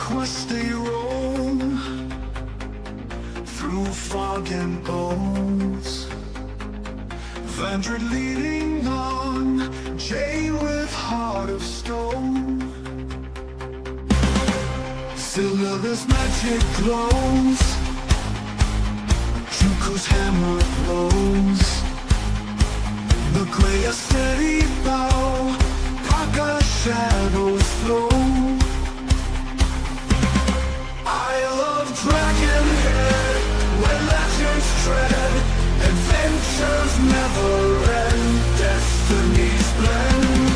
quest they roam through fog and bones. Vandred leading on, Jane with heart of stone. Silver's magic glows, Juku's hammer blows. The gray a steady bow, Paka shadows flow. I love Dragonhead, where legends tread, adventures never end, destinies blend.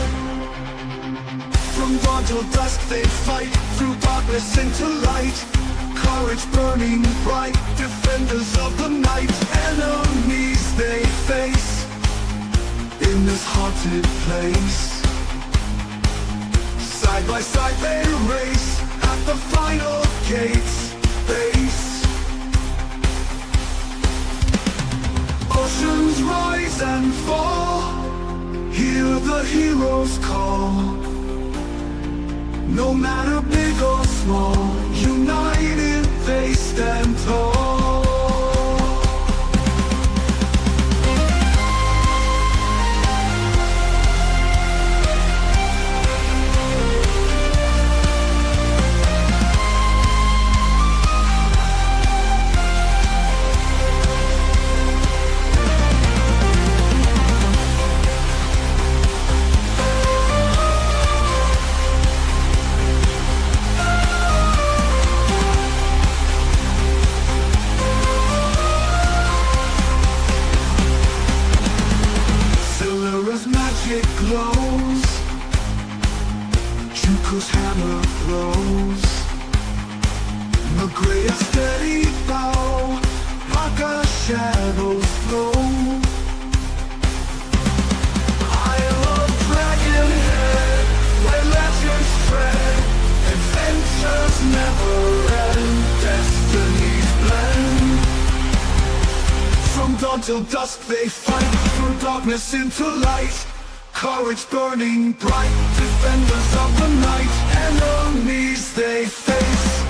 From dawn till dusk they fight, through darkness into light. Courage burning bright, defenders of the night. Enemies they face in this haunted place. Side by side they race at the final gate's base. Oceans rise and fall, hear the heroes call. No matter big or small, united they stand tall. Glows, Juku's hammer throws. The gray a steady bow, Paka shadows flow. I love Dragonhead, where legends tread, adventures never end, destinies blend. From dawn till dusk they fight, through darkness into light. Courage burning bright, defenders of the night. Enemies they face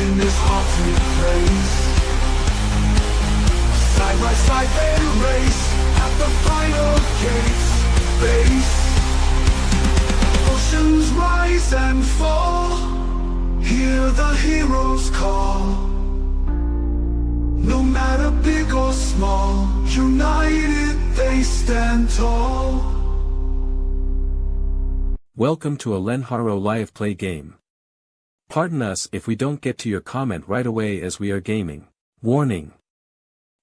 in this haunted place. Side by side they race at the final gate's base. Oceans rise and fall, hear the heroes call. No matter big or small, united they stand tall. Welcome to a Lenharrow live play game. Pardon us if we don't get to your comment right away as we are gaming. Warning: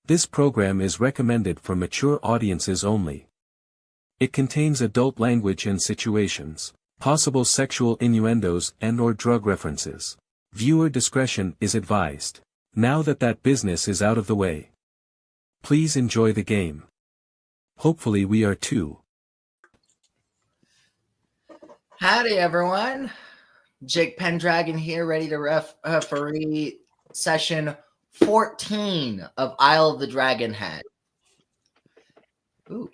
this program is recommended for mature audiences only. It contains adult language and situations, possible sexual innuendos and/or drug references. Viewer discretion is advised. Now that business is out of the way, please enjoy the game. Hopefully we are too. Howdy everyone, Jake Pendragon here, ready to referee session 14 of Isle of the Dragonhead. Ooh.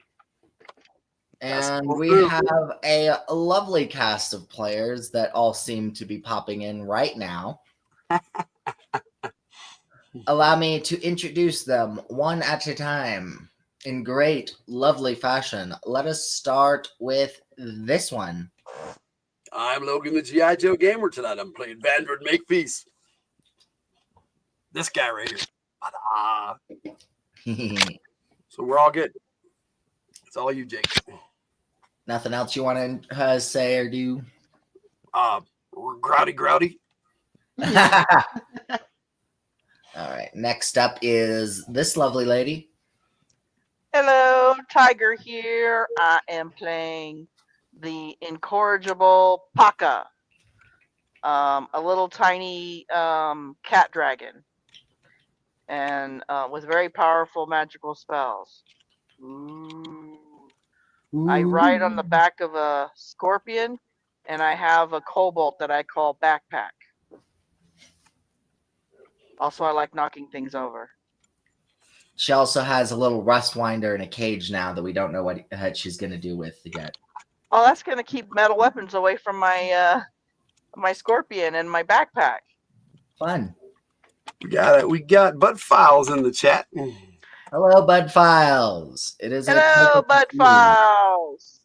And we have a lovely cast of players that all seem to be popping in right now. Allow me to introduce them one at a time in great, lovely fashion. Let us start with this one. I'm Logan, the G.I. Joe Gamer. Tonight I'm playing Vandred Makepeace. This guy right here. So we're all good. It's all you, Jake. Nothing else you want to say or do? Grouty. All right. Next up is this lovely lady. Hello, Tiger here. I am playing the incorrigible Paka, a little tiny cat dragon, and with very powerful magical spells. Ooh. I ride on the back of a scorpion, and I have a cobalt that I call Backpack. Also, I like knocking things over. She also has a little rustwinder in a cage now that we don't know what she's going to do with yet. Oh, that's going to keep metal weapons away from my my scorpion in my backpack. Fun. We got it. We got Bud Files in the chat. Hello, Bud Files. It is a Hello, pleasure Bud to see you. Files.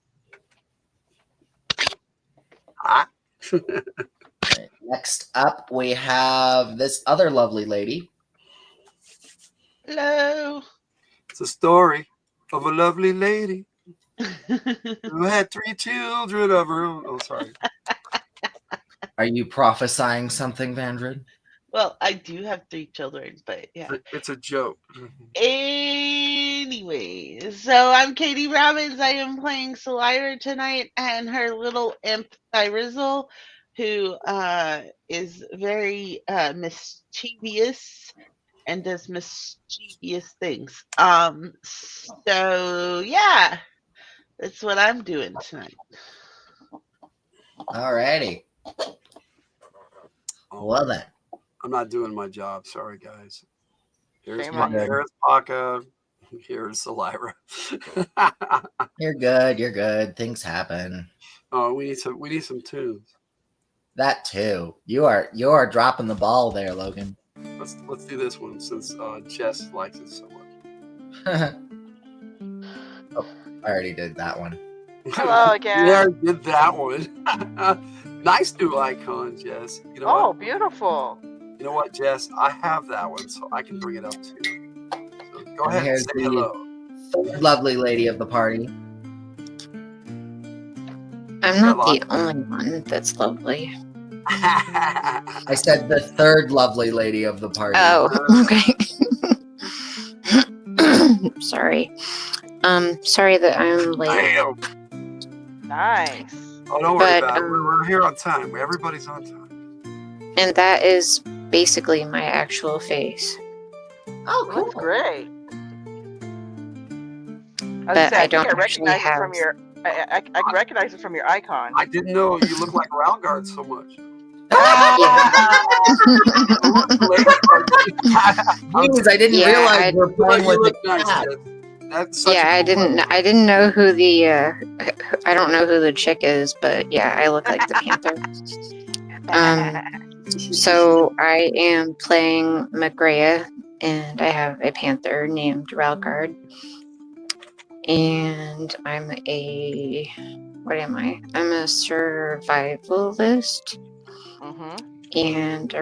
Ah. Right, next up, we have this other lovely lady. Hello. It's a story of a lovely lady who had 3 children of her own. Oh, sorry. Are you prophesying something, Vandred? Well, I do have 3 children, but yeah. It's a joke. Anyway, so I'm Katie Robbins. I am playing Salira tonight and her little imp Thyrizzle, who is very mischievous and does mischievous things. So yeah, that's what I'm doing tonight. Alrighty. Well then. I'm not doing my job. Sorry, guys. Here's Shame on you. here's Paca. Here's Salira. You're good. You're good. Things happen. Oh, we need some tunes. That too. You are dropping the ball there, Logan. Let's do this one since Jess likes it so much. Oh, I already did that one. Hello again. Yeah, I did that one. Nice new icon, Jess. You know Oh, what? beautiful. You know what, Jess? I have that one, so I can bring it up too. So go ahead and here's say the- hello. Third lovely lady of the party. I'm not the only one that's lovely. I said the third lovely lady of the party. Oh, okay. Sorry. Sorry that I'm late. Damn. Nice. Oh, don't worry But, about it. We're here on time. Everybody's on time. And that is basically my actual face. Oh, cool. Looks great. But I don't I actually recognize it have. from your. I recognize it from your icon. I didn't know you look like Ralgard so much. Jeez, I didn't Yeah, realize we're playing You with look a nice, cat. Jess. That's such Yeah, a I cool didn't. look. I didn't know who the. I don't know who the chick is, but yeah, I look like the panther. So I am playing Magrea, and I have a panther named Ralgard. And I'm a. What am I? I'm a survivalist Mm-hmm. and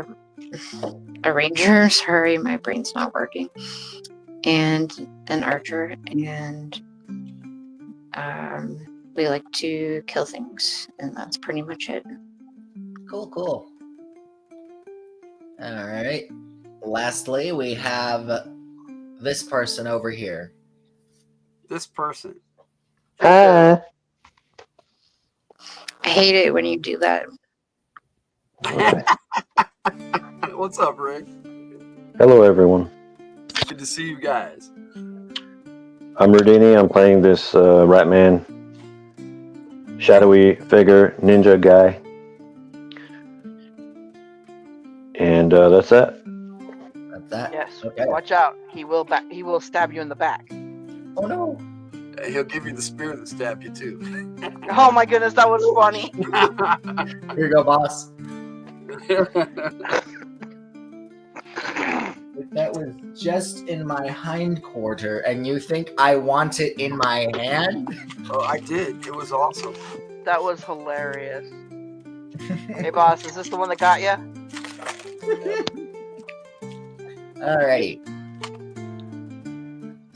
a ranger. Sorry, my brain's not working. And an archer, and we like to kill things, and that's pretty much it. Cool, cool. All right. Lastly, we have this person over here. This person. I hate it when you do that. What's up, Rick? Hello, everyone. Good to see you guys. I'm Rudini. I'm playing this Ratman, shadowy figure, ninja guy. And that's that. That's that. Yes. Okay. Watch out. He will stab you in the back. Oh no. He'll give you the spear that stab you too. Oh my goodness, that was funny. Here you go, boss. If that was just in my hindquarter, and you think I want it in my hand? Oh, I did. It was awesome. That was hilarious. Hey, boss, is this the one that got you? Alrighty.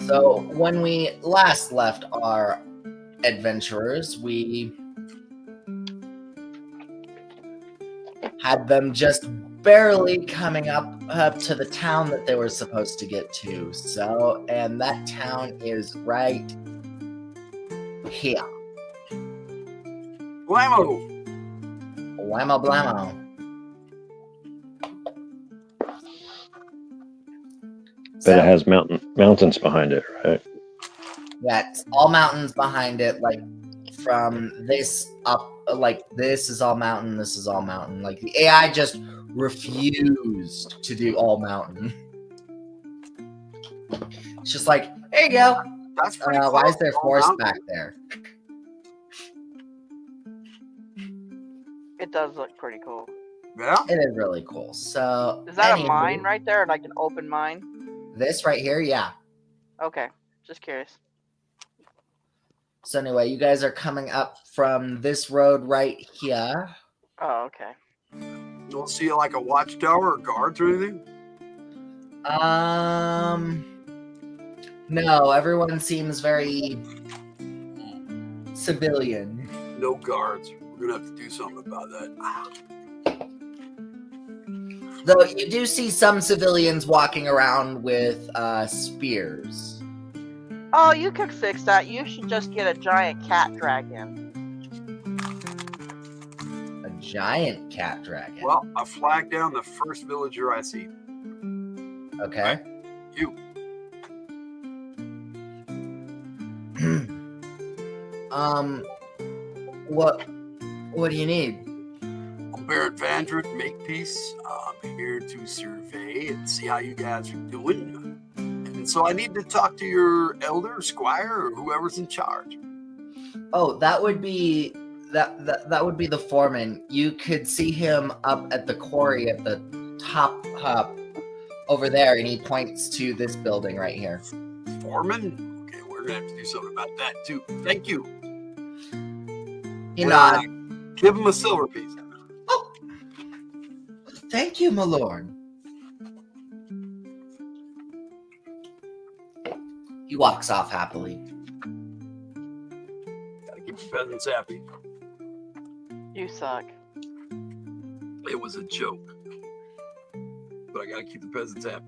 So when we last left our adventurers, we had them just barely coming up to the town that they were supposed to get to. So, and that town is right here. Blammo! Whammo blammo. But it has mountains behind it, right? Yeah, it's all mountains behind it, like from this up, like this is all mountain, this is all mountain. Like the AI just refused to do all mountain. It's just like, there you go. That's pretty Why close. is there All forest mountain. back there? It does look pretty cool. Yeah. It is really cool. So Is that a anywho, mine right there, like an open mine? This right here, yeah. Okay, just curious. So anyway, you guys are coming up from this road right here. Oh, okay. Don't see like a watchtower or guards or anything. No, everyone seems very civilian. No guards. We're gonna have to do something about that. Though you do see some civilians walking around with spears. Oh, you could fix that. You should just get a giant cat dragon. A giant cat dragon. Well, I flag down the first villager I see. Okay. You. What do you need? I'm Baron Vandred, Makepeace. I'm here to survey and see how you guys are doing. And so I need to talk to your elder, squire, or whoever's in charge. Oh, that would be that would be the foreman. You could see him up at the quarry at the top over there, and he points to this building right here. Foreman? Okay, we're gonna have to do something about that too. Thank you. You nod. Give him a silver piece. Oh, thank you, my lord. He walks off happily. Gotta keep the peasants happy. You suck. It was a joke. But I gotta keep the peasants happy.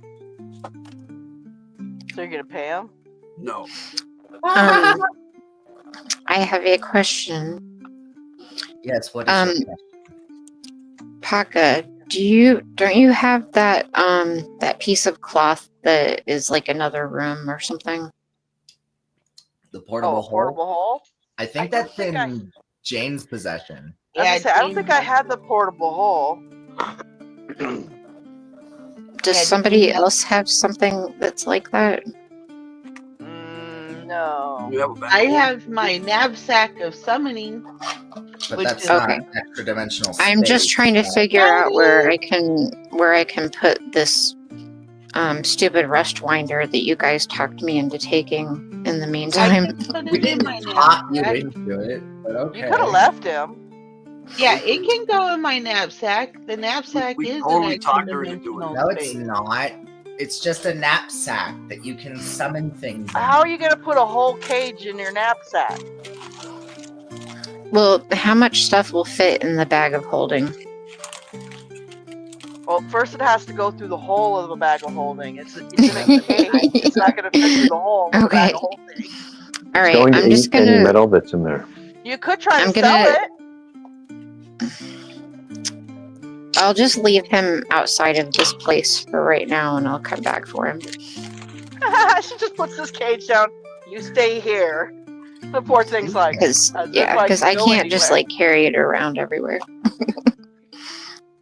So you're gonna pay him? No. I have a question. Yes, what is your question? Paka, don't you have that that piece of cloth that is like another room or something? The portable hole? Portable hole? I think that's in Jane's possession. I don't think I had the portable hole. Does somebody else have something that's like that? No. You have a I have my knapsack of summoning. But Which that's is- not Okay. extra dimensional I'm space. just trying to figure out where I can put this stupid rust winder that you guys talked me into taking in the I meantime. can put We it in didn't my talk you knapsack. into it, but okay. You could have left him. Yeah, it can go in my knapsack. The knapsack We is totally an talked extra her into doing dimensional No, it's space. not. It's just a knapsack that you can summon things in. How are you gonna put a whole cage in your knapsack? Well, how much stuff will fit in the bag of holding? Well, first it has to go through the hole of the bag of holding. It's in a cage. It's not gonna fit through the hole of the bag Okay. of holding. All It's right, going to I'm just eat any gonna. metal that's in there. You could try I'm to gonna- sell it. I'll just leave him outside of this place for right now, and I'll come back for him. She just puts this cage down. You stay here. The poor thing's like, Because as if yeah, I because can I go can't just anywhere. like carry it around everywhere.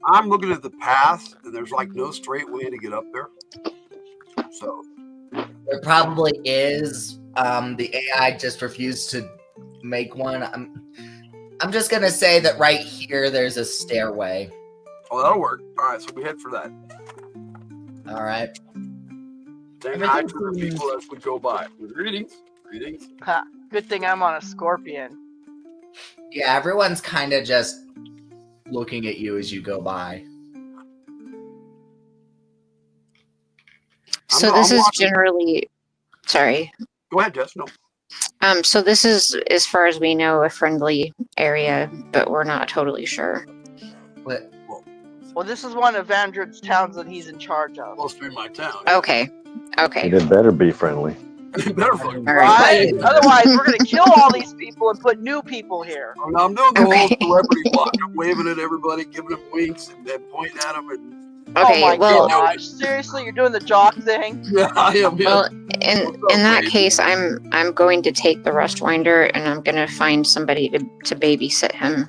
I'm looking at the path, and there's like no straight way to get up there. So There probably is. The AI just refused to make one. I'm just gonna say that right here there's a stairway. oh, that'll work. All right, so we head for that. All right. Say Everything hi to the seems- people as we go by. Greetings. Greetings. Ha, good thing I'm on a scorpion. Yeah, everyone's kind of just looking at you as you go by. So I'm this is watching. generally, sorry. Go ahead, Jess. No. So this is, as far as we know, a friendly area, but we're not totally sure. But Well, this is one of Vandred's towns that he's in charge of. Supposed to be my town. Okay. Okay. It better be friendly. Better fucking. All right. Right? Otherwise, we're gonna kill all these people and put new people here. Oh, no, I'm doing the Okay. whole celebrity walk. I'm waving at everybody, giving them winks, and then pointing at them. And Okay. Oh my Well, gosh! Seriously, you're doing the jock thing? yeah, I am. Yeah. well, in that case, I'm going to take the rust winder and I'm going to find somebody to babysit him.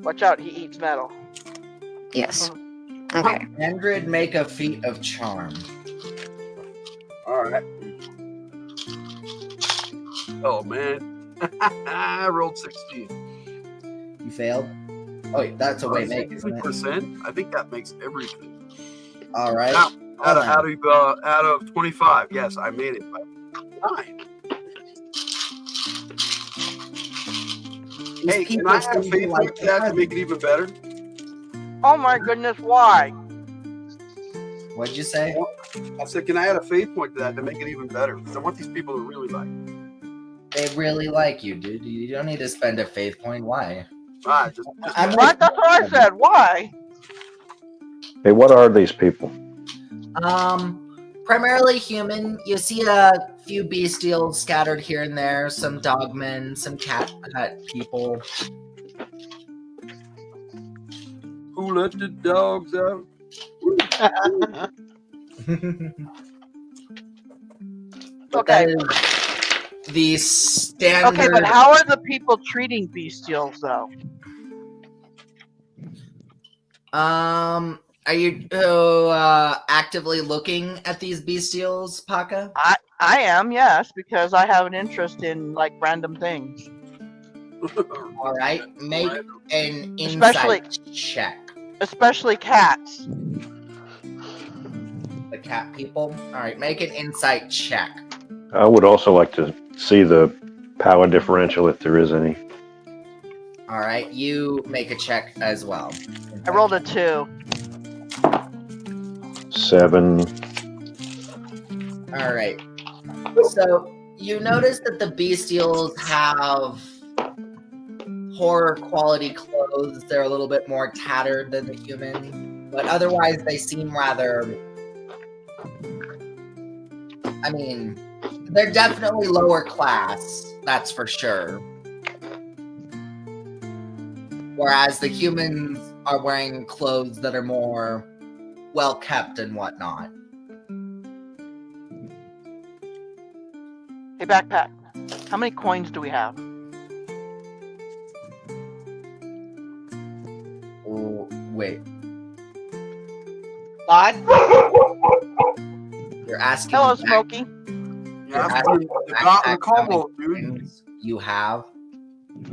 Watch out, he eats metal. Yes. Okay. 100 make a feat of charm. All right. Oh man, I rolled 16. You failed? Oh, wait, that's a way make, isn't it? 60%? I think that makes everything. All right. Now, Hold on. out of 25, yes, I made it by 9. These Hey, can people I add a seem to faith like point to that to make it even better? Oh my goodness, why? What'd you say? I said, can I add a faith point to that to make it even better? Because I want these people to really like it. They really like you, dude. You don't need to spend a faith point. Why? Right, just I'm What? That's what I said. Why? Hey, what are these people? Primarily human. You see a few bestials scattered here and there, some dogmen, some cat people. who let the dogs out? But Okay. that is the standard. Okay, but how are the people treating bestials though? Are you actively looking at these bestials, Paka? I am, yes, because I have an interest in like random things. All right, make an insight check. Especially cats. The cat people. All right, make an insight check. I would also like to see the power differential if there is any. All right, you make a check as well. I rolled a 2. 7. All right. So you notice that the bestials have horror quality clothes. They're a little bit more tattered than the human, but otherwise they seem rather. I mean, they're definitely lower class. That's for sure. Whereas the humans are wearing clothes that are more well kept and whatnot. Hey, backpack. How many coins do we have? Oh, wait, Lot? you're asking. Hello, back- Smokey. Yeah, You're the asking combo, how many dude. coins you have.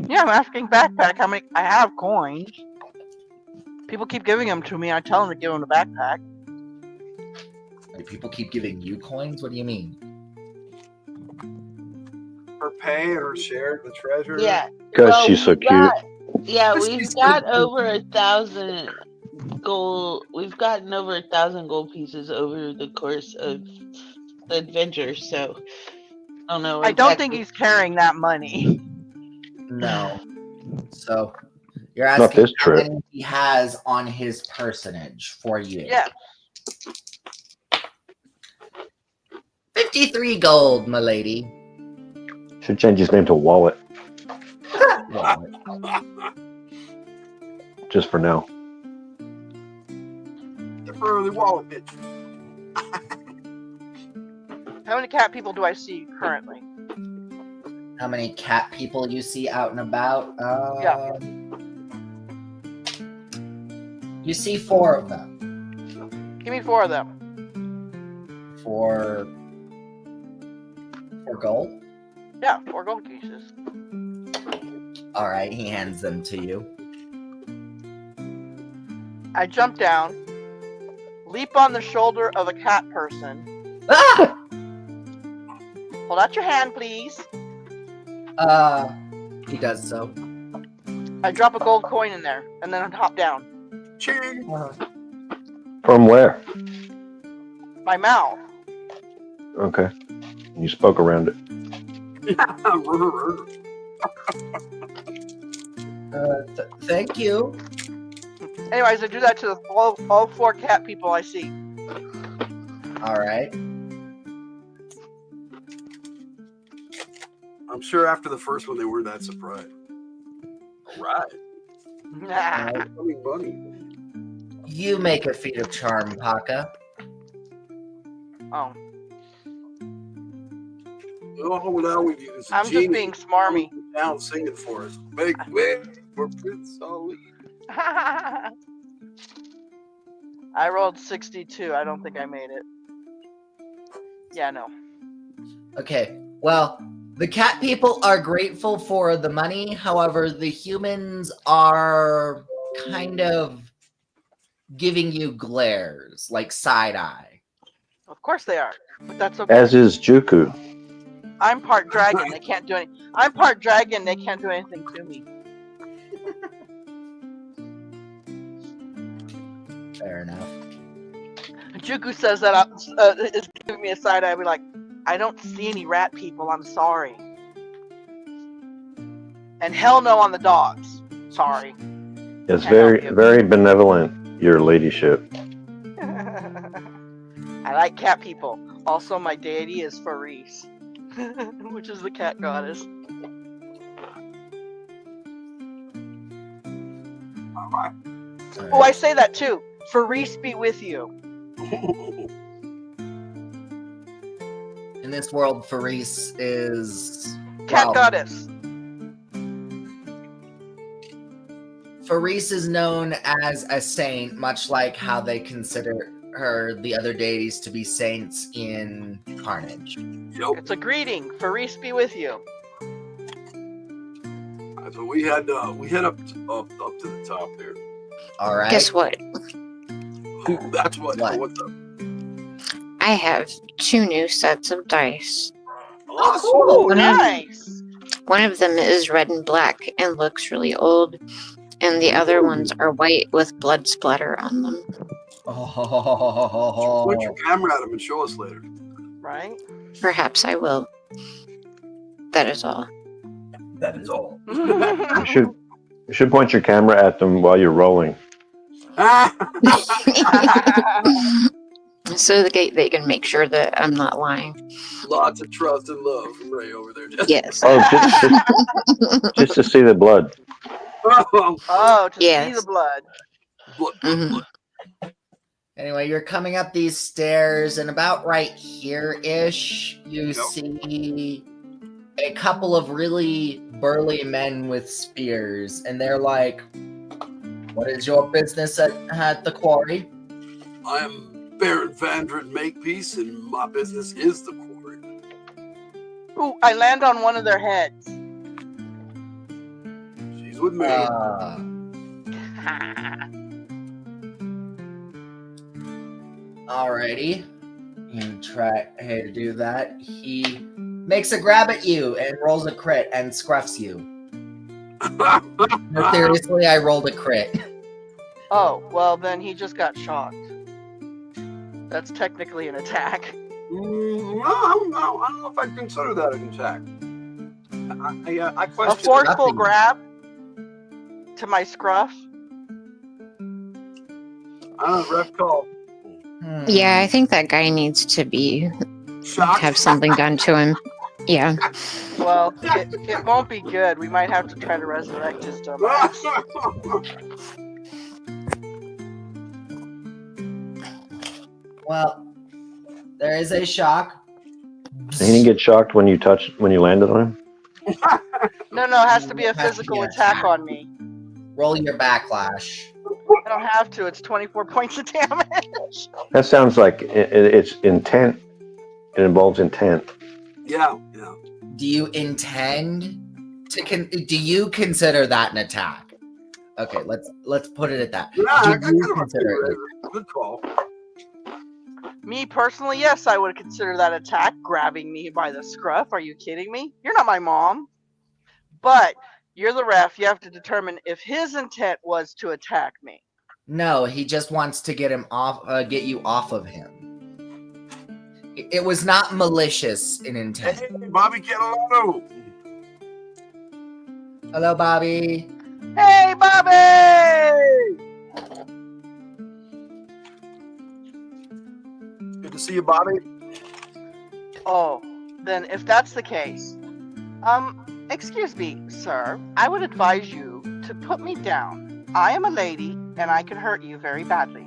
Yeah, I'm asking backpack how many. I have coins. People keep giving them to me. I tell them to give them the backpack. Like, people keep giving you coins. What do you mean? Her pay or share the treasure. Yeah. Because Well, she's so we've cute. got- yeah, She's we've so got cute. over 1,000 gold. We've gotten over 1,000 gold pieces over the course of the adventure. So I don't know. I don't think he's carrying that money. No. So you're Not asking this how trip. many he has on his personage for you. Yeah. 53 gold, my lady. Should change his name to Wallet, Wallet. just for now. Temporarily wallet, bitch. How many cat people do I see currently? How many cat people you see out and about? Yeah. You see 4 of them. Give me 4 of them. For gold? Yeah, 4 gold pieces. All right, he hands them to you. I jump down, leap on the shoulder of a cat person. Ah! Hold out your hand, please. He does so. I drop a gold coin in there, and then I hop down. Ching. From where? My mouth. Okay. You spoke around it. Thank you. Anyways, I do that to all 4 cat people I see. All right. I'm sure after the first one they were that surprised. All right. Coming bunny. You make a feat of charm, Paka. Oh, Oh, now we do this. I'm just being smarmy. Down singing for us. Make way for Prince Ali. I rolled 62. I don't think I made it. Yeah, no. Okay. Well, The cat people are grateful for the money. However, the humans are kind of giving you glares, like side eye. Of course they are, but that's okay. As is Juku. I'm part dragon. They can't do any. I'm part dragon. They can't do anything to me. Fair enough. Juku says that is giving me a side eye. I'll be like, I don't see any rat people. I'm sorry. And hell no on the dogs. Sorry. It's very benevolent, your ladyship. I like cat people. Also, my deity is Faris, which is the cat goddess. All right. Oh, I say that too. Faris be with you. In this world, Faris is Cat goddess. Faris is known as a saint, much like how they consider the other deities to be saints in Carnage. Yep. It's a greeting. Faris be with you. So we head up to the top there. All right. Guess what? That's what. What? What's up? I have 2 new sets of dice. Awesome. Oh, nice. One of them is red and black and looks really old, and the other ones are white with blood splatter on them. Oh. Point your camera at him and show us later. Right? Perhaps I will. That is all. That is all. You should point your camera at them while you're rolling. So they can make sure that I'm not lying. Lots of trust and love from Ray over there. Yes. Oh, just to see the blood. Oh, to Yes. see the blood. Mhm. Anyway, you're coming up these stairs, and about right here-ish, you Yep. see a couple of really burly men with spears, and they're like, "What is your business at the quarry?" I am Baron Vandred Makepeace, and my business is the quarry. Ooh, I land on one of their heads. She's with me. Alrighty. You try to do that. He makes a grab at you and rolls a crit and scruffs you. No, seriously, I rolled a crit. Oh, well, then he just got shocked. That's technically an attack. No, I don't know if I'd consider that an attack. I A question. forceful nothing. grab to my scruff. Ref call. Yeah, I think that guy needs to Shock. have something done to him. Yeah. Well, it won't be good. We might have to try to resurrect his dumb ass. Well, there is a shock. He didn't get shocked when you landed on him. No, it has to be a Has to be physical an attack attack. on me. Roll your backlash. I don't have to. It's 24 points of damage. That sounds like it's intent. It involves intent. Yeah. Do you intend to? Do you consider that an attack? Okay, let's put it at that. Yeah, I Do kind you of consider it? Good call. Me personally, yes, I would consider that attack. Grabbing me by the scruff. Are you kidding me? You're not my mom. But you're the ref. You have to determine if his intent was to attack me. No, he just wants to get him off. Get you off of him. It was not malicious in intent. Hey, Bobby Catalano. Hello, Bobby. Hey, Bobby! Good to see you, Bobby. Oh, then if that's the case, excuse me, sir. I would advise you to put me down. I am a lady, and I can hurt you very badly.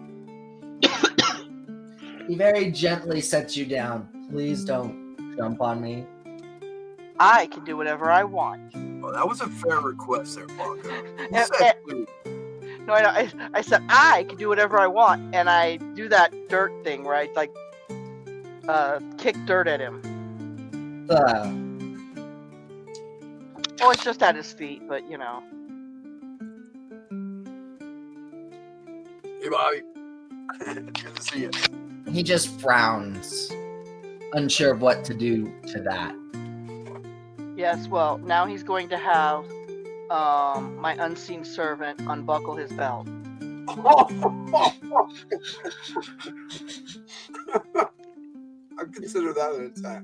He very gently sets you down. Please don't jump on me. I can do whatever I want. Oh, that was a fair request there, Bobby. Eh, eh. No, I said I can do whatever I want, and I do that dirt thing, right? Like, kick dirt at him. Oh, it's just at his feet, but you know. Hey, Bobby. Good to see you. He just frowns, unsure of what to do to that. Yes, well, now he's going to have my unseen servant unbuckle his belt. I consider that an attack.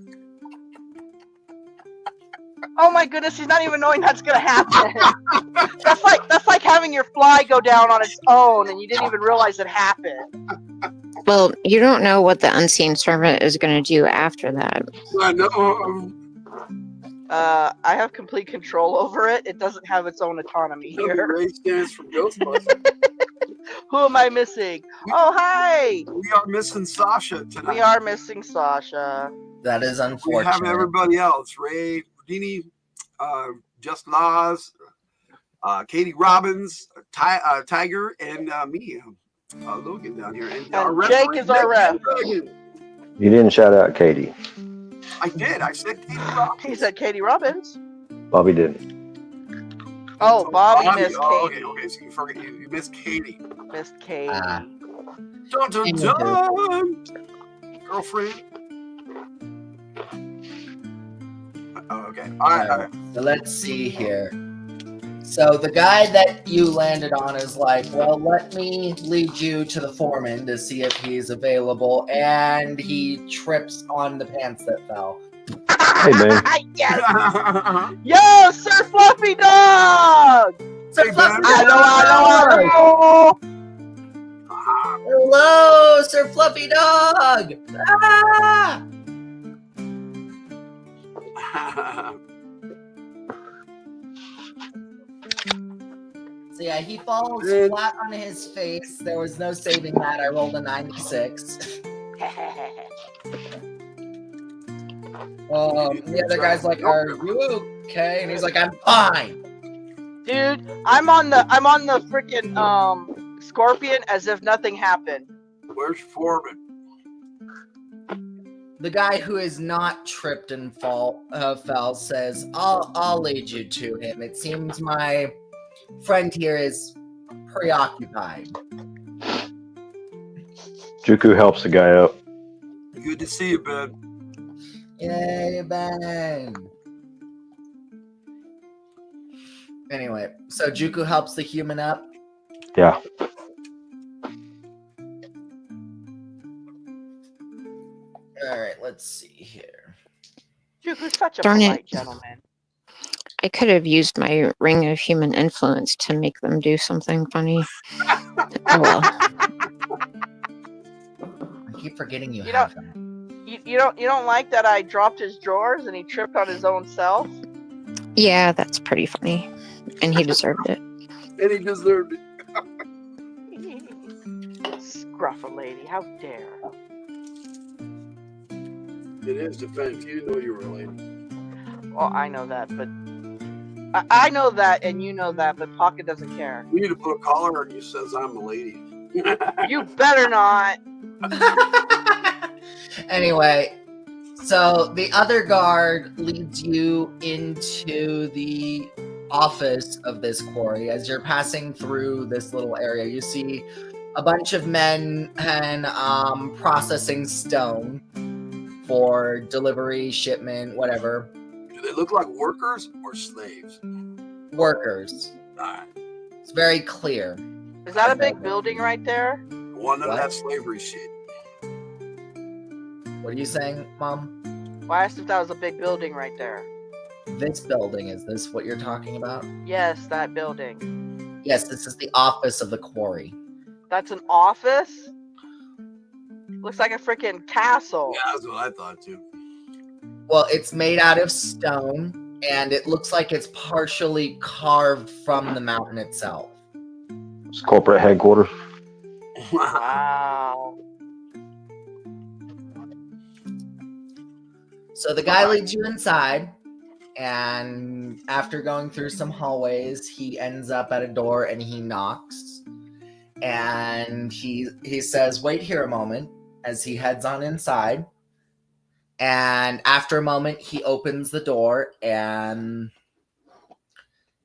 Oh my goodness, he's not even knowing that's gonna happen. that's like having your fly go down on its own and you didn't even realize it happened. Well, you don't know what the unseen servant is going to do after that. I know. I have complete control over it. It doesn't have its own autonomy here. Ray stands from Ghostbusters. Who am I missing? Oh, hi! We are missing Sasha tonight. We are missing Sasha. That is We unfortunate. have everybody else. Ray, Dini, Just Laws, Katie Robbins, Tiger, and me, Logan down here. And our Jake referee, is our ref. Pendragon. You didn't shout out Katie. I did. I said Katie Robbins. He said Katie Robbins. Bobby didn't. Oh, Bobby missed Oh, Katie. okay. So you forget you missed Katie. Missed Katie. Dun dun dun. Girlfriend. Oh, okay. All right. So let's see here. So the guy that you landed on is like, well, let me lead you to the foreman to see if he's available. And he trips on the pants that fell. Hey, man. Yes! Yo, Sir Fluffy Dog! Sir Hey, Fluffy man. Dog! Hello, Sir Fluffy Dog! Ah! So yeah, he falls flat on his face. There was no saving that. I rolled a 96. The other guy's like, "Are you okay?" And he's like, "I'm fine." Dude, I'm on the freaking Scorpion as if nothing happened. Where's Foreman? The guy who is not tripped and fell says, "I'll lead you to him. It seems my friend here is preoccupied." Juku helps the guy up. Good to see you, Ben. Yay, Ben. Anyway, so Juku helps the human up. Yeah. All right, let's see here. Juku's such a Darn it. polite gentleman. I could have used my ring of human influence to make them do something funny. Oh well. I keep forgetting you You have know- that. You don't like that I dropped his drawers and he tripped on his own self? Yeah, that's pretty funny. And he deserved it. And he deserved it. Scruffa lady, how dare. It is defense. You didn't know you were a lady. Well, I know that, but I know that and you know that, but Pocket doesn't care. You need to put a collar on you says I'm a lady. You better not. Anyway, so the other guard leads you into the office of this quarry. As you're passing through this little area, you see a bunch of men and processing stone for delivery, shipment, whatever. Do they look like workers or slaves? Workers. Alright. It's very clear. Is that a big building right there? One of What? that slavery shit. What are you saying, Mom? Well, I asked if that was a big building right there. This building, is this what you're talking about? Yes, that building. Yes, this is the office of the quarry. That's an office? Looks like a freaking castle. Yeah, that's what I thought too. Well, it's made out of stone, and it looks like it's partially carved from the mountain itself. It's corporate headquarters. Wow. So the guy leads you inside, and after going through some hallways, he ends up at a door and he knocks. And he says, "Wait here a moment," as he heads on inside. And after a moment, he opens the door, and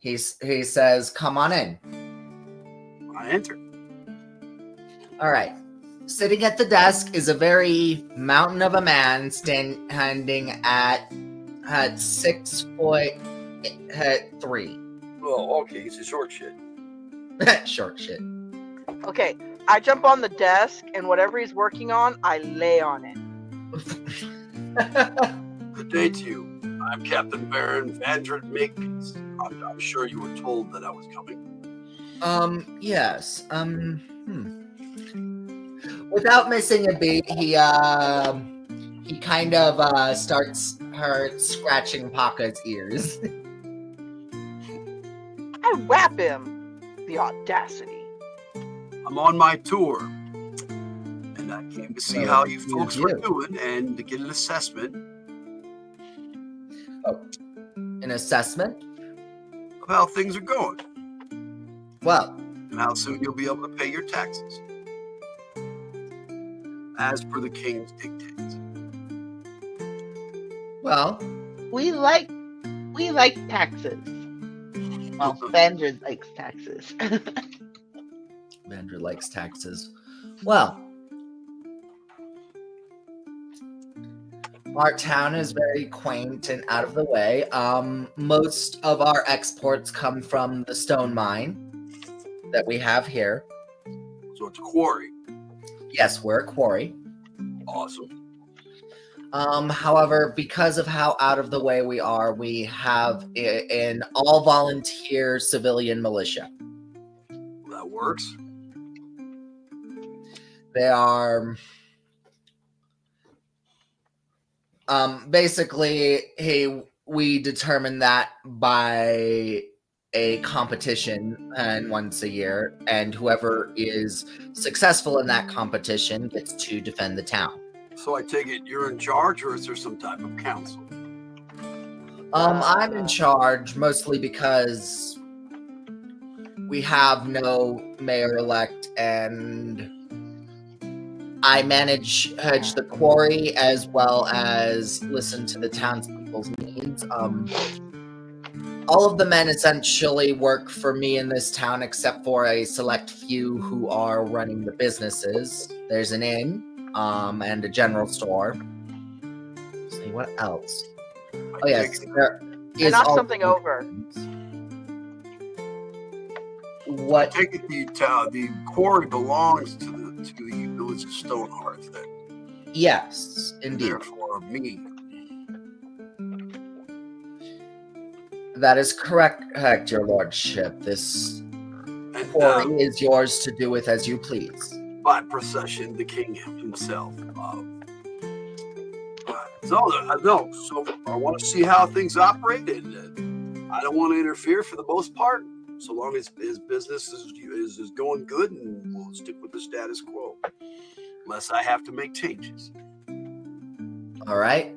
He says, "Come on in." I enter. All right. Sitting at the desk is a very mountain of a man standing at 6'3". Oh, okay. He's a short shit. Short shit. Okay, I jump on the desk, and whatever he's working on, I lay on it. Good day to you. I'm Captain Baron Vandred Makepeace. I'm sure you were told that I was coming. Yes. Without missing a beat, he kind of starts scratching Paka's ears. I whap him. The audacity. I'm on my tour, and I came to see how you folks were doing and to get an assessment. Oh, an assessment? Of how things are going. Well, And how soon you'll be able to pay your taxes. As per the king's dictates. well, We like taxes. Well, Vandred likes taxes. Vandred likes taxes. Well, our town is very quaint and out of the way. Most of our exports come from the stone mine that we have here. So it's a quarry. Yes, we're a quarry. Awesome. However, because of how out of the way we are, we have an all-volunteer civilian militia. That works. They are basically we determine that by a competition and once a year, and whoever is successful in that competition gets to defend the town. So I take it you're in charge, or is there some type of council? I'm in charge mostly because we have no mayor-elect, and I manage the quarry as well as listen to the townspeople's needs. All of the men essentially work for me in this town, except for a select few who are running the businesses. There's an inn, and a general store. Let's see, what else? Oh yes, there I is knocked also- something over. What? I take it the quarry belongs to the village of Stonehearth, then. Yes, indeed. Therefore, me. That is correct, your lordship. This And quarry is yours to do with as you please. by procession, the king himself. So I want to see how things operate, and I don't want to interfere for the most part, so long as his business is going good, and we'll stick with the status quo, unless I have to make changes. All right.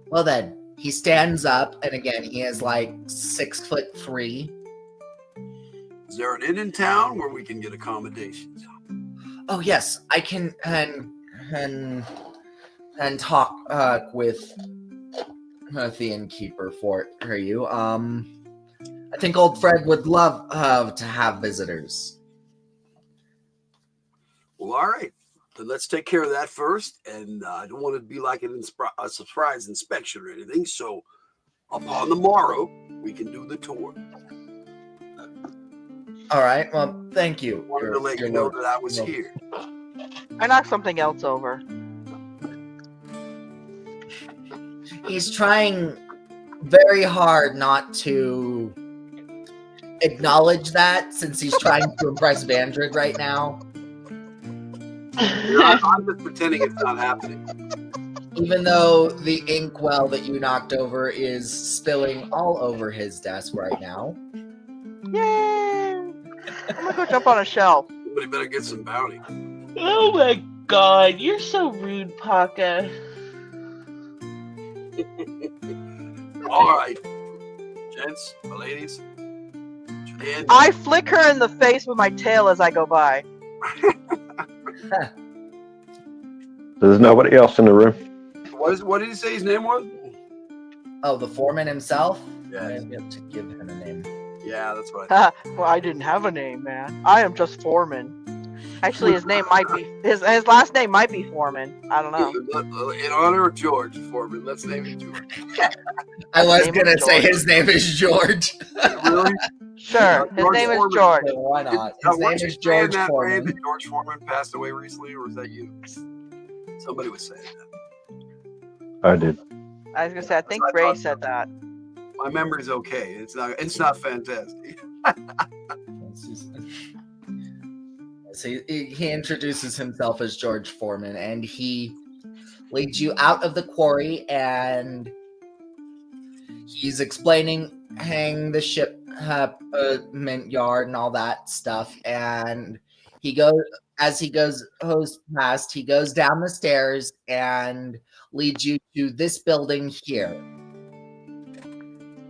Well then, he stands up, and again, he is like 6'3". Is there an inn in town where we can get accommodations? Oh yes, I can and talk with the innkeeper for you. I think old Fred would love to have visitors. Well, all right. Then let's take care of that first. And I don't want it to be like a surprise inspection or anything. So upon the morrow, we can do the tour. All right. Well, thank you. I wanted to let you know that I was here. I knocked something else over. He's trying very hard not to acknowledge that, since he's trying to impress Vandred right now. I'm just pretending it's not happening. Even though the inkwell that you knocked over is spilling all over his desk right now. Yay! I'm gonna go jump on a shelf. Somebody better get some bounty. Oh my god, you're so rude, Paka. All right, gents, ladies. I flick her in the face with my tail as I go by. There's nobody else in the room. What did he say his name was? Oh, the foreman himself? Yeah. I didn't get to give him a name. Yeah, that's what I thought. Well, I didn't have a name, man. I am just Foreman. Actually, his name might be his last name might be Foreman. I don't know. In honor of George Foreman, let's name him George. I was Name gonna him say George. his name is George. Really? Sure, his George name is Foreman. George. So why not? Now, His name weren't you is saying George that, Ray, Foreman. that George Foreman passed away recently, or was that you? Somebody was saying that. I did. I was gonna say, I think I Ray thought said that. My memory's okay. It's not fantastic. So he introduces himself as George Foreman, and he leads you out of the quarry, and he's explaining the shipment yard and all that stuff. And he goes past, he goes down the stairs and leads you to this building here.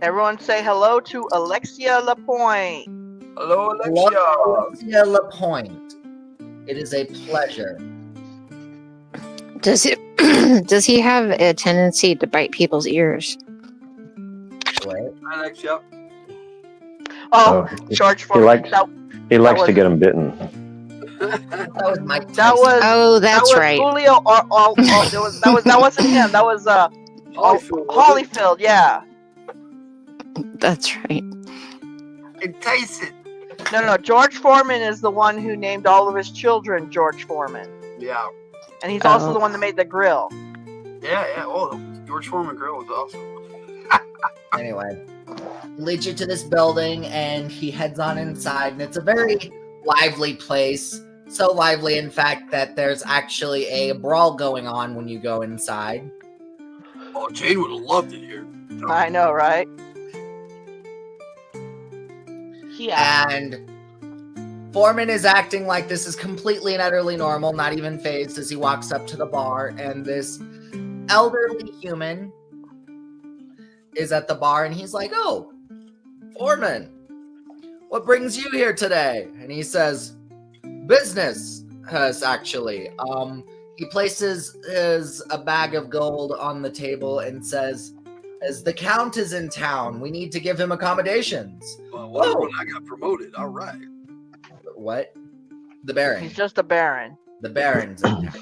Everyone say hello to Alexia Lapointe. Hello, Hello, Alexia. Alexia Lapointe. It is a pleasure. Does he have a tendency to bite people's ears? Wait. Alexia. Oh, George He Foreman. likes was- to get him bitten. That was Mike That Tyson. was Oh, that's that was right. Julio. That wasn't him. That was Holyfield. Yeah. That's right. Entice it. No. George Foreman is the one who named all of his children George Foreman, Yeah. and he's also Oh. the one that made the grill. Yeah. Oh, the George Foreman grill was awesome. Anyway, he leads you to this building, and he heads on inside, and it's a very lively place. So lively, in fact, that there's actually a brawl going on when you go inside. Oh, Jane would have loved it here. I know, right? Yeah. And Foreman is acting like this is completely and utterly normal, not even phased, as he walks up to the bar, and this elderly human is at the bar, and he's like, "Oh, Foreman, what brings you here today?" And he says, "Business, actually." He places a bag of gold on the table and says, "As the Count is in town, we need to give him accommodations." Well, when I got promoted, all right. What? The Baron. He's just a baron. The Baron's in town.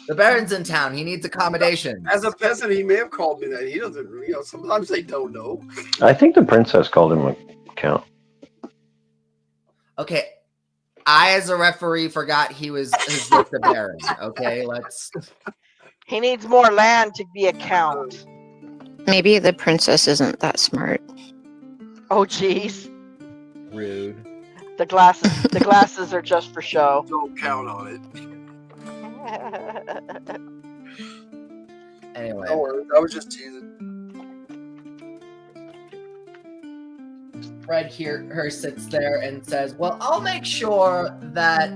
The Baron's in town. He needs accommodations. As a peasant, he may have called me that. He doesn't, sometimes they don't know. I think the princess called him a count. Okay. I, as a referee, forgot he was just the Baron. Okay, let's. He needs more land to be a count. Maybe the princess isn't that smart. Oh, jeez. Rude. The glasses are just for show. Don't count on it. Anyway. Don't worry, I was just teasing. Fred her sits there and says, "Well, I'll make sure that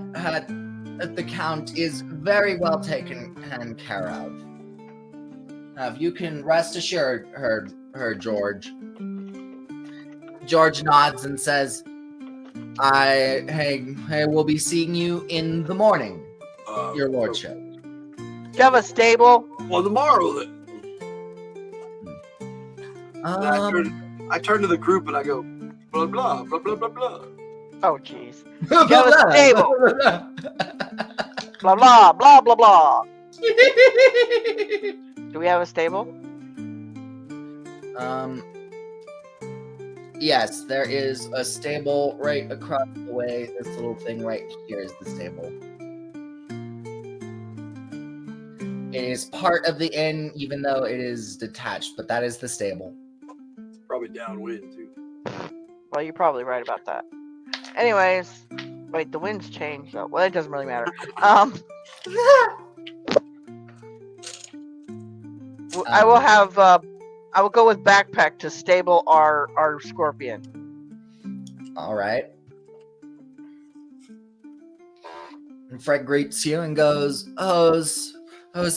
the Count is very well taken care of. You can rest assured, her George." George nods and says, I will be seeing you in the morning, your lordship." Do you have a stable? Well, tomorrow then. I turn to the group and I go, blah, blah, blah, blah, blah, blah. Oh, jeez. Do you have a stable? Blah, blah, blah, blah, blah. Do we have a stable? Yes, there is a stable right across the way. This little thing right here is the stable. It is part of the inn, even though it is detached, but that is the stable. Probably downwind too. Well, you're probably right about that. Anyways, wait, the wind's changed. So, well, it doesn't really matter. I will have. I will go with backpack to stable our scorpion. All right. And Fred greets you and goes,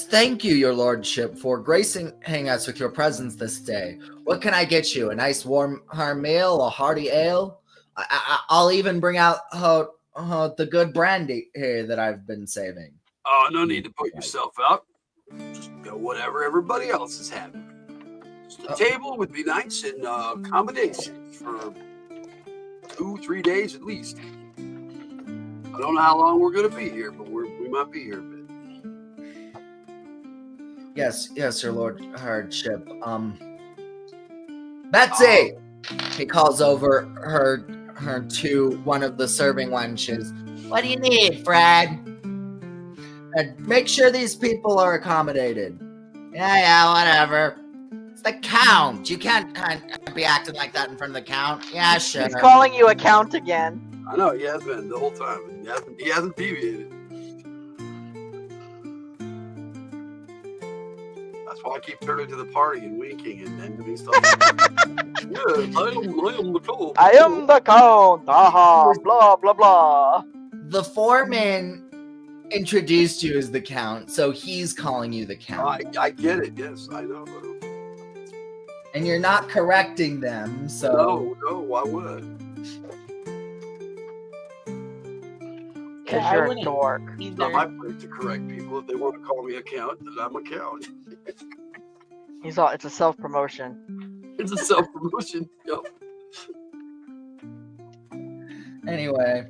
thank you, your lordship, for gracing us with your presence this day. What can I get you? A nice warm meal, a hearty ale? I'll even bring out the good brandy here that I've been saving." Oh, no need to put yourself out. Just go whatever everybody else is having. Just a table would be nice and accommodations for 2-3 days at least. I don't know how long we're going to be here, but we might be here a bit. Yes, your Lord Hardship. Betsy! He calls over her to one of the serving wenches. What do you need, Fred? And make sure these people are accommodated. Yeah, whatever. It's the Count. You can't be acting like that in front of the Count. Yeah, sure. He's calling you a count again. I know, he has been the whole time. He hasn't deviated. That's why I keep turning to the party and winking and doing stuff. Yes, I am the Count. I am the count. Aha, blah, blah, blah. The foreman introduced you as the Count, so he's calling you the Count. I get it, yes, I know. And you're not correcting them, so... No, why would I? Because I you're a wouldn't dork. It's not my place to correct people. If they want to call me a count, then I'm a count. It's a self-promotion. It's a self-promotion. Yep. Anyway,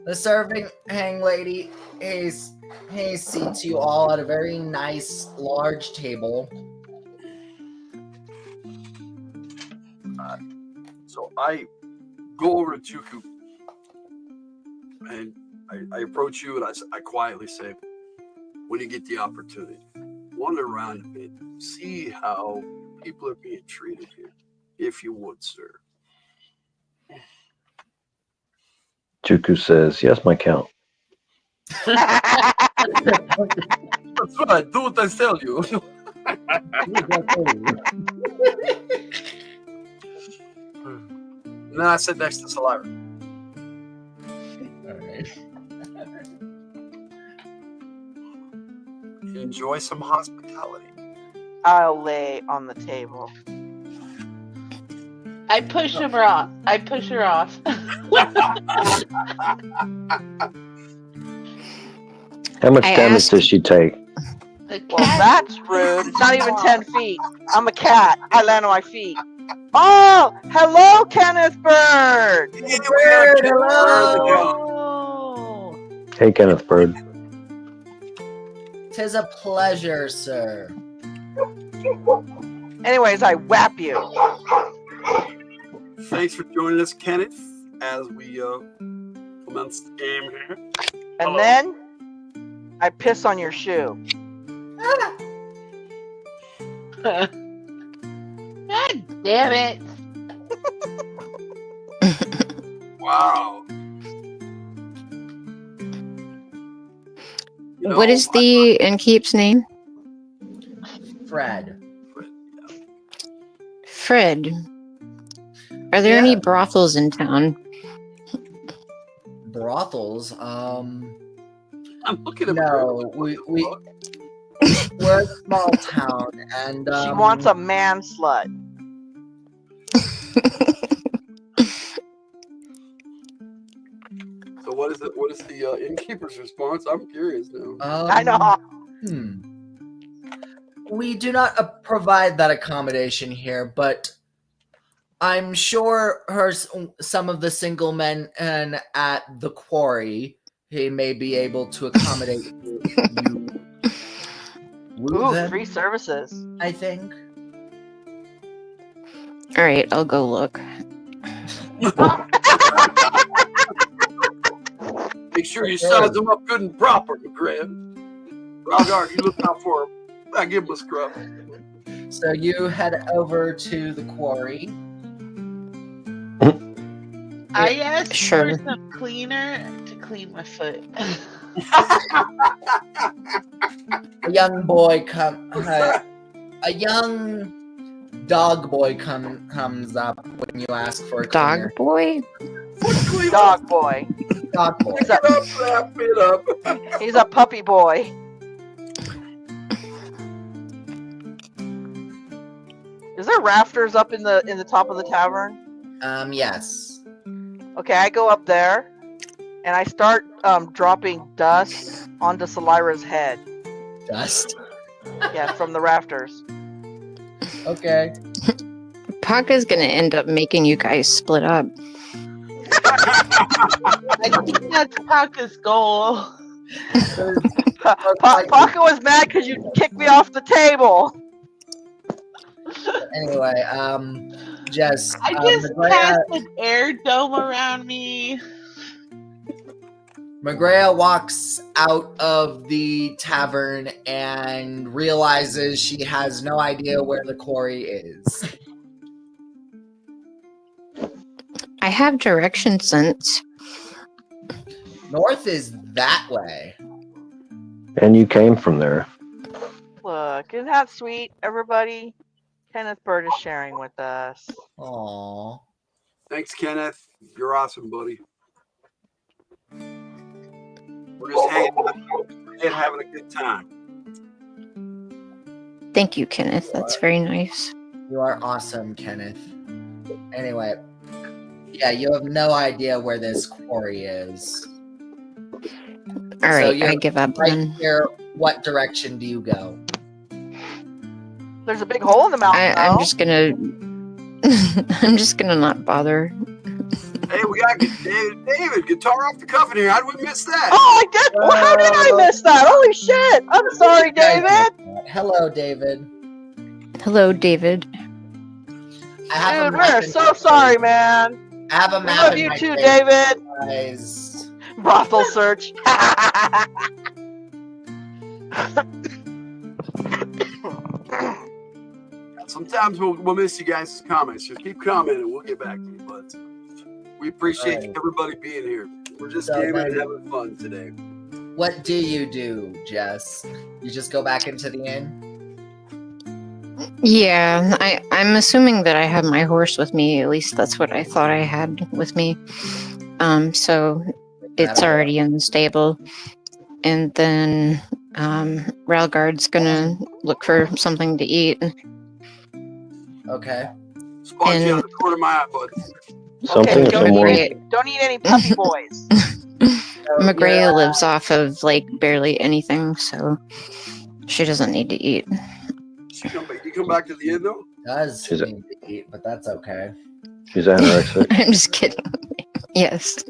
the serving hang lady he seats you all at a very nice, large table. So I go over to Chuku and I approach you and I quietly say, when you get the opportunity, wander around a bit, see how people are being treated here, if you would, sir. Chuku says, yes, my count. That's right, do what I tell you. And then I sit next to Solara. All right. Enjoy some hospitality. I'll lay on the table. I push her off. How much I damage asked- does she take? The Well, cat- that's rude. It's not even 10 feet. I'm a cat. I land on my feet. Oh, hello, Kenneth Bird. Bird, hello. Oh. Hey, Kenneth Bird. 'Tis a pleasure, sir. Anyways, I whap you. Thanks for joining us, Kenneth, as we commence the game here. And then I piss on your shoe. God damn it. Wow. You know, What is the innkeep's name? Fred. Fred. Are there any brothels in town? Brothels? I'm looking at No, we're a small town, and She wants a man slut. So what is it? What is the innkeeper's response? I'm curious now. I know. We do not provide that accommodation here, but I'm sure some of the single men at the quarry, he may be able to accommodate you. Ooh, Them, free services. I think. All right, I'll go look. Make sure you size them up good and proper, McGrath. Rogard, you look out for him. I give him a scrub. So you head over to the quarry. I asked Sure. for some cleaner to clean my foot. A young boy a young dog boy comes up when you ask for a cleaner. Dog boy? Dog boy. Dog boy. Wrap it up. He's a puppy boy. Is there rafters up in the top of the tavern? Yes. Okay, I go up there and I start dropping dust onto Solira's head. Dust. Yeah, from the rafters. Okay. Paka's gonna end up making you guys split up. I think that's Paka's goal. Paco was mad because you kicked me off the table. Anyway, Jess, I just Magrea, cast an air dome around me. Magrea walks out of the tavern and realizes she has no idea where the quarry is. I have direction sense. North is that way. And you came from there. Look, isn't that sweet, everybody? Kenneth Bird is sharing with us. Aww. Thanks, Kenneth. You're awesome, buddy. We're just hanging out and having a good time. Thank you, Kenneth. That's very nice. You are awesome, Kenneth. Anyway, yeah, you have no idea where this quarry is. All right, you're I give up right then. here. What direction do you go? There's a big hole in the mountain. I'm though. just gonna. I'm just gonna not bother. Hey, we got David, guitar off the cuff in here. How did we miss that? Oh, I did. Well, how did I miss that? Holy shit! I'm sorry, David. Hello, David. Hello, David. I have Dude, a map we're in so my- sorry, man. I have a We map love in you my too, face, David. guys. Brothel search. Sometimes we'll miss you guys' comments. Just keep commenting. We'll get back to you, but we appreciate Alright. everybody being here. We're just So gaming and then- having fun today. What do you do, Jess? You just go back into the inn? Yeah, I'm assuming that I have my horse with me. At least that's what I thought I had with me. So it's already in the stable, and then Ralgard's gonna look for something to eat. Okay. Spot you And- out of the corner of my eye, bud. Something Okay, or don't someone. eat any puppy boys. Magrea lives off of like barely anything, so she doesn't need to eat. You come back to the inn though? Does Is it- need to eat, but that's okay. She's anorexic. I'm just kidding. Yes.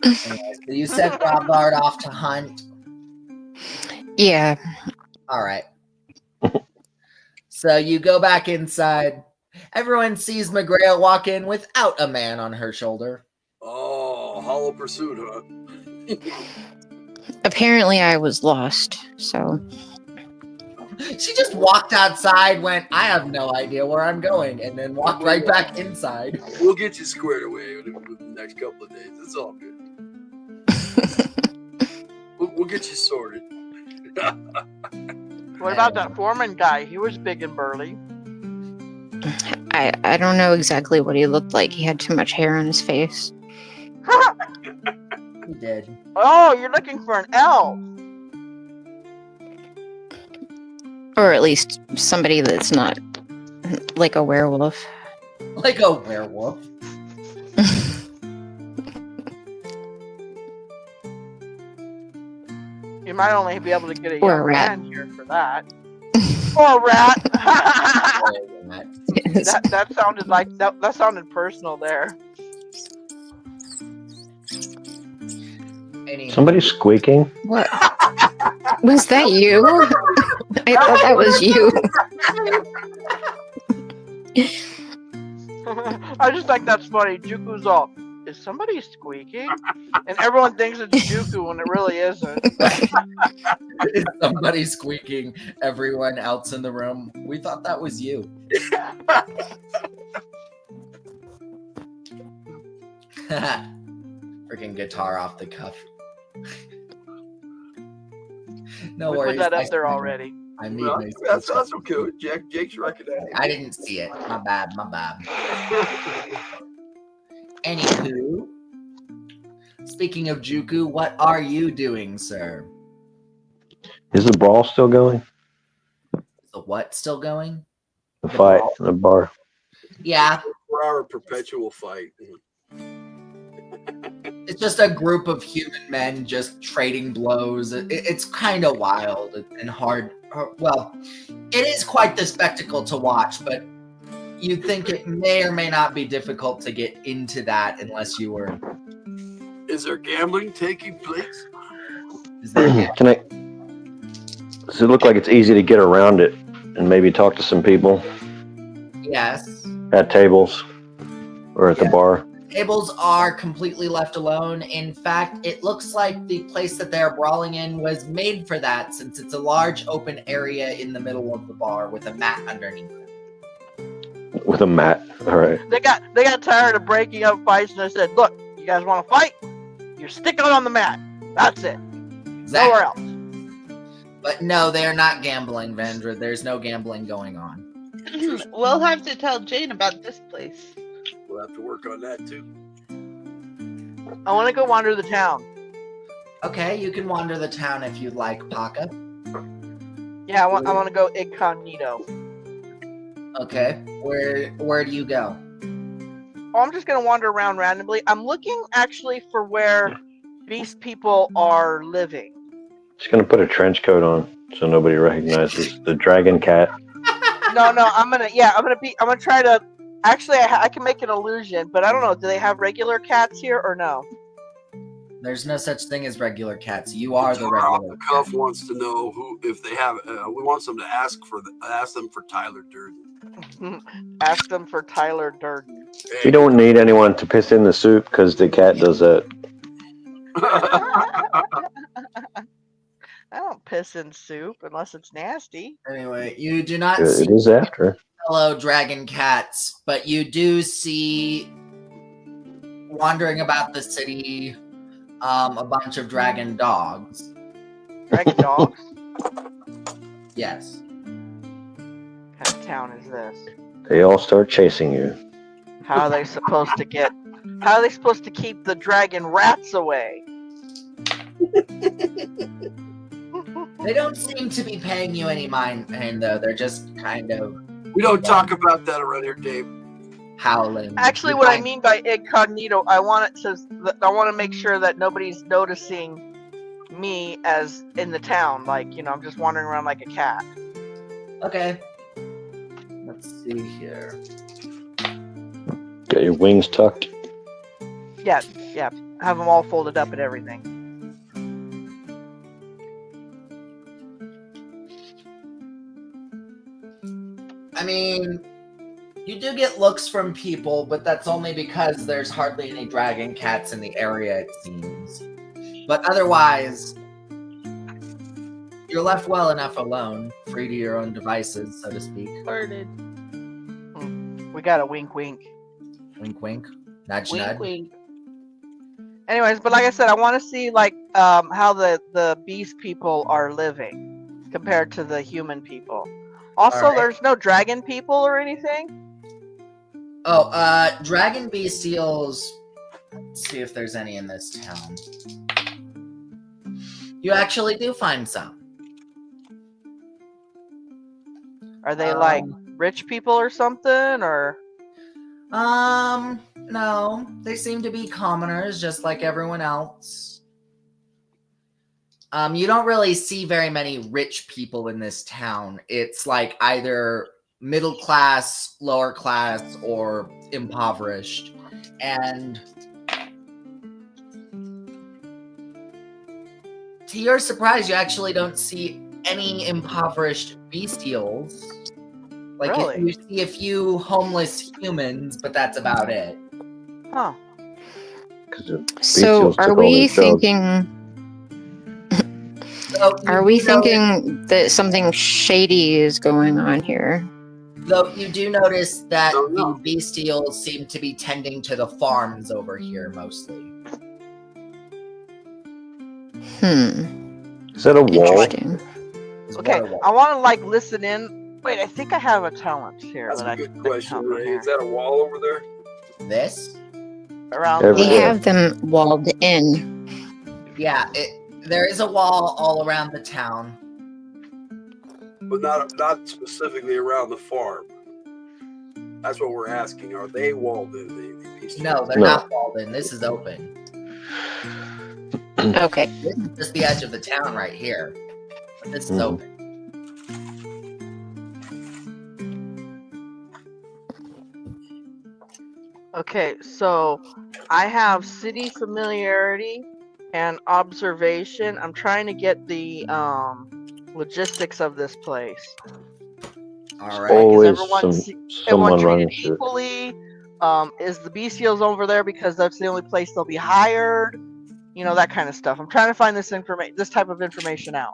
Anyway, so you sent Ralgard off to hunt. Yeah. All right. So you go back inside. Everyone sees Magrea walk in without a man on her shoulder. Oh, hollow pursuit, huh? Apparently I was lost, so She just walked outside, went, I have no idea where I'm going, and then walked right back inside. We'll get you squared away within the next couple of days. It's all good. We'll get you sorted. What about that foreman guy? He was big and burly. I don't know exactly what he looked like. He had too much hair on his face. He did. Oh, you're looking for an elf. Or at least somebody that's not like a werewolf. Like a werewolf. You might only be able to get a Or a young rat. man here for that. Or a rat. Yes. that sounded like that sounded personal there. Anyway, Somebody's squeaking. What? Was that you? I thought that was you. I just think that's funny. Juku's all, is somebody squeaking? And everyone thinks it's Juku when it really isn't. is somebody squeaking? Everyone else in the room, we thought that was you. Freaking guitar off the cuff. No We worries. put that I- up there already. I need Well, my that's okay. Jake's recognizing. I didn't see it. My bad. My bad. Anywho, speaking of Juku, what are you doing, sir? Is the brawl still going? Is the what still going? The fight in the bar. Yeah, 4-hour perpetual fight. it's just a group of human men just trading blows. It's kind of wild and well, it is quite the spectacle to watch, but you'd think it may or may not be difficult to get into that unless you were. Is there gambling taking place? Is there Can I? Does it look like it's easy to get around it and maybe talk to some people Yes. at tables or at the bar? Tables are completely left alone. In fact, it looks like the place that they're brawling in was made for that, since it's a large open area in the middle of the bar with a mat underneath it. With a mat. All right. They got tired of breaking up fights, and they said, "Look, you guys want to fight? You're sticking on the mat. That's it. Nowhere else." But no, they are not gambling, Vendra. There's no gambling going on. We'll have to tell Jane about this place. We'll have to work on that too. I want to go wander the town. Okay, you can wander the town if you'd like, Paka. Yeah, I want to go incognito. Okay, where do you go? Oh, I'm just gonna wander around randomly. I'm looking actually for where beast people are living. Just gonna put a trench coat on so nobody recognizes the dragon cat. No, I'm gonna try to. Actually, I can make an illusion, but I don't know. Do they have regular cats here or no? There's no such thing as regular cats. You are the Off regular the cuff cat. wants to know who, if they have. We want them to ask them for Tyler Durden. Ask them for Tyler Durden. We don't need anyone to piss in the soup because the cat does that. I don't piss in soup unless it's nasty. Anyway, you do not It see is after. fellow dragon cats, but you do see wandering about the city a bunch of dragon dogs. Dragon dogs? Yes. What kind of town is this? They all start chasing you. How are they supposed to keep the dragon rats away? They don't seem to be paying you any mind, though. They're just kind of We don't talk about that around here, Dave. howling. Actually, what I mean by incognito, I want to make sure that nobody's noticing me as in the town. Like, I'm just wandering around like a cat. Okay. Let's see here. Got your wings tucked. Yeah. Have them all folded up and everything. I mean, you do get looks from people, but that's only because there's hardly any dragon cats in the area, it seems. But otherwise, you're left well enough alone, free to your own devices, so to speak. Farted. We got a wink, wink. Wink, wink. Nudge, Wink, nudge. wink. Anyways, but like I said, I want to see how the beast people are living compared to the human people. Also, Alright. there's no dragon people or anything. Oh, dragon bestials. Let's see if there's any in this town. You actually do find some. Are they like rich people or something, or? No. They seem to be commoners, just like everyone else. You don't really see very many rich people in this town. It's like either middle class, lower class, or impoverished. And to your surprise, you actually don't see any impoverished bestials. Like, Really? you see a few homeless humans, but that's about it. Huh. So are we thinking? So, Are we thinking that something shady is going on here? Though you do notice that Oh, no. the bestials seem to be tending to the farms over here mostly. Is that a wall? Interesting. Is Okay, what I want to listen in. Wait, I think I have a talent here That's that a I good can question, help me Ray. here. Is that a wall over there? This? Around Every We day. have them walled in. Yeah, there is a wall all around the town. But not specifically around the farm. That's what we're asking. Are they walled in? The beast No, they're No. not walled in. This is open. Okay. This is just the edge of the town right here. But this is Mhm. open. Okay, so I have city familiarity and observation. I'm trying to get the logistics of this place. All Like, right. is Always everyone someone treated running shit. equally? Is the bestials over there because that's the only place they'll be hired? You know, that kind of stuff. I'm trying to find this type of information out.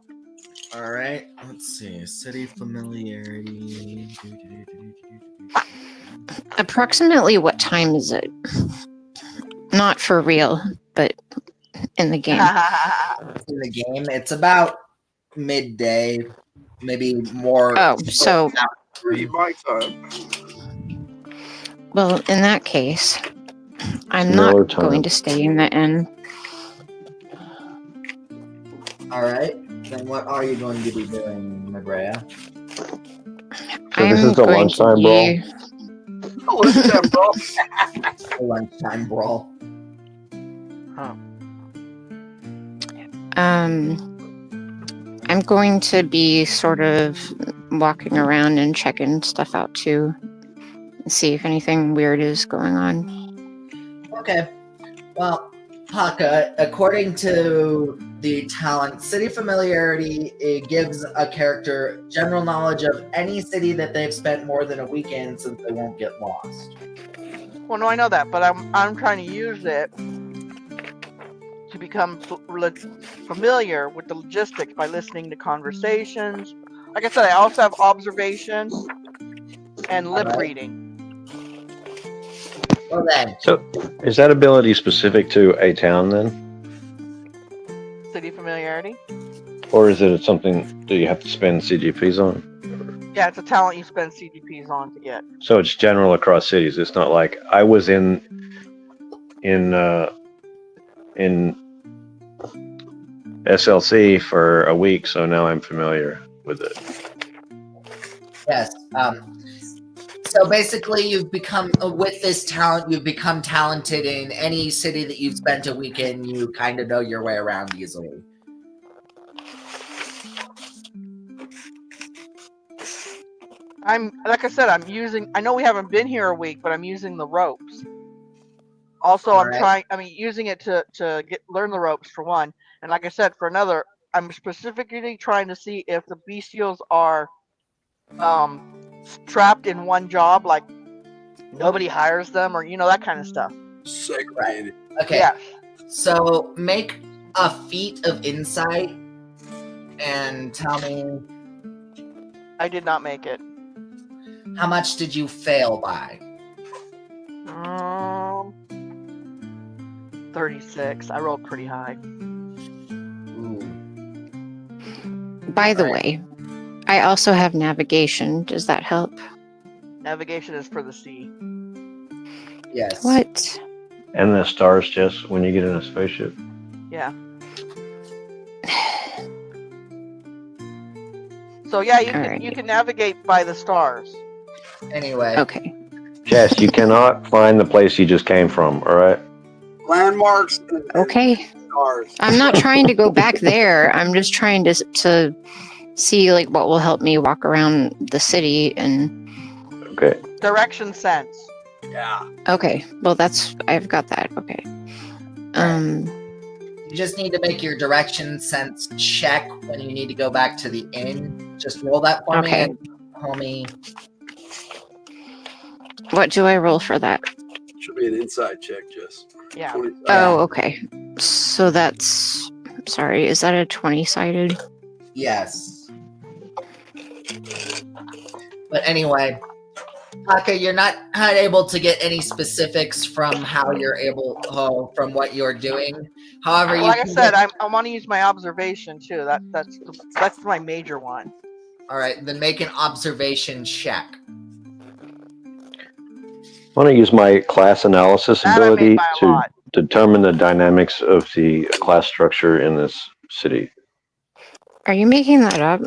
All right. Let's see. City familiarity. Approximately what time is it? Not for real, but in the game. In the game, it's about midday, maybe more. Oh, so Read my time. well, in that case, I'm It's not Miller time. going to stay in the inn. All right. Then what are you going to be doing, Magrea? So this is the going to lunchtime brawl? be- Lunchtime, bro. A lunchtime brawl. I'm going to be sort of walking around and checking stuff out too, and see if anything weird is going on. Okay. Well, Paka, according to the talent City Familiarity, it gives a character general knowledge of any city that they've spent more than a week in, since they won't get lost. Well, no, I know that, but I'm trying to use it to become familiar with the logistics by listening to conversations. Like I said, I also have observation and lip reading. Well then, So is that ability specific to a town then? City familiarity. Or is it something that you have to spend CGPs on? Yeah, it's a talent you spend CGPs on to get. So it's general across cities. It's not like I was in SLC for a week, so now I'm familiar with it. yes. So basically, you've become, with this talent, you've become talented in any city that you've spent a week in. You kind of know your way around easily. Like I said, I know we haven't been here a week, but I'm using the ropes. Also, using it to learn the ropes for one. And like I said, for another, I'm specifically trying to see if the bestials are trapped in one job, like nobody hires them, or that kind of stuff. Segregated. Okay. Yeah. So make a feat of insight and tell me I did not make it. how much did you fail by? 36. I rolled pretty high. Ooh. By the way, I also have navigation. Does that help? Navigation is for the sea. Yes. What? And the stars, Jess, when you get in a spaceship. Yeah. So yeah, you can navigate by the stars. Anyway. Okay. Jess, you cannot find the place you just came from, all right? Landmarks. Okay. Stars. I'm not trying to go back there. I'm just trying to see like what will help me walk around the city and. Okay. Direction sense. Yeah. Okay. Well, I've got that. Okay. You just need to make your direction sense check when you need to go back to the inn. Just roll that for me, and homie. What do I roll for that? Should be an inside check, Jess. Yeah. 25. Oh, okay. So that's. Sorry, is that a 20-sided? Yes. But anyway, Taka, you're not able to get any specifics from how you're from what you're doing. However, like I said, I want to use my observation too. That's my major one. All right, then make an observation check. I want to use my class analysis ability to determine the dynamics of the class structure in this city. Are you making that up?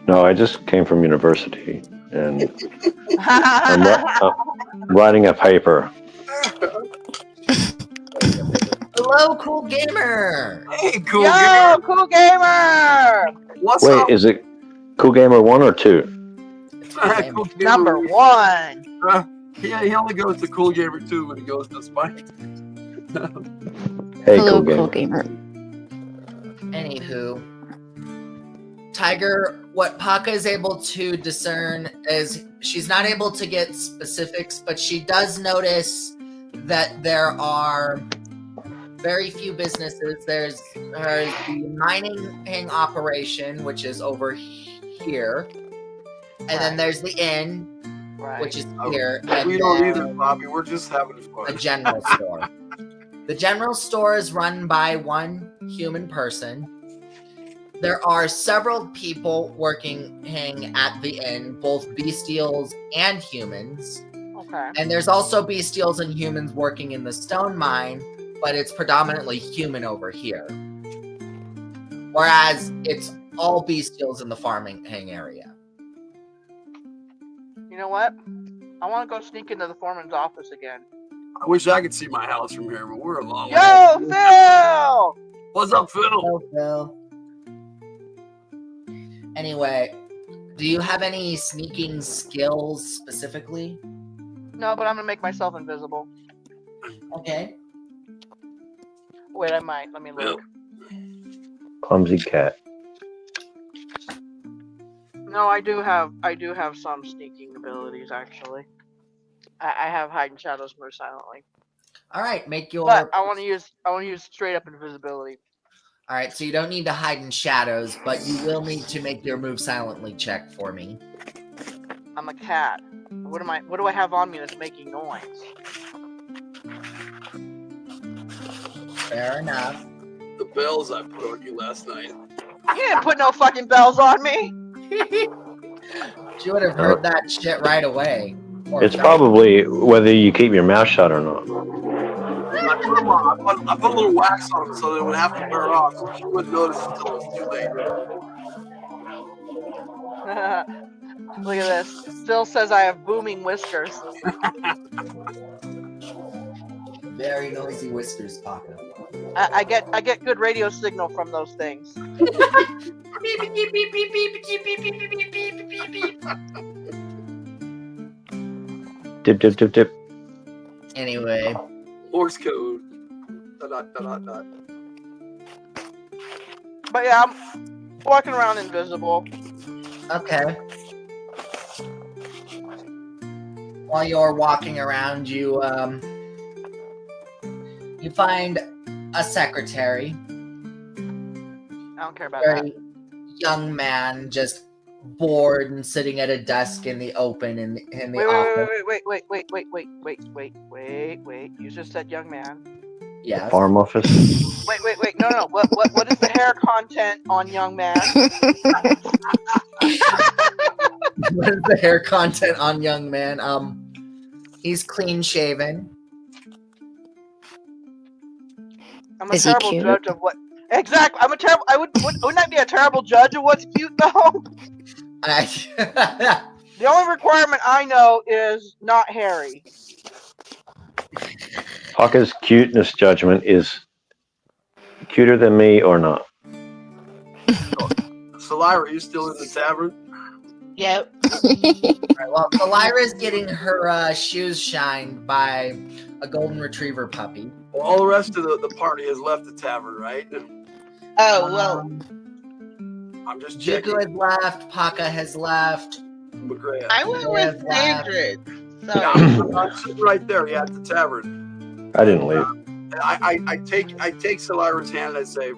No, I just came from university, and I'm writing a paper. Hello, cool gamer. Hey, cool Yo, gamer. cool gamer. What's Wait, up? is it Cool Gamer 1 or 2? Cool gamer. Number 1. Yeah, he only goes to Cool Gamer 2 when he goes to Spike. Hey, Hello, cool cool gamer. gamer. Anywho, Tiger, what Paka is able to discern is she's not able to get specifics, but she does notice that there are very few businesses. There's the mining operation, which is over here, and then there's the inn, which is here. And We don't then either, Bobby. We're just having fun. a general store. The general store is run by one human person. There are several people working at the inn, both bestials and humans. Okay. And there's also bestials and humans working in the stone mine, but it's predominantly human over here. Whereas it's all bestials in the farming area. You know what? I want to go sneak into the foreman's office again. I wish I could see my house from here, but we're a long way. Yo, Phil! What's up, Phil? Hello, Phil. Anyway, do you have any sneaking skills specifically? No, but I'm gonna make myself invisible. Okay. Wait, I might. Let me look. Clumsy cat. No, I do have some sneaking abilities actually. I have hide and shadows, move silently. All right, make your. But I want to use straight up invisibility. All right, so you don't need to hide in shadows, but you will need to make your move silently check for me. I'm a cat. What do I have on me that's making noise? Fair enough. The bells I put on you last night. You didn't put no fucking bells on me. You would have heard that shit right away. Or It's felt probably whether you keep your mouth shut or not. I put a little wax on them so they would have to wear off, so she wouldn't notice until it was too late. Look at this. Phil says I have booming whiskers. very noisy whiskers, Paka. I get good radio signal from those things. Dip, dip, dip, dip. Anyway, Morse code. Dot, dot, dot. But yeah, I'm walking around invisible. okay. While you're walking around, you find a secretary. I don't care about that. Very young man, just bored and sitting at a desk in the open in the office. Wait. You just said young man. Yes. Farm office. Wait. No. What is the hair content on young man? What is the hair content on young man? He's clean shaven. I'm a Is he terrible cute? judge of what. Exactly. I'm a terrible. Wouldn't I be a terrible judge of what's cute though? The only requirement I know is not hairy. Paka's cuteness judgment is cuter than me or not. So, Lyra, are you still in the tavern? Yep. Alright, well, Lyra's getting her shoes shined by a golden retriever puppy. Well, all the rest of the party has left the tavern, right? Oh, well, I'm just checking. Juku has left. Paka has left. McGrath. I went with Sandra. So, I'm sitting right there. Yeah, at the tavern. I didn't leave. I take Lyra's hand and I say,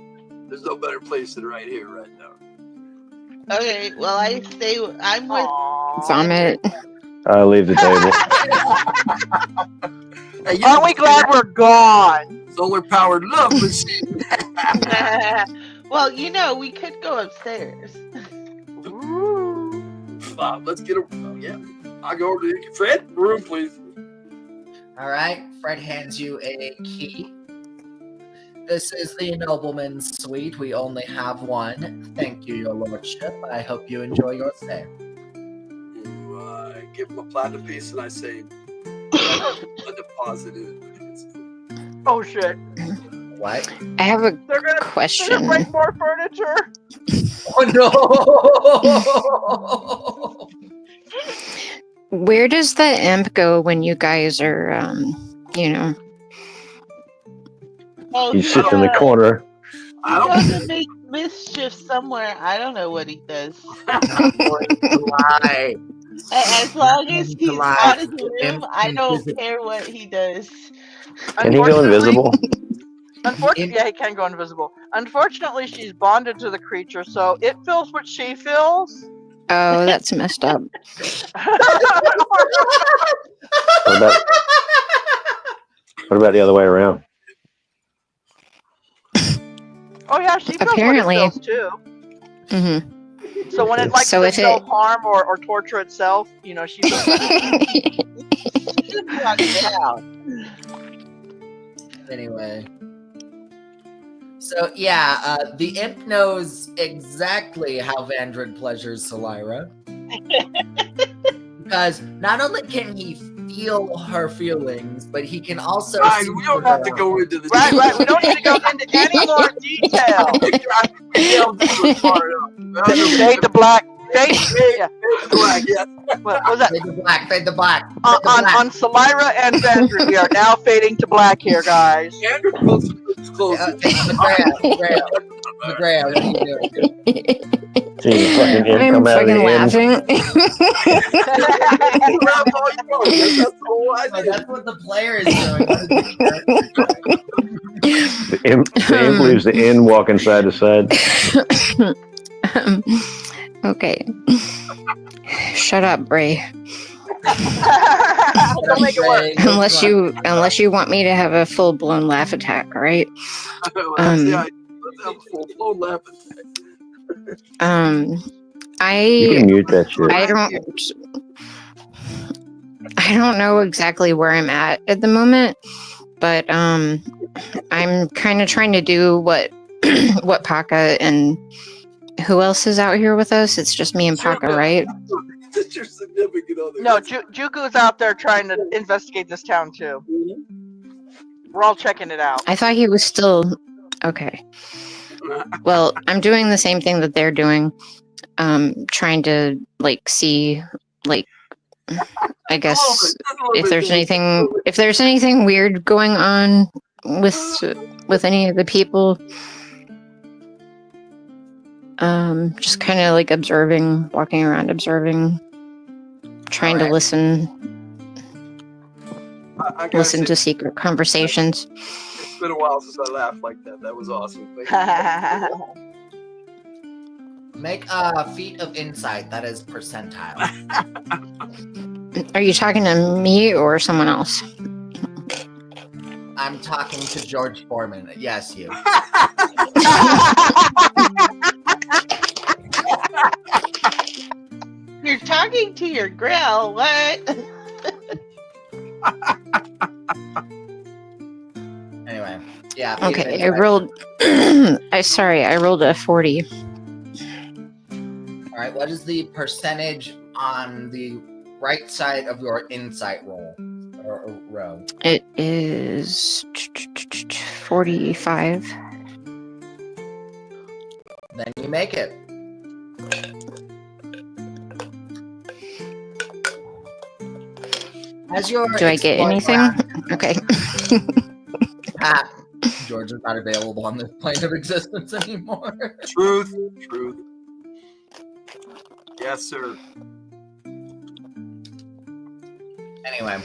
"There's no better place than right here, right now." okay, well, I'm with. Aww. Vomit. I leave the table. Hey, you Aren't we glad we're gone? solar powered love machine? Well, we could go upstairs. Let's get a yeah. I go over to the Fred. Room, please. All right. Fred hands you a key. This is the nobleman's suite. We only have one. Thank you, your lordship. I hope you enjoy your stay. I give him a platinum piece and I say, "A deposit in." Oh shit! What? I have a They're gonna question. break more furniture. Oh no! Where does the imp go when you guys are, you know? Oh, He sits in the corner. He goes to make mischief somewhere. I don't know what he does. Not going to lie. As long as Not going to he's lie. out of the Imp room, I don't invisible. care what he does. Can he go invisible? Unfortunately, yeah, he can go invisible. Unfortunately, she's bonded to the creature, so it feels what she feels. Oh, that's messed up. What about the other way around? Oh yeah, she feels Apparently. what it feels too. Mm-hmm. So when it likes So to if self-harm or torture itself, you know, she feels that. Anyway. So yeah, the imp knows exactly how Vandred pleasures Solyra. Because not only can he feel her feelings, but he can also Right, see we don't her have to go into the Right, right. We don't need to go into any more detail. Fade to black. Fade, yeah. Black, yeah. What was that? Fade to black, fade to black. On Solyra and Vandred, we are now fading to black here, guys. McGrath, what are you doing? See the fucking imp I'm come out of the fucking inn. Oh, that's what the player is doing. The imp leaves the inn, walking side to side. Okay. Shut up, Bray. Don't make it work. Unless you want me to have a full blown laugh attack, right? Let's have a full-blown laugh attack. You can mute that shit. I don't know exactly where I'm at the moment, but I'm kind of trying to do what Paka and who else is out here with us? It's just me and Paka, right? That's your significant other. No, Juku's out there trying to investigate this town too. We're all checking it out. I thought he was still okay. Well, I'm doing the same thing that they're doing. Trying to see I guess if there's anything weird going on with any of the people. Just kind of observing, walking around observing, trying to listen to secret conversations. It's been a while since I laughed like that. That was awesome. Make a feat of insight. That is percentile. Are you talking to me or someone else? I'm talking to George Foreman. Yes, you. You're talking to your grill. What? Anyway, yeah. Okay, I rolled. I rolled a 40. All right. What is the percentage on the right side of your insight roll or row? It is 45. Then you make it. Do I get anything? Okay. George is not available on this plane of existence anymore. Truth. Yes, sir. Anyway.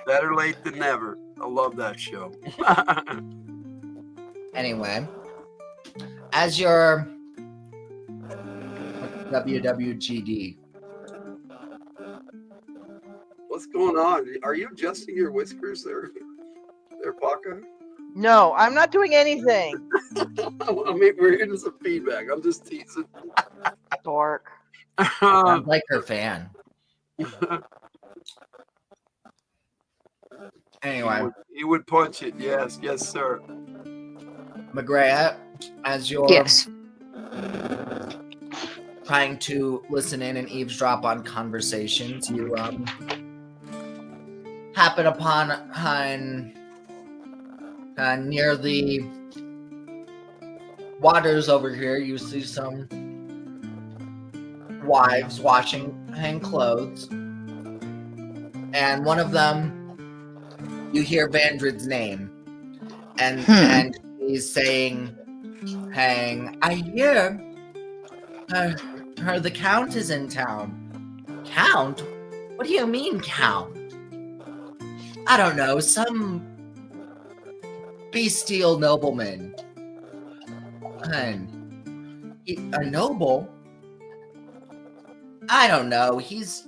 Better late than never. I love that show. Anyway. As your WWGD. What's going on? Are you adjusting your whiskers there, Paka? No, I'm not doing anything. I mean, we're getting some feedback. I'm just teasing. Dork. Sounds like her fan. Anyway. He would punch it. Yes, sir. McGrath, as you're trying to listen in and eavesdrop on conversations, you happen upon near the waters over here. You see some wives washing clothes, and one of them, you hear Vandred's name, and he's saying, "Hang, I hear the Count is in town." Count? What do you mean, Count? I don't know, some bestial nobleman. And a noble? I don't know. He's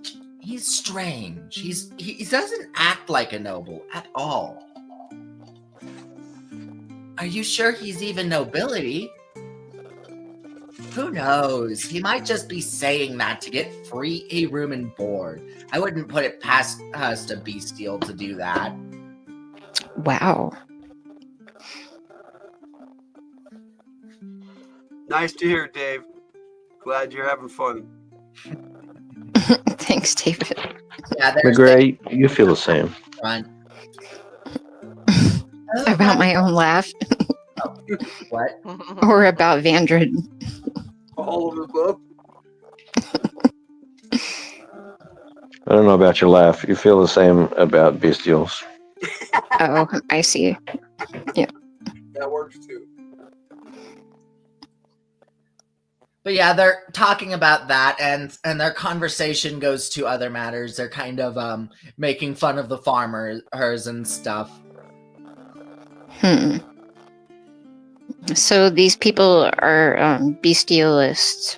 strange. He doesn't act like a noble at all. Are you sure he's even nobility? Who knows? He might just be saying that to get free room and board. I wouldn't put it past us to bestial to do that. Wow. Nice to hear, Dave. Glad you're having fun. Thanks, David. Yeah, there's McGray, you feel the same. front. About my own laugh, What? or about Vandred. All of the above. I don't know about your laugh. You feel the same about bestials. Oh, I see. That works too. But yeah, they're talking about that, and their conversation goes to other matters. They're kind of making fun of the farmers and stuff. So these people are bestialists.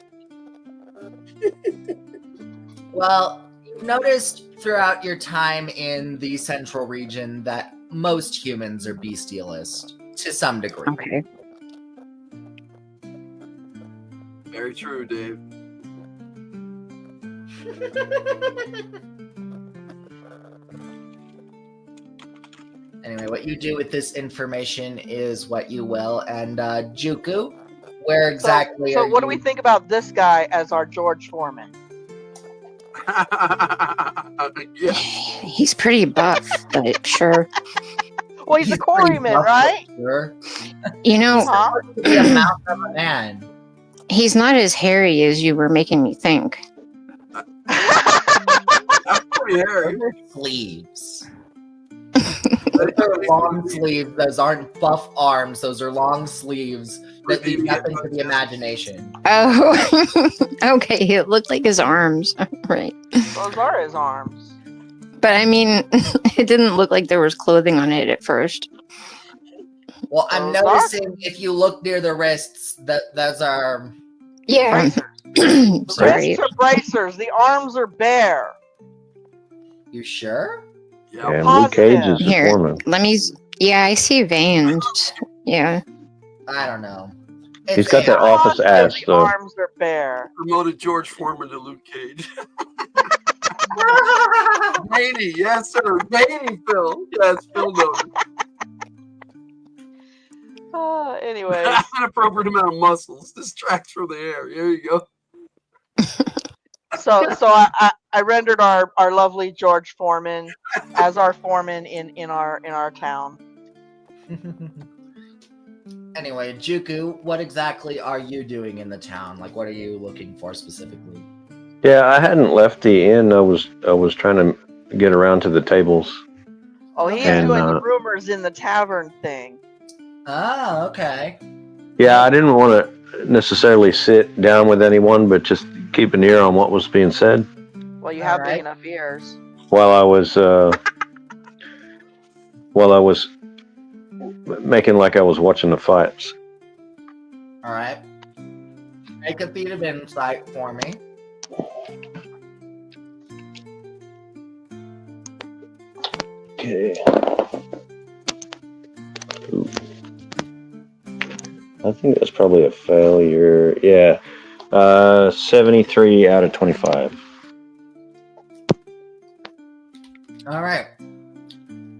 Well, you've noticed throughout your time in the central region that most humans are bestialist to some degree. Okay. Very true, Dave. Anyway, what you do with this information is what you will. And Juku, where exactly So are what do you? we think about this guy as our George Foreman? Yeah. He's pretty buff, but sure. Well, he's a pretty quarryman, buff, right? Sure. You know, Huh? Be a mouth of a man. he's not as hairy as you were making me think. That's pretty hairy. Those are sleeves. Those are long sleeves. Those aren't buff arms. Those are long sleeves that leave nothing to the imagination. Oh, okay. It looked like his arms, right? Those are his arms. But I mean, it didn't look like there was clothing on it at first. Well, I'm Those noticing if you look near the wrists, that those are. Yeah. Bracers. The Sorry. wrists are bracers. The arms are bare. You sure? Yeah. And Luke positive. Cage is the Here, foreman. let me. Yeah, I see veins. Yeah. I don't know. He's got that office ass, The though. arms are bare. Promoted George Foreman to Luke Cage. Veiny, yes, sir. Veiny, Phil. Yes, Phil knows. Anyway, An appropriate amount of muscles distracts from the air. There you go. so I rendered our lovely George Foreman as our foreman in our town. Anyway, Juku, what exactly are you doing in the town? Like, what are you looking for specifically? Yeah, I hadn't left the inn. I was trying to get around to the tables. Oh, he's And, doing the rumors in the tavern thing. Oh, okay. Yeah, I didn't want to necessarily sit down with anyone, but just keep an ear on what was being said Well, you have Alright. big enough ears. while I was making like I was watching the fights. All right. Make a feat of insight for me. Okay. Ooh. I think that's probably a failure. Yeah. 73 out of 25. All right.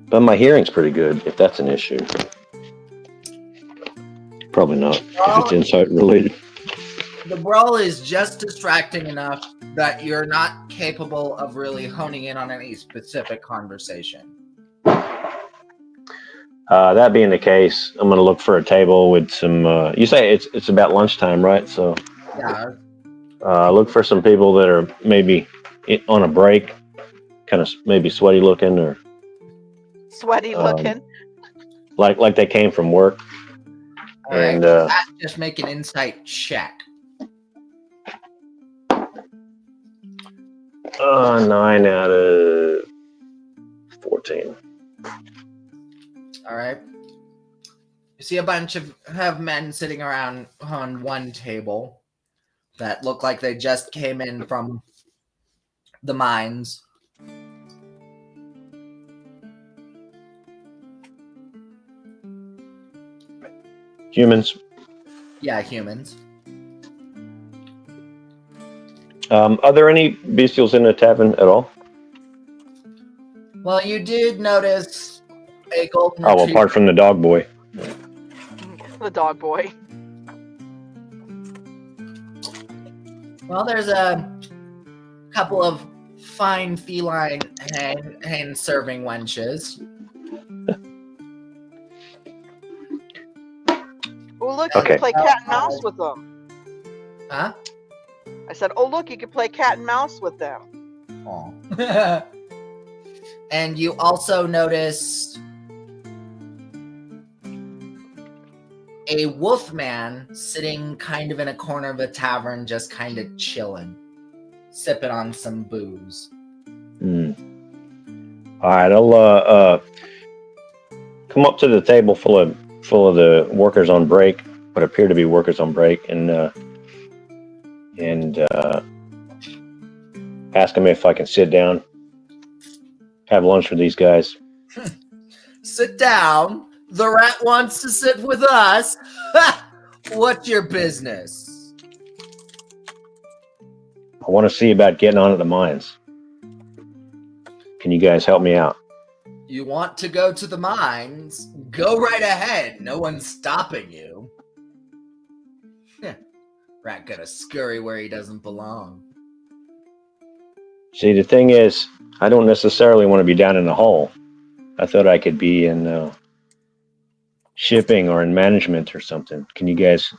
But my hearing's pretty good, if that's an issue. Probably not, if it's insight related. The brawl is just distracting enough that you're not capable of really honing in on any specific conversation. That being the case, I'm going to look for a table with some. You say it's about lunchtime, right? So Yeah. look for some people that are maybe on a break kind of maybe sweaty looking, or Sweaty looking. like they came from work. All right, And just make an insight check. 9 out of 14. All right. You see a bunch of men sitting around on one table that look like they just came in from the mines. Humans. Yeah, humans. Are there any bestials in the tavern at all? Well, you did notice a golden Oh, retriever. apart from the dog boy. The dog boy. Well, there's a couple of fine feline hand-serving wenches. Oh, look, you Okay. can play cat and mouse with them. Huh? I said, oh, look, you can play cat and mouse with them. Aw. And you also noticed a wolf man sitting kind of in a corner of a tavern, just kind of chilling, sipping on some booze. All right, I'll come up to the table full of the workers on break, what appear to be workers on break, and ask them if I can sit down, have lunch with these guys. Sit down. The rat wants to sit with us. What's your business? I want to see about getting on at the mines. Can you guys help me out? You want to go to the mines? Go right ahead. No one's stopping you. Rat gonna scurry where he doesn't belong. See, the thing is, I don't necessarily want to be down in the hole. I thought I could be in shipping or in management or something. Can you guys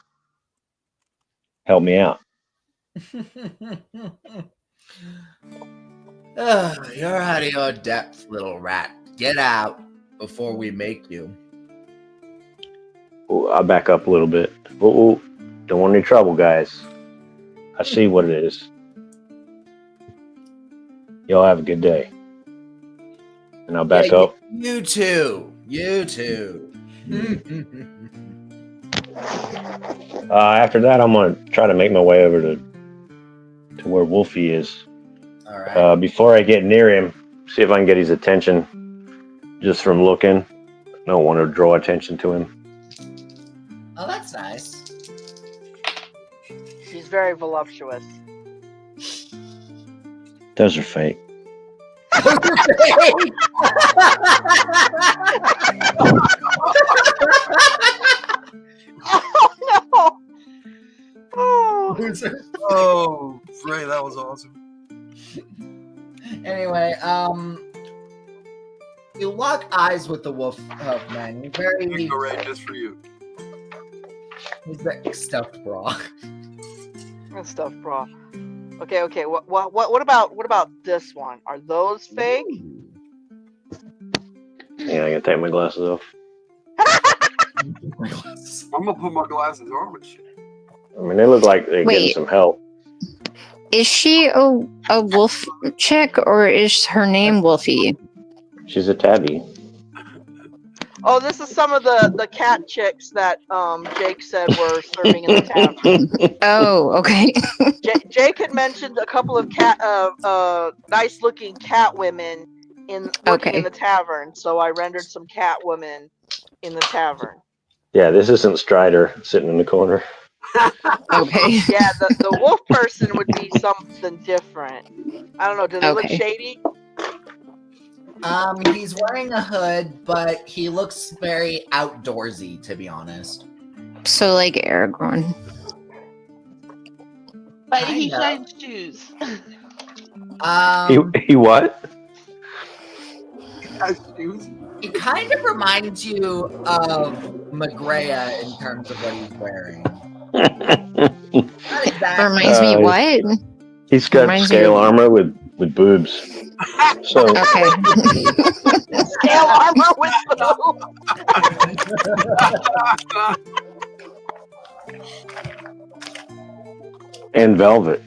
help me out? You're out of your depth, little rat. Get out before we make you. Ooh, I'll back up a little bit. Ooh, don't want any trouble, guys. I see what it is. Y'all have a good day. And I'll back up. You too. You too. After that, I'm going to try to make my way over to where Wolfie is. All right. Before I get near him, see if I can get his attention just from looking. I don't want to draw attention to him. Oh, that's nice. He's very voluptuous. Those are fake. Oh, no. Oh. Oh, Frey, that was awesome. Anyway, you lock eyes with the wolf man. You're very Go right just for you. he's the stuffed bra. That's stuff, bro. Okay. What about this one? Are those fake? Yeah, I gotta take my glasses off. I'm gonna put my glasses on and shit. I mean, they look like they're getting Wait. some help. Is she a wolf chick, or is her name Wolfie? She's a tabby. Oh, this is some of the cat chicks that Jake said were serving in the tavern. Oh, okay. Jake had mentioned a couple of nice looking cat women working in the tavern, so I rendered some cat women in the tavern. Yeah, this isn't Strider sitting in the corner. Okay. Yeah, the wolf person would be something different. I don't know. Do they look shady? He's wearing a hood, but he looks very outdoorsy, to be honest. So like Aragorn. But he shines shoes. He what? He kind of reminds you of Magrea in terms of what he's wearing. Not exactly. Reminds me what? He's got Reminds scale me of- armor with boobs. So Okay. Scale armor with blue. and velvet.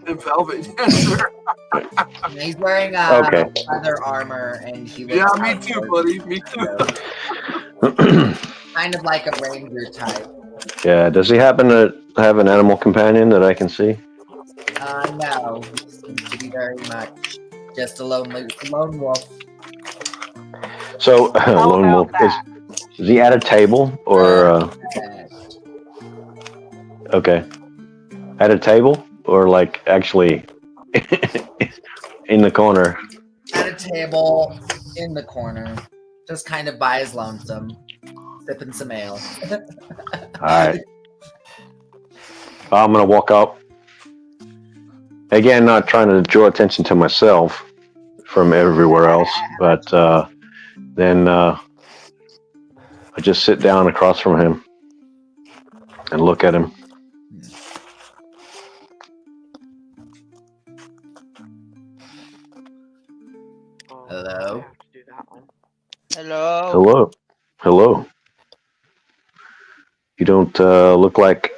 And velvet. Yes, sir. He's wearing Okay. leather armor, and he looks Yeah, me too, buddy. Me too. kind of like a ranger type. Yeah. Does he happen to have an animal companion that I can see? No, he seems to be very much just a lone wolf. So How lone wolf about that? is he at a table or okay, at a table or like actually in the corner? At a table in the corner, just kind of by his lonesome, sipping some ale. All right. I'm gonna walk up. Again, not trying to draw attention to myself from everywhere else, but then I just sit down across from him and look at him. Hello. Hello. Hello. Hello. You don't look like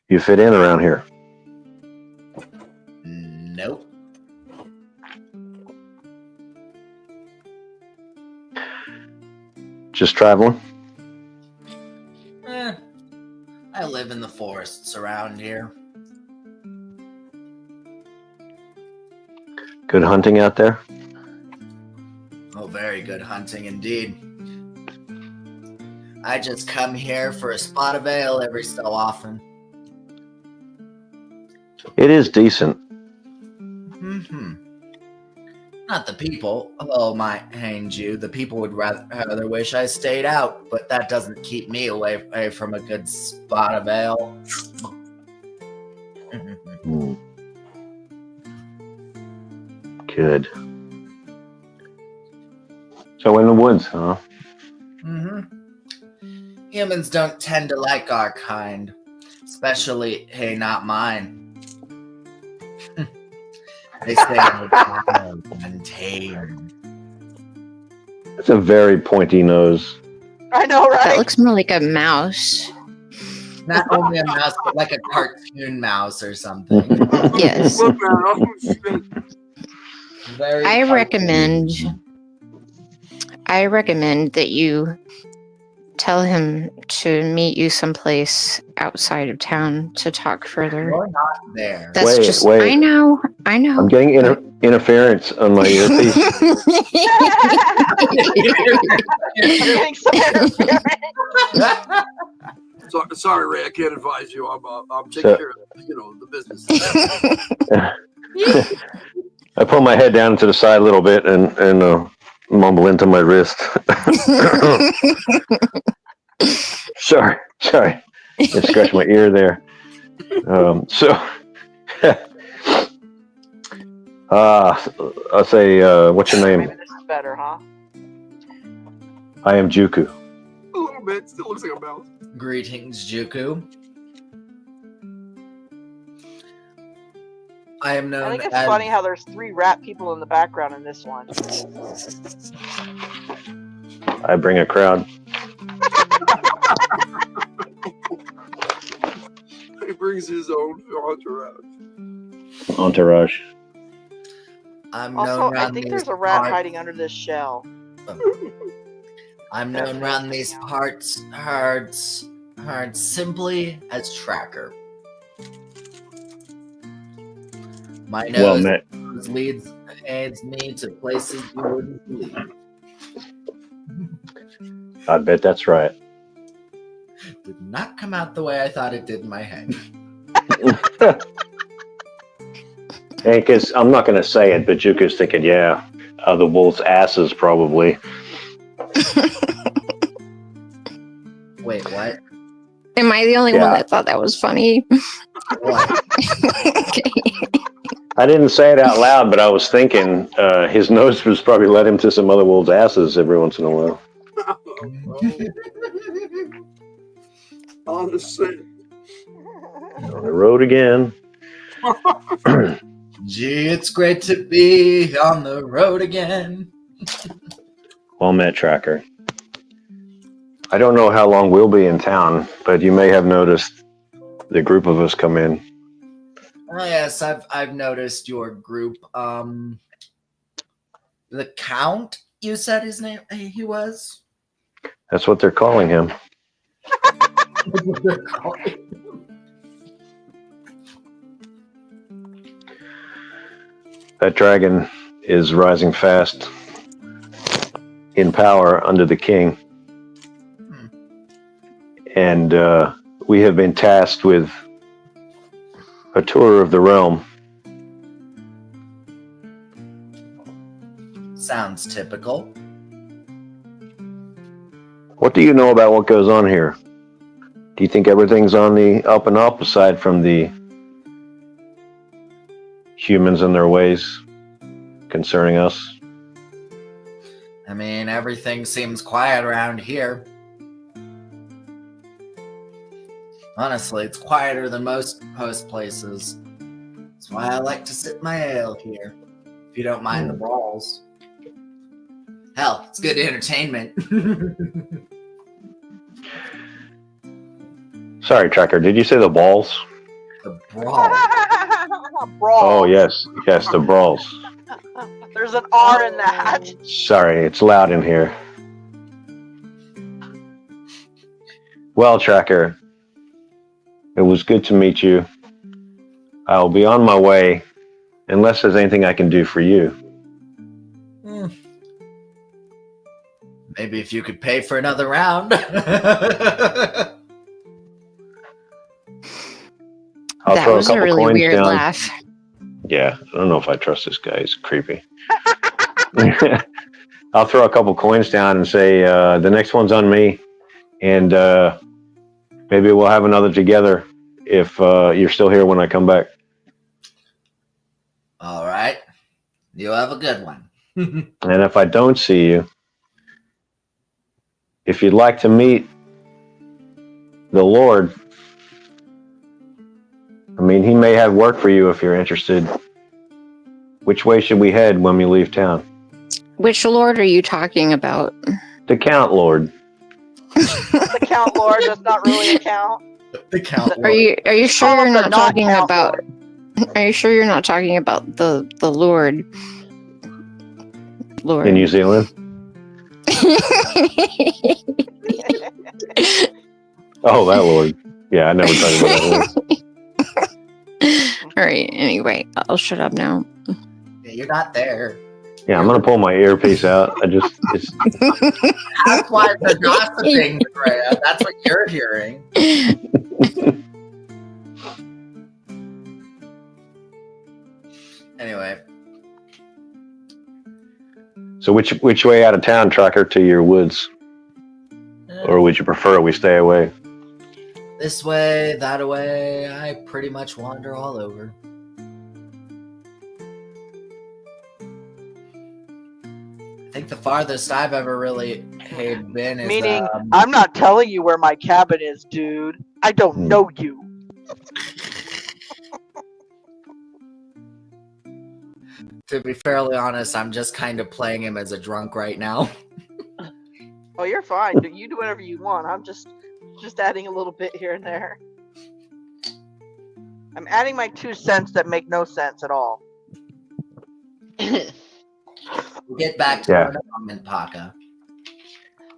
you fit in around here. Nope. Just traveling? I live in the forests around here. Good hunting out there? Oh, very good hunting indeed. I just come here for a spot of ale every so often. It is decent. Not the people, although might hang you. The people would rather wish I stayed out, but that doesn't keep me away from a good spot of ale. Good. So in the woods, huh? Humans don't tend to like our kind, especially, hey, not mine. They say I'm wild and tame. It's a very pointy nose. I know, That right? looks more like a mouse. Not only a mouse, but like a cartoon mouse or something. Yes. Look, man, oh, shit. Very I cartoon. recommend that you tell him to meet you someplace outside of town to talk further. You're not there. That's Wait. I know. I'm getting interference on my earpiece. I'm getting some interference. Sorry, Ray, I can't advise you. I'm taking care of the business. I pull my head down to the side a little bit and mumble into my wrist. Sorry. I scratched my ear there. I'll say, what's your name? Maybe this is better, huh? I am Juku. A little bit. Still looks like a mouse. Greetings, Juku. I am known I think it's as... funny how there's 3 rat people in the background in this one. I bring a crowd. He brings his own Entourage. I'm known Also, I around think these there's a rat parts- hiding under this shell. I'm known around these parts heard simply as Tracker. My Well nose met. aids me to places you wouldn't believe. I bet that's right. Did not come out the way I thought it did in my head. Because I'm not going to say it, but Juku's thinking, yeah, the wolf's asses probably. Wait, what? Am I the only one that thought that was funny? What? Okay. I didn't say it out loud, but I was thinking his nose was probably led him to some other wolves' asses every once in a while. On the scent. On the road again. Gee, it's great to be on the road again. Well met, Tracker. I don't know how long we'll be in town, but you may have noticed the group of us come in. Oh, yes, I've noticed your group. The Count, you said his name he was? That's what they're calling him. That dragon is rising fast in power under the king. And we have been tasked with a tour of the realm. Sounds typical. What do you know about what goes on here? Do you think everything's on the up and up aside from the humans and their ways concerning us? I mean, everything seems quiet around here. Honestly, it's quieter than most post places. That's why I like to sip my ale here. If you don't mind the brawls. Hell, it's good entertainment. Sorry, Tracker, did you say the balls? The brawl. Brawl. Oh, yes, the brawls. There's an R in that. Sorry, it's loud in here. Well, Tracker, it was good to meet you. I'll be on my way, unless there's anything I can do for you. Maybe if you could pay for another round. I'll throw was a couple really coins weird down. laugh. Yeah, I don't know if I trust this guy. He's creepy. I'll throw a couple coins down and say, the next one's on me. And maybe we'll have another together if you're still here when I come back. All right. You have a good one. And if I don't see you, if you'd like to meet the Lord, I mean, he may have work for you if you're interested. Which way should we head when we leave town? Which lord are you talking about? The Count Lord. The Count Lord does not really account. The Count. Are you sure Call you're him the not not talking Count about? Lord. Are you sure you're not talking about the Lord? Lord. In New Zealand? Oh, that Lord. Yeah, I never talked about that Lord. All right. Anyway, I'll shut up now. Yeah, you're not there. Yeah, I'm gonna pull my earpiece out. It's That's why they're gossiping, Drea. That's what you're hearing. Anyway. So which way out of town, Tracker, to your woods? Or would you prefer we stay away? This way, that way, I pretty much wander all over. I think the farthest I've ever really had been is... Meaning, I'm not telling you where my cabin is, dude. I don't know you. To be fairly honest, I'm just kind of playing him as a drunk right now. Oh, you're fine. You do whatever you want. I'm just adding a little bit here and there. I'm adding my 2 cents that make no sense at all. We'll get back to you in a moment, Paka.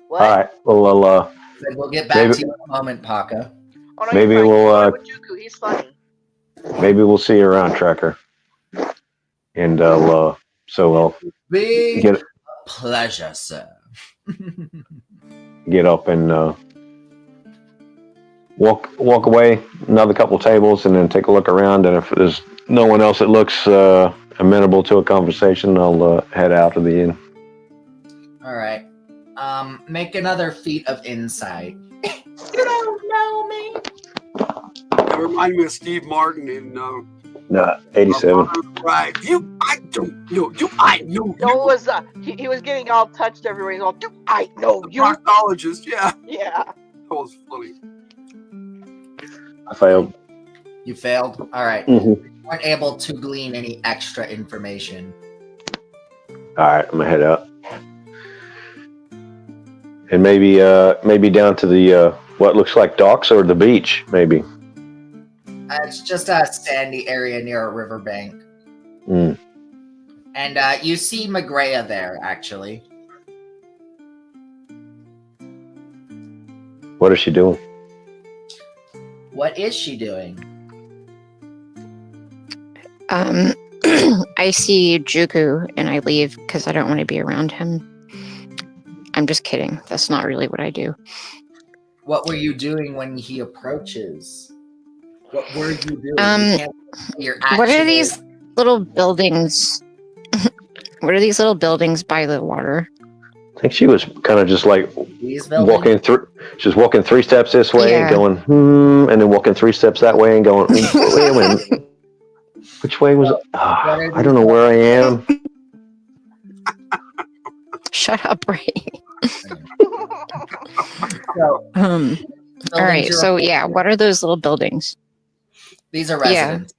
What? All right. Well, We'll get back to you in a moment, Paka. Oh, no, maybe you're fine. we'll, Juku, he's funny. maybe we'll see you around, Tracker. And I'll Be get a pleasure, sir. get up and walk away another couple tables and then take a look around. And if there's no one else that looks amenable to a conversation, I'll head out of the inn. All right. Make another feat of insight. You don't know me. That reminded me of Steve Martin in No, 87. Right. I don't know. I know No, it was he was getting all touched everywhere. He's all, do I know you? Proctologist, yeah. Yeah. That was funny. I failed. You failed? All right. Mm-hmm. weren't able to glean any extra information. All right, I'm gonna head out, and maybe down to the what looks like docks or the beach, maybe. It's just a sandy area near a riverbank. Mm. And you see Magrea there, actually. What is she doing? What is she doing? I see Juku and I leave because I don't want to be around him. I'm just kidding. That's not really what I do. What were you doing when he approaches? What were you doing? You can't see your What are action these little buildings? What are these little buildings by the water? I think she was kind of just like These buildings? walking through. She was walking 3 steps this way and Yeah. going, and then walking 3 steps that way and going, wait a minute. Which way was it? I don't know where I am. Shut up, Ray. So, All right. buildings So are- yeah, what are those little buildings? These are Yeah. residents.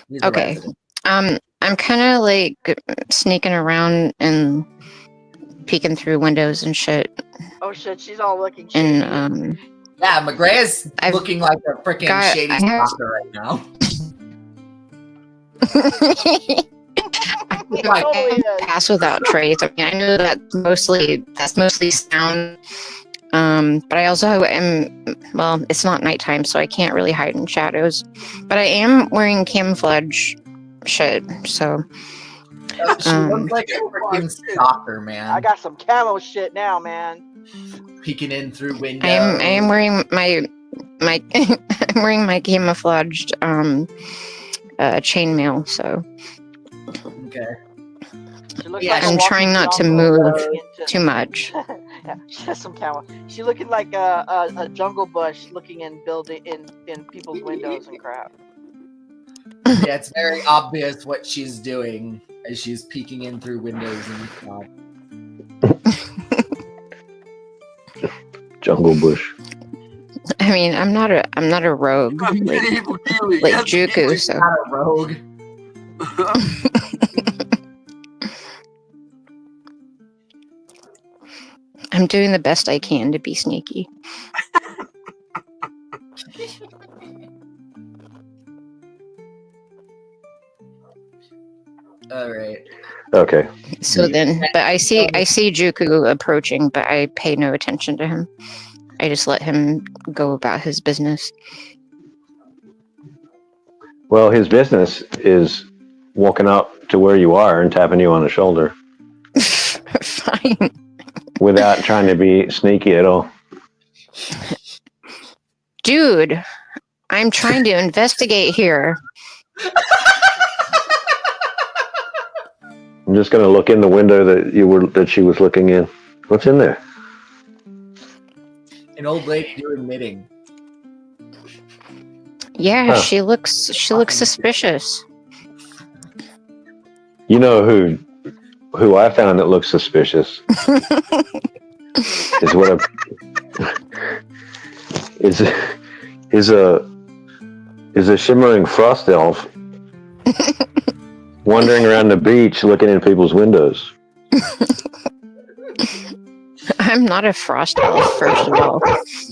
These are Okay. residents. I'm kind of like sneaking around and peeking through windows and shit. Oh shit, she's all looking shady. And Yeah, Magrea's I've looking like a freaking got- shady I have- stalker right now. It totally is. pass without trace. I mean, I know that's mostly sound. But I also am, well, it's not nighttime, so I can't really hide in shadows. But I am wearing camouflage shit, so She looks like a freaking stalker, man. I got some camo shit now, man. Peeking in through windows. I am wearing my I'm wearing my camouflaged chainmail, so Okay. She looks Yeah, like a I'm walking trying not to jungle move looking into- too much. Yeah, she has some camo. She's looking like a jungle bush looking in people's windows and crap. Yeah, it's very obvious what she's doing as she's peeking in through windows and stuff. Jungle bush. I mean, I'm not a rogue like Medieval Keely. like Yes, Juku, Keely. so Not a rogue. I'm doing the best I can to be sneaky. All right. Okay. So then, but I see Juku approaching, but I pay no attention to him. I just let him go about his business. Well, his business is walking up to where you are and tapping you on the shoulder Fine. without trying to be sneaky at all. Dude, I'm trying to investigate here. I'm just going to look in the window that she was looking in. What's in there? An old lady doing knitting. Yeah, Huh. she looks suspicious. You know who I found that looks suspicious is what is a shimmering frost elf wandering around the beach looking in people's windows. I'm not a frost elf, first of all.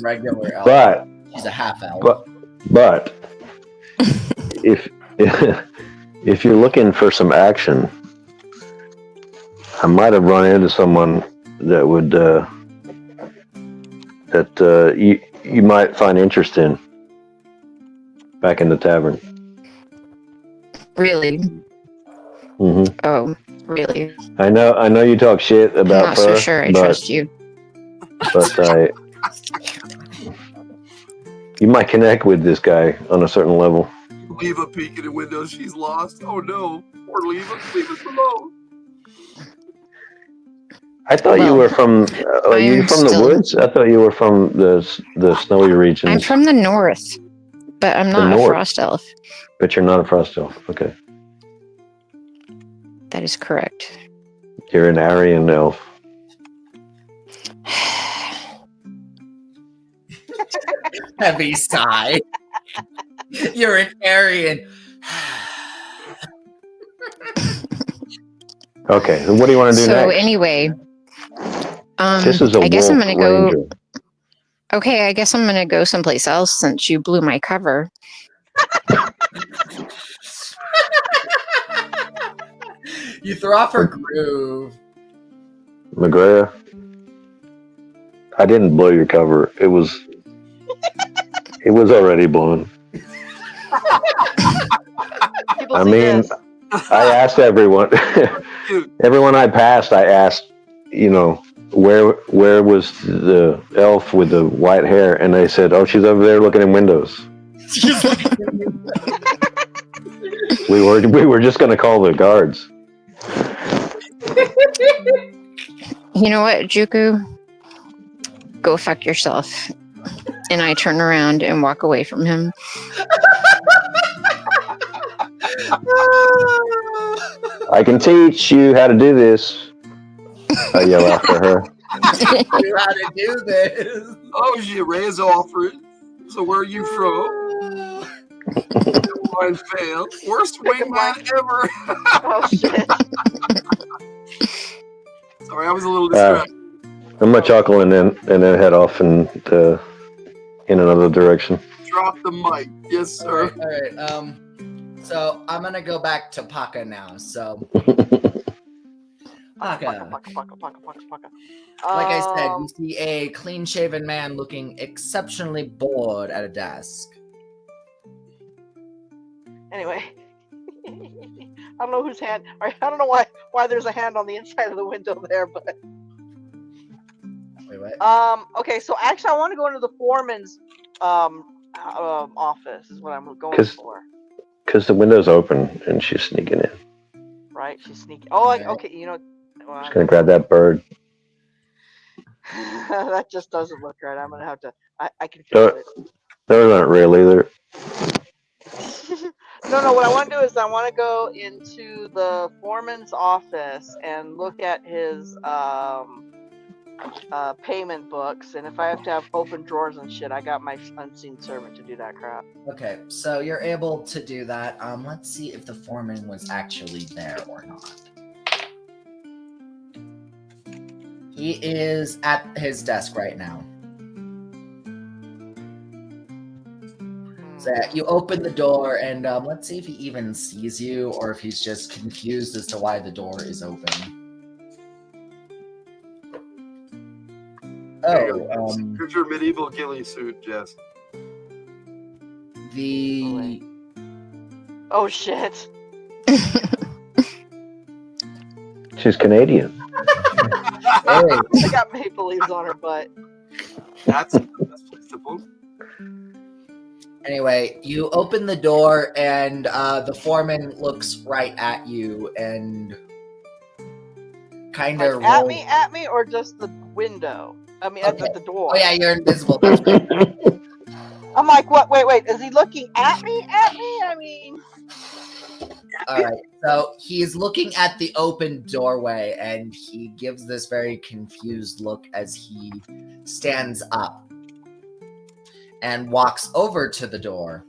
Regular elf. But She's a half elf. but if you're looking for some action, I might have run into someone that would you might find interest in back in the tavern. Really? Hmm. Oh, really? I know you talk shit I'm about not her, so sure I but, trust you. but you might connect with this guy on a certain level. Leva peeking in the window. She's lost. Oh no. Poor Leva. Leave us alone. I thought you Well, were from. Are you I'm from the still- woods? I thought you were from the snowy regions. I'm from the north, but I'm not a north. frost elf. But you're not a frost elf. Okay, That is correct. you're an Aryan elf. Heavy sigh. You're an Aryan. Okay, so what do you want to do So next? anyway, This is a I guess I'm wolf gonna go. ranger. Okay, I guess I'm gonna go someplace else since you blew my cover. You throw off her groove. McGrath, I didn't blow your cover. It was already blown. People I see mean, this. I asked everyone. Everyone I passed, I asked, where was the elf with the white hair? And they said, oh, she's over there looking in windows. She's like, We were just going to call the guards. You know what, Juku? Go fuck yourself. And I turn around and walk away from him. I can teach you how to do this. I yell after her. you how to do this. Oh, she raised offering. So where are you from? Wine fail. Worst wingman ever. Oh shit. Sorry, I was a little distracted. I'm gonna chuckle and then head off in another direction. Drop the mic. Yes, sir. All right. So I'm gonna go back to Paka now. So Paka. Like I said, you see a clean-shaven man looking exceptionally bored at a desk. Anyway, I don't know whose hand. I don't know why there's a hand on the inside of the window there, but. Wait, what? Okay, so actually, I want to go into the foreman's office. Is what I'm going for. Because the window's open and she's sneaking in. Right, she's sneaking. Oh, okay. You know. Well, She's gonna grab that bird. that just doesn't look right. I'm gonna have to. I can feel it. Those aren't real either. No. What I want to do is I want to go into the foreman's office and look at his payment books, and if I have to have open drawers and shit, I got my unseen servant to do that crap. Okay, so you're able to do that. Let's see if the foreman was actually there or not. He is at his desk right now. So you open the door, and let's see if he even sees you, or if he's just confused as to why the door is open. Oh, Here's your medieval ghillie suit, Jess. Oh shit! She's Canadian. Hey. She got maple leaves on her butt. That's flexible. Anyway, you open the door, and the foreman looks right at you and kind of at me, or just the window? I mean, Okay. at the door. Oh yeah, you're invisible. That's right. I'm like, what? Wait. Is he looking at me? I mean. All right. So he's looking at the open doorway, and he gives this very confused look as he stands up and walks over to the door.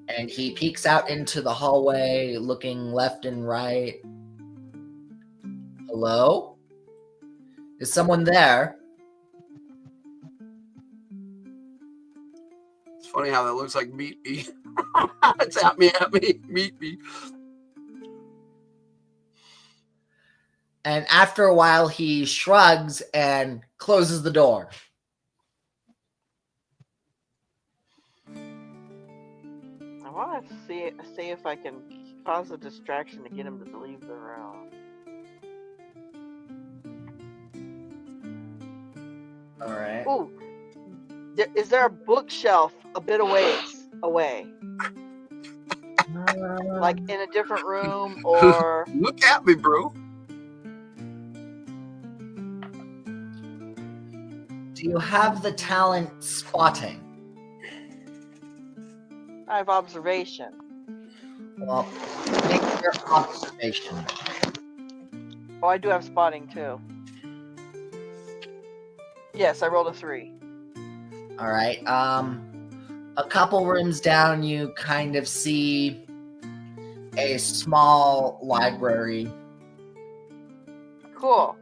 And he peeks out into the hallway, looking left and right. Hello? Is someone there? It's funny how that looks like meet me. It's at me, meet me. And after a while, he shrugs and closes the door. I want to see if I can cause a distraction to get him to leave the room. All right. Ooh, is there a bookshelf a bit away? Like in a different room, or Look at me, bro. Do you have the talent spotting? I have observation. Well, make your observation. Oh, I do have spotting too. Yes, I rolled a 3. All right. A couple rooms down, you kind of see a small library. Cool.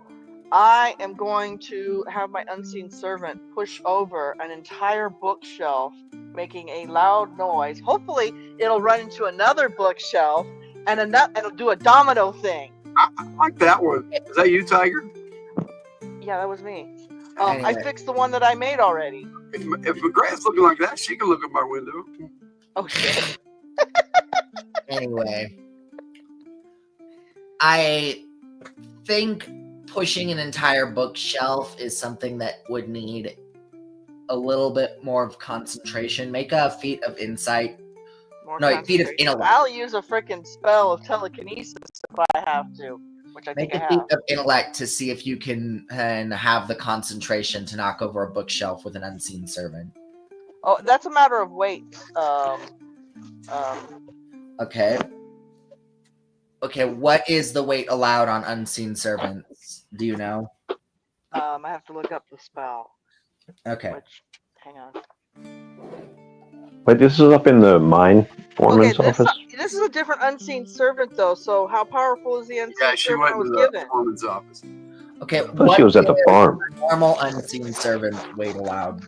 I am going to have my unseen servant push over an entire bookshelf, making a loud noise. Hopefully, it'll run into another bookshelf and it'll do a domino thing. I like that one. Is that you, Tiger? Yeah, that was me. Anyway. I fixed the one that I made already. If McGrath's looking like that, she can look at my window. Oh shit. Anyway, I think pushing an entire bookshelf is something that would need a little bit more of concentration. Make a feat of insight. More No, feat of concentration. intellect. I'll use a freaking spell of telekinesis if I have to, which I Make think I a feat have. of intellect to see if you can have the concentration to knock over a bookshelf with an unseen servant. Oh, that's a matter of weight. Okay. Okay, what is the weight allowed on unseen servants? Do you know? I have to look up the spell. Okay. Which, hang on. Wait, this is up in the mine foreman's Okay, office? this is a different unseen servant, though. So, how powerful is the unseen Yeah, she servant went I was to the given? foreman's office. Okay, I thought she was at the is farm. normal unseen servant weight allowed?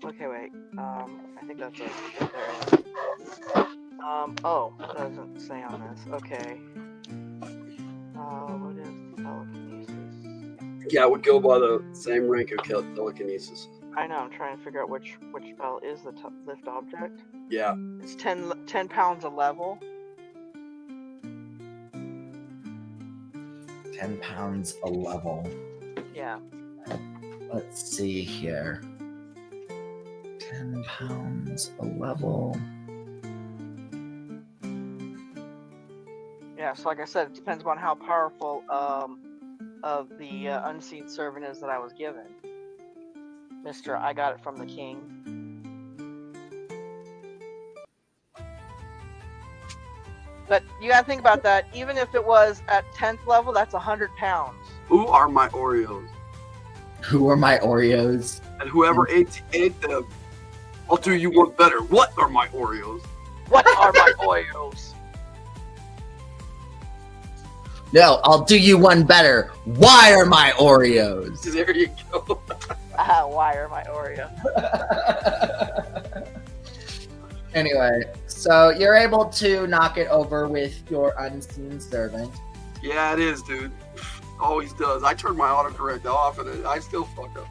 Okay, wait. I think that's it. There it is. Oh, it doesn't say on this. Okay. What is telekinesis? Yeah, it would go by the same rank of telekinesis. I know. I'm trying to figure out which spell is the lift object. Yeah. It's 10 pounds a level. 10 pounds a level. Yeah. Let's see here. 10 pounds a level. Yeah. So, like I said, it depends upon how powerful of the unseen servant is that I was given. Mister, I got it from the king. But you gotta think about that. Even if it was at 10th level, that's 100 pounds. Who are my Oreos? Who are my Oreos? And whoever ate them, I'll do you one better. What are my Oreos? What are my Oreos? No, I'll do you one better. Why are my Oreos? There you go. Why are my Oreos? Anyway, so you're able to knock it over with your unseen servant. Yeah, it is, dude. Always does. I turn my autocorrect off and I still fuck up.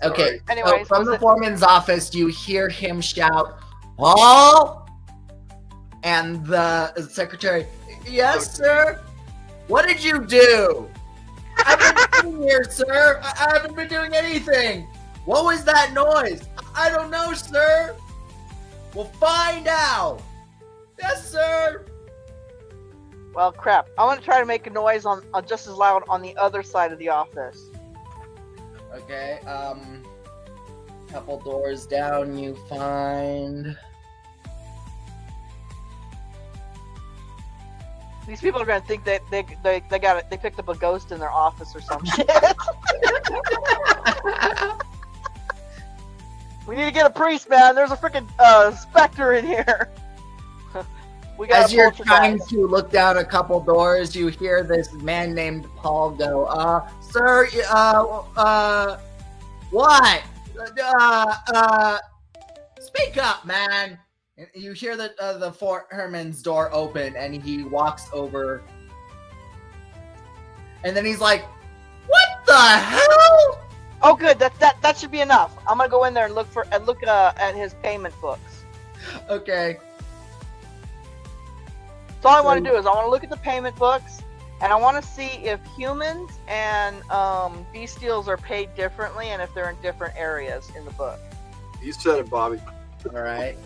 Okay, Anyways, so from was the it- foreman's office, you hear him shout, "Oh!" And the secretary, "Yes, sir? What did you do?" "I've been sitting here, sir. I haven't been doing anything." "What was that noise?" "I don't know, sir." "We'll find out." "Yes, sir." Well, crap. I want to try to make a noise on just as loud on the other side of the office. Okay, couple doors down, you find... These people are gonna think that they picked up a ghost in their office or some shit. We need to get a priest, man. There's a freaking specter in here. We got. As you're trying to look down a couple doors, you hear this man named Paul go, "Sir, what? Speak up, man." And you hear the Fort Herman's door open, and he walks over, and then he's like, "What the hell?" Oh, good. That should be enough. I'm gonna go in there and look at his payment books. Okay. So all I want to do is I want to look at the payment books, and I want to see if humans and bestials are paid differently, and if they're in different areas in the book. You said it, Bobby. All right.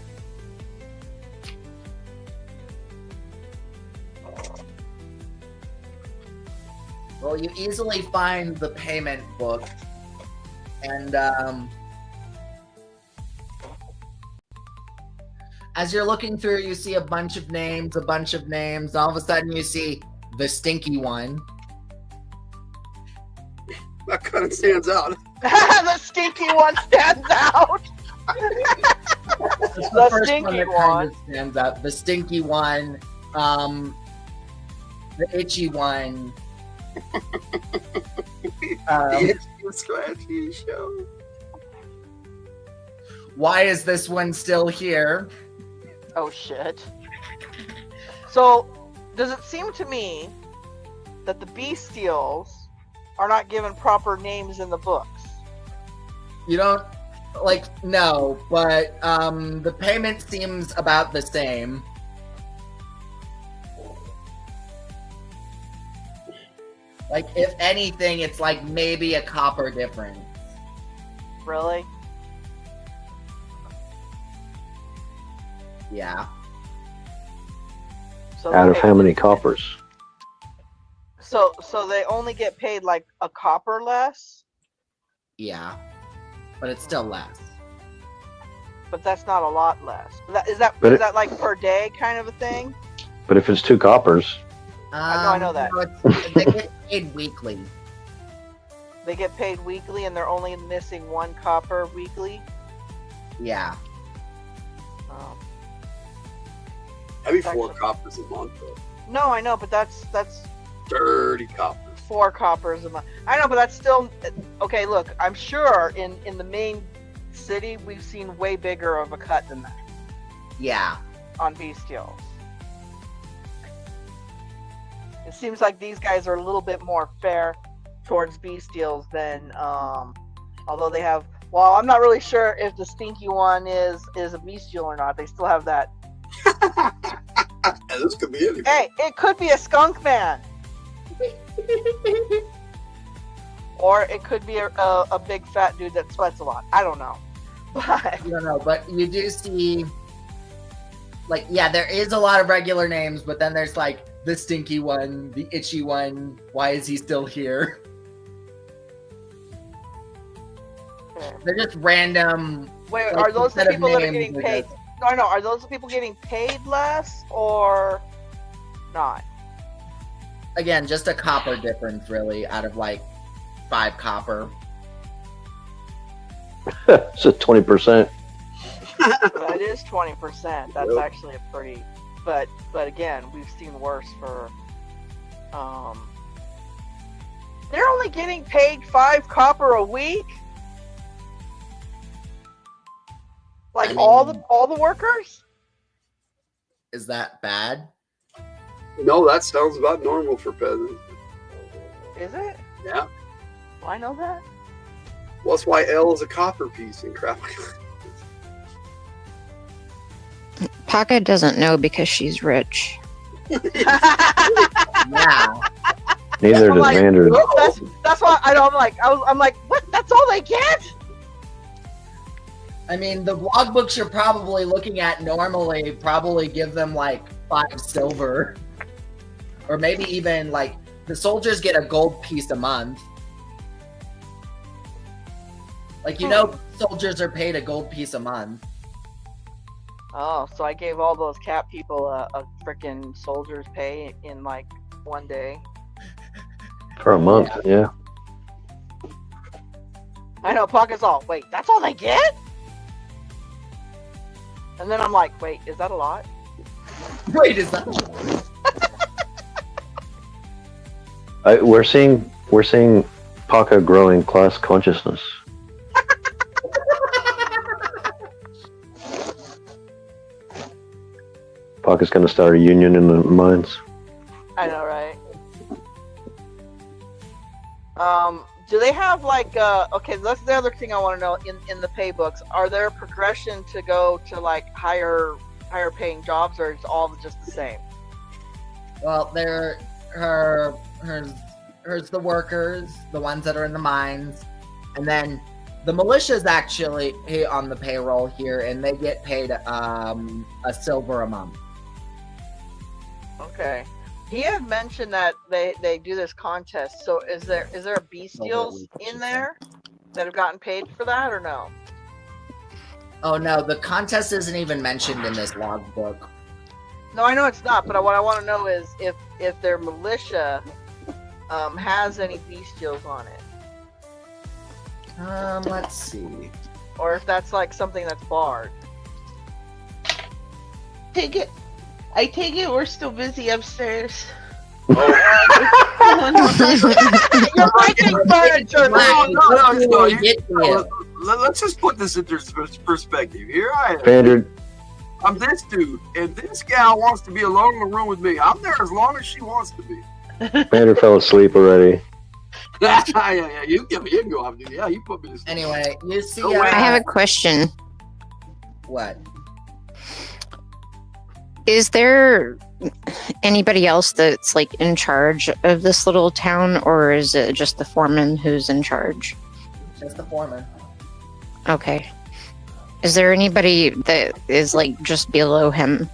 Well, you easily find the payment book, and as you're looking through, you see a bunch of names, All of a sudden, you see the stinky one. That kind of stands out. The stinky one stands out. It's The first stinky that one. kind of stands out. The stinky one, the itchy one. It's a scratchy show. Why is this one still here? Oh shit. So, does it seem to me that the bestials are not given proper names in the books? You don't no, but the payment seems about the same. Like, if anything, it's like maybe a copper difference. Really? Yeah. So Out of they- how many coppers? So they only get paid like a copper less, Yeah. But it's still less. but that's not a lot less. Is that But that like per day kind of a thing? But if it's 2 coppers, I know that. They get paid weekly. They get paid weekly, and they're only missing 1 copper weekly. Yeah. Oh. That'd be 4 coppers a month, though. No, I know, but that's 30 coppers. 4 coppers a month. I know, but that's still okay. Look, I'm sure in the main city we've seen way bigger of a cut than that Yeah. on bestials. It seems like these guys are a little bit more fair towards bestials than although they have. Well, I'm not really sure if the stinky one is a bestial or not. They still have that. This could be anything. Hey, it could be a skunk man. Or it could be a big fat dude that sweats a lot. I don't know. But I don't know, but you do see, like, yeah, there is a lot of regular names, but then there's, like, the stinky one, the itchy one, why is he still here? They're just random. wait, like, are those the instead of people that are names, getting they're paid? just- No, I know. Are those the people getting paid less or not? Again, just a copper difference, really, out of, like, 5 copper. it's a 20%. That is 20%. That's Yep. actually a pretty. But again, we've seen worse for. They're only getting paid 5 copper a week. Like I mean- all the workers. Is that bad? No, that sounds about normal for peasants. Is it? Yeah. Well, I know that. Well, that's why L is a copper piece in crap. Paka doesn't know because she's rich. Yeah. Neither I'm does like, Vander. That's why I know. I'm like, what? That's all they get? I mean, the logbooks you're probably looking at normally probably give them, like, 5 silver. Or maybe even, like, the soldiers get a gold piece a month. Like, soldiers are paid a gold piece a month. Oh, so I gave all those cat people a freaking soldier's pay in like one day. For a month, yeah. I know, Pocket's all, wait, that's all they get? And then I'm like, wait, is that a lot? Wait, is that? We're seeing Paka growing class consciousness. Paka's going to start a union in the mines. I know, right? Do they have like okay, that's the other thing I want to know in the pay books. Are there progression to go to like higher paying jobs, or it's all just the same? Well, here's the workers, the ones that are in the mines, and then the militia's actually on the payroll here, and they get paid a silver a month. Okay. He had mentioned that they do this contest. So is there a bestials in there that have gotten paid for that or no? Oh no, the contest isn't even mentioned in this logbook. No, I know it's not, but what I want to know is if their militia has any bestials on it. Let's see. Or if that's like something that's barred. I take it we're still busy upstairs. You're breaking furniture! No, Get to you. let's just put this into perspective. Here I am. Pandred, I'm this dude, and this gal wants to be alone in the room with me. I'm there as long as she wants to be. Pandred fell asleep already. yeah, you can go off, dude. Yeah, you put me to sleep. Anyway, you see. Oh, wait. I have a question. What? Is there anybody else that's like in charge of this little town, or is it just the foreman who's in charge? Just the foreman. Okay. Is there anybody that is like just below him?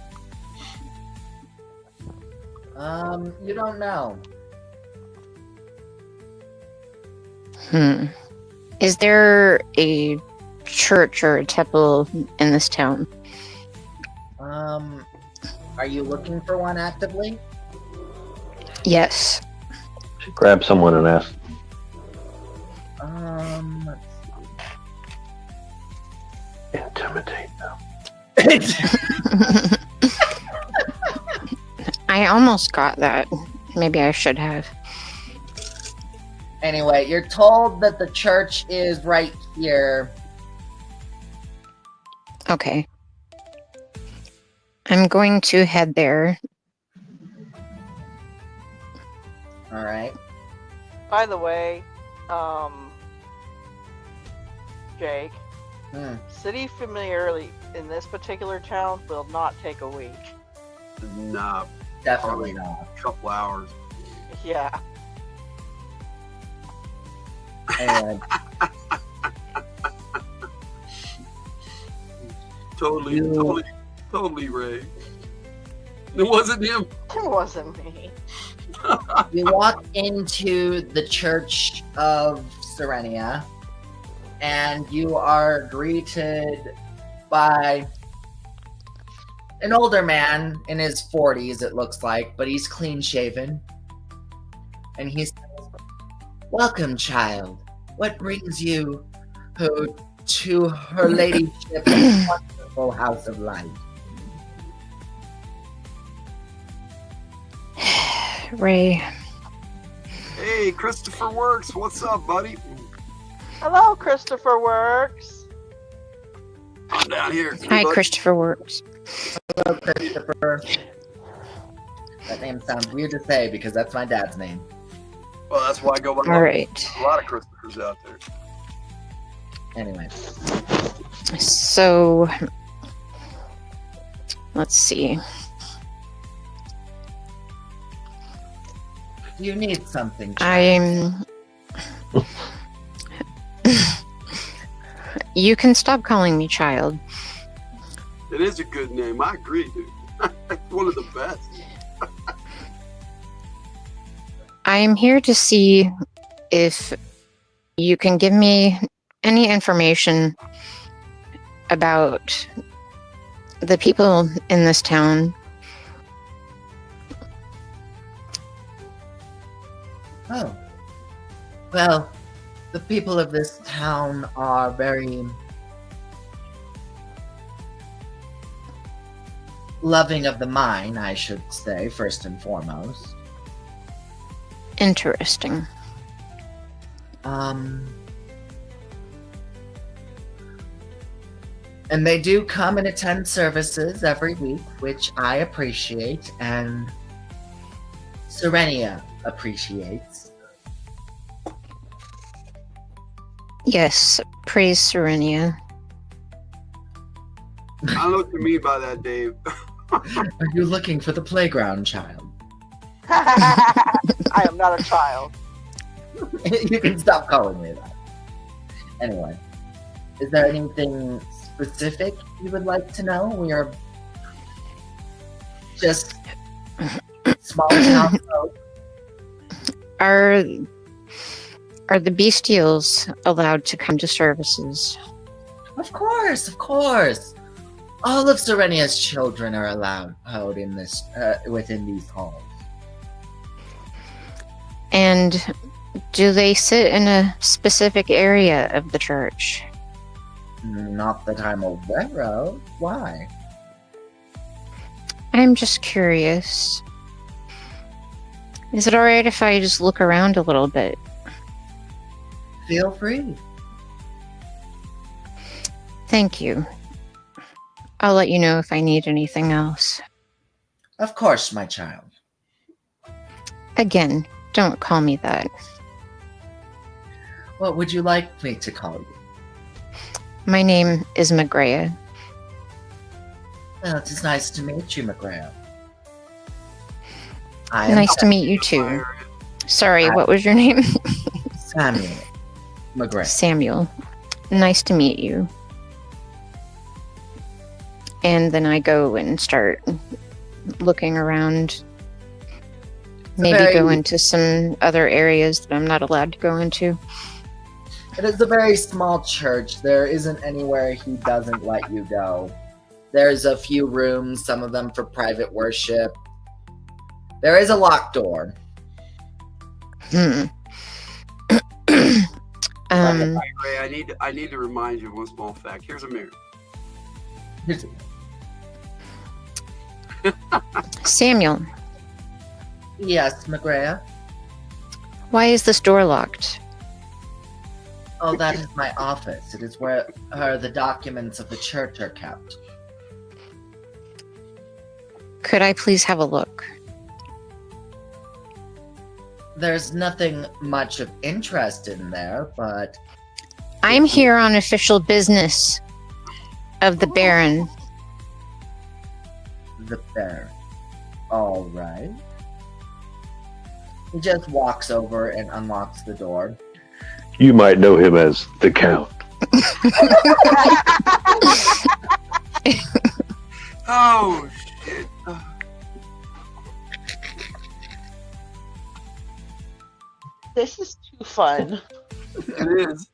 You don't know. Is there a church or a temple in this town? Are you looking for one actively? Yes. Grab someone and ask. Let's Intimidate them. I almost got that. Maybe I should have. Anyway, you're told that the church is right here. Okay. I'm going to head there. All right. By the way, Jake, city familiarity in this particular town will not take a week. Nah, Definitely not. a couple hours. Yeah. And Totally, Ray. It wasn't him. It wasn't me. you walk into the Church of Serenia, and you are greeted by an older man in his 40s, it looks like, but he's clean shaven. And he says, "Welcome, child. What brings you to her ladyship's wonderful house of light?" Ray. Hey, Christopher Works. What's up, buddy? Hello, Christopher Works. I'm down here. Hi, buddy. Christopher Works. Hello, Christopher. That name sounds weird to say because that's my dad's name. Well, that's why I go by. All right. There's a lot of Christophers out there. Anyway. So, let's see. You need something, child. You can stop calling me child. It is a good name. I agree, dude. It's one of the best. I am here to see if you can give me any information about the people in this town. Oh. Well, the people of this town are very loving of the mine, I should say, first and foremost. Interesting. And they do come and attend services every week, which I appreciate, and Serenia appreciates. Yes, praise Serenia. I don't know what you mean by that, Dave. Are you looking for the playground, child? I am not a child. You can stop calling me that. Anyway, is there anything specific you would like to know? We are just small town folk. Are the bestials allowed to come to services? Of course, of course. All of Serenia's children are allowed out in this within these halls. And Do they sit in a specific area of the church? Not that I'm aware of. Why? I'm just curious. Is it alright if I just look around a little bit? Feel free. Thank you. I'll let you know if I need anything else. Of course, my child. Again, don't call me that. What would you like me to call you? My name is Magrea. Well, it is nice to meet you, McGrath. Nice to meet you too. Sorry, what was your name? Samuel McGrath. Samuel. Nice to meet you. And then I go and start looking around. Maybe go into some other areas that I'm not allowed to go into. It is a very small church. There isn't anywhere he doesn't let you go. There's a few rooms, some of them for private worship. There is a locked door. Ray, I need to remind you of one small fact. Here's a mirror. Samuel, Yes, McGrath. why is this door locked? Oh, that is my office. It is where the documents of the church are kept. Could I please have a look? There's nothing much of interest in there, but I'm here on official business of the Baron. the Baron. All right. He just walks over and unlocks the door. You might know him as the Count. Oh, shit. This is too fun. It is.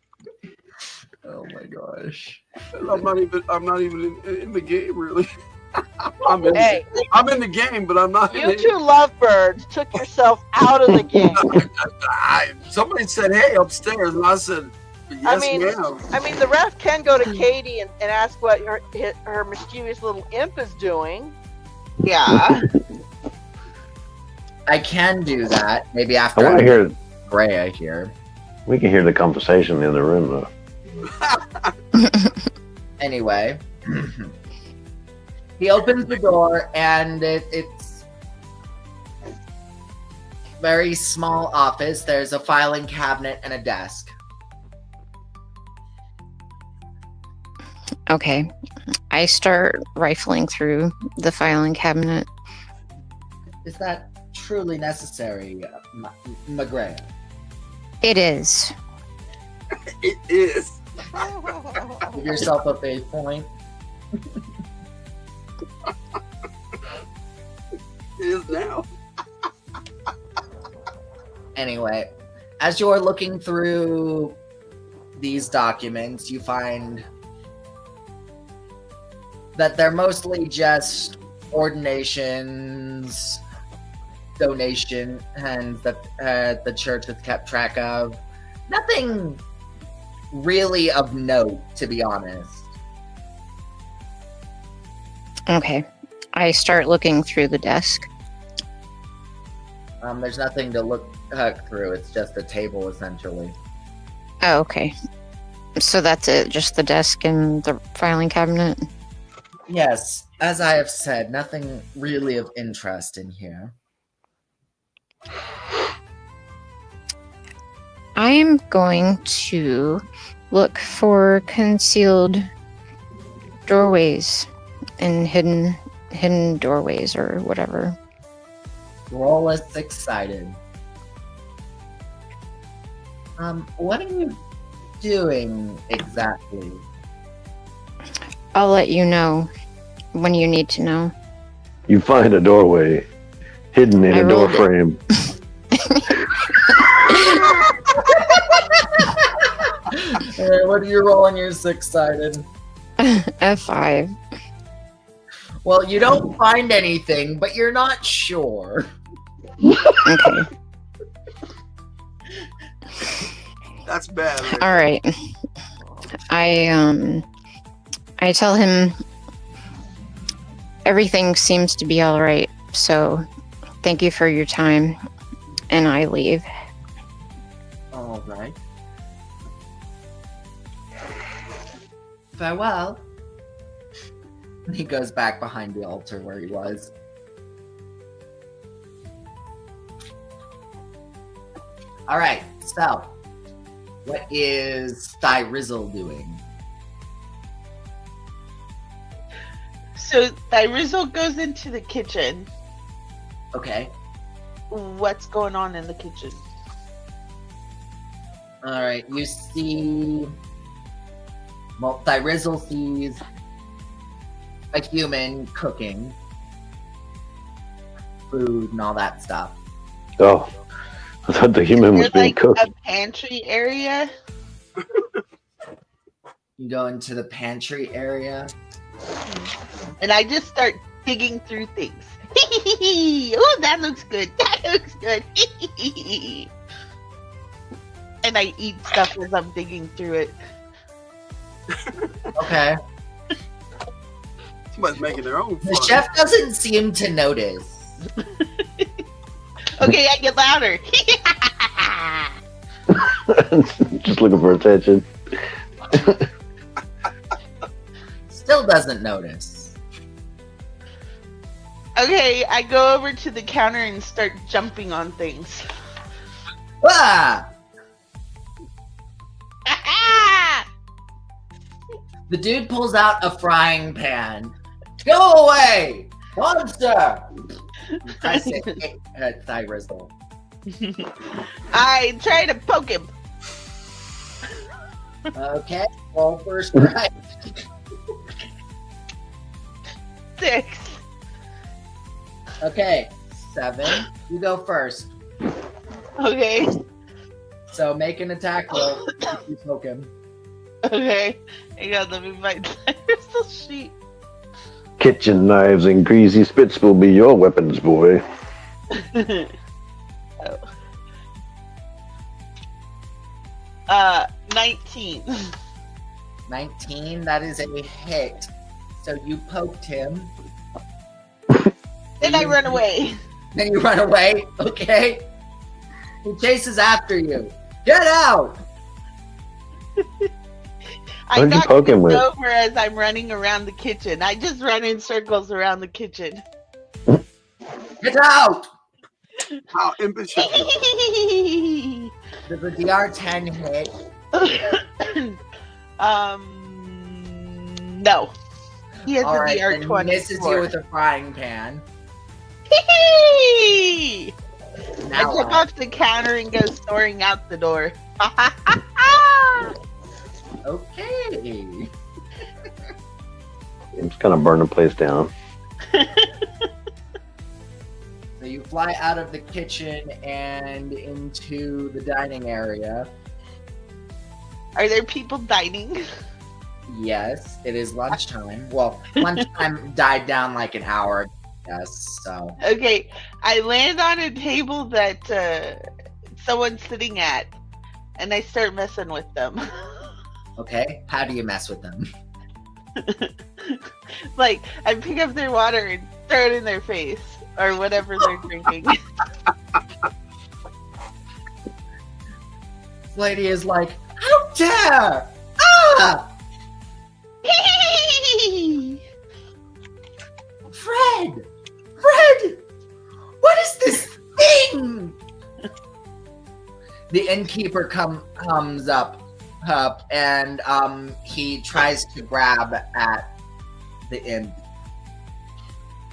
Oh my gosh. I'm not even in the game, really. I'm in the game, but I'm not in You it. two lovebirds took yourself out of the game. Somebody said, hey, upstairs, and I said, yes, ma'am. I mean, the ref can go to Katie and ask what her mischievous little imp is doing. Yeah. I can do that. Maybe I after want to hear. Freya here. We can hear the conversation in the room, though. Anyway. He opens the door and it's very small office. There's a filing cabinet and a desk. Okay. I start rifling through the filing cabinet. Is that truly necessary, McGrath? It is. It is. Give yourself a fate point. It is now. Anyway, as you're looking through these documents, you find that they're mostly just ordinations, donation, and that the church has kept track of. Nothing really of note, to be honest. Okay. I start looking through the desk. There's nothing to look through. It's just a table, essentially. Oh, okay. So that's it, just the desk and the filing cabinet? Yes, as I have said, nothing really of interest in here. I am going to look for concealed doorways and hidden doorways or whatever. Roll us excited. What are you doing exactly? I'll let you know when you need to know. You find a doorway hidden in I a door rolled it. frame. What are you rolling your six-sided? F5. Well, you don't find anything, but you're not sure. Okay. That's bad. All right. I tell him everything seems to be all right. So thank you for your time, and I leave. All right. Farewell. He goes back behind the altar where he was. All right, so what is Thyrizzle doing? So Thyrizzle goes into the kitchen. Okay. What's going on in the kitchen? All right, you see. Well, Thyrizzle sees a human cooking food and all that stuff. Oh, I thought the human was There's being like cooked. a pantry area. You go into the pantry area. And I just start digging through things. Oh, that looks good. That looks good. And I eat stuff as I'm digging through it. Okay. Somebody's making their own fun. The chef doesn't seem to notice. Okay, I get louder. Just looking for attention. Still doesn't notice. Okay, I go over to the counter and start jumping on things. Ah! The dude pulls out a frying pan. Go away! Monster! I say Thyrizzle. I try to poke him. Okay, roll first strike. 6. Okay, 7. You go first. Okay. So make an attack roll if you poke him. Okay. Hang on, let me find the sheet. Kitchen knives and greasy spits will be your weapons, boy. Oh. 19. 19, that is a hit. So you poked him. Then I run away. Then you run away, okay? He chases after you. Get out! I What'd you knock poke him things with? over as I'm running around the kitchen. I just run in circles around the kitchen. Get out! How impish of you. Does a DR10 hit? No. He has All a right, then DR20. he misses you with a frying pan. I Now took what? off the counter and go soaring out the door. Okay. I'm just gonna burn the place down. So you fly out of the kitchen and into the dining area. Are there people dining? Yes, it is lunchtime. Well, lunchtime died down like an hour ago, yes, so. Okay, I land on a table that someone's sitting at, and I start messing with them. Okay, how do you mess with them? Like, I pick up their water and throw it in their face, or whatever they're drinking. This lady is like, how dare! Ah! Fred! Fred! What is this thing? The innkeeper comes up and he tries to grab at the imp.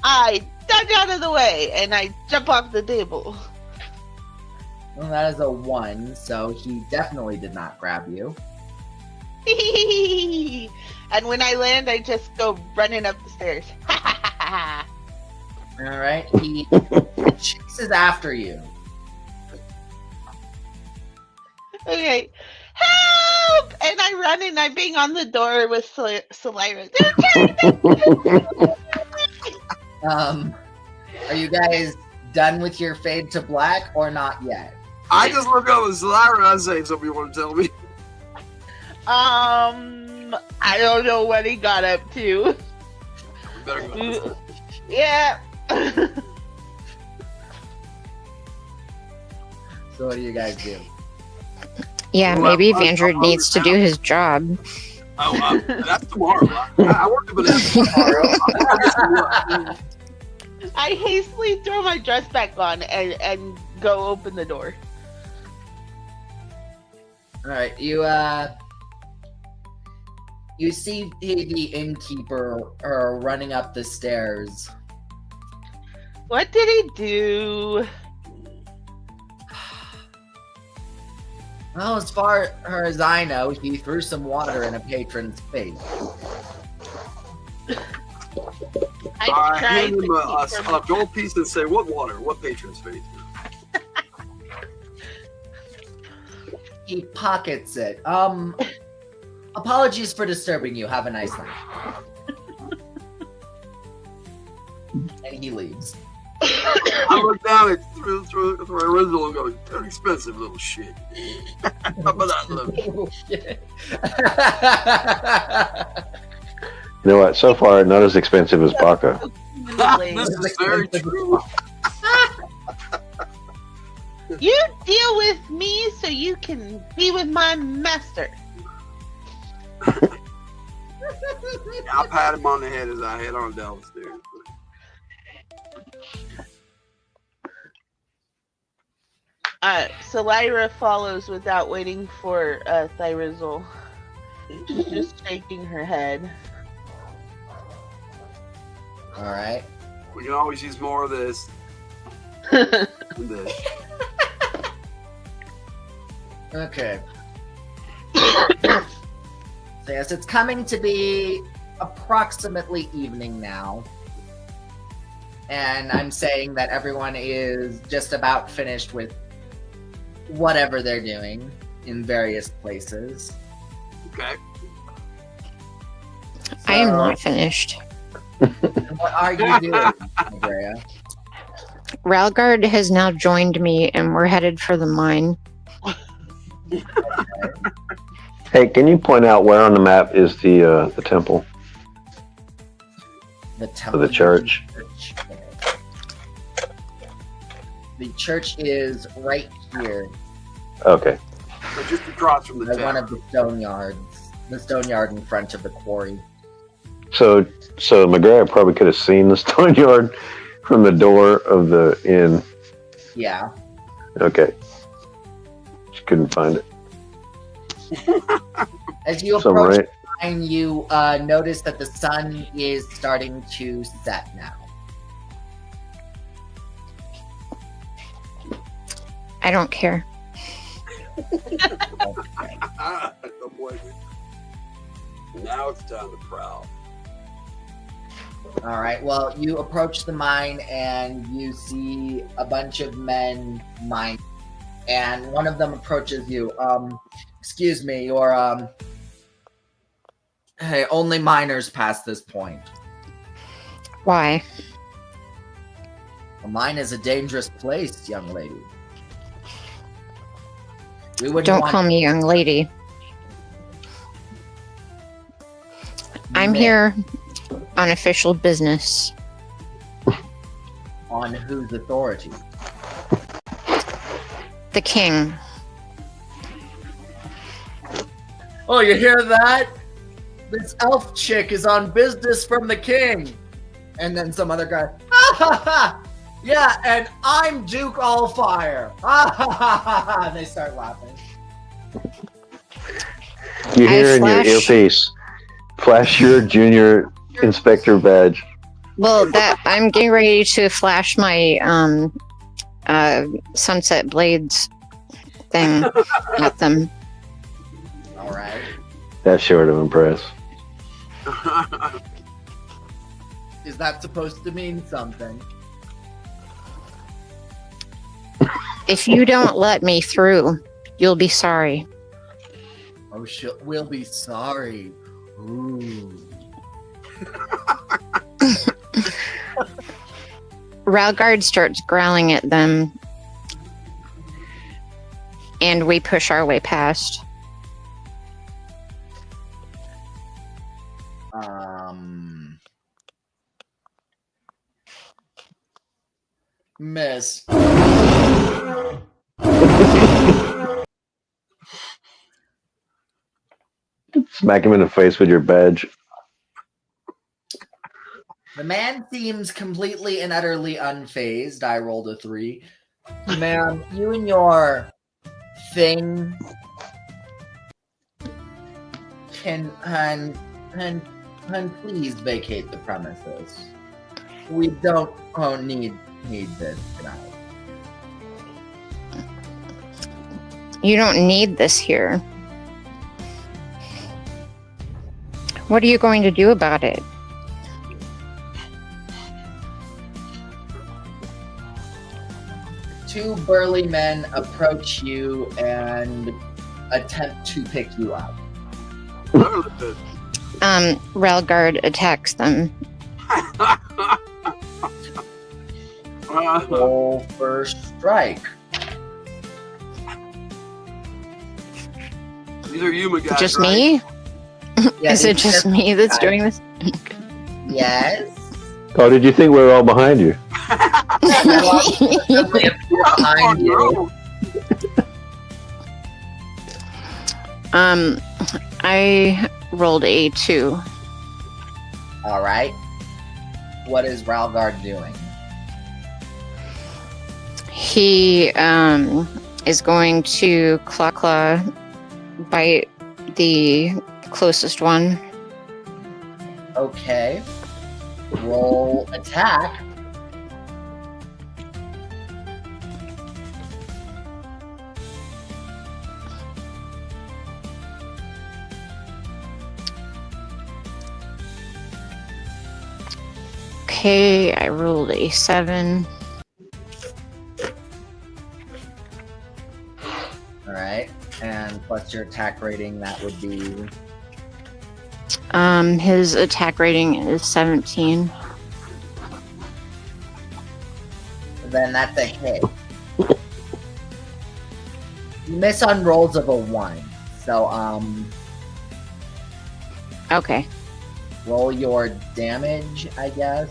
I duck out of the way, and I jump off the table. Well, that is a 1, so he definitely did not grab you. And when I land, I just go running up the stairs. Alright, he chases after you. Okay. Help! And I run and I bang on the door with Salira. Are you guys done with your fade to black or not yet? I just look up at Lyra. I say something you want to tell me. I don't know what he got up to. We better go. Yeah. So what do you guys do? Yeah, Well, maybe I'm Vandred needs to do his job. Oh, that's tomorrow. I work a bit tomorrow. I hastily throw my dress back on and go open the door. All right, you see the innkeeper running up the stairs. What did he do? Well, as far as I know, he threw some water in a patron's face. I tried hand him to a keep from- gold piece and say, "What water? What patron's face?" He pockets it. Apologies for disturbing you. Have a nice night. And he leaves. I look down at through original and go, "An expensive little shit." How about that little? You know what? So far, not as expensive as Baka. This is very true. You deal with me so you can be with my master. I pat him on the head as I head on downstairs. So Lyra follows without waiting for Thyrizal. She's just shaking her head. All right. We can always use more of this. Than this. Okay. So yes, it's coming to be approximately evening now. And I'm saying that everyone is just about finished with whatever they're doing in various places. Okay. I am So, not finished. What are you doing, Andrea? Ralgard has now joined me, and we're headed for the mine. Hey, can you point out where on the map is the temple The or temple. the church? The church is right here, Okay. So just across from the at one town. of the stone yards. The stone yard in front of the quarry. So McGrath probably could have seen the stone yard from the door of the inn. Yeah. Okay. Just couldn't find it. As you So approach right. the mine, you notice that the sun is starting to set now. I don't care. Don't blame me. Now it's time to prowl. All right. Well, you approach the mine and you see a bunch of men mining, and one of them approaches you. Excuse me, you're Hey, only miners pass this point. Why? A mine is a dangerous place, young lady. We wouldn't Don't want call me young lady. I'm men here on official business. on whose authority. The king. Oh, you hear that? This elf chick is on business from the king. And then some other guy, ha ha ha! Yeah, and I'm Duke Allfire. Ha ha ha ha ha! And they start laughing. You hear in your flash- earpiece, flash your junior inspector badge. Well, that I'm getting ready to flash my sunset blades thing at them. All right. That's short of impress. Is that supposed to mean something? If you don't let me through, you'll be sorry. Oh, we'll be sorry. Ooh. Ralgard starts growling at them. And we push our way past. Miss. Smack him in the face with your badge. The man seems completely and utterly unfazed. I rolled a 3. Ma'am, you and your thing can please vacate the premises. We don't need this tonight. You don't need this here. What are you going to do about it? Two burly men approach you and attempt to pick you up. Ralgard attacks them. Roll first strike. These are Yuma guys, Just right? me? Yeah, Is it it's just me that's guy. doing this? Yes. Oh, did you think we were all behind you? Suddenly appear behind you. I rolled a 2. All right. What is Ralgard doing? He is going to claw bite the closest one. Okay. Roll attack. Okay, I rolled a 7. All right. And plus your attack rating, that would be... His attack rating is 17. Then that's a hit. You miss on rolls of a 1. So, Okay. roll your damage, I guess.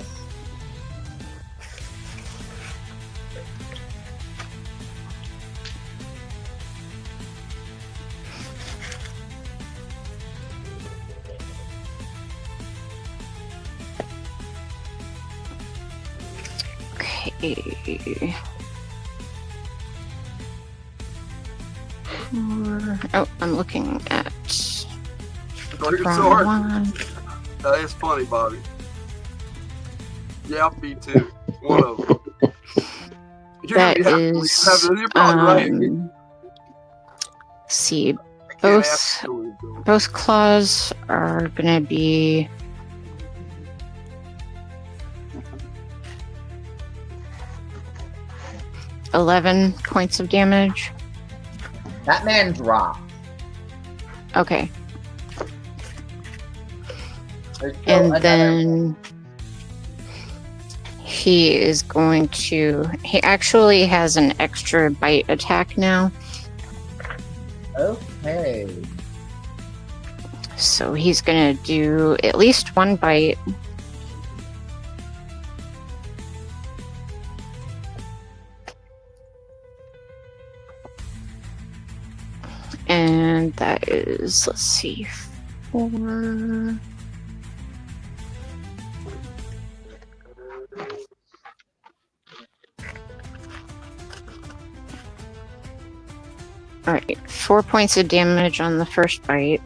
Okay. Oh, I'm looking at Draw your wrong sword. one. That is funny, Bobby. Yeah, me too. One of them. You're That gonna be happy. is, You're probably right. see, I can't ask both you to do it. both claws are gonna be 11 points of damage. That man dropped. Okay, There's still and another- then he is going to. He actually has an extra bite attack now, Okay. so he's gonna do at least one bite. And that is, let's see, 4. Alright, 4 points of damage on the first bite.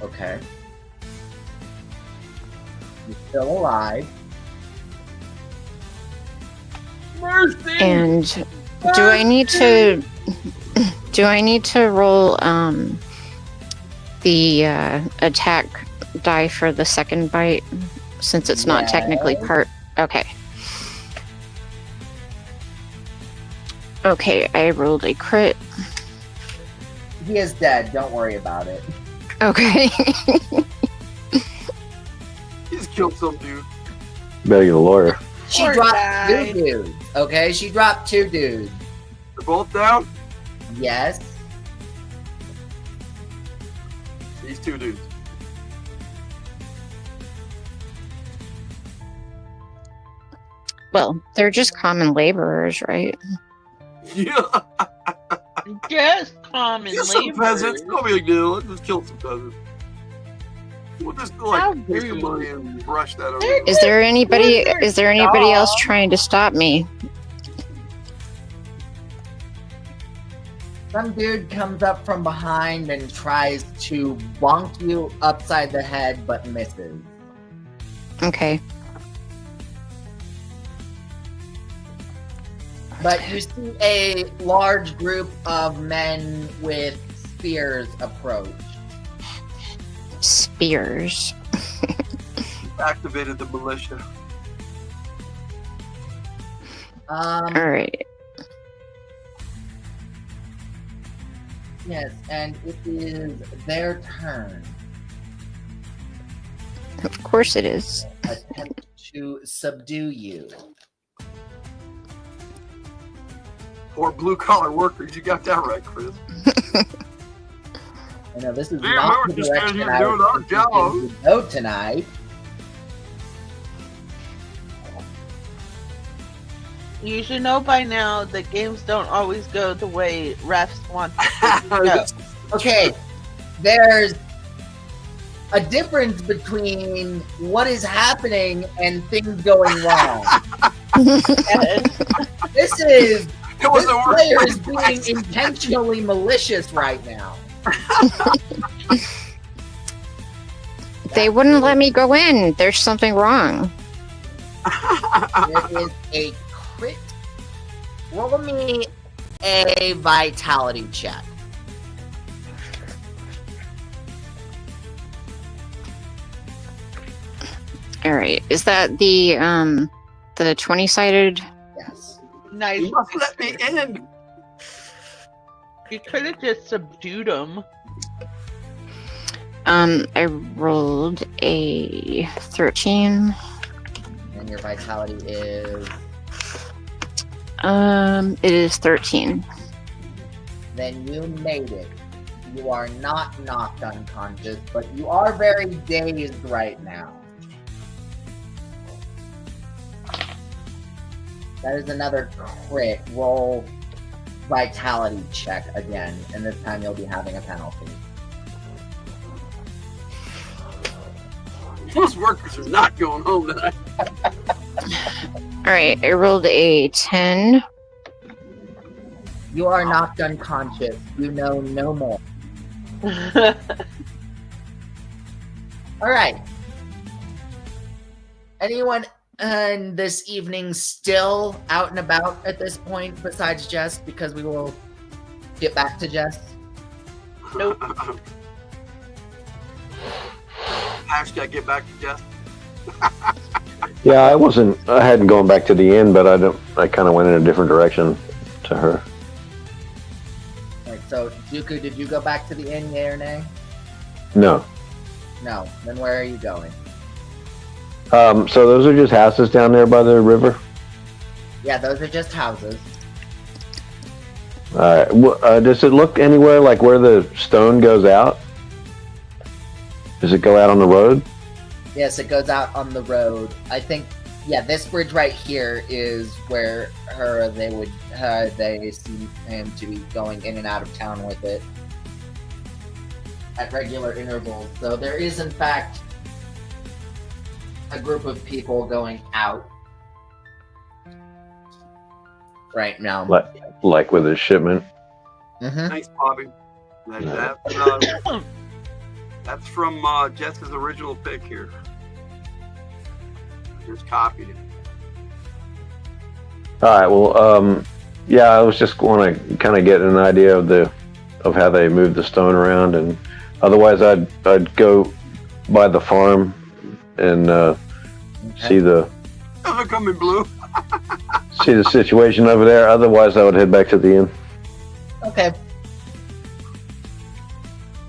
Okay. You're still alive. And do I need to roll the attack die for the second bite, since it's not technically Yes. part? Okay. Okay, I rolled a crit. He is dead. Don't worry about it. Okay. He's killed some dude. Better get a lawyer. She Poor dropped guy. 2 dudes. Okay, she dropped 2 dudes. They're both down. Yes. These two dudes. Well, they're just common laborers, right? Yeah. Just common Kill some peasants. laborers. No big deal. Let's just kill some peasants. We'll just How like take some rude. money and brush that over. They're Is there anybody? Who's their Is there anybody else dog? trying to stop me? Some dude comes up from behind and tries to bonk you upside the head, but misses. Okay. But you see a large group of men with spears approach. Spears. Activated the militia. All right. Yes, and it is their turn. Of course it is. Attempt to subdue you. Poor blue collar workers. You got that right, Chris. I know this is Damn, not we're the just direction here I doing was our thinking job. we would go tonight. You should know by now that games don't always go the way refs want them to go. Okay, there's a difference between what is happening and things going wrong. And this is It was this the worst player place is to being practice. intentionally malicious right now. They wouldn't let me go in. There's something wrong. There is a crit. Roll me a vitality check. All right. Is that the 20-sided? Yes. Nice. You must let me in. You could have just subdued them. I rolled a 13. And your vitality is. It is 13. Then you made it. You are not knocked unconscious, but you are very dazed right now. That is another crit. Roll vitality check again, and this time you'll be having a penalty. Those workers are not going home tonight. All right. I rolled a 10. You are knocked unconscious. You know no more. All right. Anyone in this evening still out and about at this point besides Jess? Because we will get back to Jess. Nope. Hashtag get back to Jess. Yeah, I hadn't gone back to the inn, but I kind of went in a different direction to her. All right, so Dooku, did you go back to the inn, yay or nay? No. No. Then where are you going? So those are just houses down there by the river? Yeah, those are just houses. Does it look anywhere like where the stone goes out? Does it go out on the road? Yes, it goes out on the road. I think, yeah, this bridge right here is where they seem him to be going in and out of town with it at regular intervals. So there is, in fact, a group of people going out right now. Like with a shipment? Mm-hmm. Thanks, Bobby. That's from Jess's original pick here. Just copied it. All right. Well, yeah, I was just going to kind of get an idea of how they move the stone around, and otherwise, I'd go by the farm and see the They're coming blue. see the situation over there. Otherwise, I would head back to the inn. Okay.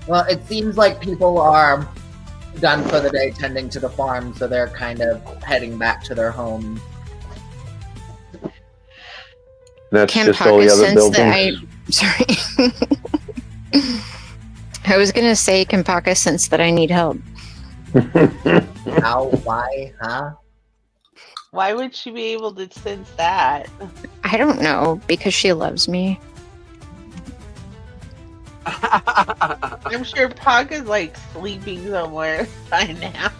Well, it seems like people are done for the day tending to the farm, so they're kind of heading back to their home. That's Can just all the Pocket other sense that buildings. Sorry. I was gonna say, can Paka sense that I need help? How? Why? Huh? Why would she be able to sense that? I don't know, because she loves me. I'm sure Paka's like sleeping somewhere by now.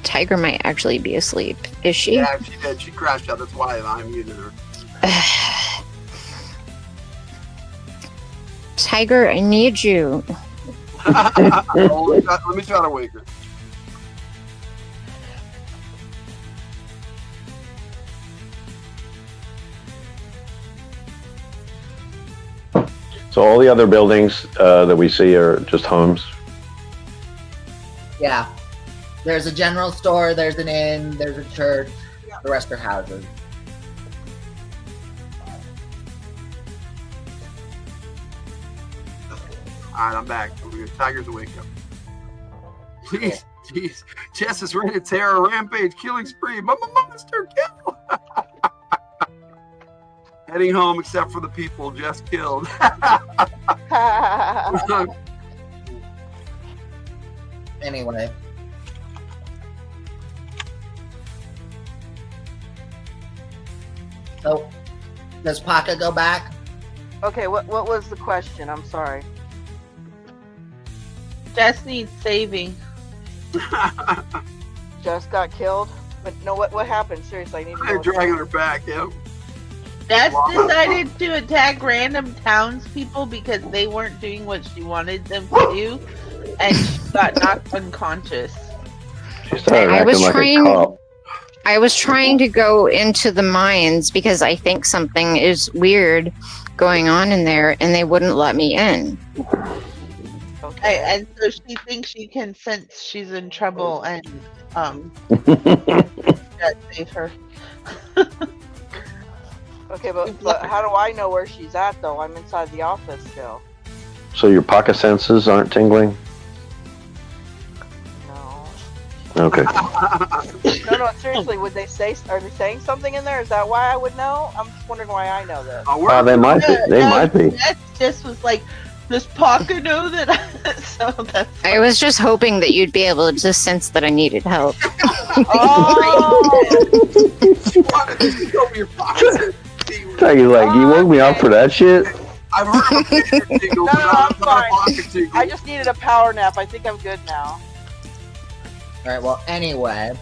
Tiger might actually be asleep. Is she? Yeah, she did. She crashed out. That's why I'm muted her. Tiger, I need you. Oh, let me try to wake her. So all the other buildings that we see are just homes. Yeah. There's a general store, there's an inn, there's a church, the rest are houses. Alright, I'm back. Tiger's awake up. Please, jeez. Jess is ready to tear a rampage, killing spree. Monster kill! Heading home except for the people Jess killed. Anyway. So, does Paka go back? Okay, what was the question? I'm sorry. Jess needs saving. Just got killed? But no, what happened? Seriously, I need to know. They're what's dragging going her back, yeah. Jess decided to attack random townspeople because they weren't doing what she wanted them to do, and she got knocked unconscious. She started I was acting like trying- a cop. I was trying to go into the mines because I think something is weird going on in there, and they wouldn't let me in. Okay. And so she thinks she can sense she's in trouble and save her. Okay, but how do I know where she's at, though? I'm inside the office still. So your pocket senses aren't tingling? No. Okay. No, seriously, are they saying something in there? Is that why I would know? I'm just wondering why I know this. They might be. They might be. Jess just was like, does Paka know that? So that's I was just hoping that you'd be able to sense that I needed help. Oh! She wanted to show me your pockets. Tiger's like, you woke me up for that shit? I've heard of a picture tingle, No, but I'm not a fine. pocket tingle. I just needed a power nap. I think I'm good now. Alright, well, anyway.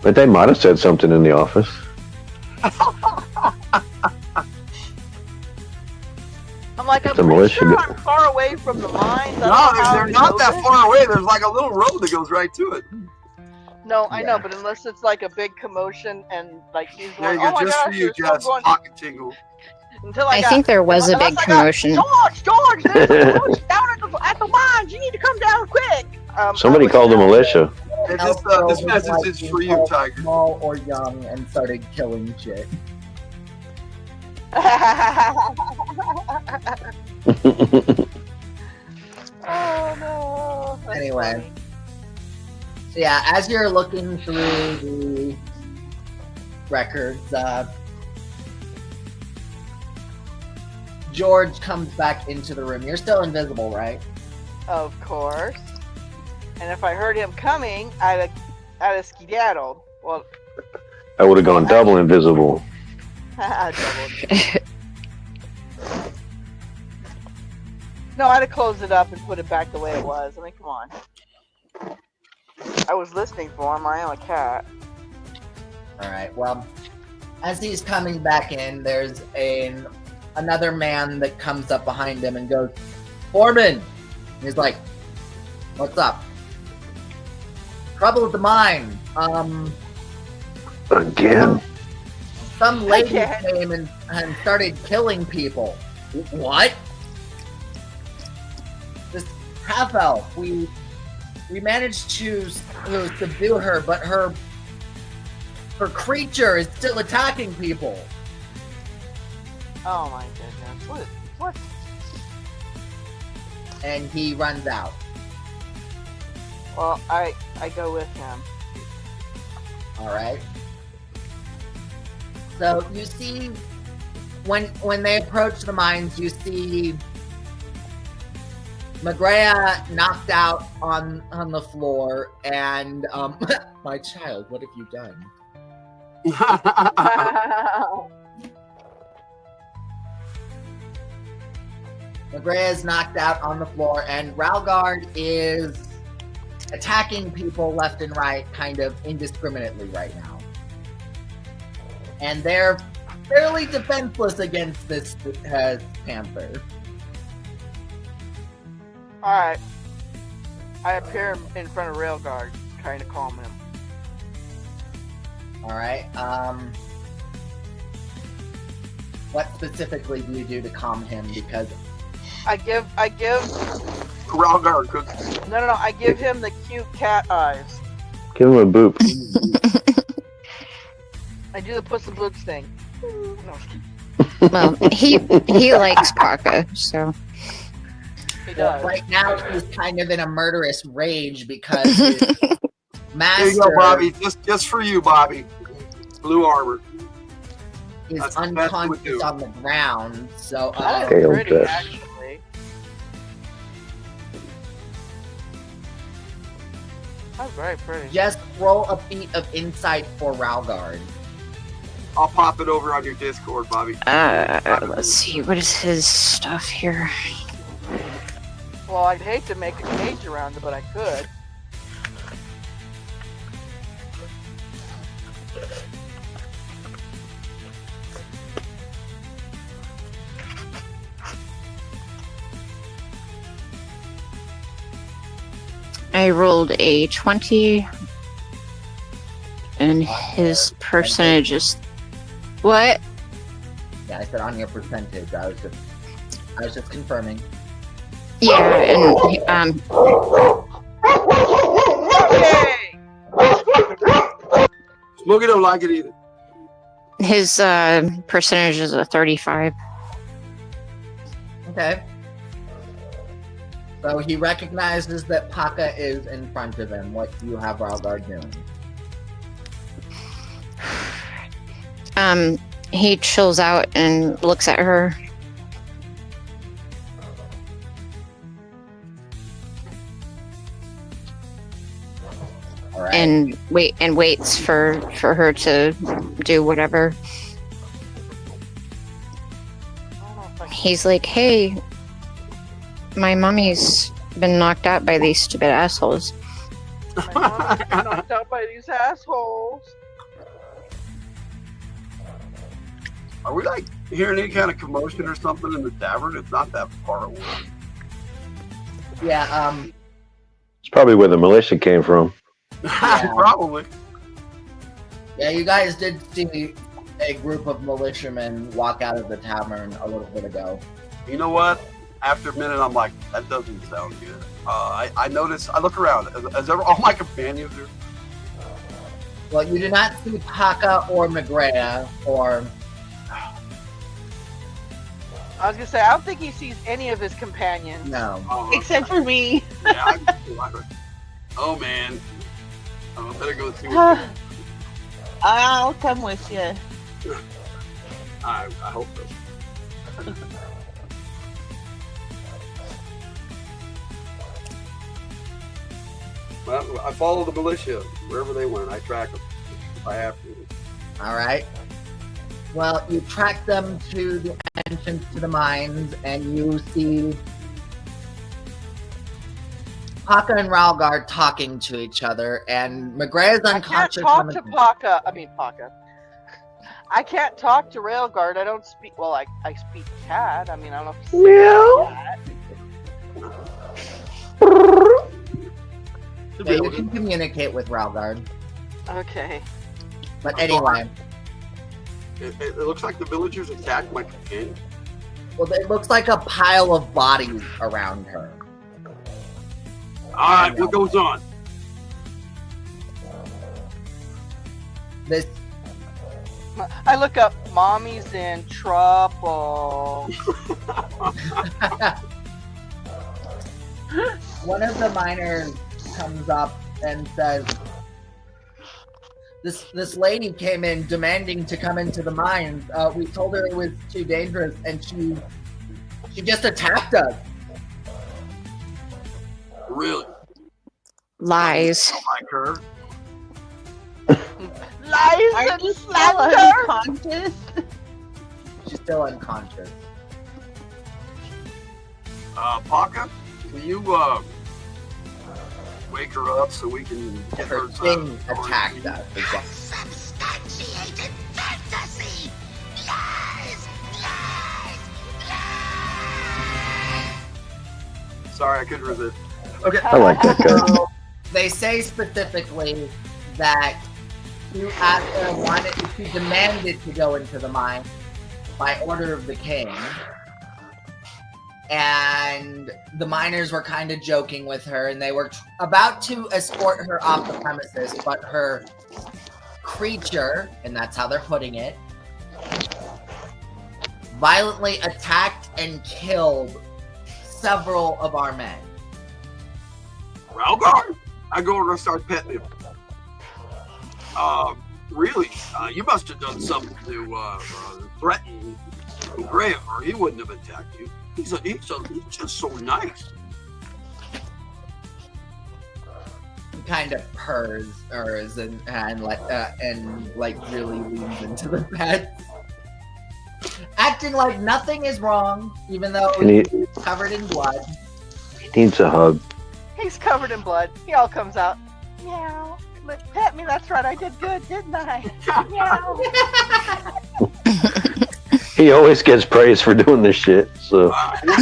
But they might have said something in the office. I'm like, I'm The pretty militia sure got- I'm far away from the mines. I don't No, know how they're we not know that this. far away. There's like a little road that goes right to it. No, I know, Yeah. but unless it's like a big commotion and like she's There going, you oh go, my just gosh, for you, there's still Jess. going Pocket tingle. until I got, think there was a big unless I got, commotion. George, there's a commotion down at the mines. You need to come down quick. Somebody I was called the down militia. Yeah, Elfro this was message like is being for you, called Tiger. Small or young and started killing shit. there. Oh no. That's Anyway. funny. So yeah, as you're looking through the records, George comes back into the room. You're still invisible, right? Of course. And if I heard him coming, I'd have skedaddled. Well, I would have gone double invisible. double. No, I'd have closed it up and put it back the way it was. I mean, come on. I was listening for him. I am a cat. Alright, well, as he's coming back in, there's another man that comes up behind him and goes, Foreman! And he's like, what's up? Trouble at the mine. Again? Some lady Again. came and started killing people. What? This half elf. We managed to subdue her, but her creature is still attacking people. Oh my goodness. What? And he runs out. Well, I go with him. All right. So you see, when they approach the mines, you see Magrea knocked out on the floor, and my child, what have you done? Magrea is knocked out on the floor, and Ralgard is attacking people left and right, kind of indiscriminately right now. And they're fairly defenseless against this panther. Alright. I appear in front of Railguard, trying to calm him. Alright, what specifically do you do to calm him? Because I give Ralgar cookies. no, I give him the cute cat eyes. Give him a boop. I do the Puss in Boots thing. No, Well, he likes Paka, so he does. right now he's kind of in a murderous rage because his master Here you go, Bobby. Just for you, Bobby. Blue armor. is That's the best we unconscious do. on the ground. So That Okay, is pretty, okay. actually. That's very pretty. just roll a feat of insight for Ralgard. I'll pop it over on your Discord, Bobby. let's see, what is his stuff here? Well, I'd hate to make a cage around it, but I could. I rolled a 20, and his percentage is what? Yeah, I said on your percentage. I was just confirming. Yeah, and Okay! Smokey don't like it either. his percentage is a 35. Okay. So he recognizes that Paka is in front of him. What do you have Ralgard doing? He chills out and looks at her. All right. And waits for her to do whatever. He's like, "Hey, my mommy's been knocked out by these stupid assholes." I'm knocked out by these assholes. Are we like hearing any kind of commotion or something in the tavern? It's not that far away. Yeah, It's probably where the militia came from. Probably. yeah, you guys did see a group of militiamen walk out of the tavern a little bit ago. You know what? After a minute, I'm like, that doesn't sound good. I notice. I look around. As all my companions are. Well, you do not see Paka or Magrea or... I was gonna say, I don't think he sees any of his companions. No. Except for me. Yeah, oh man. I better go see what's I'll come with you. I hope so. Well, I follow the militia wherever they went. I track them if I have to. All right. Well, you track them to the entrance to the mines, and you see Paka and Ralgard talking to each other, and Magrea's I can't unconscious. talk to Paka. I can't talk to Railguard. I don't speak. Well, I speak cat. I mean, I don't know if you speak cat. Yeah, you can communicate with Ralgard. Okay. But anyway, It looks like the villagers attacked my companion. well, it looks like a pile of bodies around her. All right, what goes on? This I look up. Mommy's in trouble. one of the miners comes up and says, this lady came in demanding to come into the mine. We told her it was too dangerous, and she just attacked us. Really? Lies. Like her? Lies Are and you still slander. unconscious? She's still unconscious. Paka, will you wake her up so we can get Her her thing attacked us. Unsubstantiated fantasy! Lies! Lies! Lies! Sorry, I couldn't resist. Okay. I like that guy. So, they say specifically that you demanded to go into the mine by order of the king. And the miners were kind of joking with her, and they were about to escort her off the premises, but her creature, and that's how they're putting it, violently attacked and killed several of our men. Ralgar? I go over and start petting him. Really? You must have done something to threaten Graham, or he wouldn't have attacked you. He's just so nice. He kind of purrs and really leans into the bed, acting like nothing is wrong, even though he's covered in blood. He needs a hug. He's covered in blood. He all comes out. Meow. Pet me, that's right. I did good, didn't I? Meow. He always gets praise for doing this shit. So We'll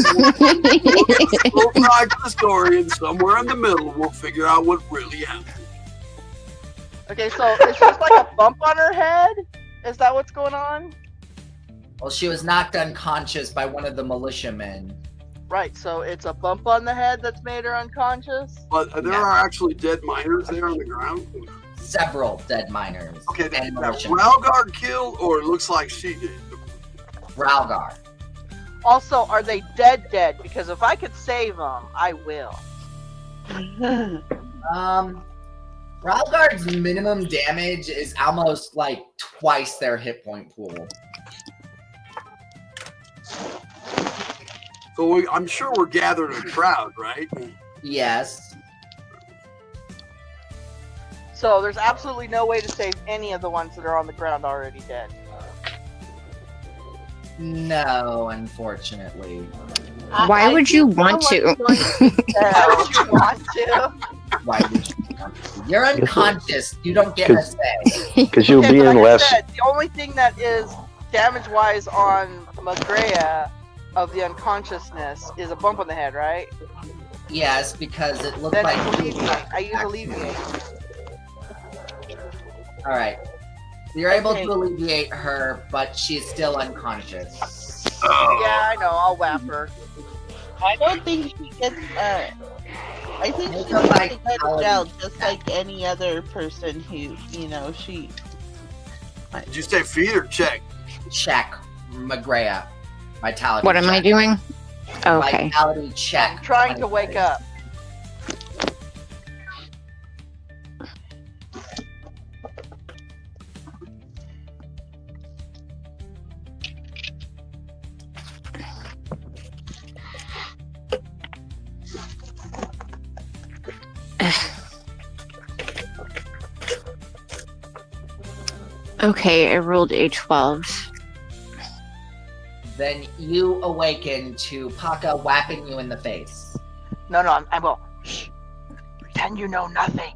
try to the story, and somewhere in the middle, we'll figure out what really happened. Okay, so it's just like a bump on her head? Is that what's going on? Well, she was knocked unconscious by one of the militiamen. Right, so it's a bump on the head that's made her unconscious? But there are actually dead miners there on the ground. Several dead miners. Okay, that and militiamen. Ralgar killed, or it looks like she did. Ralgar. Also, are they dead? Because if I could save them, I will. Ralgar's minimum damage is almost like twice their hit point pool. So I'm sure we're gathering a crowd, right? Yes. So there's absolutely no way to save any of the ones that are on the ground already dead. No, unfortunately. Why would you want to? Why would you want to? Why would you want to? You're unconscious. You don't get a say. because you'll Okay, be but in like I less. said, the only thing that is damage-wise on Magrea of the unconsciousness is a bump on the head, right? Yes, because it looked Then like... it's alleviate. I use alleviate. Alright. You're able Okay. to alleviate her, but she's still unconscious. Yeah, I know. I'll whap her. I don't think she gets. I think Make she a gets to go to vitality jail just like any other person who, she. Did you say feed or check? Check. Magrea. Vitality What am I check. doing? Okay. Vitality check. I'm trying to wake up. Okay, I rolled a 12. Then you awaken to Paka whapping you in the face. No, I'm going. Shh. Pretend you know nothing.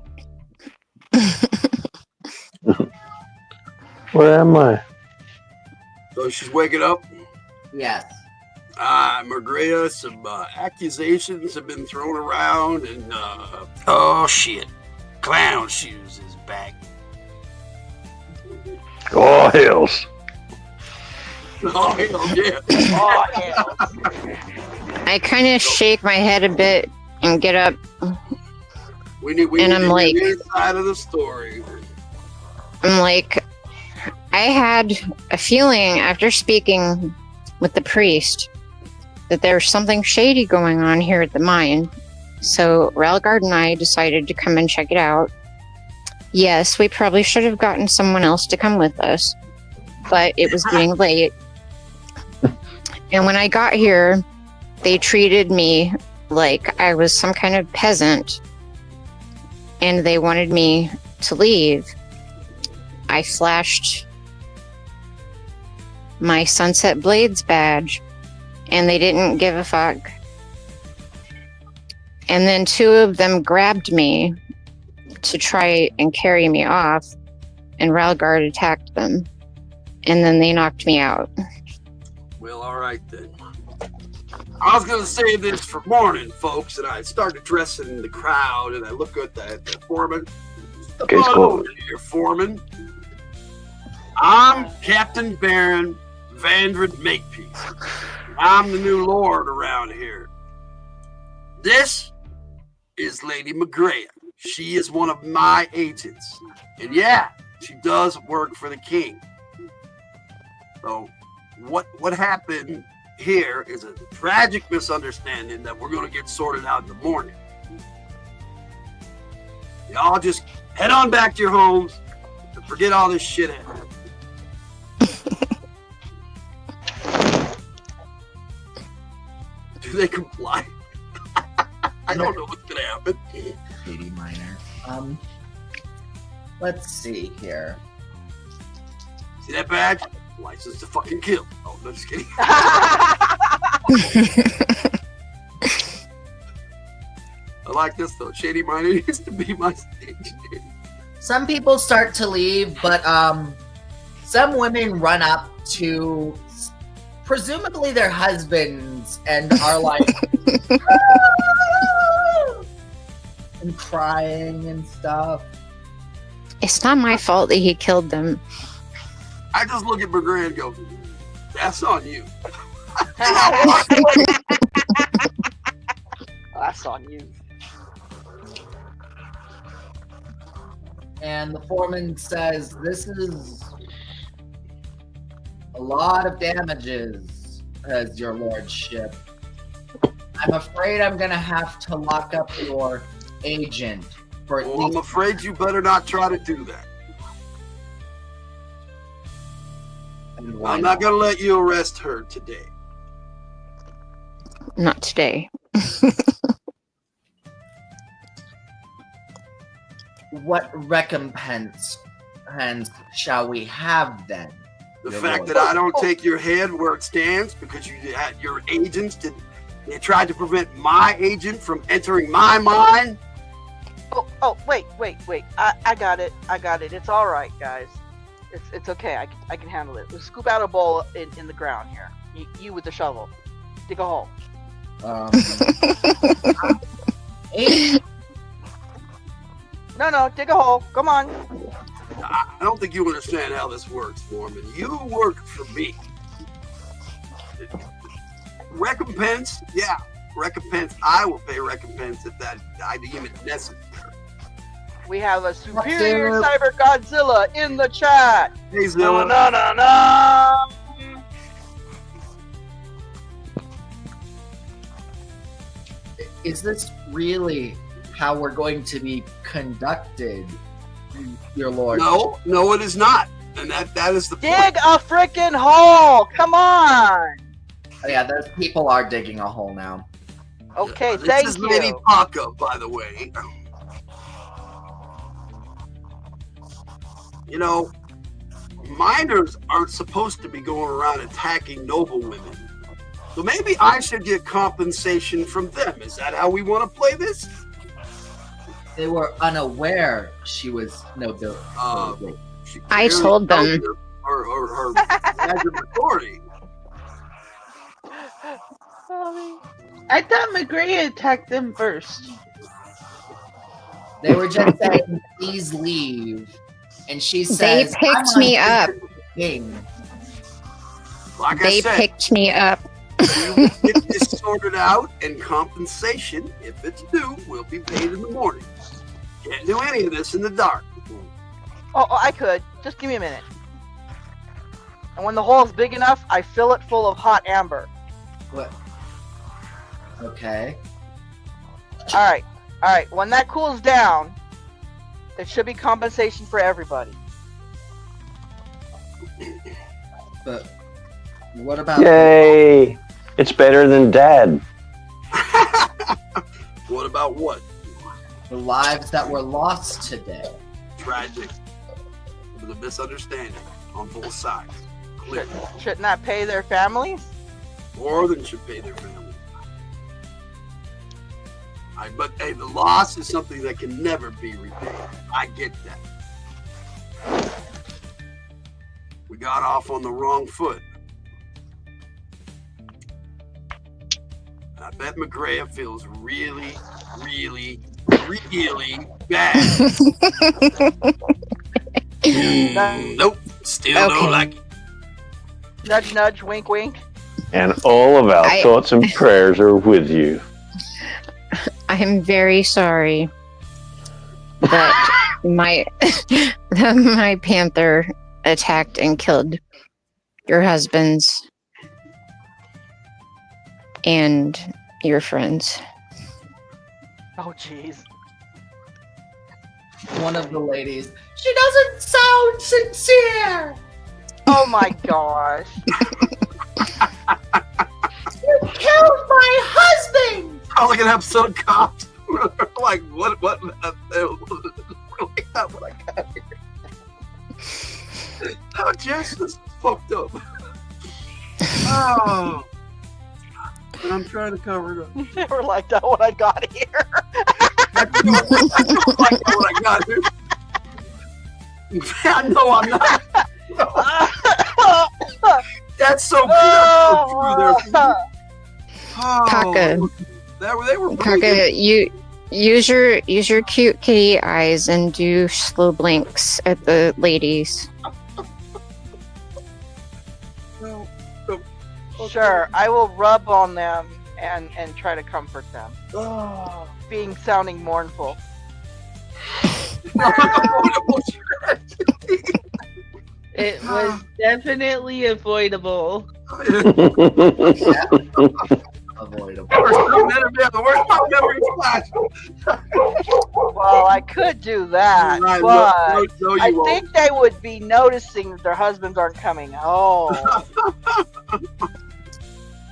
Where am I? So she's waking up. Yes. Magrea, some accusations have been thrown around, and oh shit, Clown Shoes is back. Oh hells! Oh hell yeah! Oh, hell. I kind of shake my head a bit and get up. We need And to I'm get like- the inside of the story. I'm like, I had a feeling after speaking with the priest that there's something shady going on here at the mine. So Ralgard and I decided to come and check it out. Yes, we probably should have gotten someone else to come with us, but it was getting late. And when I got here, they treated me like I was some kind of peasant, and they wanted me to leave. I flashed my Sunset Blades badge, and they didn't give a fuck. And then two of them grabbed me to try and carry me off, and Ralgard attacked them, and then they knocked me out. Well, all right then. I was gonna save this for morning, folks, and I started dressing the crowd, and I look at the foreman. Okay, it's cool. Here, foreman. I'm Captain Baron Vandred Makepeace. I'm the new lord around here. This is Lady McGrath. She is one of my agents. And yeah, she does work for the king. So what happened here is a tragic misunderstanding that we're going to get sorted out in the morning. Y'all just head on back to your homes and forget all this shit happened. Do they comply? I don't know what's going to happen. 80 minor. Let's see here. See that badge? License to fucking kill. Oh, no, just kidding. I like this though. Shady Miner used to be my stage name. Some people start to leave, but some women run up to presumably their husbands and are like and crying and stuff. It's not my fault that he killed them. I just look at McGrath and go, that's on you. That's on you. And the foreman says, this is a lot of damages, as your lordship. I'm afraid I'm going to have to lock up your agent for at Well, least... I'm afraid you better not try to do that. And why I'm not going to let you arrest her today. Not today. What recompense shall we have then? The Your fact lord? that I don't take your head where it stands because you had your agents they tried to prevent my agent from entering my mind. Oh, wait. I got it. It's all right, guys. It's okay. I can handle it. We'll scoop out a bowl in the ground here. You with the shovel. Dig a hole. 8. No, dig a hole. Come on. I don't think you understand how this works, Foreman. You work for me. Recompense? Yeah, recompense. I will pay recompense if I deem it necessary. We have a superior cyber Godzilla in the chat. Hey, Zilla. No. Is this really how we're going to be conducted, your lord? No, it is not. And that is the Dig point. a freaking hole. Come on. Oh, yeah, those people are digging a hole now. Okay, This thank is you. Lady Paka, by the way. You know, miners aren't supposed to be going around attacking noble women. So maybe I should get compensation from them. Is that how we want to play this? They were unaware she was nobility. I told them. Her badge of authority. I thought McGray attacked them first. They were just saying, please leave. And she says, They picked me up. King. Like I They said, picked me up. we will get this sorted out, and compensation, if it's due, will be paid in the morning. Can't do any of this in the dark. Oh, I could. Just give me a minute. And when the hole's big enough, I fill it full of hot amber. What? Okay. All right. When that cools down, There should be compensation for everybody. But what about Yay! It's better than Dad. What about what? the lives that were lost today? Tragic. It was a misunderstanding on both sides. Clear. Shouldn't that pay their families? More than should pay their family. But hey, the loss is something that can never be repaid. I get that. We got off on the wrong foot. I bet McGrath feels really, really, really bad. Nope, still don't like it. Nudge, nudge, wink, wink. And all of our thoughts and prayers are with you. I'm very sorry that my panther attacked and killed your husbands and your friends. Oh, jeez. One of the ladies. She doesn't sound sincere. Oh my gosh. You killed my husband. I'm like an episode of Cops. Like, what? Like that when I got here. Oh, Jess is fucked up. Oh. And I'm trying to cover it up. Never liked that when I got here. I don't like that when I got here. I know I'm not. That's so true there. Oh, Kaka. They were Kaka, you use your cute kitty eyes and do slow blinks at the ladies. Sure, I will rub on them and try to comfort them. Being sounding mournful. It was definitely avoidable. Avoidable. Well, I could do that, but I think they would be noticing that their husbands aren't coming home.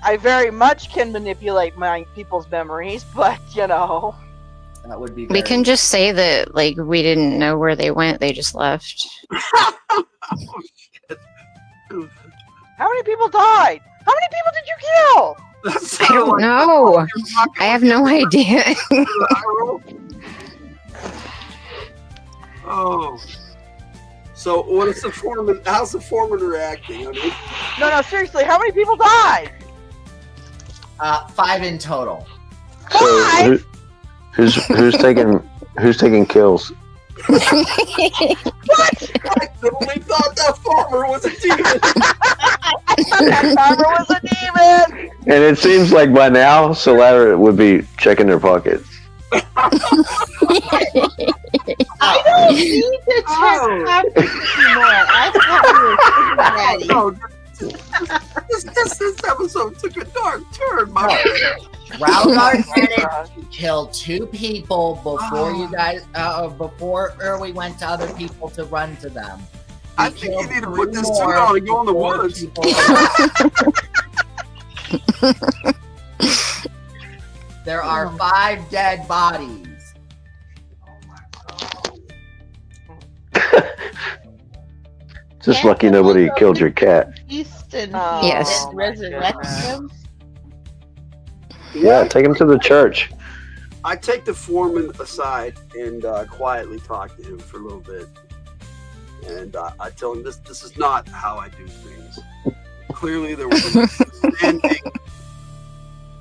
I very much can manipulate my people's memories, but That would be. We can just say that like we didn't know where they went, they just left. Oh, shit. How many people died? How many people did you kill? I don't know. I have no idea. Oh. So what is the foreman? How's the foreman reacting? I mean, No, seriously, how many people died? 5 in total. So who's taking kills? What? I totally thought that farmer was a demon. That farmer was a demon. And it seems like by now, Solara would be checking their pockets. I don't need to check pockets anymore. I thought we were ready. This episode took a dark turn, my Ralgar managed to kill 2 people before you guys, before we went to other people to run to them. I think you need to put this suit on and go in the woods. There are 5 dead bodies. Just lucky nobody killed your cat. Feast and Yes. resurrect them. Yeah, take him to the church. I take the foreman aside and quietly talk to him for a little bit. And I tell him this is not how I do things. Clearly there was a misunderstanding,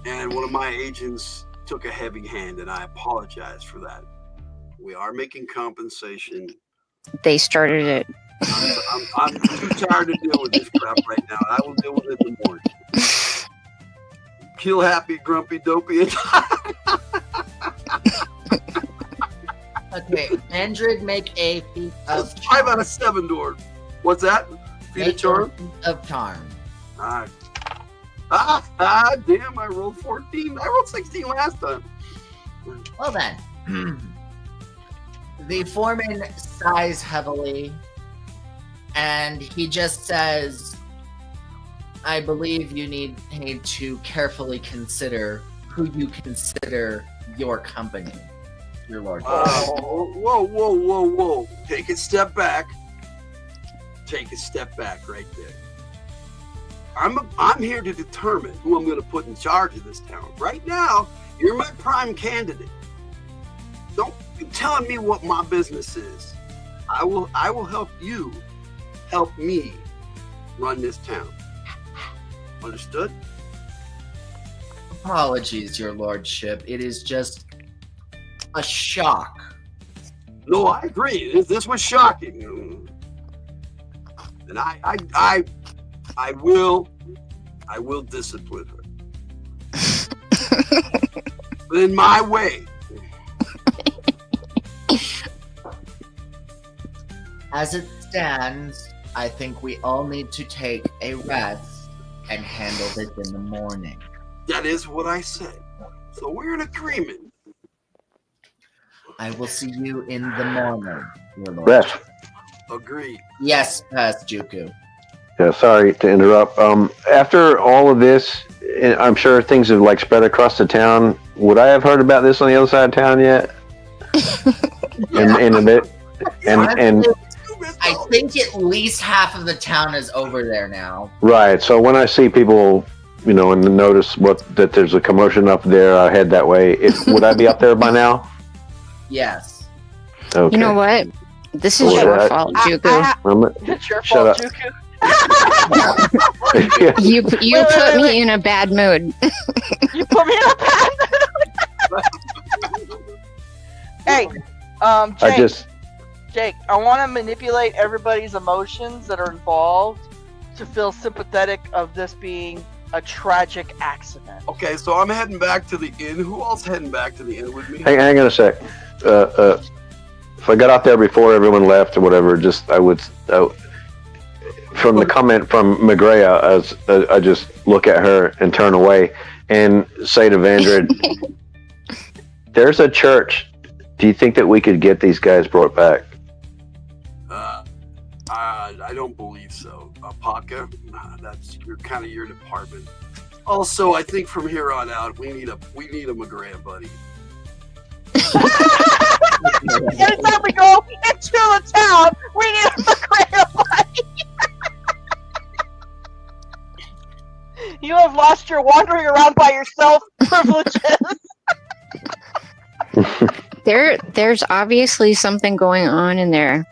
and one of my agents took a heavy hand, and I apologize for that. We are making compensation. They started it. I'm too tired to deal with this crap right now. I will deal with it in the morning. Kill happy, grumpy, dopey, and Okay, Andrid, make a feat of 5 out of 7 door. What's that? Feet of charm? Of charm. Alright. Damn, I rolled 14. I rolled 16 last time. Well then. The foreman sighs heavily, and he just says, I believe you need to carefully consider who you consider your company, your lord. Whoa. Take a step back. Take a step back right there. I'm here to determine who I'm going to put in charge of this town. Right now, you're my prime candidate. Don't be telling me what my business is. I will help you help me run this town. Understood? Apologies, your lordship. It is just a shock. No, I agree. This was shocking. And I will discipline her. But in my way. As it stands, I think we all need to take a rest and handle this in the morning. That is what I said. So we're in agreement. I will see you in the morning, your lord. Ref. Agreed. Yes, Juku. Yeah, sorry to interrupt. After all of this, and I'm sure things have like spread across the town. Would I have heard about this on the other side of town yet? In a bit. And I think at least half of the town is over there now. right. So when I see people, and notice that there's a commotion up there, I head that way. Would I be up there by now? Yes. Okay. You know what? This is Well, your that- fault, Juku. It's your Shut fault, up. Juku. Yeah. You Wait, put wait. me in a bad mood. You put me in a bad Hey, Jake, I want to manipulate everybody's emotions that are involved to feel sympathetic of this being a tragic accident. Okay, so I'm heading back to the inn. Who else heading back to the inn with me? Hang on a sec. If I got out there before everyone left or whatever, from the comment from Magrea, I just look at her and turn away and say to Vandred, there's a church. Do you think that we could get these guys brought back? I don't believe so. Paka, that's your department. Also, I think from here on out, we need a Magrea buddy. Anytime we go into the town, we need a Magrea buddy. You have lost your wandering around by yourself privileges. There's obviously something going on in there,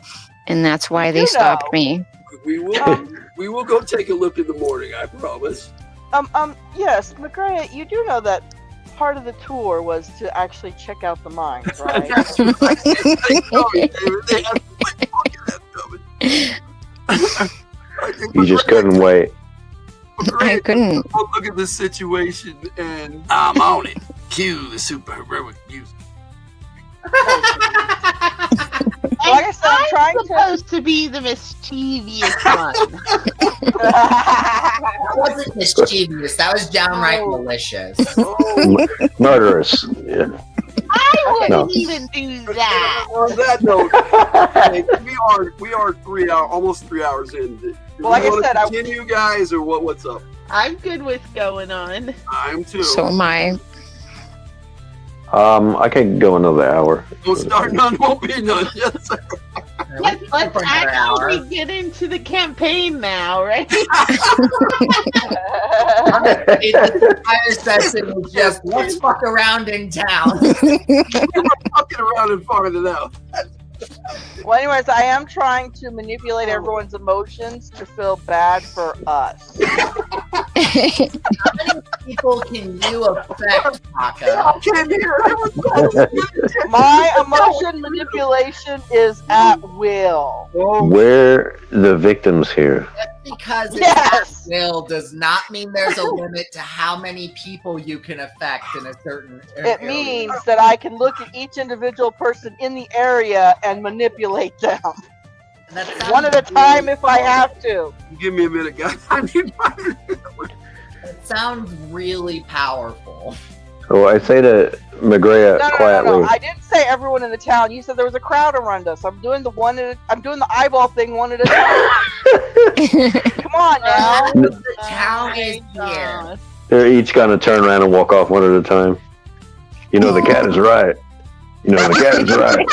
and that's why they stopped me. We will go take a look in the morning. I promise. Yes, Magrea, you do know that part of the tour was to actually check out the mines, right? You just couldn't wait. I couldn't. I'll look at the situation and I'm on it. Cue the super heroic music. Like I said, I'm trying supposed to be the mischievous one. That wasn't mischievous. That was downright malicious. Murderous. Yeah. I wouldn't No. even do that. On that note, hey, we are almost 3 hours in. Do Well, like you I wanna said, continue, guys, or what's up? I'm good with going on. I'm too. So am I. I could go another hour. We'll start none, won't be none. Yes, sir. Let's For another hour. actually get into the campaign now, right? The entire session was just let's fuck around in town. We're fucking around and farting it out. Well, anyways, I am trying to manipulate everyone's emotions to feel bad for us. How many people can you affect, Taka? I can't hear it. My emotion manipulation is at will. We're the victims here. Just because it's Yes! at will does not mean there's a limit to how many people you can affect in a certain area. It means that I can look at each individual person in the area and manipulate them. That sounds One at a time if I have to. Give me a minute, guys. I need my. It sounds really powerful. Oh, I say to Magrea quietly. No. I didn't say everyone in the town. You said there was a crowd around us. I'm doing the eyeball thing one at a time. Come on now. The town is here. They're each gonna turn around and walk off one at a time. You know the cat is right. You know the cat is right.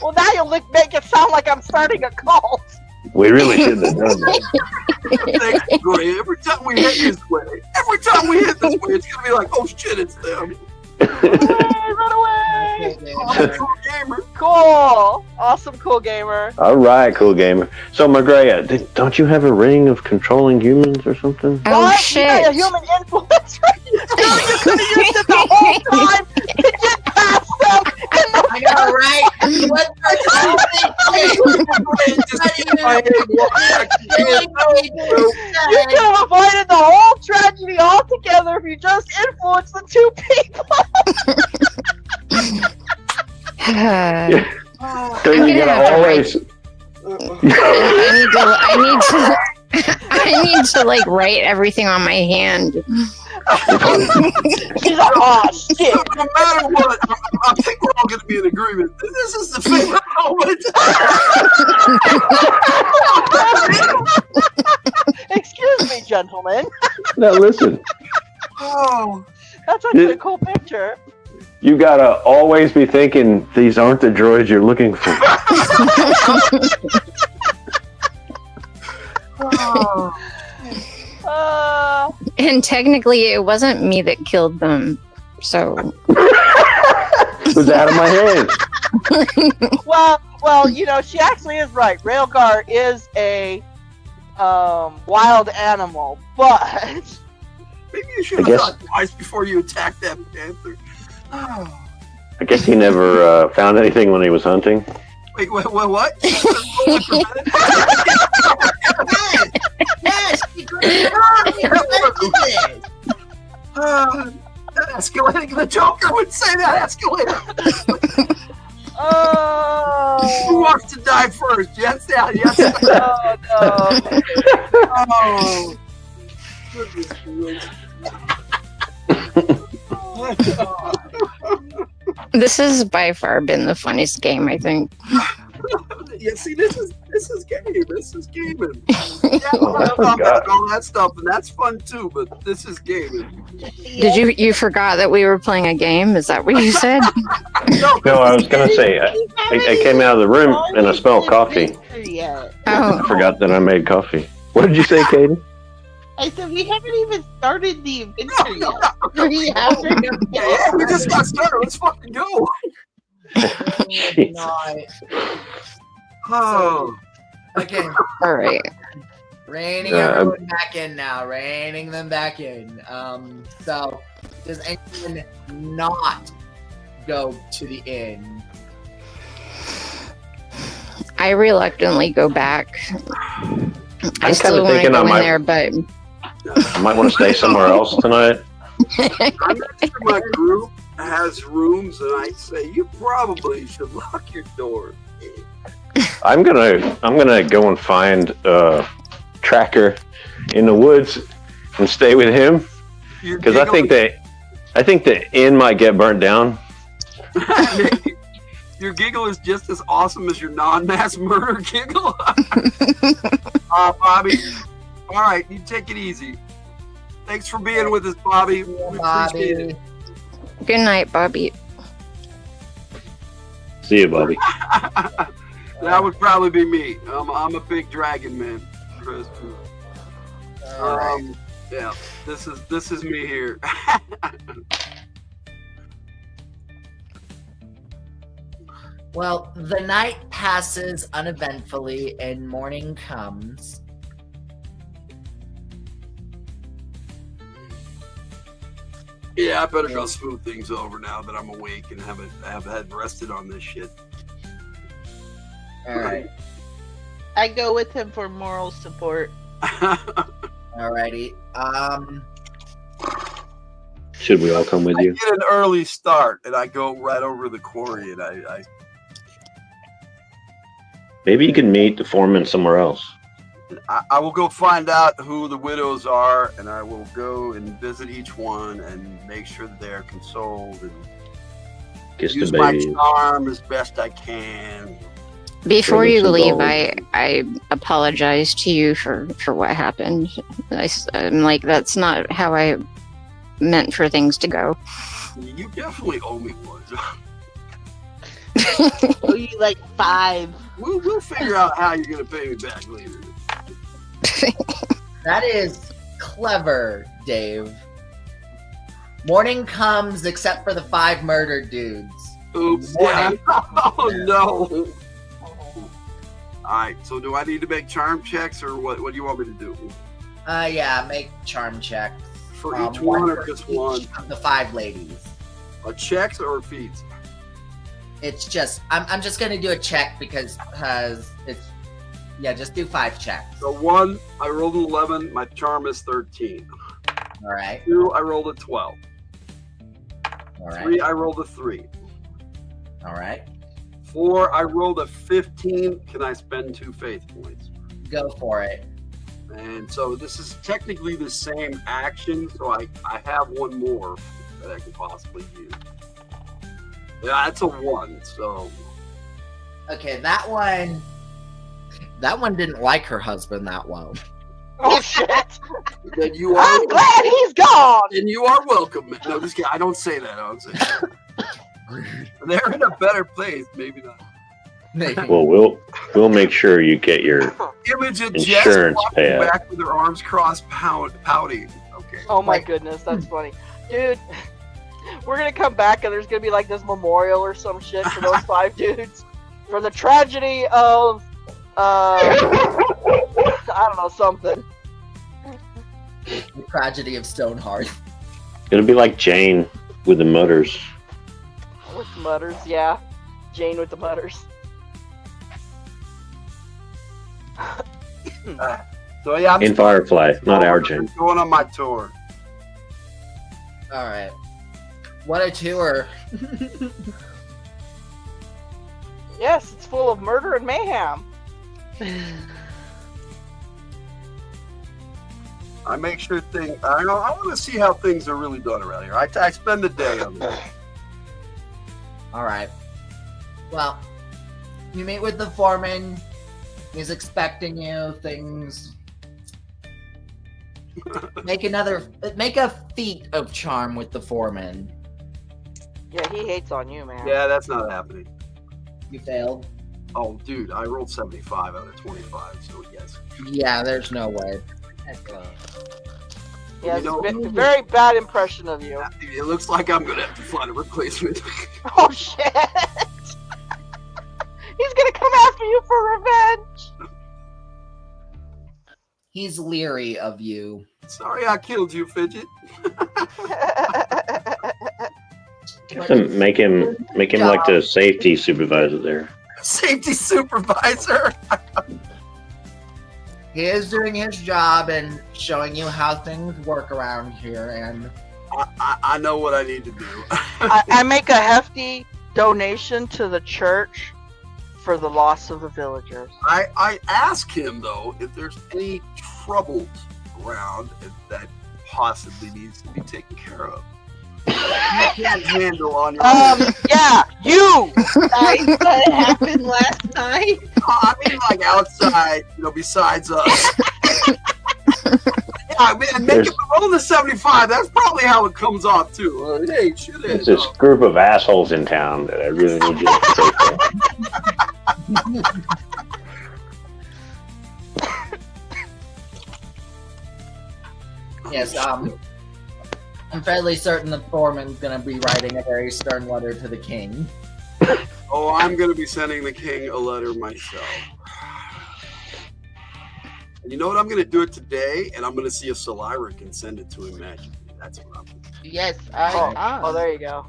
Well, now you'll make it sound like I'm starting a cult. We really shouldn't have done that. Thanks, Magrea. Every time we hit this way, it's gonna be like, oh shit, it's them. Run away! Cool gamer. Cool. Awesome, cool gamer. All right, cool gamer. So, Magrea, don't you have a ring of controlling humans or something? Oh, What? shit. You got a human influence, right? You could have used it the whole time to get past them. I know, right? What You could have avoided the whole tragedy altogether if you just influenced the two people. So you gotta always. I need to like write everything on my hand. She's like, oh shit. So no matter what, I think we're all going to be in agreement. This is the favorite moment. Excuse me, gentlemen. Now listen. Oh, That's actually a cool picture. You gotta always be thinking these aren't the droids you're looking for. And technically, it wasn't me that killed them. So It was out of my hands. Well, you know, she actually is right. Railgar is a wild animal, but maybe you should have thought twice before you attacked that panther. Oh. I guess he never found anything when he was hunting. Wait, what? Yes, That escalating. The Joker would say that escalating. Who wants to die first? Yes, yeah, yes. Oh, no. this has by far been the funniest game, I think. Yeah, see, this is game. This is gaming. Yeah, all that stuff, and that's fun too. But this is gaming. Did you forgot that we were playing a game? Is that what you said? No, I was gonna say I came out of the room and I smelled coffee. Oh, I forgot that I made coffee. What did you say, Katie? I said we haven't even started the adventure yet. We haven't. Yeah, we just got started. Let's fucking go. Oh. Okay. all right. Reining everyone back in now. Reining them back in. So, does anyone not go to the inn? I reluctantly go back. I I'm still kinda want to thinking go I in might- there, but I might want to stay somewhere else tonight. I'm not sure my group has rooms, and I'd say you probably should lock your door. I'm gonna go and find Tracker in the woods and stay with him because I think the inn might get burnt down. Your giggle is just as awesome as your non-mass murder giggle. Bobby. All right, you take it easy. Thanks for being with us, Bobby. We appreciate it. good night, Bobby. See you, Bobby. That would probably be me. I'm a big dragon man. Yeah, this is me here. Well, the night passes uneventfully and morning comes. Yeah, I better go smooth things over now that I'm awake and have had rested on this shit. All right. I go with him for moral support. Alrighty. Should we all come with I you? get an early start and I go right over the quarry and I Maybe you can meet the foreman somewhere else. I will go find out who the widows are, and I will go and visit each one and make sure that they are consoled and Kiss the use my baby. charm as best I can. Before Bring you some leave, gold. I apologize to you for what happened. I'm like, that's not how I meant for things to go. You definitely owe me one. Oh, you like 5. We'll figure out how you're gonna pay me back later. That is clever, Dave. Morning comes except for the 5 murdered dudes. Oops. Yeah. Oh no. Alright, so do I need to make charm checks or what do you want me to do? Yeah, make charm checks. For each one or for just each one? of the 5 ladies. Checks or feats? It's just, I'm just gonna do a check because it's, yeah, just do 5 checks. So 1, I rolled an 11, my charm is 13. All right. 2, I rolled a 12. All right. 3, I rolled a 3. All right. 4, I rolled a 15. Can I spend 2 faith points? Go for it. And so this is technically the same action, so I have one more that I could possibly use. Yeah, that's a 1, so... Okay, that one didn't like her husband that well. Oh shit! Then you I'm are, glad he's gone. and you are welcome. No, just kidding. I don't say that. I don't say that. They're in a better place, maybe not. Well, we'll make sure you get your Image of Jess insurance walking payout. back with her arms crossed, pouting. Okay. Oh my goodness, that's funny, dude. We're gonna come back and there's gonna be like this memorial or some shit for those 5 dudes for the tragedy of I don't know, something. The tragedy of Stoneheart. It'll be like Jane with the mutters. With the mutters, yeah. Jane with the mutters. So yeah, I'm In Firefly, not our Jane. going on my tour. All right. What a tour. Yes, it's full of murder and mayhem. I make sure things. I don't know. I want to see how things are really done around here. I spend the day on that. All right. Well, you meet with the foreman. He's expecting you. Things. Make a feat of charm with the foreman. Yeah, he hates on you, man. Yeah, that's not happening. You failed. Oh, dude, I rolled 75 out of 25, so yes. Yeah, there's no way. Yeah, You know- it's a very bad impression of you. It looks like I'm gonna have to find a replacement. Oh shit! He's gonna come after you for revenge. He's leery of you. Sorry, I killed you, Fidget. Make him like the safety supervisor there. Safety supervisor. He is doing his job and showing you how things work around here, and I know what I need to do. I make a hefty donation to the church for the loss of the villagers. I ask him though if there's any troubles around that possibly needs to be taken care of. You can't handle on your own. Yeah, you. Like what happened last night? I mean, like outside, besides us. Yeah, I mean, and make it roll the 75. That's probably how it comes off too. Hey, shit There's is. this group of assholes in town that I really need you to take care. yes, I'm fairly certain the foreman's gonna be writing a very stern letter to the king. Oh, I'm gonna be sending the king a letter myself. And you know what? I'm gonna do it today, and I'm gonna see if Salira can send it to him magically. That's what I'm gonna do. Yes, Oh, there you go.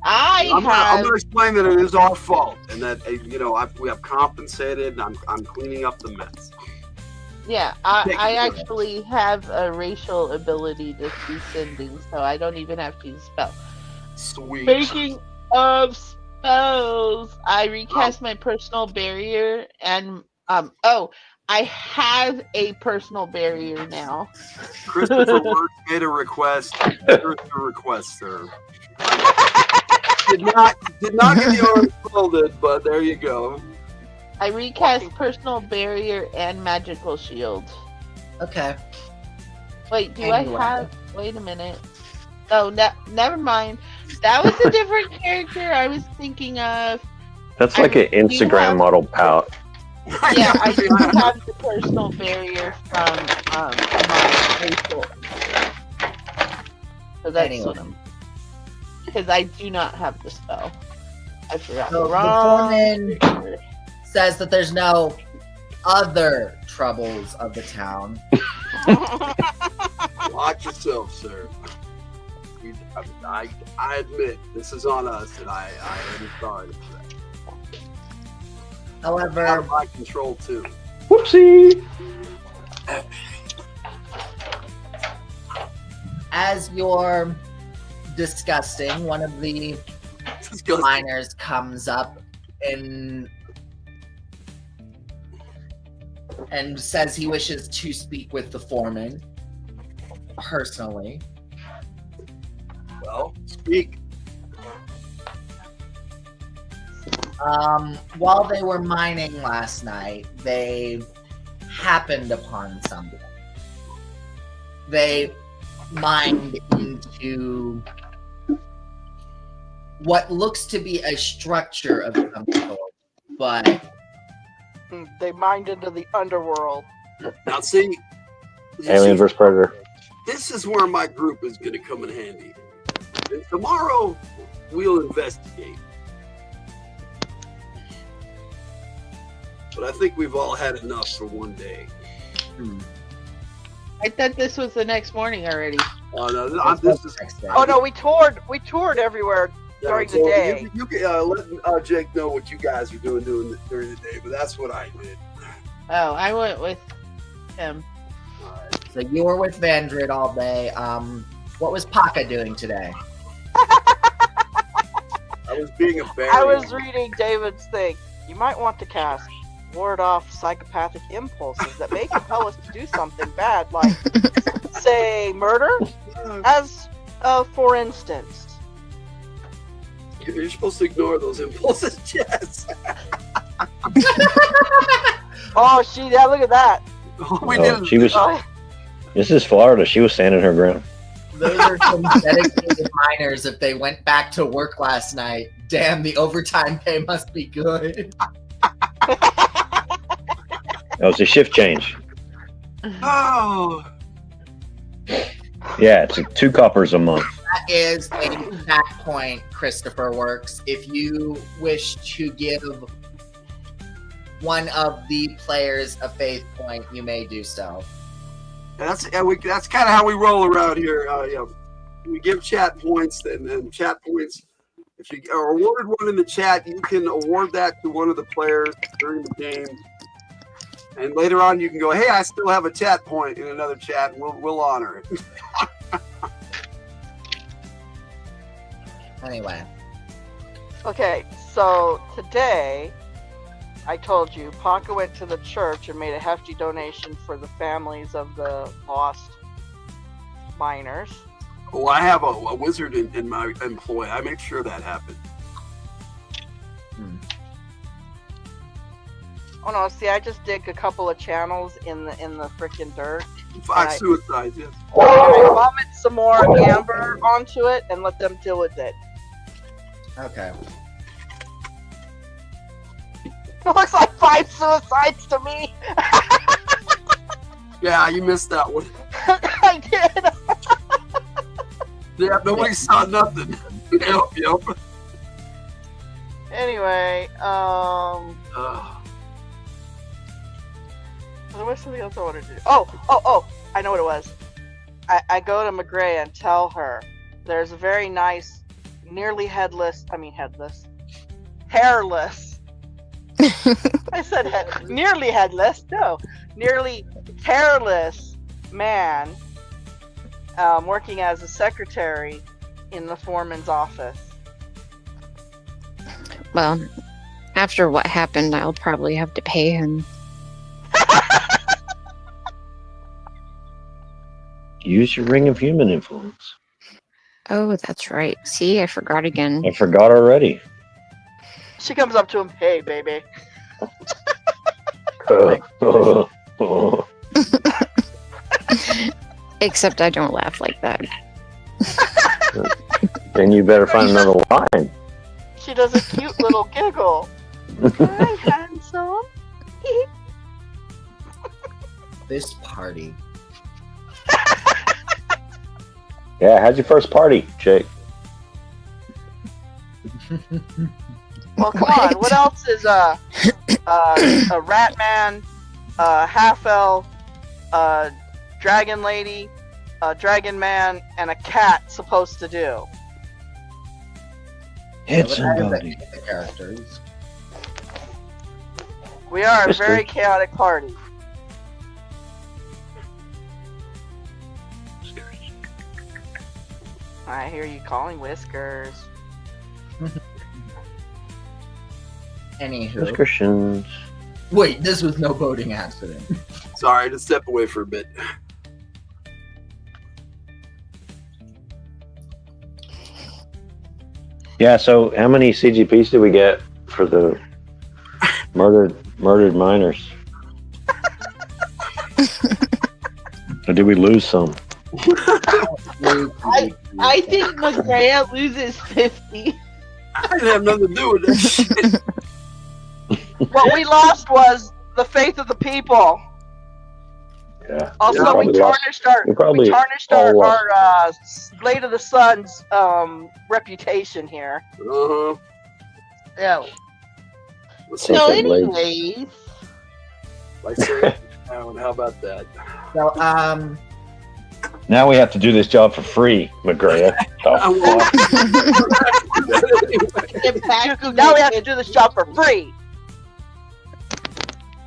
I'm gonna explain that it is our fault, and that we have compensated, and I'm cleaning up the mess. Yeah, I actually have a racial ability to see sending, so I don't even have to use spell. Sweet. Speaking of spells, I recast my personal barrier and Oh, I have a personal barrier now. Christopher Works made a request. Here's the request, sir. Did not get the arms folded, but there you go. I recast personal barrier and magical shield. Okay. Wait, do Anyway. I have? Wait a minute. Oh, never mind. That was a different character I was thinking of. That's like an Instagram model pout. Yeah, I do have the personal barrier from my facial. So that's Anyway. because I do not have the spell. I forgot. So the Wrong. foreman says that there's no other troubles of the town. Watch yourself, sir. I admit this is on us, and I am sorry for that. Out However, of my control too. Whoopsie! as you're discussing, one of the Disgusting. miners comes up and says he wishes to speak with the foreman personally. Well, speak. While they were mining last night, they happened upon something. They mined into what looks to be a structure of some sort, but They mined into the underworld. Now, see, Alien vs Predator. this is where my group is going to come in handy. And tomorrow, we'll investigate. But I think we've all had enough for one day. I thought this was the next morning already. Oh no, this is. next day. Oh no, we toured everywhere during the so day. You can let Jake know what you guys are doing during the day, but that's what I did. Oh, I went with him. All right. So you were with Vandrid all day. What was Paka doing today? I was being a bear. I was reading David's thing. You might want to cast ward off psychopathic impulses that may compel us to do something bad, like say murder, as for instance. You're supposed to ignore those impulses, Jess. Oh, yeah, look at that. We Oh, didn't. she was. Oh, This is Florida. She was standing her ground. Those are some dedicated miners. If they went back to work last night, damn, the overtime pay must be good. That was a shift change. Oh. Yeah, it's 2 coppers a month. That is a back point, Christopher Works. If you wish to give one of the players a faith point, you may do so. That's kind of how we roll around here. We give chat points, and chat points. If you are awarded one in the chat, you can award that to one of the players during the game. And later on, you can go, "Hey, I still have a chat point in another chat, and we'll honor it." Anyway, okay, so today I told you Paka went to the church and made a hefty donation for the families of the lost miners. Well, I have a wizard in my employ. I make sure that happens. Oh no, see, I just dig a couple of channels in the freaking dirt. 5 Right. suicides, yes. And I vomit some more amber onto it and let them deal with it. okay. It looks like 5 suicides to me. Yeah, you missed that one. I did. Yeah, nobody saw nothing. Yep. Anyway, there was something else I wanted to do. Oh, I know what it was. I go to McGray and tell her there's a very nice, hairless. I said nearly headless. No, nearly hairless man working as a secretary in the foreman's office. Well, after what happened, I'll probably have to pay him. Use your ring of human influence. Oh, that's right. See, I forgot again. I forgot already. She comes up to him, hey, baby. Except I don't laugh like that. Then you better find another line. She does a cute little giggle. Hi, handsome. This party. Yeah, how's your first party, Jake? Well, come on. What else is a rat man, half elf, dragon lady, a dragon man, and a cat supposed to do? Hit Yeah, but somebody. the characters. We are a Mystery. very chaotic party. I hear you calling Whiskers. Anywho. Those Christians. Wait, this was no boating accident. Sorry to step away for a bit. Yeah, so how many CGPs did we get for the murdered miners? Or did we lose some? I think Magrea loses 50. I didn't have nothing to do with that shit. What we lost was the faith of the people. Yeah. Also, Yeah, we probably lost. tarnished all our Blade of the Sun's reputation here. Uh-huh. No. Let's see. So, Okay, Blade. anyways, Like say, how about that? So, Now we have to do this job for free, Magrea. get back to Now we have to do this job for free.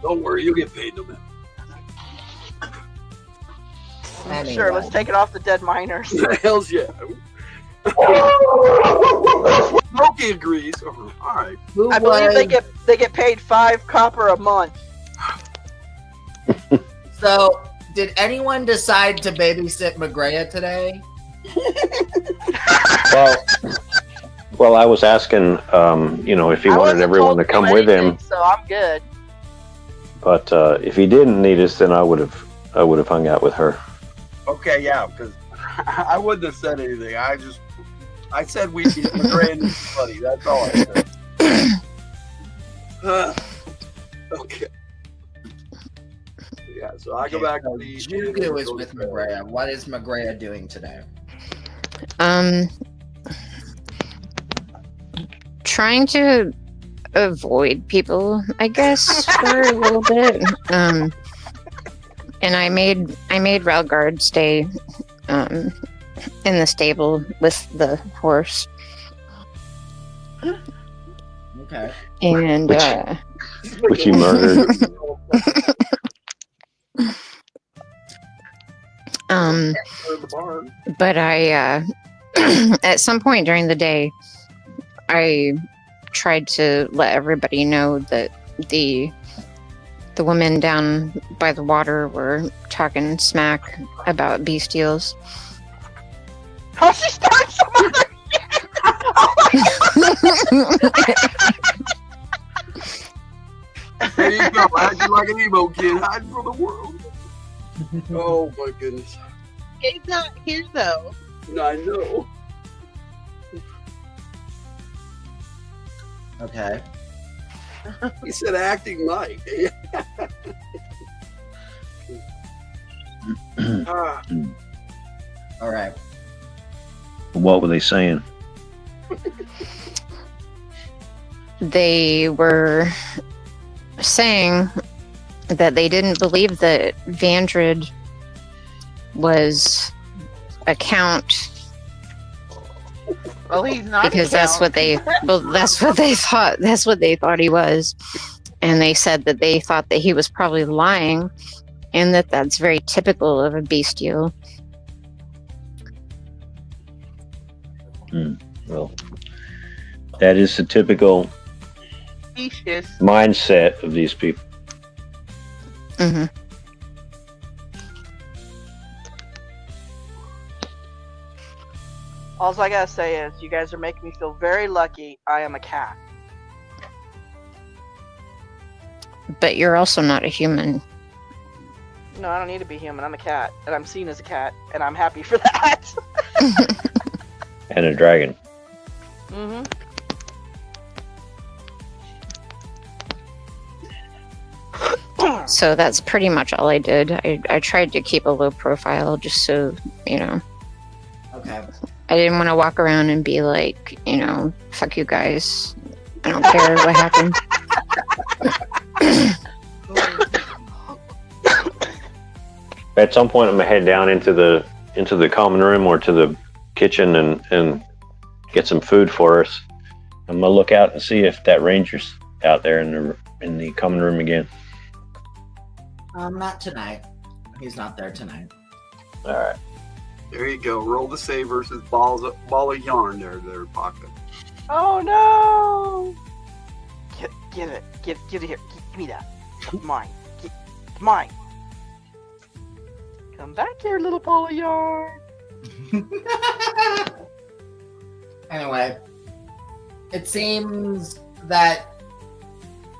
Don't worry, you'll get paid no matter. anyway. Sure, let's take it off the dead miners. Hells yeah. Smokey agrees. All right. Who I believe was- they get paid 5 copper a month. So, did anyone decide to babysit Magrea today? Well, I was asking, if he I wanted wasn't everyone told to do come with him, anything, so I'm good. but if he didn't need us, then I would have hung out with her. Okay, yeah, because I wouldn't have said anything. I said we get McGray and buddy. That's all I said. Okay. Yeah, so I go back to the. Jugu is with Magrea. What is Magrea doing today? Trying to avoid people, I guess, for a little bit. And I made Ralgard stay in the stable with the horse. Okay. And Which you murdered. but I at some point during the day I tried to let everybody know that the women down by the water were talking smack about bestials. Oh, she starts some other shit! There you go. Acting like an emo kid, hiding from the world. Oh my goodness. he's not here though. I know. Okay. He said acting like. Ah, All right. What were they saying? They were saying that they didn't believe that Vandred was a count Well, he's not. because that's what they thought. That's what they thought he was, and they said that they thought that he was probably lying, and that's very typical of a bestial. Well, that is the typical Specious. mindset of these people. Hmm. All I gotta say is, you guys are making me feel very lucky. I am a cat. But you're also not a human. No, I don't need to be human. I'm a cat, and I'm seen as a cat, and I'm happy for that. And a dragon. Mm-hmm. So that's pretty much all I did. I tried to keep a low profile just so, Okay. I didn't want to walk around and be like, fuck you guys. I don't care what happened. At some point, I'm gonna head down into the common room or to the kitchen and get some food for us. I'm gonna look out and see if that ranger's out there in the common room again. Not tonight. He's not there tonight. All right. There you go. Roll the save versus ball of yarn there, Pocket. Oh no! Get it. Get it here. Give me that. It's mine. It's mine. Come back here, little ball of yarn. Anyway, it seems that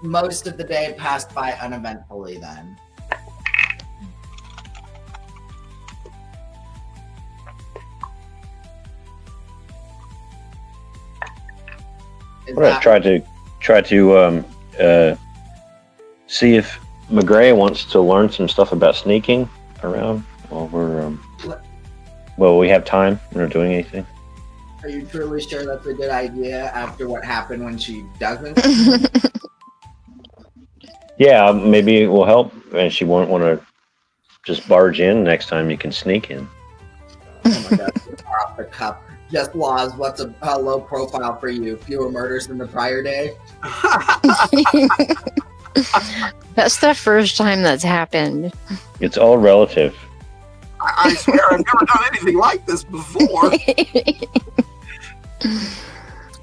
most of the day passed by uneventfully then. I'm gonna try to see if McGray wants to learn some stuff about sneaking around while we have time. We're not doing anything. Are you truly sure that's a good idea after what happened when she doesn't? Yeah, maybe it will help, and she won't want to just barge in. Next time you can sneak in. Oh my god, far off the cup. Just laws, what's a low profile for you? Fewer murders than the prior day? That's the first time that's happened. It's all relative. I swear I've never done anything like this before.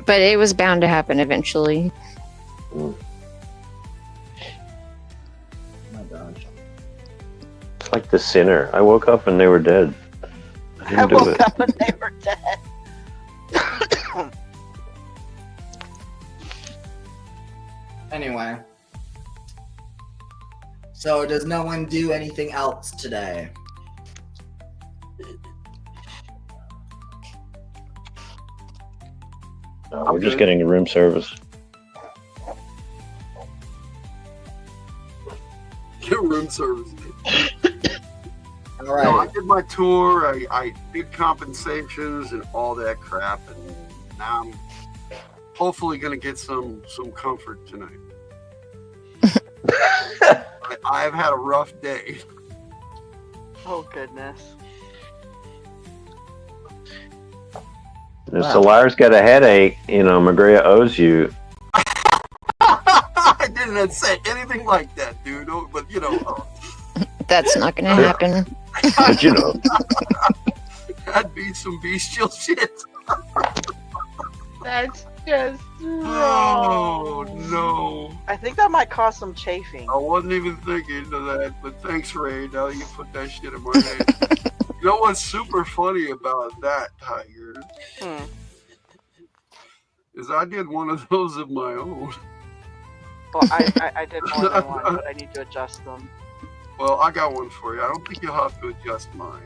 But it was bound to happen eventually. Oh my gosh. It's like the sinner. I woke up and they were dead. I didn't do woke it. up and they were dead. Anyway. So does no one do anything else today? We're just getting a room service. Get room service. All right. No, I did my tour. I did compensations and all that crap, and now I'm hopefully going to get some comfort tonight. I've had a rough day. Oh goodness. If Solar's got a headache, McGray owes you. I didn't say anything like that, dude. But That's not gonna happen. But that'd be some bestial shit. That's just Oh wrong. no! I think that might cause some chafing. I wasn't even thinking of that, but thanks, Ray. Now you put that shit in my head. You know what's super funny about that, Tiger? Is I did one of those of my own. Well, I did more than one, but I need to adjust them. Well, I got one for you. I don't think you'll have to adjust mine.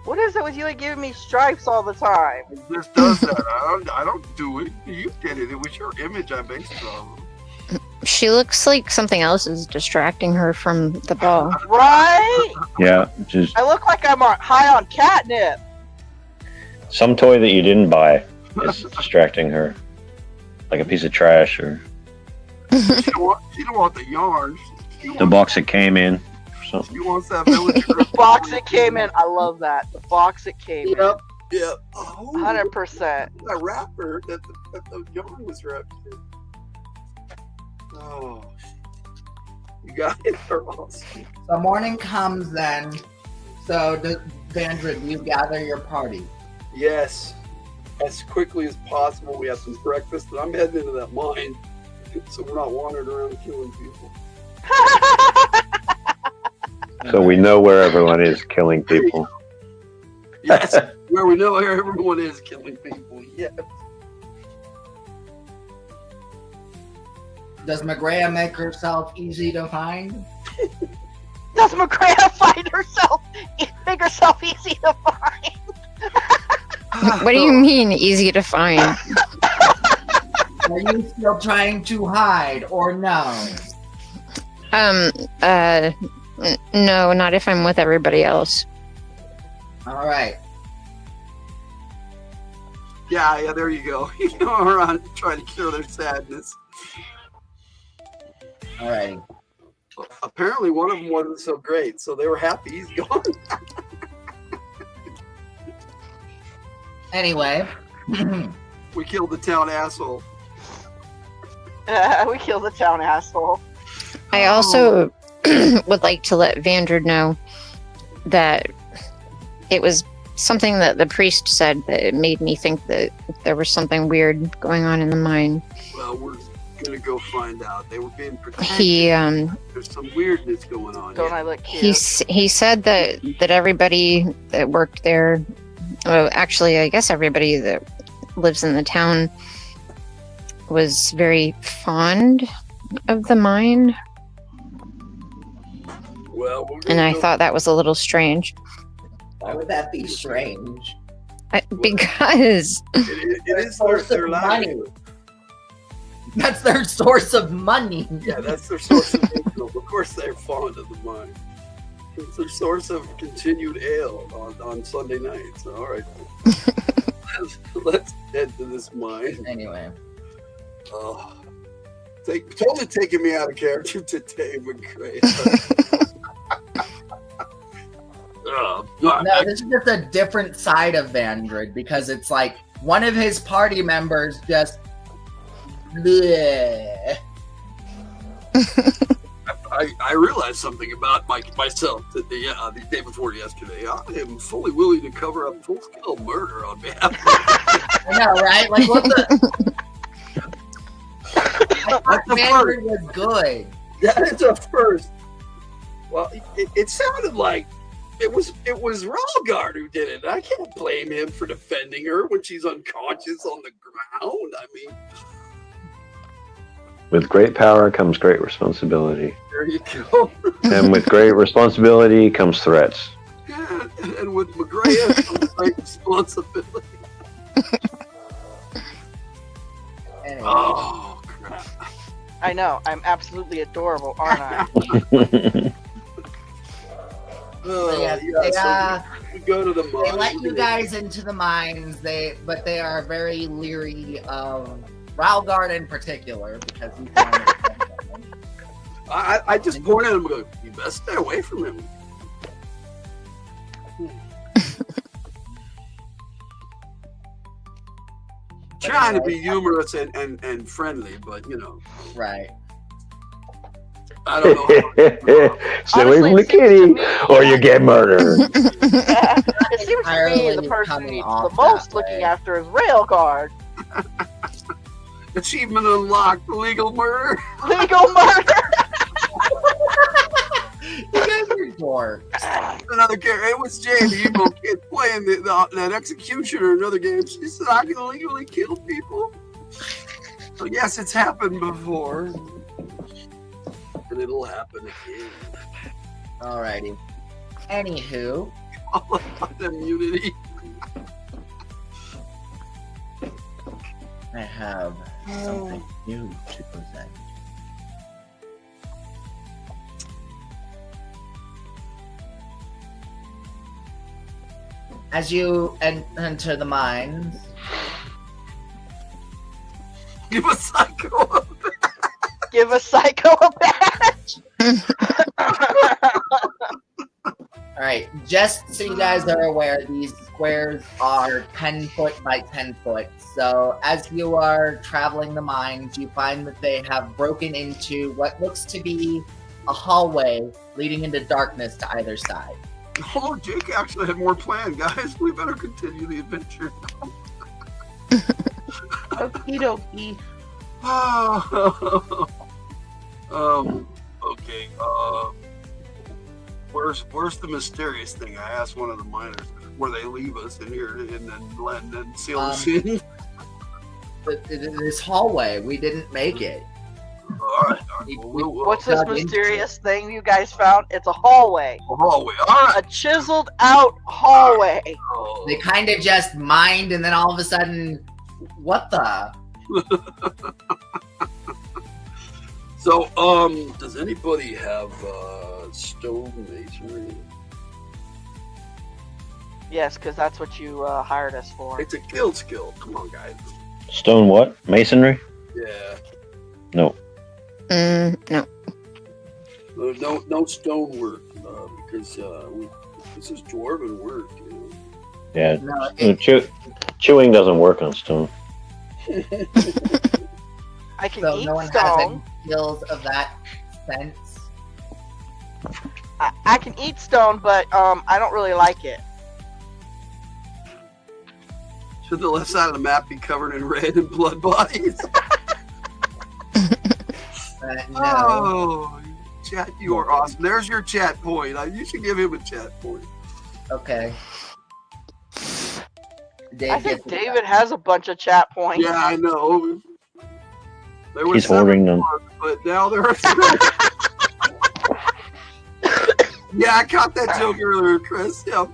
What is it with you and giving me stripes all the time? It just does that. I don't do it. You did it. It was your image I based it on. She looks like something else is distracting her from the ball. Right? yeah, just I look like I'm high on catnip. some toy that you didn't buy is distracting her, like a piece of trash or She don't want the yarn. the box it came in. Or something. She wants that villager. The box it came in. I love that. The box it came in. Yep. Yep. Oh, 100%. that wrapper that the yarn was wrapped in. Oh, you got it. They're awesome. So morning comes then. So Vandra, do you gather your party? Yes, as quickly as possible. We have some breakfast, and I'm heading into that mine, so we're not wandering around killing people. So we know where everyone is killing people. Yes, where we know where everyone is killing people. Yes. Does McGraya make herself easy to find? Does McGrath find herself, make herself easy to find? What do you mean easy to find? Are you still trying to hide or no? No, not if I'm with everybody else. All right. Yeah, there you go. You go around trying to cure their sadness. All right. Well, apparently one of them wasn't so great, so they were happy he's gone. Anyway. We killed the town asshole. We killed the town asshole. I also would like to let Vandred know that it was something that the priest said that it made me think that there was something weird going on in the mine. Well, we're gonna go find out. They were being protected. There's some weirdness going on. Don't here. I look cute? He said that everybody that worked there, well, actually, I guess everybody that lives in the town was very fond of the mine. Well, And I thought that was a little strange. Why would that be strange? Because it is their money. livelihood. That's their source of money. Yeah, that's their source of income. Of course, they're fond of the mine. It's their source of continued ale on Sunday nights. All right, let's head to this mine. Anyway. Oh, totally taking me out of character today, but great. No, this is just a different side of Vandred because it's like one of his party members just. Bleh. I realized something about myself today, the day before yesterday. I am fully willing to cover up full-scale murder on behalf of I know, right? Like, what the? I thought Vandred was good. That is a first. Well, it sounded like it was Ralgard who did it. I can't blame him for defending her when she's unconscious on the ground. I mean, with great power comes great responsibility. there you go. And with great responsibility comes threats. Yeah, and with McGrath comes great responsibility. Anyway. Oh, crap. I know. I'm absolutely adorable, aren't I? Yeah, so we go to the mine. they let you guys into the mines. But they are very leery of Ralgard in particular because he's one of them. I just pointed at him and go, you best stay away from him. Trying to be humorous and friendly, but you know. Right. I don't know. Stay away from the kitty, or you get murdered. It seems to me Entirely the person coming needs off the most that looking way. after is Railguard. Achievement unlocked, legal murder. Legal murder. You guys are dorks. Another character. It was Jay, the evil kid, playing that executioner in another game. She said, I can legally kill people. So yes, it's happened before. And it'll happen again. Alrighty. Anywho, All about immunity. I have something new to present. As you enter the mines, Give a psycho. Give a psycho a badge. alright, just so you guys are aware, these squares are 10 foot by 10 foot. So as you are traveling the mines, you find that they have broken into what looks to be a hallway leading into darkness to either side. Oh, Jake actually had more planned, guys. We better continue the adventure. Okie dokie. Okay. Where's the mysterious thing? I asked one of the miners. where they leave us in here and then seal us in. This hallway, we didn't make it. All right. What's this mysterious thing you guys found? It's a hallway. A hallway. All right. A chiseled out hallway. They kind of just mined, and then all of a sudden, what the? So, does anybody have stone masonry? Yes, because that's what you hired us for. It's a guild skill. Come on, guys. Stone what? Masonry? Yeah. No. No. No stone work because this is dwarven work. You know? Yeah. No, chewing doesn't work on stone. I can so eat no one has stone. any skills of that sense. I can eat stone, but I don't really like it. Should the left side of the map be covered in red and blood bodies? No. Oh, chat, you are awesome. There's your chat point. You should give him a chat point. Okay. I think David has a bunch of chat points. Yeah, I know. There He's hoarding them. But now there are 3. Yeah, I caught that joke earlier, Chris. Yeah,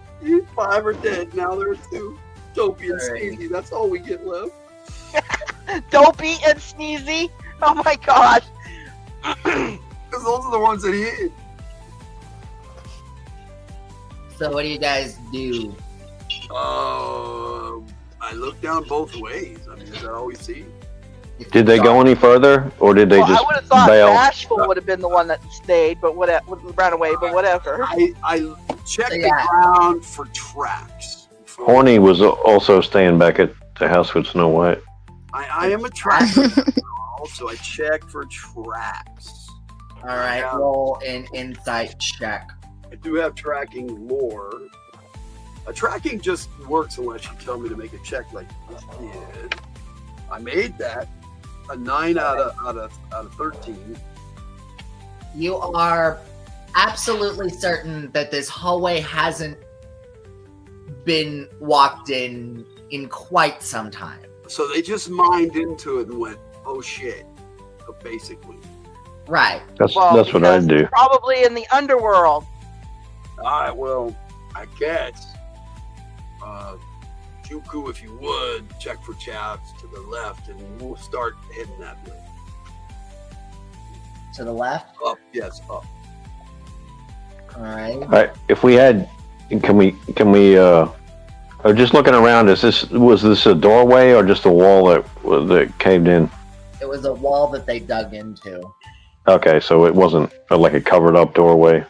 5 are dead. Now there are 2. Dopey and Sneezy. That's all we get left. Dopey and Sneezy? Oh my gosh. Because those are the ones that hit. So what do you guys do? I look down both ways. I mean, is that all we see? Did they go any further, or did they Well, just I would have thought bail? Bashful would have been the one that stayed, but ran away, but whatever. I checked the ground for tracks. Horny was also staying back at the house with Snow White. I am a tracker. Also, I check for tracks. All right, roll an insight check. I do have tracking lore. Tracking just works unless you tell me to make a check like you did. I made that a 9 out of 13. You are absolutely certain that this hallway hasn't been walked in quite some time. So they just mined into it and went, "Oh shit!" Basically. Right. That's what I'd do. Probably in the underworld. All right. Well, I guess. Juku, if you would, check for chaps to the left, and we'll start heading that way. To the left? Up, yes, up. All right. All right. If we had, can we? Just looking around, was this a doorway or just a wall that caved in? It was a wall that they dug into. Okay, so it wasn't like a covered up doorway.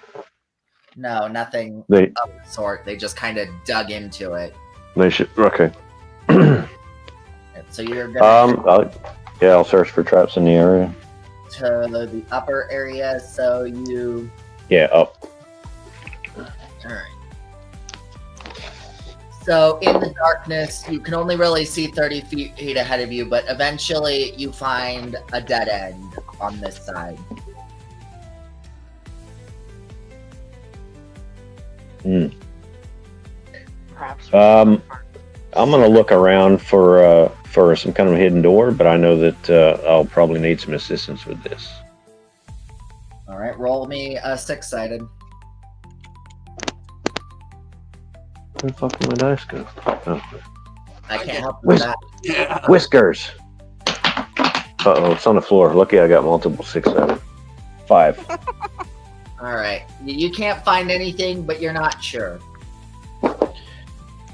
No, nothing They of the sort. They just kind of dug into it. should okay. So you're gonna I'll search for traps in the area. to the upper area. So you. Yeah, up. All right. So in the darkness, you can only really see 30 feet ahead of you, but eventually you find a dead end on this side. Perhaps. I'm gonna look around for some kind of hidden door, but I know that I'll probably need some assistance with this. All right, roll me a 6-sided. Where the fuck did my dice go? Oh. I can't help with that. Yeah. Whiskers. Uh-oh, it's on the floor. Lucky I got multiple 6-sided. 5. All right, you can't find anything, but you're not sure.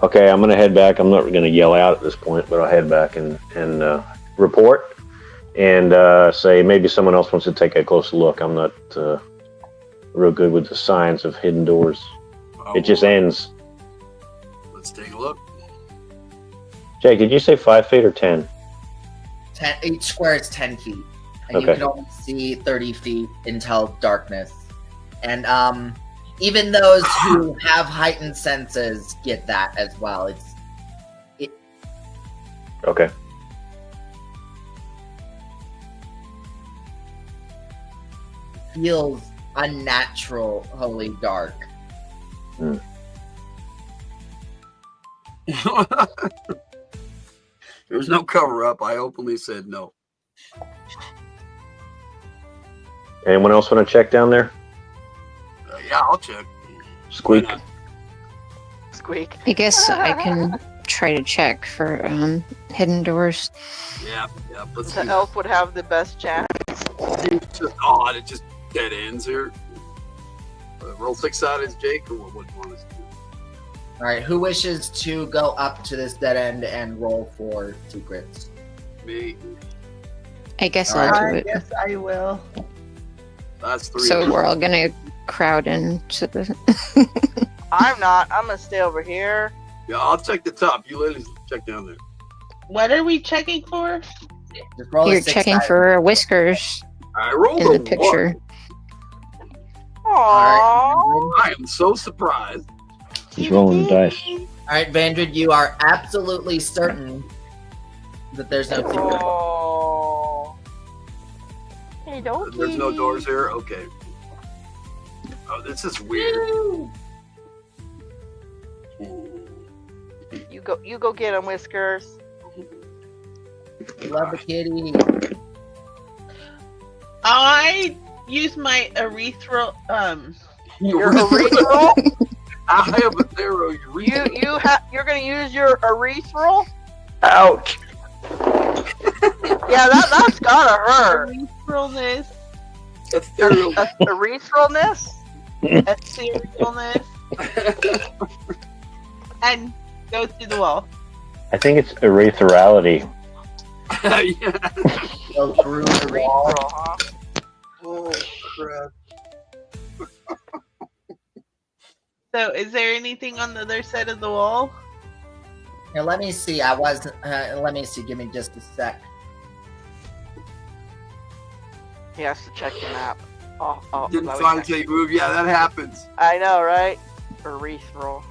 Okay, I'm gonna head back. I'm not gonna yell out at this point, but I'll head back and report and say maybe someone else wants to take a closer look. I'm not real good with the signs of hidden doors. It just ends. Let's take a look. Jake, did you say 5 feet or 10? 10, each square is 10 feet, and Okay. you can only see 30 feet until darkness. And even those who have heightened senses get that as well. It Okay. feels unnatural, wholly dark. There's no cover up. I openly said no. Anyone else want to check down there? Yeah, I'll check. Squeak. Why not? Squeak. I guess I can try to check for hidden doors. Yeah. Let's The do elf would have the best chance. It's just odd. It just dead ends here. Roll 6 sided, Jake, or what would you want us to do? All right, who wishes to go up to this dead end and roll for secrets? Me. I guess Alright. I'll do I it. guess I will. That's 3. So we're all gonna crowd into the. I'm not. I'm gonna stay over here. Yeah, I'll check the top. You ladies check down there. What are we checking for? Just roll a You're 6 checking sided. for whiskers I rolled in a the picture. 1. Aww. I am so surprised. He's rolling the dice. All right, Vandred, you are absolutely certain that there's no secret. Oh. Hey, don't. There's no doors here? Okay. Oh, this is weird. You go get him, Whiskers. Love the kitty. I use my urethral. Your urethral? I have a narrow urethra. You're gonna use your urethral? Ouch! Yeah, that's gotta hurt. Urethralness. Ethereal. Urethralness? Etherealness. And go through the wall. I think it's urethral. Yeah. Go through the wall. Urethral, huh? Oh, crap. So, is there anything on the other side of the wall? Here, let me see. Let me see. Give me just a sec. He has to check the map. Oh, Didn't let me find check. take move. Yeah, that happens. I know, right? Urethral.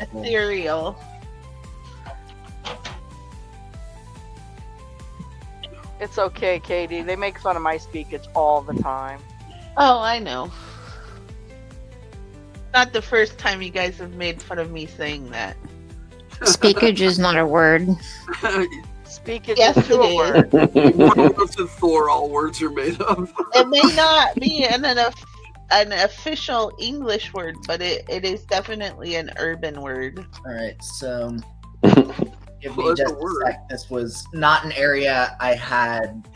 Ethereal. It's okay, Katie. They make fun of my speakage all the time. Oh, I know. Not the first time you guys have made fun of me saying that. Speakage is not a word. Speakage Yes, is to it a word. Most of Thor, all words are made of. It may not be an official English word, but it is definitely an urban word. All right, so give me Well, that's just a a word. sec. This was not an area I had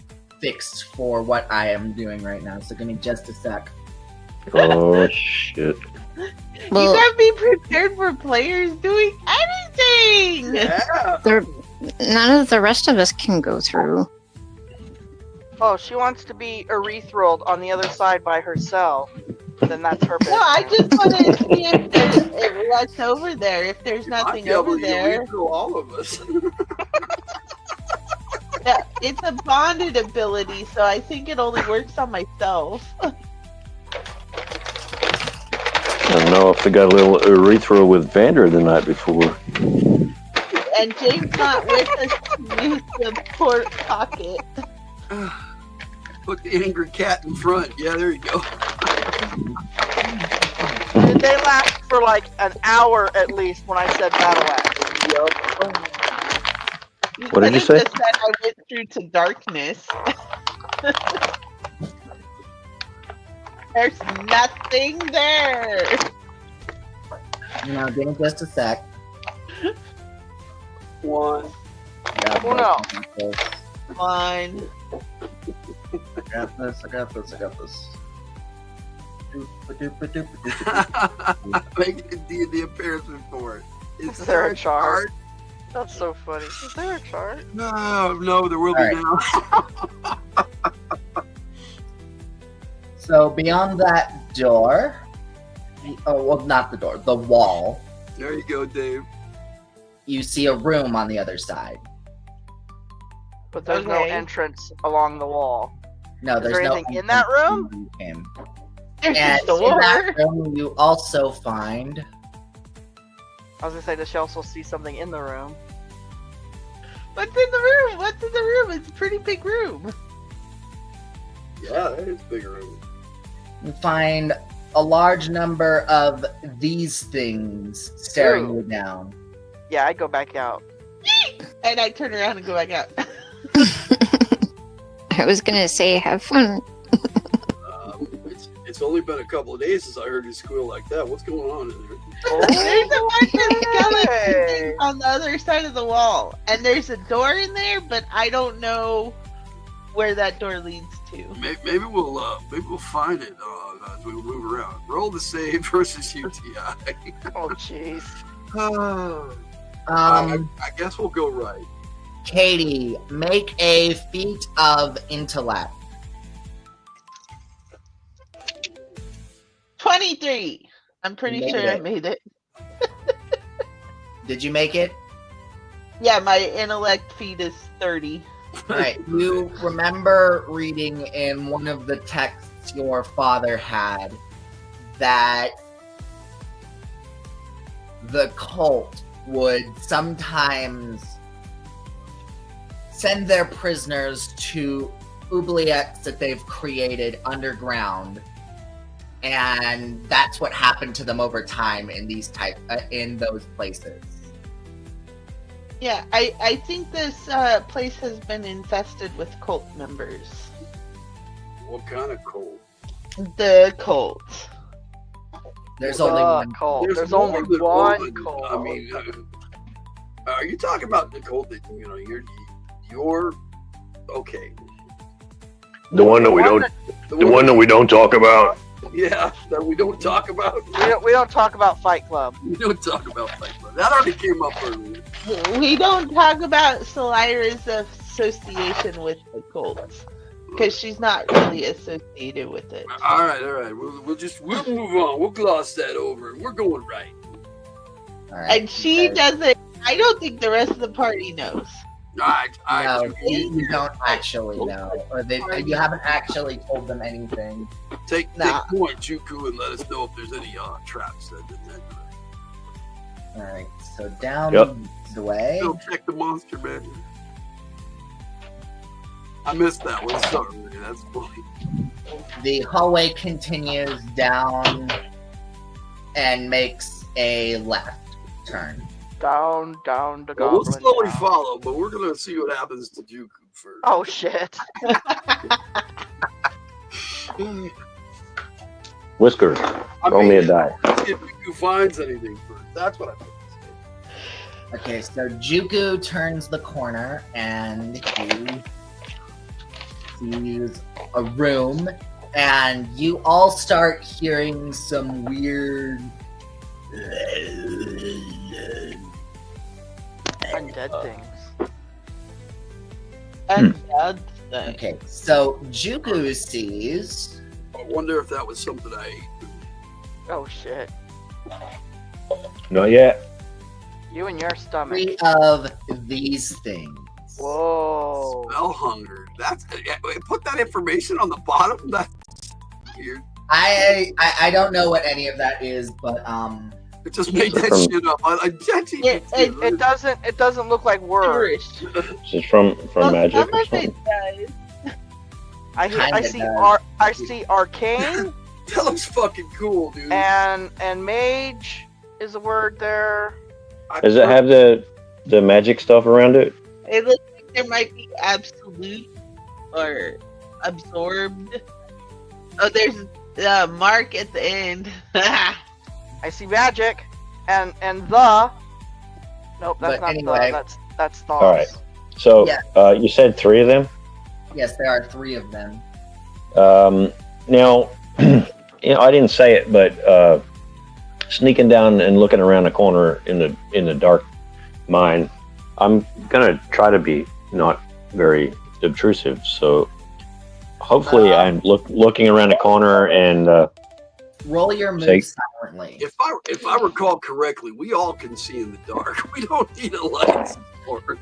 fixed for what I am doing right now. So give me just a sec. Oh shit! Well, You gotta be prepared for players doing anything. Yeah. none of the rest of us can go through. Oh, she wants to be urethral on the other side by herself. Then that's her business. No, I just wanted to see if what's over there. If there's nothing Might be able over to there, through all of us. yeah, it's a bonded ability, so I think it only works on myself. I don't know if they got a little urethra with Vander the night before. And James not with us to use the port pocket. Put the angry cat in front. Yeah, there you go. They last for like an hour at least when I said battle axe. What did you could've say? just said I went through to darkness. There's nothing there. No, give me just a sec. 1. Yeah, Oh, no. One. I got this. Make a D&D appearance report. Is there a chart? That's so funny. Is there a chart? No, there will be All now. So beyond that door, oh well, not the door, the wall. There you go, Dave. You see a room on the other side. But there's no Okay. entrance along the wall. No, Is there's there no anything in that room? You came. There's And a door. in that room, you also find I was gonna say, does she also see something in the room? What's in the room? What's in the room? It's a pretty big room. Yeah, that is bigger room. you find a large number of these things staring Ooh. you down. Yeah, I go back out. And I turn around and go back out. I was gonna say, have fun. It's only been a couple of days since I heard you squeal like that. What's going on in there? There's a bunch of skeletons on the other side of the wall, and there's a door in there, but I don't know where that door leads to. Maybe we'll find it as we move around. Roll the save versus UTI. Oh, jeez. I guess we'll go right. Katie, make a feat of intellect. 23. I'm pretty Made sure it. I made it. Did you make it? Yeah, my intellect feed is 30. All right. You remember reading in one of the texts your father had that the cult would sometimes send their prisoners to oubliettes that they've created underground, and that's what happened to them over time in in those places. Yeah, I think this place has been infested with cult members. What kind of cold? The cult. There's only one. Cold. There's more only than one cold. I mean, are you talking about the cold that you're okay? The one that we don't. The one that we don't talk about. Yeah, that we don't talk about. We don't talk about Fight Club. We don't talk about Fight Club. That already came up earlier. We don't talk about Solira's association with the cult. Because she's not really associated with it. All right. We'll move on. We'll gloss that over. We're going right. All right. And she doesn't. I don't think the rest of the party knows. All right. No, you don't actually know, or you haven't actually told them anything. Take point, Juku, and let us know if there's any traps that did that. All right, so down the way. Go check the monster manual. I missed that one. Sorry, that's funny. The hallway continues down and makes a left turn. Down the Well, we'll goblin. slowly down. follow, but we're gonna see what happens to Juku first. Oh shit! Whiskers, roll me a die. See if Juku finds anything first. That's what I think. Okay, so Juku turns the corner and he sees a room, and you all start hearing some weird Undead things. And that's the Okay, so Juku sees I wonder if that was something I ate. Oh shit! Not yet. You and your stomach. 3 of these things. Whoa! Spell hunger. That's put that information on the bottom. That's weird. I don't know what any of that is, but It just made that shit up. It doesn't look like words. Irish. This is from magic Some or of something. it does. I Kinda see does. I see arcane That looks fucking cool, dude. and mage is a word there. Does it have the magic stuff around it? It looks like there might be absolute or absorbed. Oh, there's a mark at the end. I see magic and the. Nope, that's But not anyway. the. That's thoughts. All right. So Yeah. you said 3 of them. yes, there are 3 of them. Now, I didn't say it, but sneaking down and looking around the corner in the dark mine, I'm gonna try to be not very obtrusive. So hopefully, I'm looking around the corner and Roll your move Say- silently. If I recall correctly, we all can see in the dark. We don't need a light source.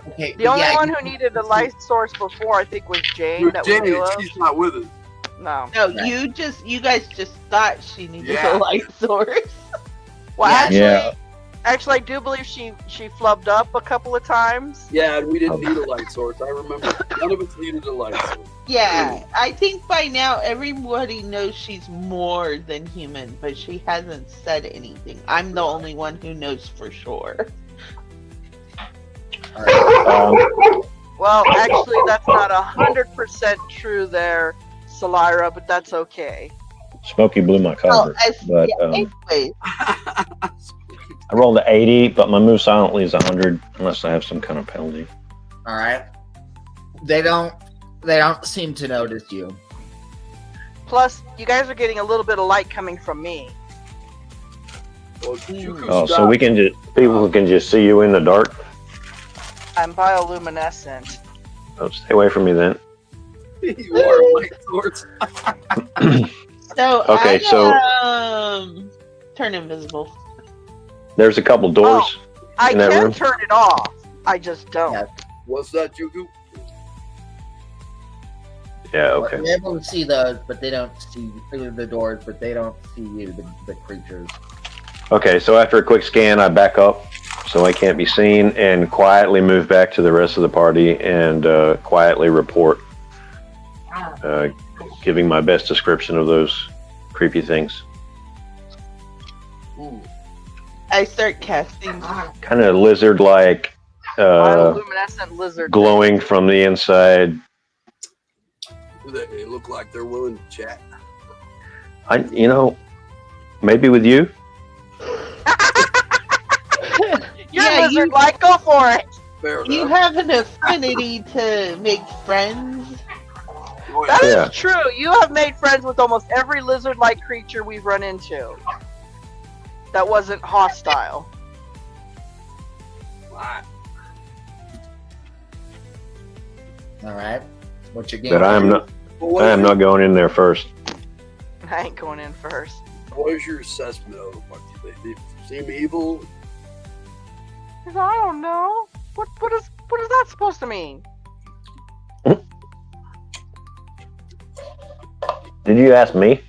Okay, The only yeah, one you- who needed a light source before, I think, was Jane. That we Jane, knew of. she's not with us. No. No, Right. you guys just thought she needed Yeah. a light source. Well, Yeah. actually, I do believe she flubbed up a couple of times. Yeah, and we didn't need a light source. I remember none of us needed a light source. Yeah, I think by now everybody knows she's more than human, but she hasn't said anything. I'm the only one who knows for sure. Well, actually, that's not 100% true there, Salira, but that's okay. Smokey blew my cover. But anyway. I rolled an 80, but my move silently is 100 unless I have some kind of penalty. All right. They don't seem to notice you. Plus, you guys are getting a little bit of light coming from me. Oh, so we can people can just see you in the dark? I'm bioluminescent. Oh, stay away from me then. You are light source. So Okay, so turn invisible. there's a couple doors I in that can room. turn it off. I just don't. Yeah. What's that, Juku? Yeah, okay. They're able to see those, but they don't see the doors, but they don't see you, the creatures. Okay, so after a quick scan, I back up so I can't be seen and quietly move back to the rest of the party and quietly report, giving my best description of those creepy things. Ooh. I start casting. Kind of lizard-like, Bioluminescent lizard. glowing from the inside. They look like they're willing to chat. Maybe with you. You're Yeah, lizard like, go for it. Fair You enough. have an affinity to make friends. Oh, That is Yeah. true. You have made friends with almost every lizard-like creature we've run into. That wasn't hostile. Right. All right. What's your game? But I am not. Well, I am not going in there first. I ain't going in first. What is your assessment of what they seem evil? I don't know. What is that supposed to mean? Did you ask me?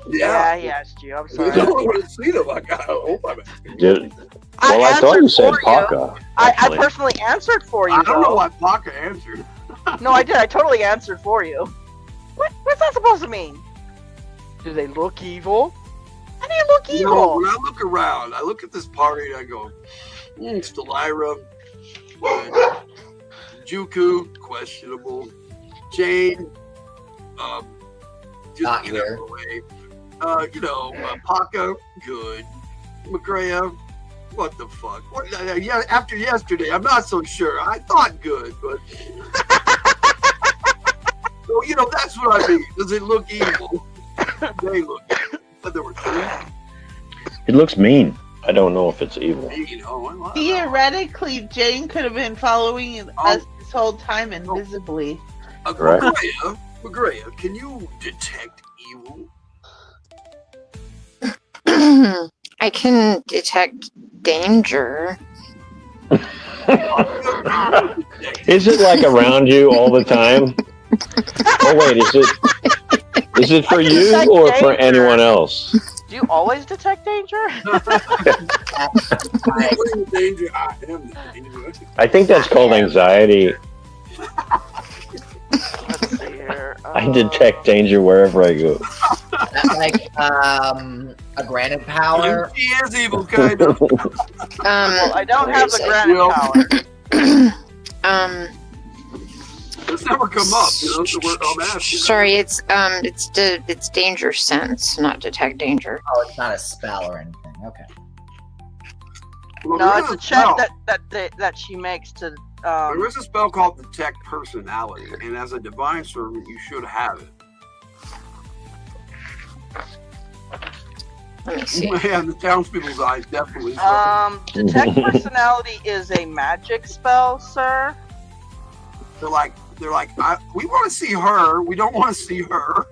Yeah, he asked you. I'm I sorry. don't want to see them. I hope I'm asking. Did, well, I thought you answered said for Paka. I actually. personally answered for you. I don't know though. why Baka answered. No, I did. I totally answered for you. What's that supposed to mean? Do they look evil? How do you look You evil? know, when I look around, I look at this party and I go, Stelira, Juku, questionable, Jane, just Not get here. out of the way. Paka, good. McGrea, what the fuck? Yeah, after yesterday, I'm not so sure. I thought good, but so that's what I mean. Does it look evil? They look evil. But there were three. It looks mean. I don't know if it's evil. Theoretically, Jane could have been following us this whole time invisibly. Right. McGrea, can you detect evil? I can detect danger. Is it like around you all the time? Oh wait, is it for you detect or for danger. anyone else? Do you always detect danger? Danger, I am the danger. I think that's called anxiety. Let's see here. I detect danger wherever I go. That's like a granted power. She is evil, kind of. Well, I don't have the Where granite power. It's never come up, so I'm asking. Sorry, it's danger sense, not detect danger. Oh, it's not a spell or anything. Okay. Well, No, there it's is a check spell. that she makes to. There is a spell called Detect Personality, and as a divine servant, you should have it. Let me see. Yeah, in the townspeople's eyes, definitely. Detect personality is a magic spell, sir. They're like, we want to see her. We don't want to see her.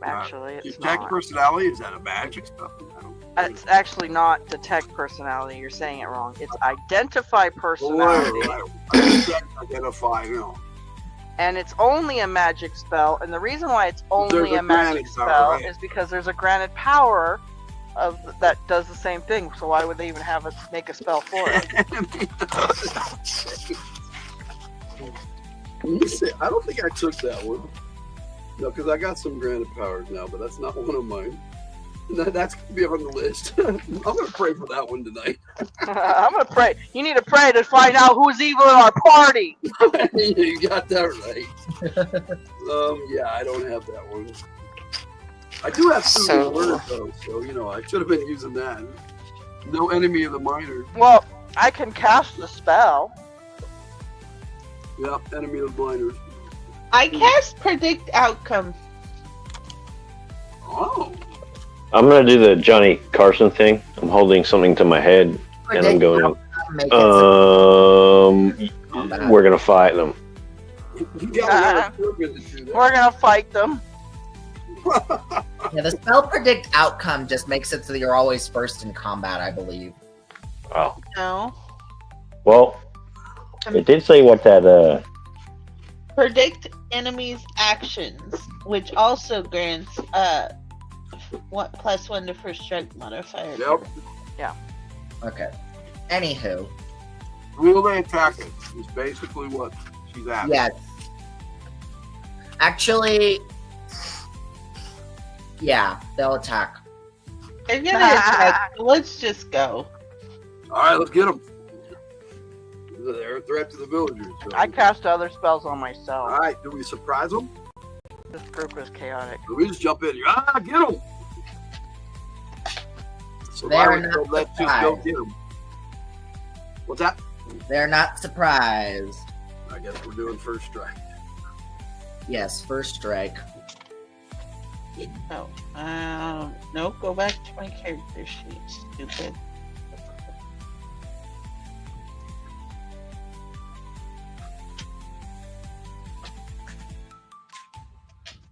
Actually, it's Detect not. Personality, is that a magic spell? I don't know. It's actually not detect personality. You're saying it wrong. It's identify personality, Identify, and it's only a magic spell. And the reason why it's only There's a a magic granted power, spell right? is because there's a granted power that does the same thing. So why would they even have us make a spell for it? Let me see. I don't think I took that one. No, because I got some granted powers now, but that's not one of mine. That's going to be on the list. I'm going to pray for that one tonight. I'm gonna pray. You need to pray to find out who's evil in our party. You got that right. Yeah, I don't have that one. I do have two words though, so I should have been using that. No enemy of the minor. Well, I can cast the spell. Yep, enemy of the minor. I cast predict outcome. Oh. I'm gonna do the Johnny Carson thing. I'm holding something to my head, and I'm going. We're gonna fight them. We're gonna fight them. Yeah, the spell predict outcome just makes it so that you're always first in combat, I believe. Oh. No. Well, it did say what that. Predict enemies' actions, which also grants +1 to first strike modifier. Yep. Yeah. Okay. Anywho. Will they attack it? Is basically what she's asking. Yes. Actually, yeah, they'll attack. They're gonna attack. Let's just go. All right, let's get them. They're a threat to the villagers. So. I cast other spells on myself. All right, do we surprise them? This group is chaotic. Do we just jump in? Get them! So They're not let's just go get them. What's that? They're not surprised. I guess we're doing first strike. Yes, first strike. No. No, go back to my character sheet, stupid.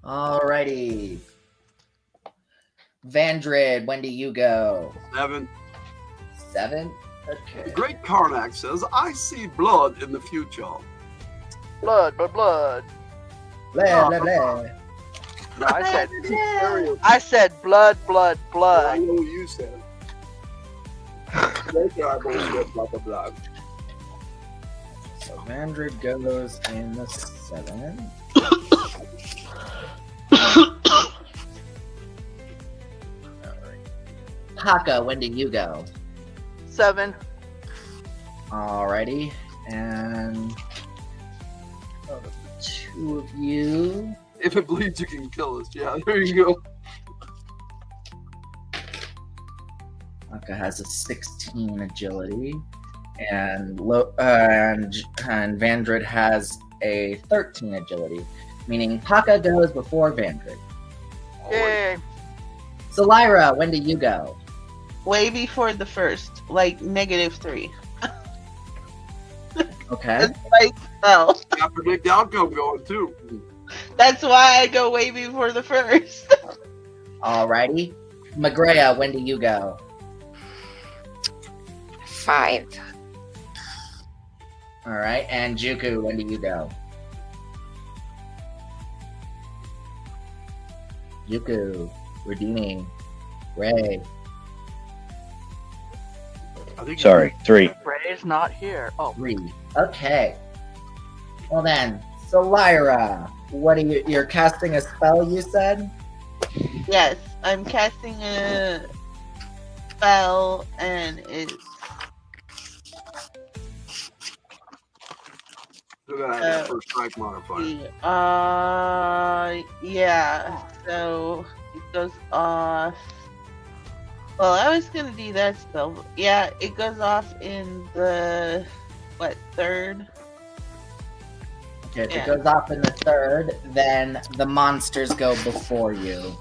Alrighty. Vandrid, when do you go? 7. 7? The Okay. Great Karnak says, I see blood in the future. Blood, blood, blood. Blah, blah, blah. No, I said blood, blood, I blood. know what you said. Great Karnak said blah, blah, blah. So Vandrid goes in the 7. Haka, when do you go? 7. Alrighty, and the 2 of you. If it bleeds, you can kill us. Yeah, there you go. Haka has a 16 agility, and Vandrid has a 13 agility, meaning Haka goes before Vandrid. Yay. So Lyra, when do you go? Way before the first, like -3. Okay. It's like, no. I predict the outcome going too. That's why I go way before the first. Alrighty. Magrea, when do you go? 5. Alright, and Juku, when do you go? Juku, redeeming, Ray. I think Sorry, 3. Ray's not here. Oh, 3. Okay. Well then, so Lyra, what are you're casting a spell, you said? Yes, I'm casting a spell, and it's Still gotta have that first strike modifier. yeah. So it goes off. Well, I was gonna do that spell. But yeah, it goes off in the 3rd? Okay, if Yeah. it goes off in the 3rd, then the monsters go before you.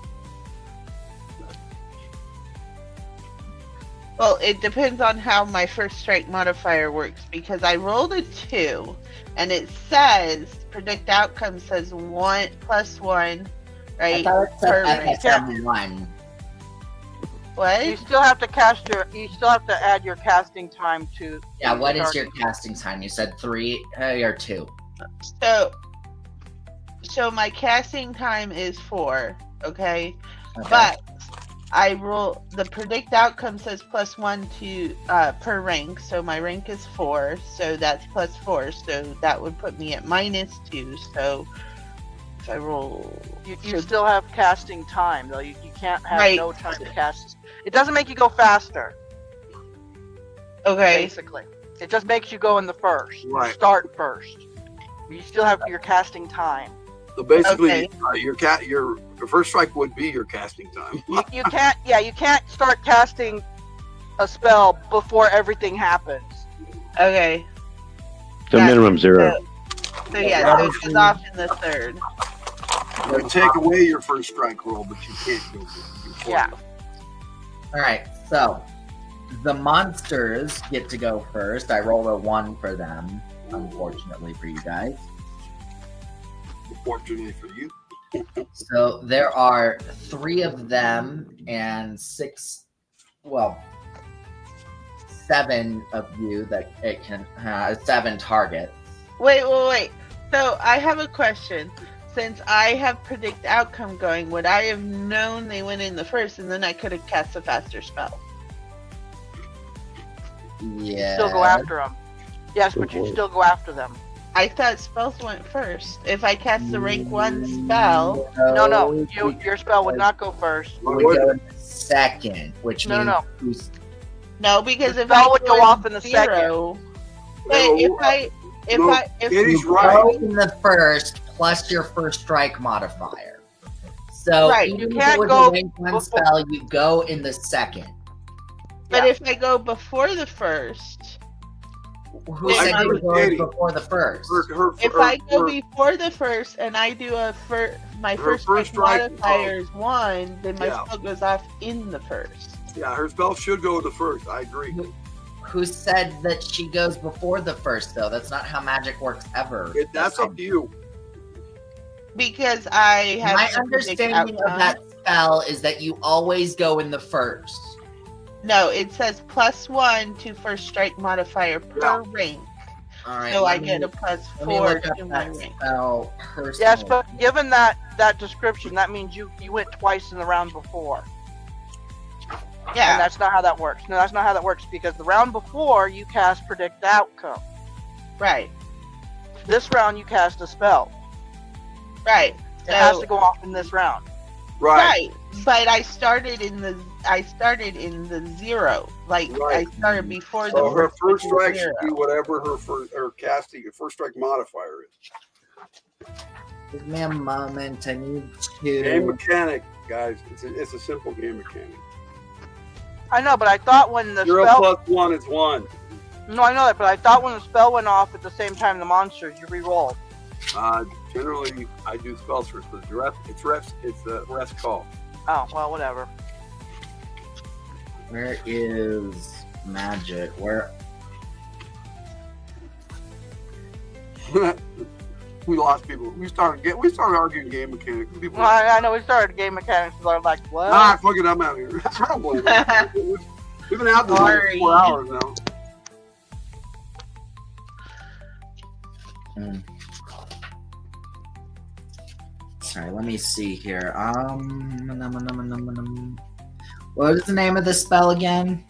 Well, it depends on how my first strike modifier works, because I rolled a 2, and it says predict outcome says +1, I right? thought it per said rank. FSM1. What? you still have to you still have to add your casting time to. Yeah, what is your casting time? You said 3 or 2? So my casting time is 4, okay? Okay. But I roll the predict outcome says +1 to per rank, so my rank is 4, so that's +4, so that would put me at -2. So if I roll. You still have casting time, though. You can't have Right. no time to cast. It doesn't make you go faster, Okay. basically. It just makes you go in the first. You Right. start first. You still have your casting time. So basically, Okay. Your first strike would be your casting time. You can't. Yeah, you can't start casting a spell before everything happens. Okay. So Gotcha. minimum 0. So yeah, so it goes off in the third. You can take away your first strike roll, but you can't go before. Yeah. All right, so the monsters get to go first. I rolled a 1 for them, unfortunately for you guys. Fortunately for you. So there are 3 of them and 7 of you that it can have 7 targets. Wait. So I have a question. Since I have predict outcome going, would I have known they went in the first, and then I could have cast a faster spell? Yeah. Still go after them. Yes, but you still go after them. I thought spells went first. If I cast the rank 1 spell, No. Your spell would not go first. It would go in the second, which No, means no. who's- no, because The if spell I would go off in the zero, wait, if Katie's you right. go in the first plus your first strike modifier. So Right. even You if can't it was go a rank 1 before- spell, you go in the second. but Yeah. if I go before the first, Who Wait, said I you were agree, going Katie. before the first? if I go before the first and I do my Her first first strike strike, modifier is 1, then my Yeah. spell goes off in the first. Yeah, her spell should go to first. I agree. Who said that she goes before the first, though? That's not how magic works ever. That's up to you. Because I have My to predict understanding of outcome. that spell is that you always go in the first. No, it says +1 to first strike modifier per rank. All right. So I let me- get a let me +4 look up to my that rank. spell personally. Yes, but given that description, that means you went twice in the round before. And Yeah, that's not how that works. No, that's not how that works, because the round before you cast predict outcome. right, This round you cast a spell. right. It has So- to go off in this round. Right. But I started in the 0. Like Right. I started before So her the first strike should 0. be whatever her first strike modifier is. Give me a moment. I need Game to. mechanic, guys. It's a simple game mechanic. I know, but I thought when the 0 spell... plus 1 is 1. No, I know that, but I thought when the spell went off at the same time the monsters, you re-roll. Generally, I do spells first, but it's the rest call. Oh, well, whatever. Where is magic? Where? We lost people. We started arguing game mechanics. People, Well, I know we started game mechanics, so I'm like, what? fuck it, I'm out of here. I don't blame you. We've been out there for Sorry. 4 hours now. Sorry, let me see here. What is the name of the spell again?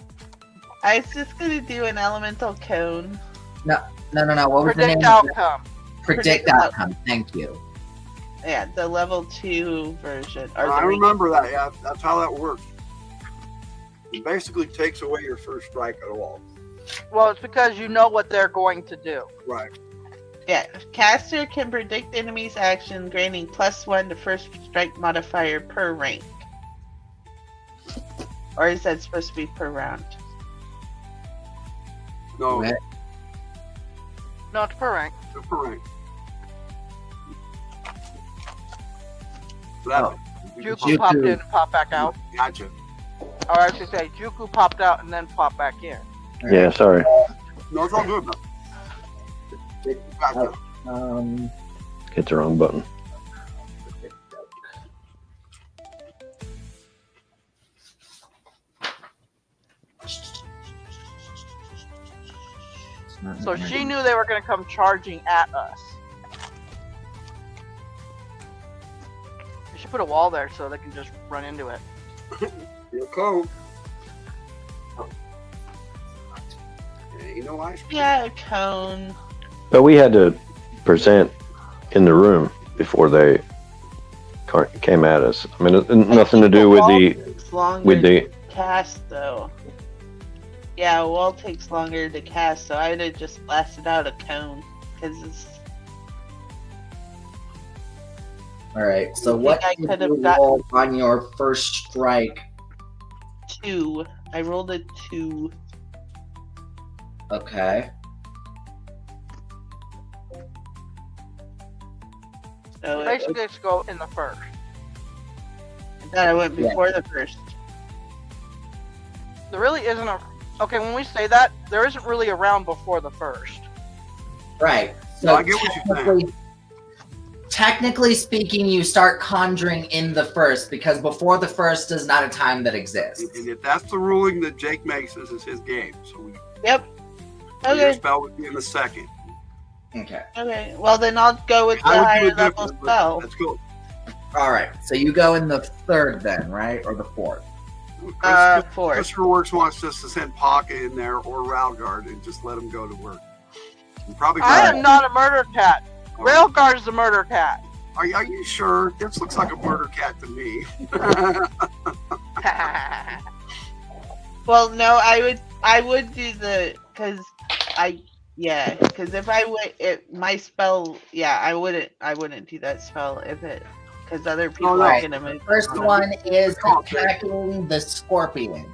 I was just gonna do an elemental cone. No. What was the Predict name? Of it? outcome. Predict outcome. Thank you. Yeah, the level 2 version. Or I the remember that. Yeah, that's how that works. It basically takes away your first strike at all. Well, it's because you know what they're going to do. Right. Yeah, caster can predict enemy's action, granting +1 to first strike modifier per rank. Or is that supposed to be per round? No, Where- No, it's per rank. it's per rank. That, Juku Juku. popped in and popped back out. Gotcha. Or I should say, Juku popped out and then popped back in. Yeah, sorry. No, it's all good. Gotcha. Hit the wrong button. So she knew they were going to come charging at us. We should put a wall there so they can just run into it. You're cold. Ain't no ice cream. Yeah, a cone. But we had to present in the room before they came at us. I mean, nothing to do with the Takes longer with the. to cast though. Yeah, a wall takes longer to cast, so I'd have just blasted out a cone because it's. All right. So I think what I did could have you got- roll on your first strike? 2. I rolled a 2. Okay. So it, Basically, let's go in the first. I thought I went before the first. There really isn't a. Okay, when we say that, there isn't really a round before the first. Right. So No, I get what you're saying. technically speaking, you start conjuring in the first because before the first is not a time that exists. And if that's the ruling that Jake makes, this is his game. So Yep. your Okay. spell would be in the second. Okay. Okay. Well, then I'll go with the I would do higher it level different, but spell. that's cool. All right. So you go in the third then, right? Or the fourth? Fourth. Christopher Works wants us to send Pocket in there or Railguard and just let him go to work. And probably. I am not a murder cat. Railguard is the murder cat. Are you sure? This looks like a murder cat to me. Well, no, I would do the because if I would my spell I wouldn't do that spell if it because other people Right. are gonna move. First one is attacking the scorpion.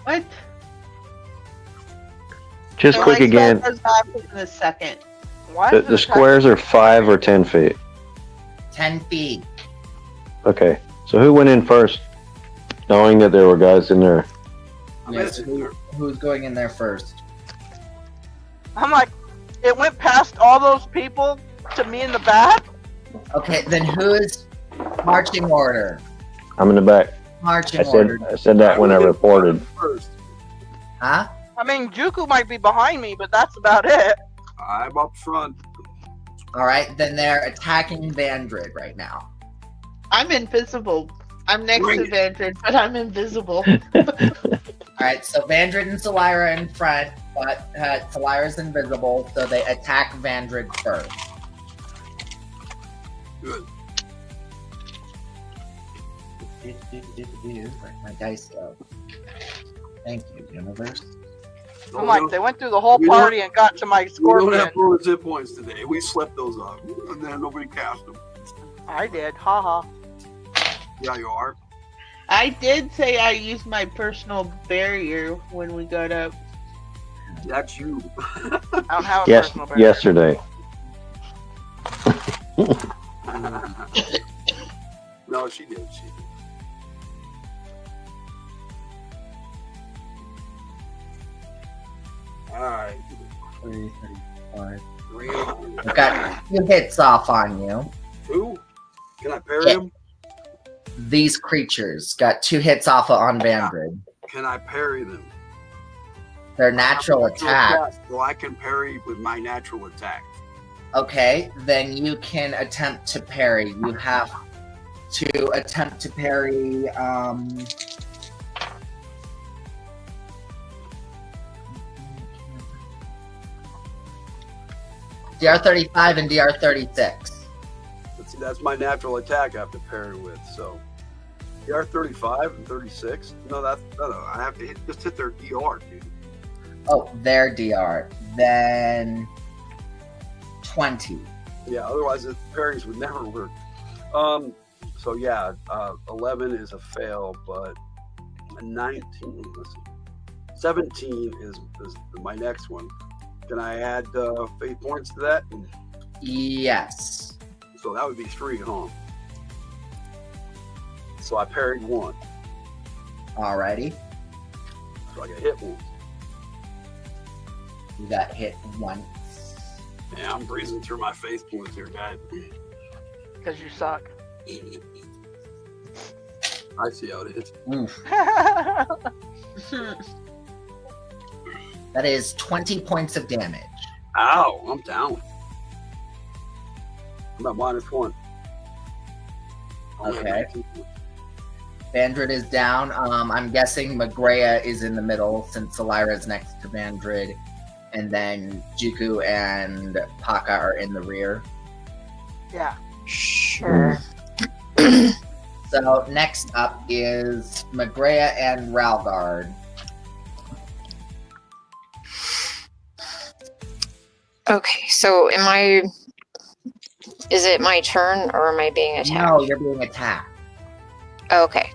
What? Just So quick my spell again. goes off in the second. Why The, is it the attacking- squares are 5 or 10 feet. 10 feet. Okay. So who went in first, knowing that there were guys in there? Yes, who's going in there first? I'm like, it went past all those people to me in the back. Okay, then who's marching order? I'm in the back. Marching I order. said that when I reported. First, Huh? I mean, Juku might be behind me, but that's about it. I'm up front. All right, then they're attacking Vandred right now. I'm invisible. I'm next Bring to it. Vandred, but I'm invisible. All right, so Vandred and Solyra in front, but Solyra's invisible, so they attack Vandred first. Good. Where'd my dice go? Thank you, universe. I'm like, they went through the whole We don't- party and got to my We don't scorpion. have bonus hit points today. We slept those up, and then nobody cast them. I did, haha. Yeah, you are. I did say I used my personal barrier when we got up. That's you. I don't have a Yes, personal barrier. yesterday. No, she did. She did. All right. 30, 35. 3, I've got 2 hits off on you. 2. Can I parry Yeah. him? These creatures got 2 hits off on Vandred. Can I parry them? Their natural attack. Well, I can parry with my natural attack. Okay, then you can attempt to parry. You have to attempt to parry. DR 35 and DR 36. But see, that's my natural attack I have to parry with. So, DR 35 and 36. No, no. I have to just hit their DR, dude. Oh, their DR. Then 20. Yeah, otherwise the parries would never work. So yeah, 11 is a fail, but 19, let's see, 17 is my next one. Can I add fate points to that? Yes. So that would be 3, huh? So I parried 1, Alrighty. so I got hit once. You got hit once. Yeah, I'm breezing through my faith points here, guys. Because you suck. I see how it is. Oof. That is 20 points of damage. Ow, I'm down. I'm at -1. Only Okay. 19 points. Vandred is down. I'm guessing Magrea is in the middle since Solyra is next to Vandred. And then Juku and Paka are in the rear. Yeah. Shh. Sure. So next up is Magrea and Ralgard. Okay, so is it my turn or am I being attacked? No, you're being attacked. Okay.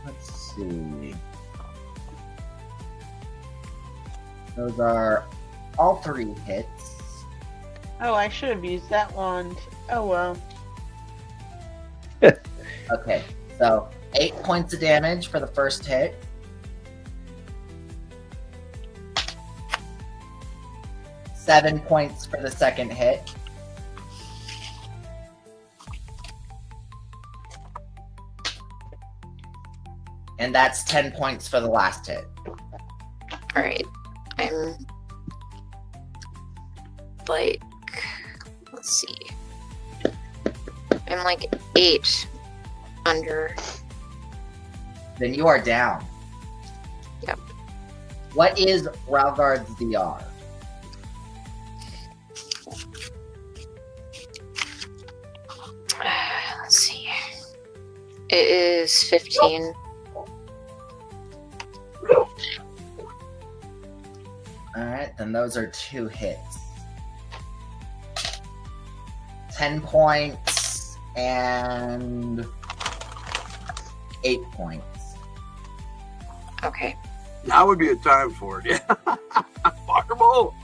Let's see. Those are all 3 hits. Oh, I should have used that wand. Oh well. Okay, so 8 points of damage for the first hit. Seven points for the second hit. And that's 10 points for the last hit. Alright. I'm like, let's see. I'm like 8 under. Then you are down. Yep. What is Ralgard's DR? Let's see. It is 15. Alright, then those are 2 hits. 10 points and 8 points. Okay. Now would be a time for it. Yeah. Fireball.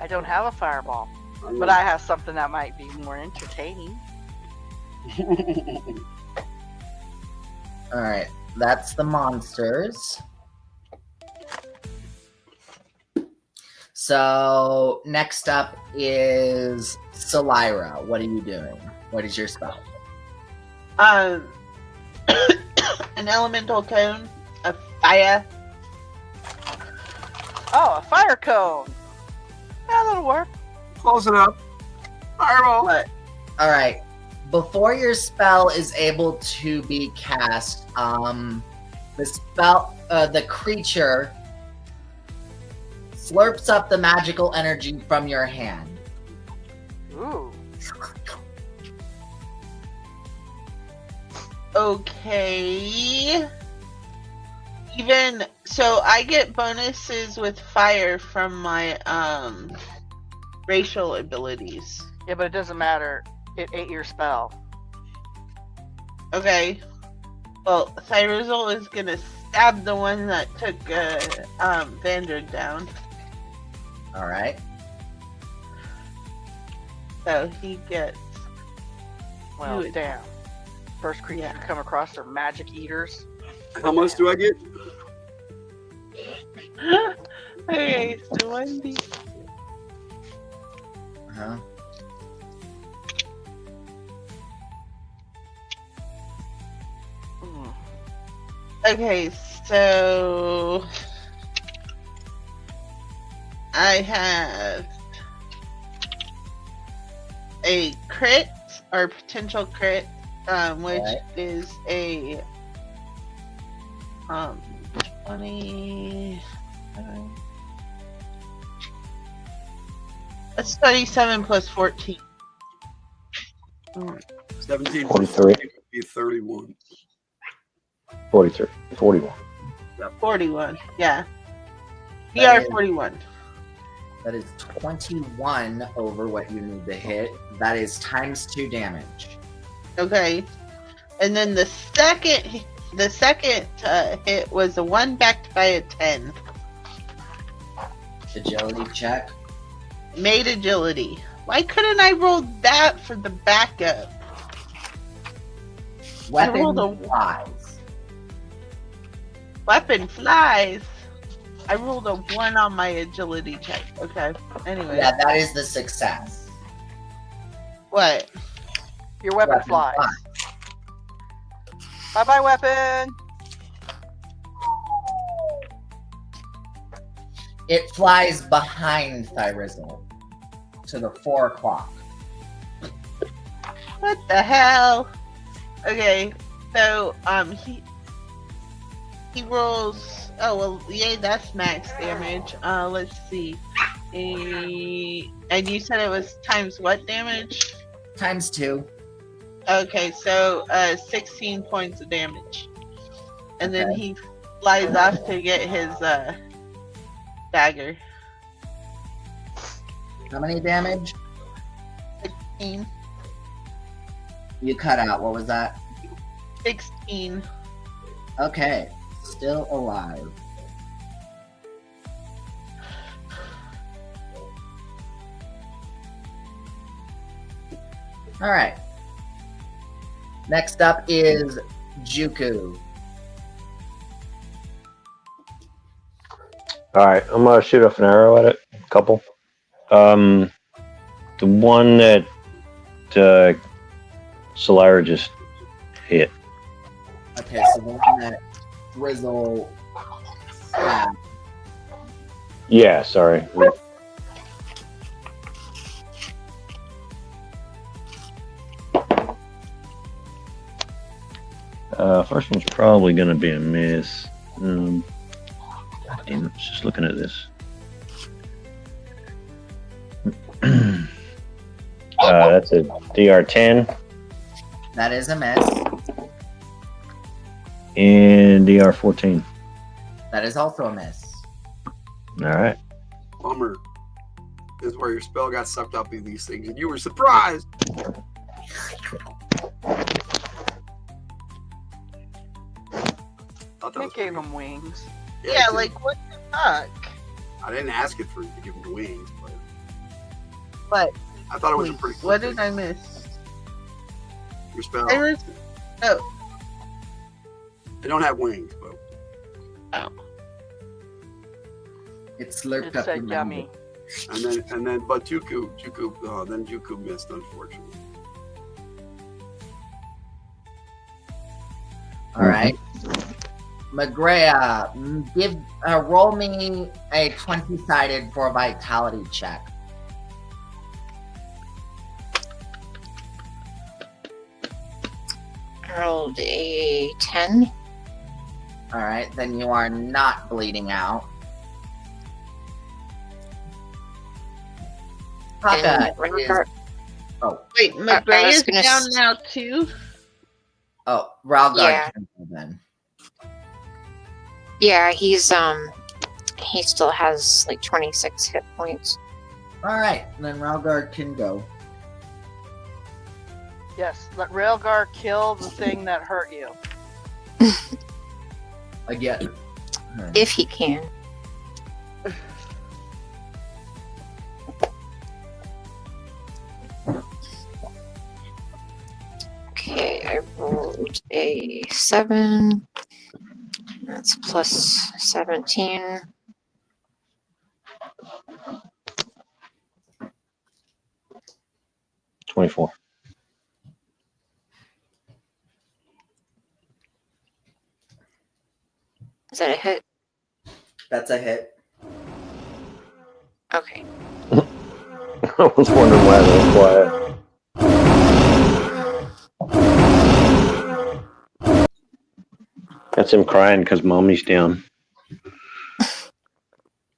I don't have a fireball, but I have something that might be more entertaining. Alright, that's the monsters. So, next up is Celira. What are you doing? What is your spell? An elemental cone of fire. Oh, a fire cone. Yeah, that'll work. Close it up. Fireball. What? Alright, before your spell is able to be cast, the creature slurps up the magical energy from your hand. Ooh. Okay. Even so, I get bonuses with fire from my racial abilities. Yeah, but it doesn't matter. It ate your spell. Okay. Well, Cyruzal is gonna stab the one that took Vandred down. Alright. So he gets. Well, Good. damn. First creature Yeah. you come across are magic eaters. How much do I get? Okay, so 1d. Uh-huh. Mm. Okay, so I have a crit or potential crit, which Right. is a 20. That's 27 plus 14. 17. 43. Be 31. 43. 41. 41. Yeah. That DR is- 41. That is 21 over what you need to hit. That is times 2 damage. Okay. And then the second hit was a 1 backed by a 10. Agility check. Made agility. Why couldn't I roll that for the backup? Weapon rolled a- flies. Weapon flies. I rolled a 1 on my agility check. Okay. Anyway. Yeah, that is the success. What? Your weapon flies. Bye-bye, weapon. It flies behind Thyrizel to the 4 o'clock. What the hell? Okay. So he rolls. Oh well, yay! That's max damage. Let's see. And you said it was times what damage? Times 2. Okay, so 16 points of damage, and then Okay. he flies off to get his dagger. How many damage? 16. You cut out. What was that? 16. Okay. Still alive. Alright. Next up is Juku. All right, I'm gonna shoot off an arrow at it. A couple. The one that Solira just hit. Okay, so the one that Grizzle stabbed. Yeah, sorry. First one's probably gonna be a miss. Damn, I was just looking at this. That's a DR10 That is a miss. and DR14. That is also a miss. All right. Bummer. This is where your spell got sucked up in these things, and you were surprised. Thought that It was gave pretty- him wings. Yeah, it did. like what the fuck? I didn't ask it for you to give him wings, but What? I thought it was a pretty cool What thing. did I miss? Your spell. I was. Oh, They don't have wings, but It's lurked It up said your yummy. but Juku missed, unfortunately. Alright. Magrea, roll me a 20-sided for vitality check. Rolled a 10. Alright, then you are not bleeding out. Paka And is... Rengar- Oh, wait, I was McGray is gonna down s- now too. Ralgard Yeah. can go then. Yeah, he still has like 26 hit points. Alright, then Ralgard can go. Yes, let Railgar kill the thing that hurt you. Again. If he can. Okay, I rolled a 7. That's plus 17. $24. Is that a hit? That's a hit. Okay. I was wondering why they were quiet. That's him crying because mommy's down.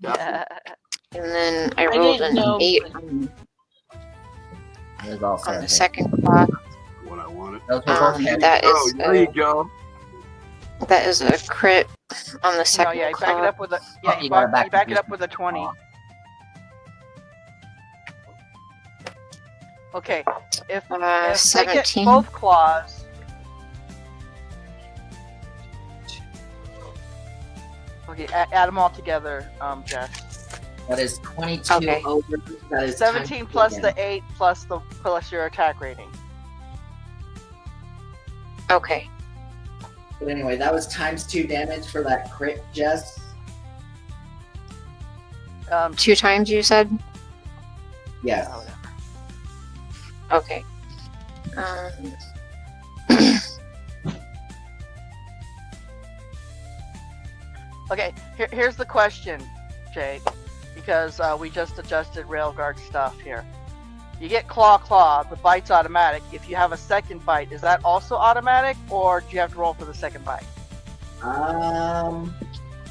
Yeah. And then I I rolled didn't an know- 8 There's also on a the hit. second clock. What I wanted. Those were both hits. That Oh, is there you go. that is a crit on the No, second yeah, you clock. back it up with a Oh, you gotta back back it it up with a 20. Okay, if they get 17. both claws, okay, add them all together, Jess. That is 22 Okay. over. That is 17 times plus again. the 8 plus your attack rating. Okay. But anyway, that was times 2 damage for that crit, Jess. 2 times you said? Yes. Oh, Okay. Okay, here's the question, Jake, because we just adjusted Railguard stuff here. You get Claw, the bite's automatic. If you have a second bite, is that also automatic, or do you have to roll for the second bite?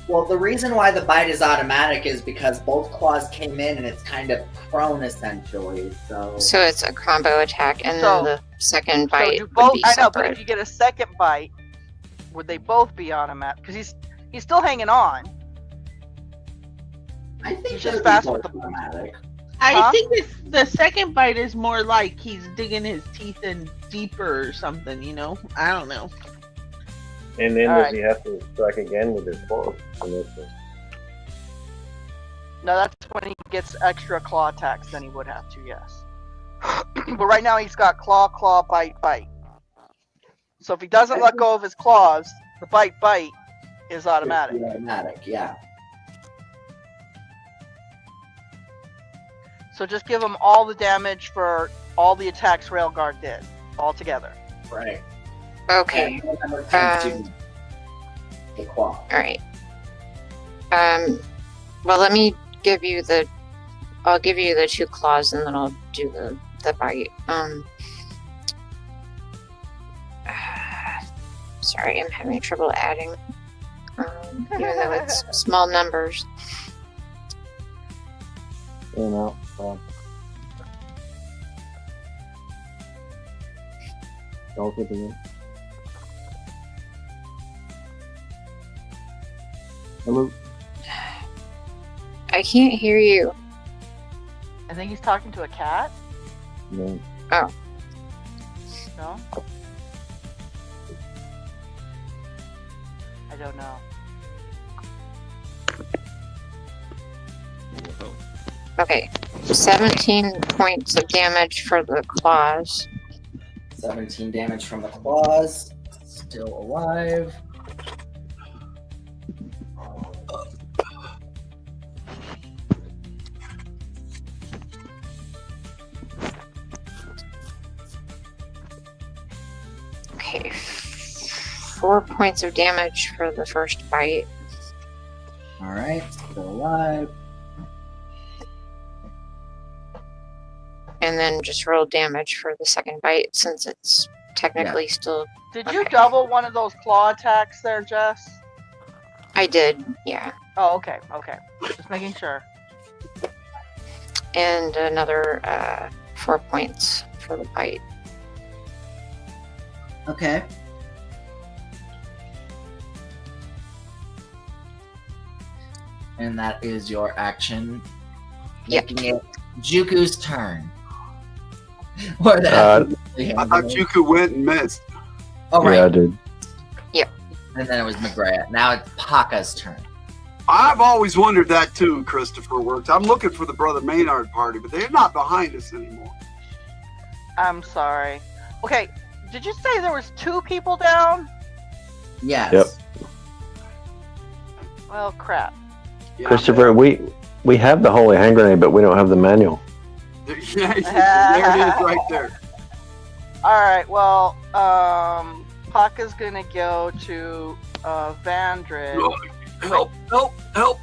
Well, the reason why the bite is automatic is because both claws came in and it's kind of prone essentially. So it's a combo attack, and So- then the second So bite do would both? be I know, but separate. if you get a second bite, would they both be automatic? Because he's still hanging on. I think He's just they're fast both with the- automatic. I Huh? think the second bite is more like he's digging his teeth in deeper or something, you know? I don't know. And then All does right. he have to strike again with his claw? No, that's when he gets extra claw attacks. Then he would have to, yes. But right now he's got claw, bite, bite. So if he doesn't let go of his claws, the bite is automatic. It's automatic, yeah. So just give him all the damage for all the attacks Railguard did, all together. Right. Okay. And number 10 to the claw. All right. Well, let me give you the. I'll give you the 2 claws, and then I'll do the bite. Sorry, I'm having trouble adding. Even though it's small numbers. You know, don't get it. Hello. I can't hear you. I think he's talking to a cat. No. Oh. No? I don't know. Okay. 17 points of damage for the claws. 17 damage from the claws. Still alive. Okay. 4 points of damage for the first bite. Alright, still alive. And then just roll damage for the second bite, since it's technically still. Did you Okay. double one of those claw attacks there, Jess? I did, yeah. Oh, okay. Just making sure. And another 4 points for the bite. Okay. And that is your action. Yep. Making it Juku's turn. Or Uh, that. I thought Juku went and missed. Oh, right. Yeah, I did. And then it was McGrath. Now it's Paka's turn. I've always wondered that too, Christopher Works. I'm looking for the Brother Maynard party, but they're not behind us anymore. I'm sorry. Okay, did you say there was 2 people down? Yes. Yep. Well, crap. Yeah, Christopher, we have the holy hand grenade, but we don't have the manual. there it is right there. Alright, well, Paka's gonna go to Vandred. Help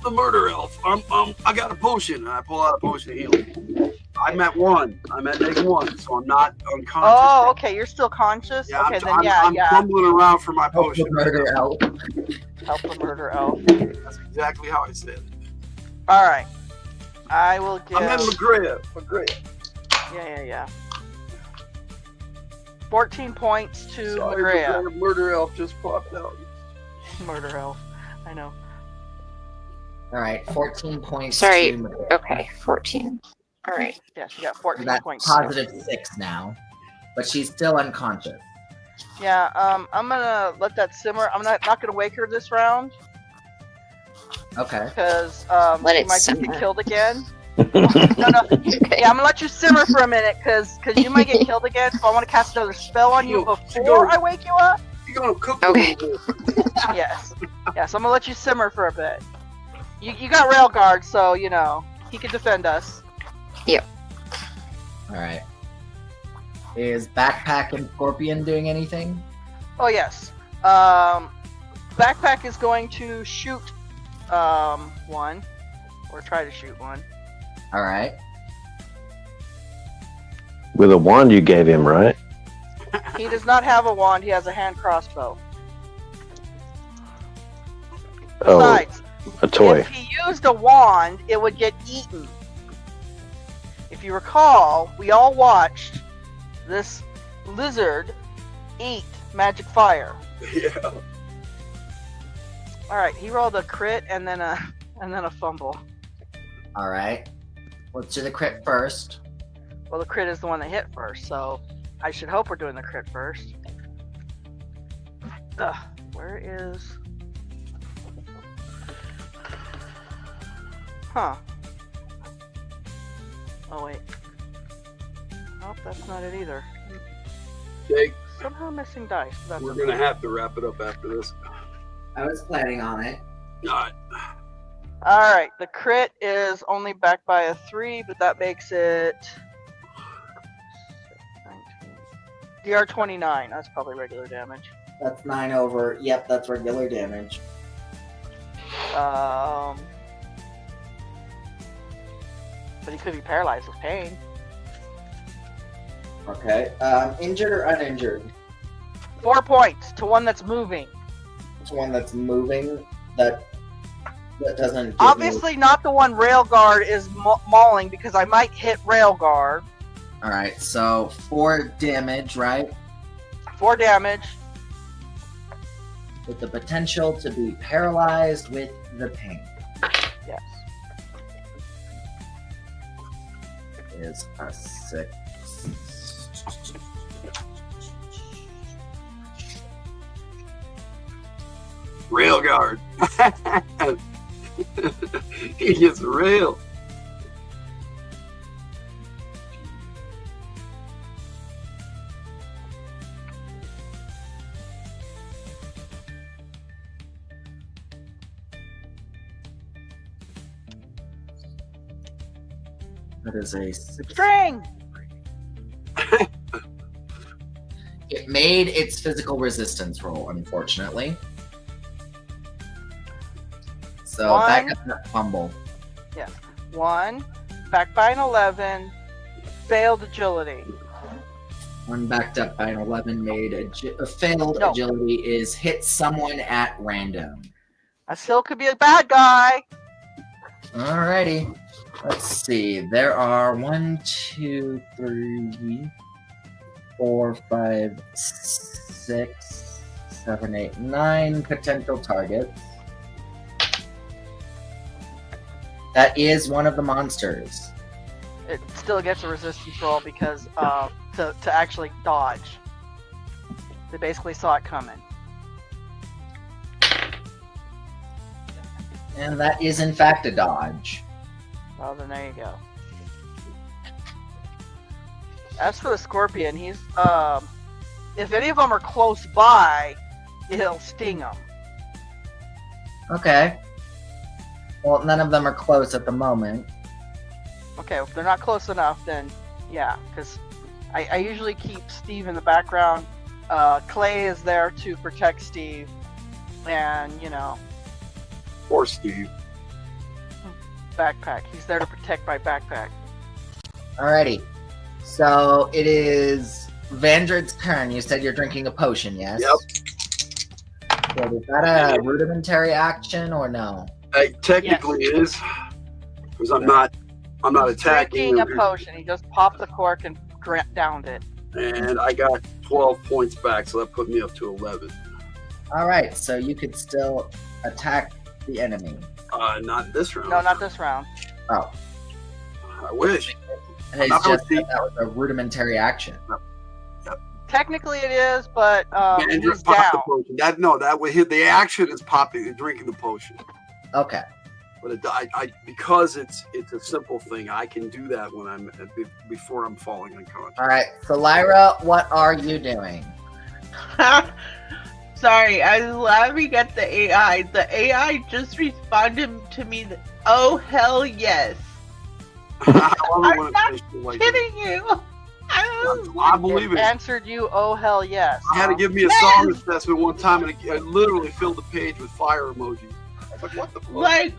the murder elf. I got a potion, and I pull out a potion of healing. I'm at 1. I'm at -1, so I'm not unconscious. Oh, okay, you're still conscious? Yeah, okay, I'm yeah. fumbling around for my Help potion. the murder elf. Help the murder elf. That's exactly how I said it. Alright. I will give... I'm in McGrath. Yeah. 14 points to Sorry, Magrea. murder elf just popped out. Murder elf. I know. Alright, 14 points Sorry. to McGrath. Okay, 14. All right. Yeah, she got So 14 that's points. positive 6 now. But she's still unconscious. Yeah, I'm gonna let that simmer. I'm not gonna wake her this round Okay. because Let she it might just simmer. get killed again. No. Okay. Yeah, I'm gonna let you simmer for a minute because you might get killed again. So I want to cast another spell on you Yo, before I wake you up. You gonna cook? Okay. Yes. Yeah, so I'm gonna let you simmer for a bit. You got Railguard, so you know he can defend us. Alright. Is Backpack and Scorpion doing anything? Oh yes. Backpack is going to shoot one, or try to shoot one. Alright. With a wand you gave him, right? He does not have a wand. He has a hand crossbow. Besides, a toy. if he used a wand, it would get eaten. If you recall, we all watched this lizard eat magic fire. Yeah. All right, he rolled a crit and then a fumble. All right. Let's do the crit first. Well, the crit is the one that hit first, so I should hope we're doing the crit first. Where is... Huh. Oh, wait. Nope, that's not it either. Jake, Somehow missing dice. That's we're okay. gonna have to wrap it up after this. I was planning on it. Alright. Alright, the crit is only backed by a 3, but that makes it... 19. DR 29, that's probably regular damage. That's 9 over. Yep, that's regular damage. But he could be paralyzed with pain. Okay. Injured or uninjured? 4 points to one that's moving. It's one that's moving. That doesn't. give Obviously, not the one Railguard is mauling because I might hit Railguard. me- All right. So 4 damage, right? 4 damage. With the potential to be paralyzed with the pain. Yes. Is a 6. Railguard. He gets rail. That is a 6. String! It made its physical resistance roll, unfortunately. So One. back up that fumble. 1, backed by an 11, failed agility. One backed up by an 11 made a failed No. agility is hit someone at random. I still could be a bad guy. Alrighty. Let's see. There are 1, 2, 3, 4, 5, 6, 7, 8, 9 potential targets. That is one of the monsters. It still gets a resistance roll because to actually dodge. They basically saw it coming. And that is in fact a dodge. Well, then there you go. As for the scorpion, he's if any of them are close by, he'll sting them. Okay. Well, none of them are close at the moment. Okay, if they're not close enough, then yeah, because I usually keep Steve in the background. Clay is there to protect Steve, and you know, Poor Steve. backpack. He's there to protect my backpack. Alrighty. So it is Vandred's turn. You said you're drinking a potion, yes? Yep. So is that a rudimentary action or no? Technically it is, because I'm not attacking. Drinking a potion. He just popped the cork and downed it. And I got 12 points back, so that put me up to 11. Alright, so you could still attack the enemy. Not this round. No, not this round. Oh. I wish. It's Not just with that was a rudimentary action. Technically it is, but And he's pop the down. potion. That would hit. The action is popping, drinking the potion. Okay. But because it's a simple thing, I can do that when I'm before I'm falling unconscious. Alright, so Lyra, what are you doing? Sorry, I was laughing at the AI. The AI just responded to me, oh, hell yes. I'm not kidding you. I believe it. Answered you, oh hell yes. I had to give me a song assessment one time, and I literally filled the page with fire emojis. I was like, what the fuck?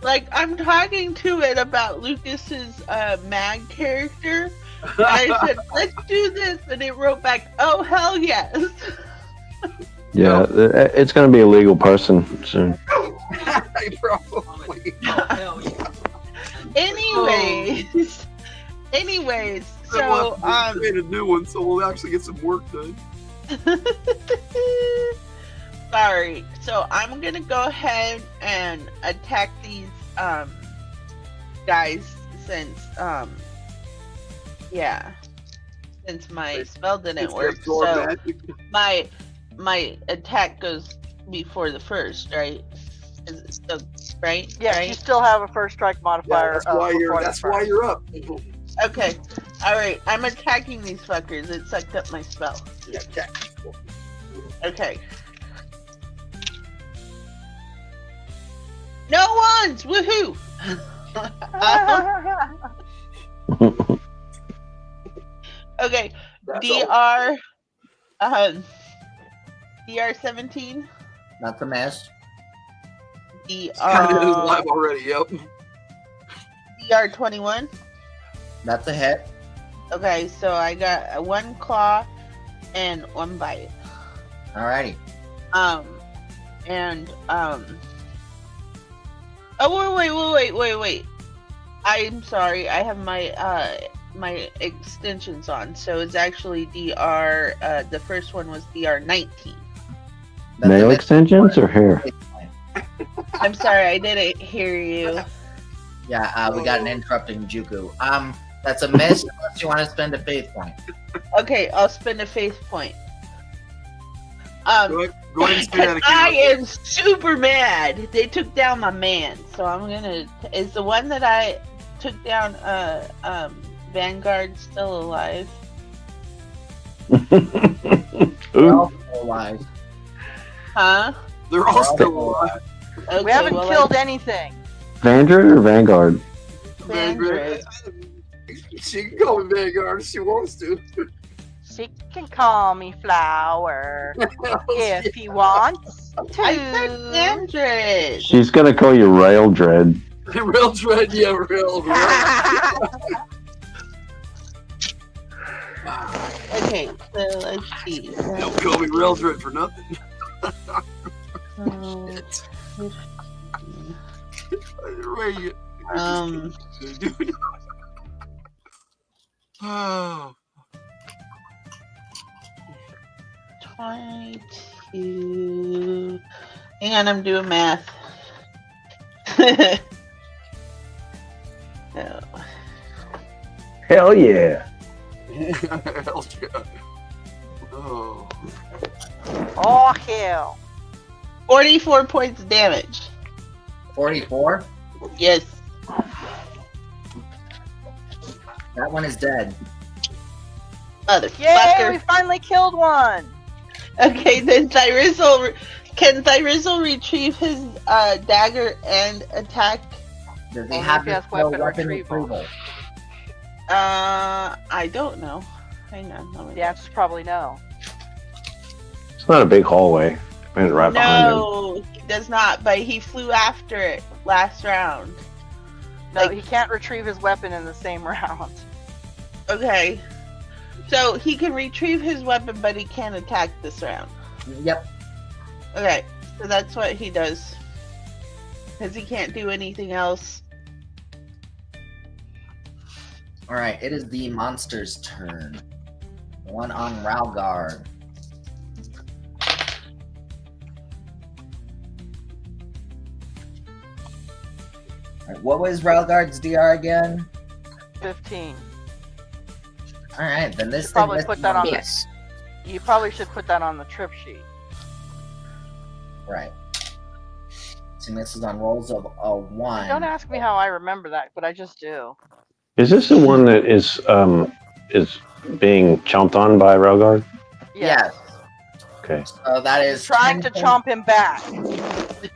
Like I'm talking to it about Lucas's mag character. And I said, let's do this, and it wrote back, oh hell yes. Yeah, it's going to be a legal person soon. Probably. Anyways, So, so we made a new one, so we'll actually get some work done. sorry. So I'm gonna go ahead and attack these guys since since my spell didn't work. So my attack goes before the first, right? Is it still right? Yes, right? you still have a first strike modifier. That's why you're up. Okay. Alright, I'm attacking these fuckers. It sucked up my spell. Yeah, attack. Okay. No ones! Woohoo! Okay. That's all. DR 17. That's a miss. Kind of is live already. Yep. DR 21. That's a hit. Okay, so I got one claw and one bite. Alrighty. Oh wait. I'm sorry. I have my extensions on, so it's actually DR. The first one was DR 19. That's a Nail miss. extensions or hair? I'm sorry, I didn't hear you. Yeah, we got an interrupting Juku. That's a miss unless you want to spend a faith point. Okay, I'll spend a faith point. Go ahead and spin that I again. am super mad. They took down my man, so I'm gonna. Is the one that I took down, Vanguard, still alive? We're all still alive. Huh? They're all still alive. Okay, We haven't well, killed anything. Vanguard or Vanguard? Vanguard. She can call me Vanguard if she wants to. She can call me Flower if he wants to. I said Vanguard. She's gonna call you Rail Dread. Real dread, yeah, real. Okay, so let's see. Don't call me real dread for nothing. Oh. 22. Hang on, I'm doing math. No. Hell yeah. Hell yeah. Oh. Oh, hell. 44 points of damage. 44? Yes. That one is dead. Yay, we Motherfucker. finally killed one. Okay, then can Thyrizzle retrieve his dagger and attack? Does he Only have if he his has weapon weapon retrieval. retrieval? I don't know. Hang on. let me- The answer's probably no. It's not a big hallway. It's right behind him. No, he does not, but he flew after it last round. No, Like- he can't retrieve his weapon in the same round. Okay. So he can retrieve his weapon, but he can't attack this round. Yep. Okay, so that's what he does. Because he can't do anything else. Alright, it is the monster's turn. One on Ralgard. Alright, what was Ralgard's DR again? 15. Alright, then this Should probably thing put that on the- Yes. You probably should put that on the trip sheet. Right. So misses on rolls of a 1. Don't ask me how I remember that, but I just do. Is this the one that is being chomped on by Rogard? Yes. Okay. So that is Trying 10 to chomp him back.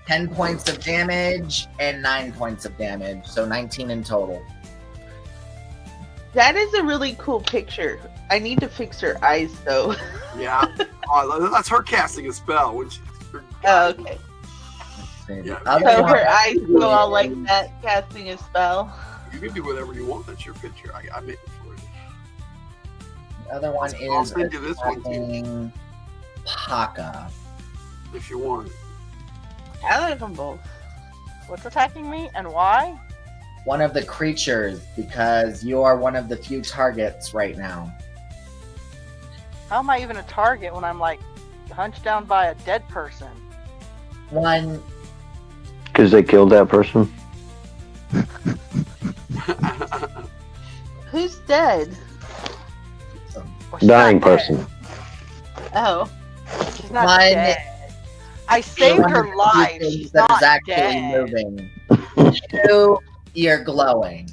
10 points of damage and 9 points of damage, so 19 in total. That is a really cool picture. I need to fix her eyes, though. Yeah. Oh, that's her casting a spell, which Oh, okay. Yeah. So her eyes go all like that, casting a spell. you can do whatever you want. That's your picture. I made it for you. The other one I'll is send you this one, too. attacking Paka. if you want. I like them both. What's attacking me and why? One of the creatures, because you are one of the few targets right now. How am I even a target when I'm like hunched down by a dead person? One, Because they killed that person. Who's dead? Well, she's Dying not dead. person. Oh. She's not One- dead. I saved one of her the few life. things She's that not is actually dead. moving. Two, you're glowing.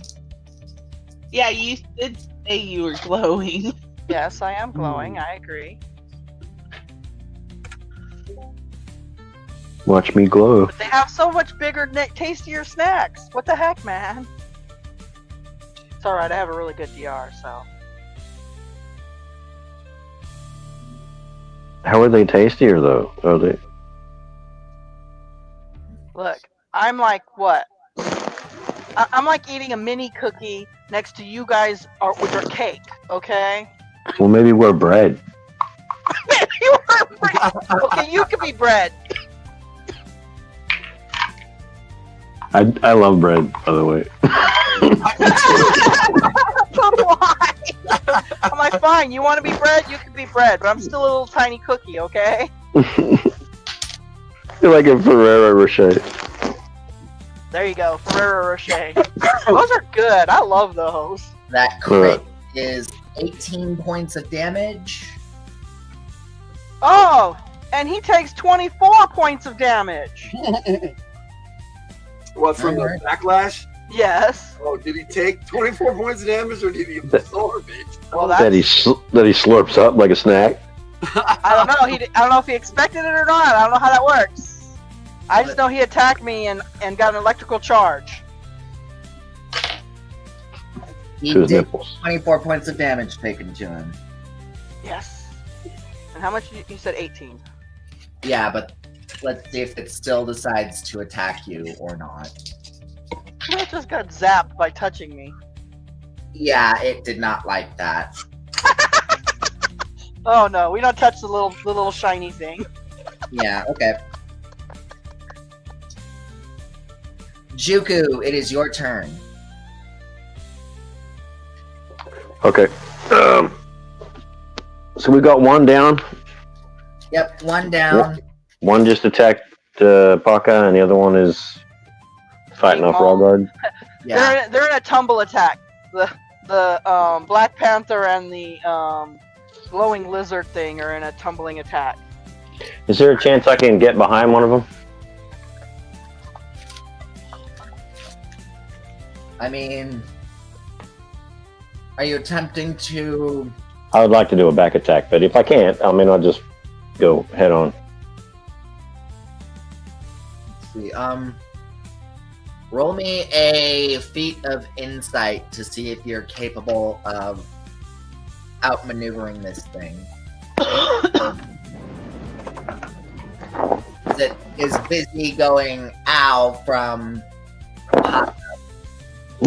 Yeah, you did say you were glowing. Yes, I am glowing. I agree. Watch me glow. But they have so much bigger, tastier snacks. What the heck, man? It's alright, I have a really good DR, so. How are they tastier though? Are they? Look, I'm like, what? I'm like eating a mini cookie next to you guys with your cake, okay? Well, maybe we're bread. You are bread. Okay, you can be bread. I love bread, by the way. Why? I'm like, fine, you want to be bread? You can be bread, but I'm still a little tiny cookie, okay? You're like a Ferrero Rocher. There you go, Ferrero Rocher. Those are good. I love those. That crit is 18 points of damage. Oh, and he takes 24 points of damage. What, from the Alright. backlash? Yes. Oh, did he take 24 points of damage or did he absorb it? Well, That he slurps up like a snack. I don't know. I don't know if he expected it or not. I don't know how that works. I just know he attacked me and got an electrical charge. He To his did nipples. 24 points of damage taken to him. Yes. And how much you said? 18. Yeah, but let's see if it still decides to attack you or not. It just got zapped by touching me. Yeah, it did not like that. Oh no, we don't touch the little shiny thing. Yeah, okay. Juku, it is your turn. Okay. So we got one down. Yep, one down. One just attacked Paka, and the other one is fighting off Raw Guard. Yeah. They're in a tumble attack. The Black Panther and the glowing lizard thing are in a tumbling attack. Is there a chance I can get behind one of them? I mean, are you attempting to... I would like to do a back attack, but if I can't, I mean, I'll just go head on. Let's see, roll me a feat of insight to see if you're capable of outmaneuvering this thing. That is busy going ow from...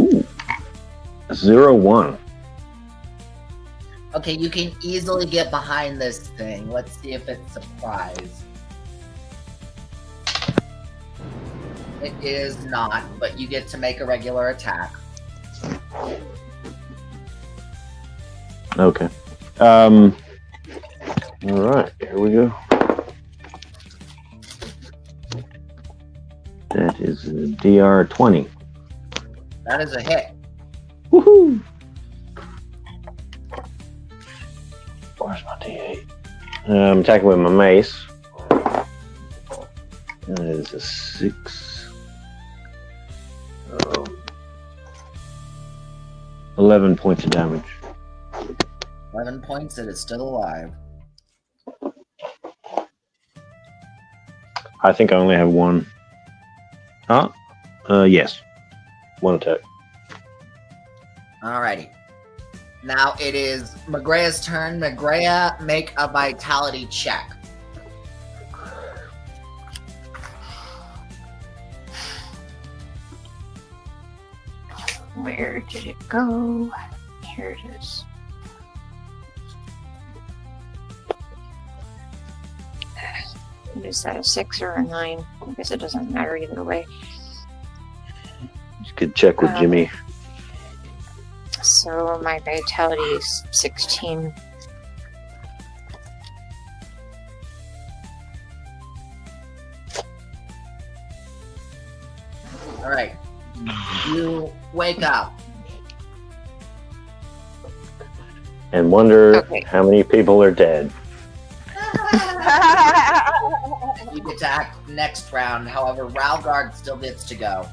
Ooh. 0-1. Okay, you can easily get behind this thing. Let's see if it's surprised. It is not, but you get to make a regular attack. Okay. All right, here we go. That is a DR 20. That is a hit. Woohoo! Where's my D8? I'm attacking with my mace. That is a 6. 11 points of damage. 11 points, it is still alive. I think I only have one. Huh? Yes. One attack. Alrighty. Now it is Magrea's turn. Magrea, make a vitality check. Where did it go? Here it is. Is that a 6 or a 9? I guess it doesn't matter either way. You could check with Jimmy. So my vitality is 16. All right. You wake up. And wonder Okay. how many people are dead. You get to act next round. However, Ralgard still gets to go.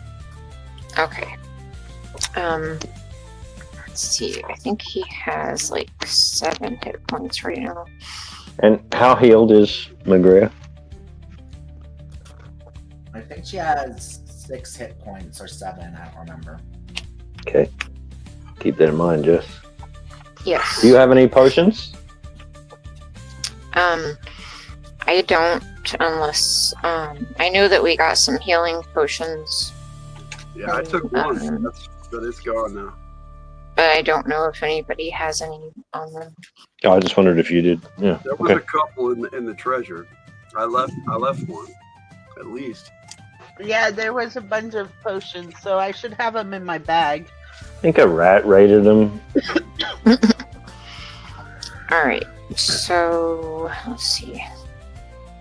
Okay. Let's see. I think he has like 7 hit points right now. And how healed is Magria? I think she has 6 hit points or 7. I don't remember. Okay. Keep that in mind, Jess. Yes. Do you have any potions? I don't, unless I know that we got some healing potions, Yeah, I took one. But it's gone now. but I don't know if anybody has any on them. Oh, I just wondered if you did. Yeah. There was Okay. a couple in the treasure. I left one, at least. Yeah, there was a bunch of potions, so I should have them in my bag. I think a rat raided them. All right. So let's see.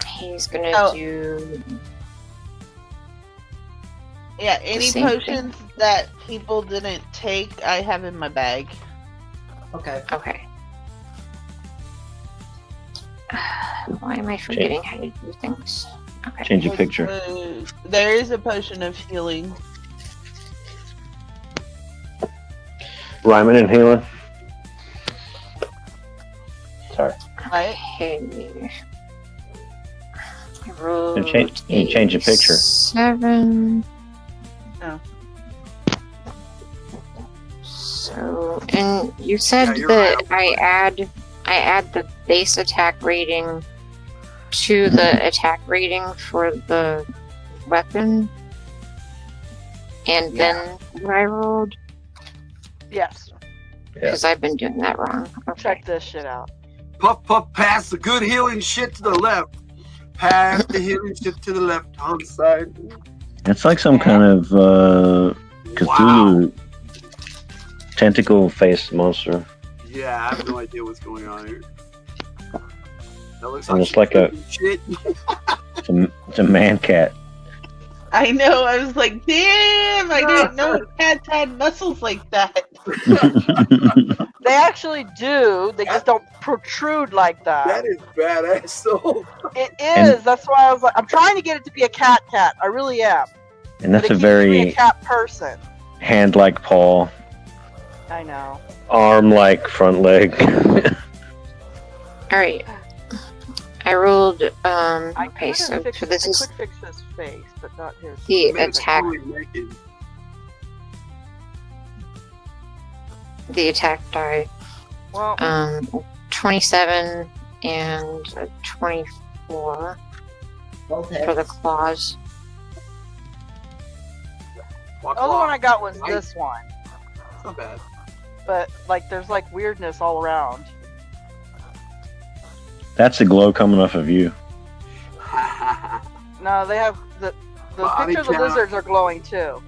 He's gonna do. Yeah, any same potions that people didn't take, I have in my bag. Okay. Okay. Why am I forgetting how to do things? Okay. Change your picture. There is a potion of healing. Ryman and healing. Sorry. Right? Okay. I rolled You change the picture. 7. Oh. So, and you said Yeah, you're that right. I add the base attack rating to the attack rating for the weapon, and then what I rolled, Yes. because I've been doing that wrong. Okay. Check this shit out. Puff, puff, pass the good healing shit to the left. Pass the healing shit to the left hand side. It's like some kind of Cthulhu tentacle face monster. Yeah, I have no idea what's going on here. That looks And like it's like a- shit. It's a man cat. I know, I was like, damn, I didn't know cats had muscles like that. They actually do. They just don't protrude like That that. is badass. So It is. That's why I was like, I'm trying to get it to be a cat. I really am. And that's But a it keeps being very a cat person. hand-like paw, I know. arm-like front leg. All right. I rolled. I Okay, so could fix, this I is could fix his face, but not his. the man is attack. totally naked. The attack die. Well, 27 and a 24 Both for the hits. claws. Walk, the other one I walk. got was Right. this one, It's not bad. but like, there's like weirdness all around. That's the glow coming off of you. No, they have the Body pictures of count. lizards are glowing too.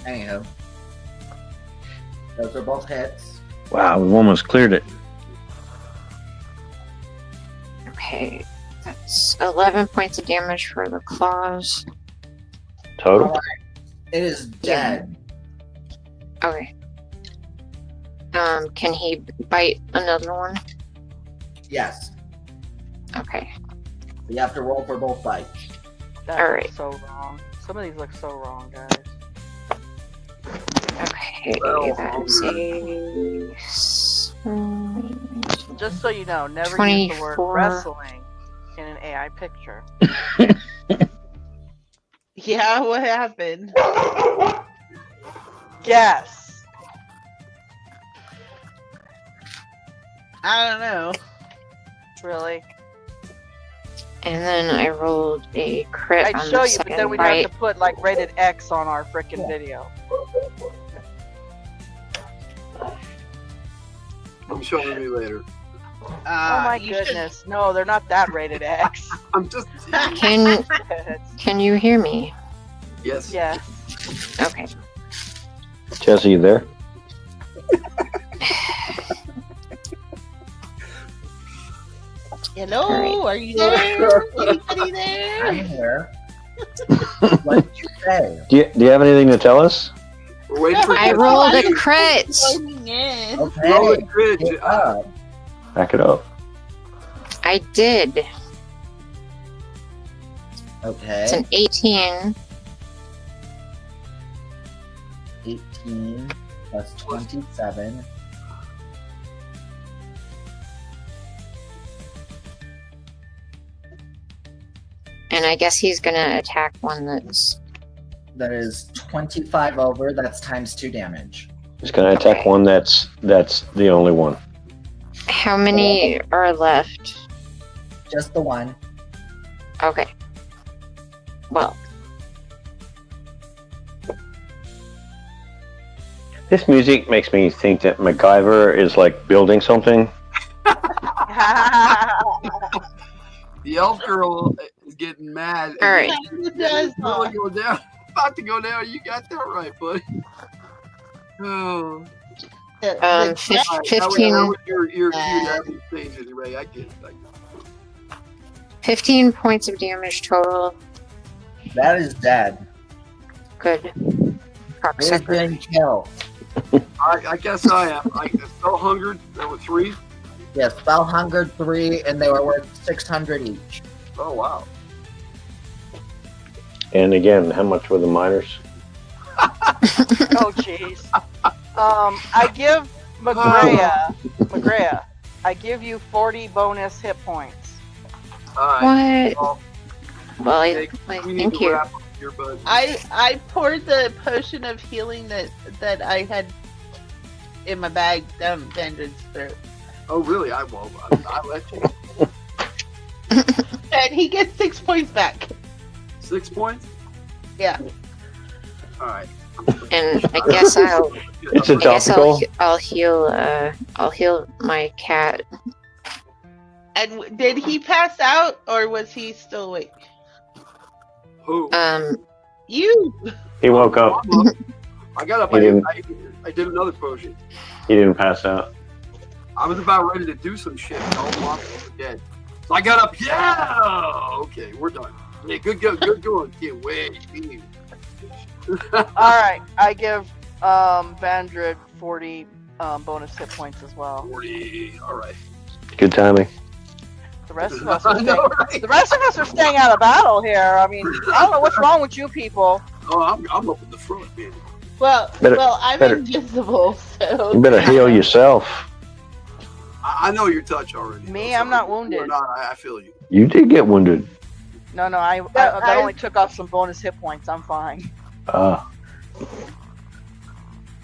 Anywho. Those are both hits. Wow, we've almost cleared it. Okay, that's 11 points of damage for the claws. Total? It is dead. Okay. Can he bite another one? Yes. Okay. You have to roll for both bites. That All looks right. so wrong. Some of these look so wrong, guys. Okay, Well, that's a... Just so you know, never use the word 24. wrestling in an AI picture. Yeah, what happened? Guess. I don't know. Really? And then I rolled a crit I'd on show the you, but second then we'd bite. have to put like rated X on our frickin' video. I'm showing you later. Oh my You should- goodness. No, they're not that rated X. I'm just. Can you hear me? Yes. Yes. Okay. Jesse, you there? Hello, Alright. are you there? Anybody I'm there? here. What did you say? Do you have anything to tell us? We're waiting for I Jesse. rolled a crit. Loading in. Roll Okay. a crit. Get up. Back it up. I did. Okay. It's an 18. 18 plus 27. And I guess he's gonna attack one that's. That is 25 over. That's times 2 damage. He's going to attack Okay. one that's the only one. How many are left? Just the one. Okay. Well, This music makes me think that MacGyver is like building something. The elf girl is getting mad. all right. It does. Really go down. About to go down. You got that right, buddy. Oh. The- Um, the- fif- All right, 15, That was your cute having changes, Ray. I get it. 15 points of damage total. That is dead. Good. Who's Cocksucker. been killed? I guess I am. I so hungered. There were 3. Yes, spell hungered 3, and they were worth 600 each. Oh wow. And again, how much were the miners? Oh jeez. I give Magrea, I give you 40 bonus hit points. All right. What? Well, Well, hey, we need thank to you. wrap up here, bud. I poured the potion of healing that I had in my bag down Bandrid's throat. Oh really? I won't. I let you. And he gets 6 points back. 6 points. Yeah. All right. And I guess I'll. It's a I guess topical. I'll heal. I'll heal my cat. And did he pass out or was he still awake? Who? You. He woke up. I'm up. I got up. He didn't. I did another potion. He didn't pass out. I was about ready to do some shit. All the monsters were dead. So I got up. Yeah. Okay, we're done. Yeah, good going. Can't wait. Alright, I give Bandrid 40 bonus hit points as well. 40. All right. Good timing. The rest of us are I know, staying, right? the rest of us are staying out of battle here. I mean, I don't know what's wrong with you people. Oh, I'm up in the front, man. Well, Better- I'm better. invisible, so You better heal yourself. I know your touch already. Me, so I'm not you're wounded. not, I feel you. You did get wounded. No, that I- only took off some bonus hit points. I'm fine. Ah,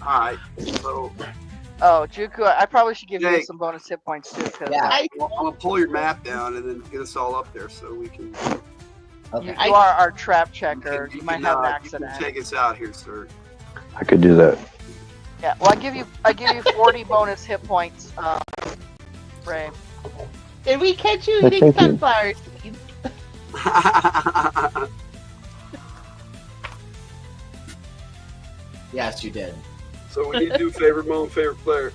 All right. So Oh, Juku, I probably should give you Jake. some bonus hit points too. Cause Yeah. I I'm gonna pull your map down and then get us all up there so we can. Okay. you are our trap checker. you You might can, have an you accident. can take us out here, sir. I could do that. Yeah. Well, I give you 40 bonus hit points. Ray. did we catch you I eating think you- sunflower seeds? Yes, you did. So we need to do favorite moment, favorite player.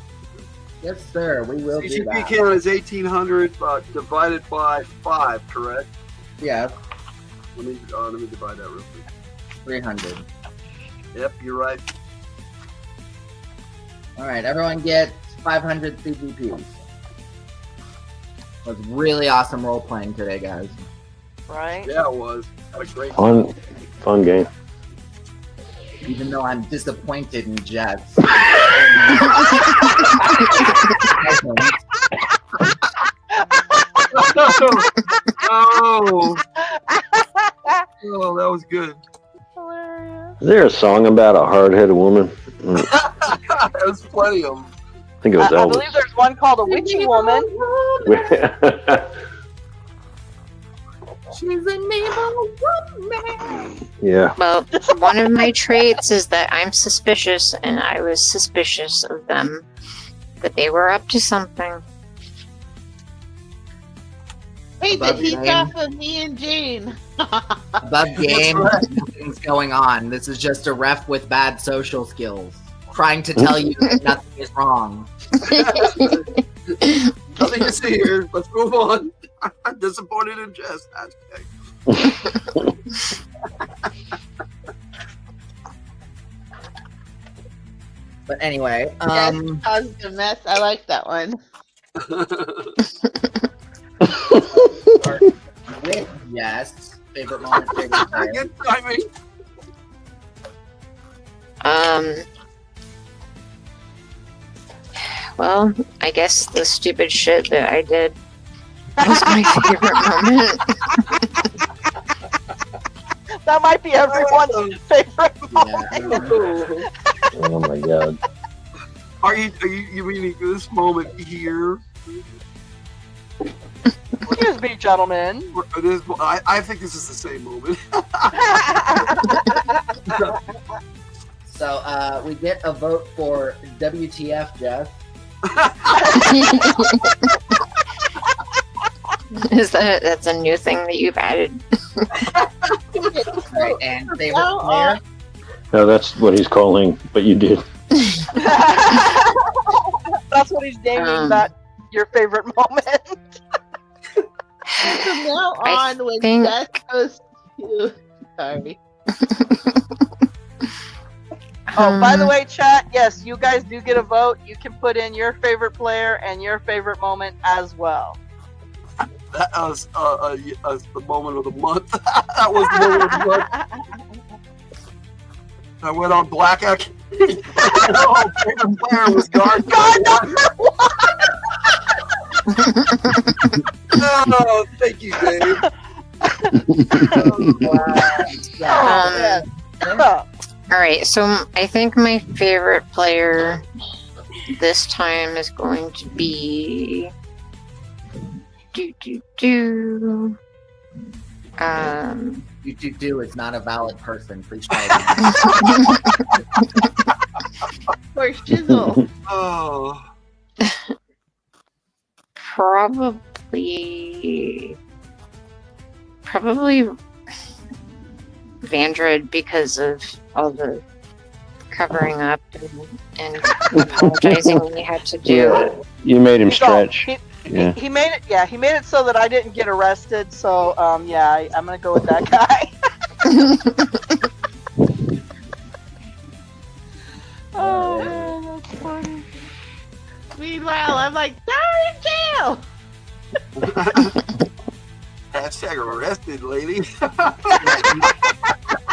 Yes, sir. We will do CCP that. count is 1,800 divided by 5, correct? Yeah, Let me divide that real quick. 300. Yep, you're right. All right, everyone gets 500 CGPs. It was really awesome role playing today, guys. Right. Yeah, it was. What a great. Fun game. Even though I'm disappointed in Jets. Oh, that was good. Hilarious. Is there a song about a hard-headed woman? There was plenty of them. I think it was I believe Elvis. there's one called a witchy woman. She's an evil woman. Yeah. Well, one of my traits is that I'm suspicious, and I was suspicious of them. That they were up to something. Wait, Above he's game. off of me and Jane. Above game, nothing's going on. This is just a ref with bad social skills, trying to tell you that nothing is wrong. Nothing to see here. Let's move on. I'm disappointed in Jess. That's okay. But anyway, Yes, caused a mess. I like that one. with yes, favorite moment, favorite player. Good timing. Well, I guess the stupid shit that I did was my favorite moment. That might be everyone's favorite moment. Oh my god. Are you meaning this moment here? Excuse me, gentlemen. I think this is the same moment. So we get a vote for WTF, Jeff. That's a new thing that you've added? Right, and favorite player. No, that's what he's calling, but you did. That's what he's naming that your favorite moment. From now I on, when think- Jess goes to... Sorry. Oh, by the way, chat, yes, you guys do get a vote. You can put in your favorite player and your favorite moment as well. That was the moment of the month. That was the moment of the month. I went on Black Act. Oh, favorite player was guard. No, thank you, Dave. Yes. All right, so I think my favorite player this time is going to be You is not a valid person. Please try Or Shizzle. Oh, probably Vandred because of all the covering up and apologizing when you had to do. You made him stretch. Yeah. He made it. Yeah, he made it so that I didn't get arrested. So, yeah, I'm gonna go with that guy. Oh man, that's funny. Meanwhile, I'm like, they're in jail! hashtag arrested, lady. If